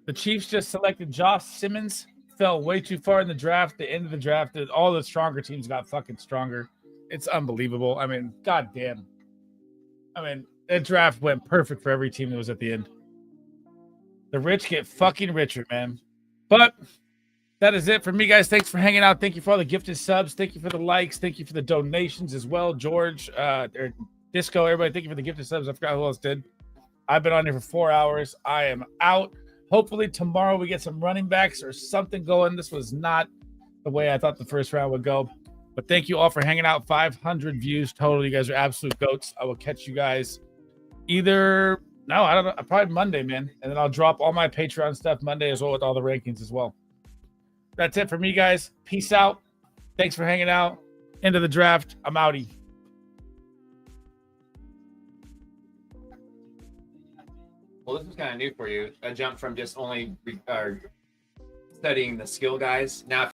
A: The Chiefs just selected Josh Simmons. Fell way too far in the draft. The end of the draft, all the stronger teams got fucking stronger. It's unbelievable. I mean, goddamn. I mean, that draft went perfect for every team that was at the end. The rich get fucking richer, man. But that is it for me, guys. Thanks for hanging out. Thank you for all the gifted subs. Thank you for the likes. Thank you for the donations as well. George, or Disco, everybody, thank you for the gifted subs. I forgot who else did. I've been on here for 4 hours. I am out. Hopefully tomorrow we get some running backs or something going. This was not the way I thought the first round would go. But thank you all for hanging out. 500 views total. You guys are absolute goats. I will catch you guys I don't know. Probably Monday, man. And then I'll drop all my Patreon stuff Monday as well with all the rankings as well. That's it for me, guys. Peace out. Thanks for hanging out. End of the draft. I'm outie.
E: Well, this was kind of new for you. A jump from just only studying the skill guys. Now,